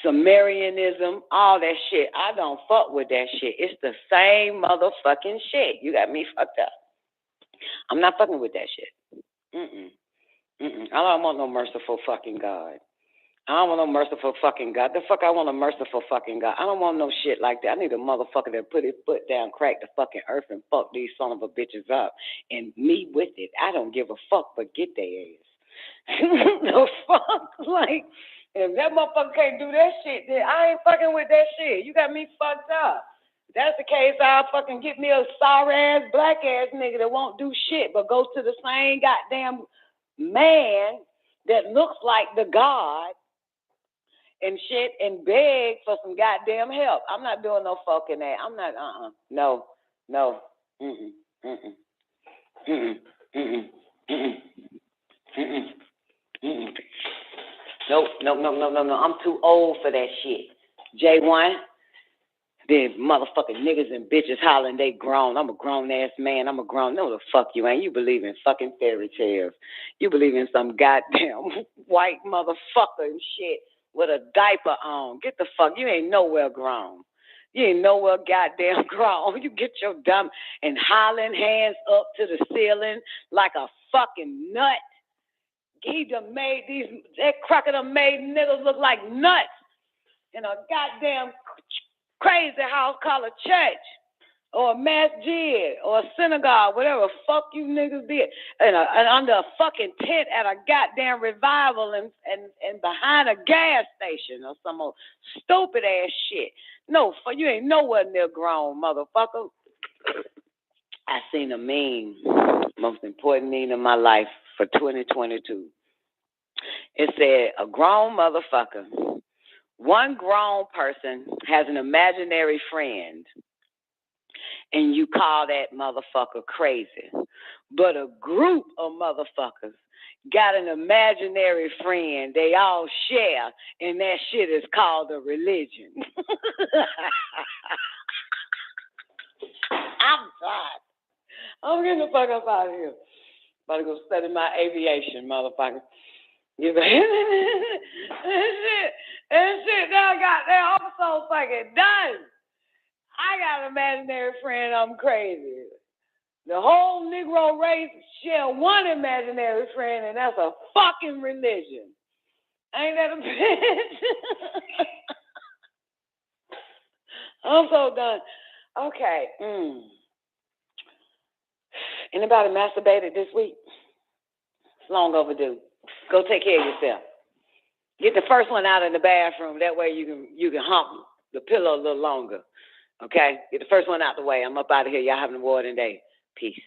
Sumerianism, all that shit. I don't fuck with that shit. It's the same motherfucking shit. You got me fucked up. I'm not fucking with that shit. I don't want no merciful fucking God. I don't want no merciful fucking God. The fuck I want a merciful fucking God. I don't want no shit like that. I need a motherfucker that put his foot down, crack the fucking earth, and fuck these son of a bitches up. And me with it. I don't give a fuck but get their ass. No fuck. Like, if that motherfucker can't do that shit, then I ain't fucking with that shit. You got me fucked up. If that's the case, I'll fucking get me a sorry-ass, black-ass nigga that won't do shit but goes to the same goddamn man that looks like the God and shit and beg for some goddamn help. I'm not doing no fucking that. I'm not, no, No. I'm too old for that shit. J1, the motherfucking niggas and bitches hollering they grown. I'm a grown-ass man. No, the fuck you ain't. You believe in fucking fairy tales. You believe in some goddamn white motherfucker and shit with a diaper on. Get the fuck. You ain't nowhere grown. You ain't nowhere goddamn grown. You get your dumb and hollering hands up to the ceiling like a fucking nut. He done made that cracker done made niggas look like nuts in a goddamn crazy house called a church or a masjid or a synagogue, whatever fuck you niggas did, and under a fucking tent at a goddamn revival and behind a gas station or some old stupid ass shit. No, you ain't nowhere near grown, motherfucker. I seen a meme, most important meme in my life for 2022. It said, a grown motherfucker, one grown person has an imaginary friend, and you call that motherfucker crazy. But a group of motherfuckers got an imaginary friend they all share, and that shit is called a religion. I'm tired. I'm getting the fuck up out of here. About to go study my aviation, motherfucker. You know, and shit now got there. I'm so fucking done. I got an imaginary friend. I'm crazy. The whole Negro race share one imaginary friend, and that's a fucking religion. Ain't that a bitch? I'm so done. Okay. Anybody masturbated this week? It's long overdue. Go take care of yourself. Get the first one out in the bathroom. That way you can hump the pillow a little longer. Okay? Get the first one out the way. I'm up out of here. Y'all have an awarding day. Peace.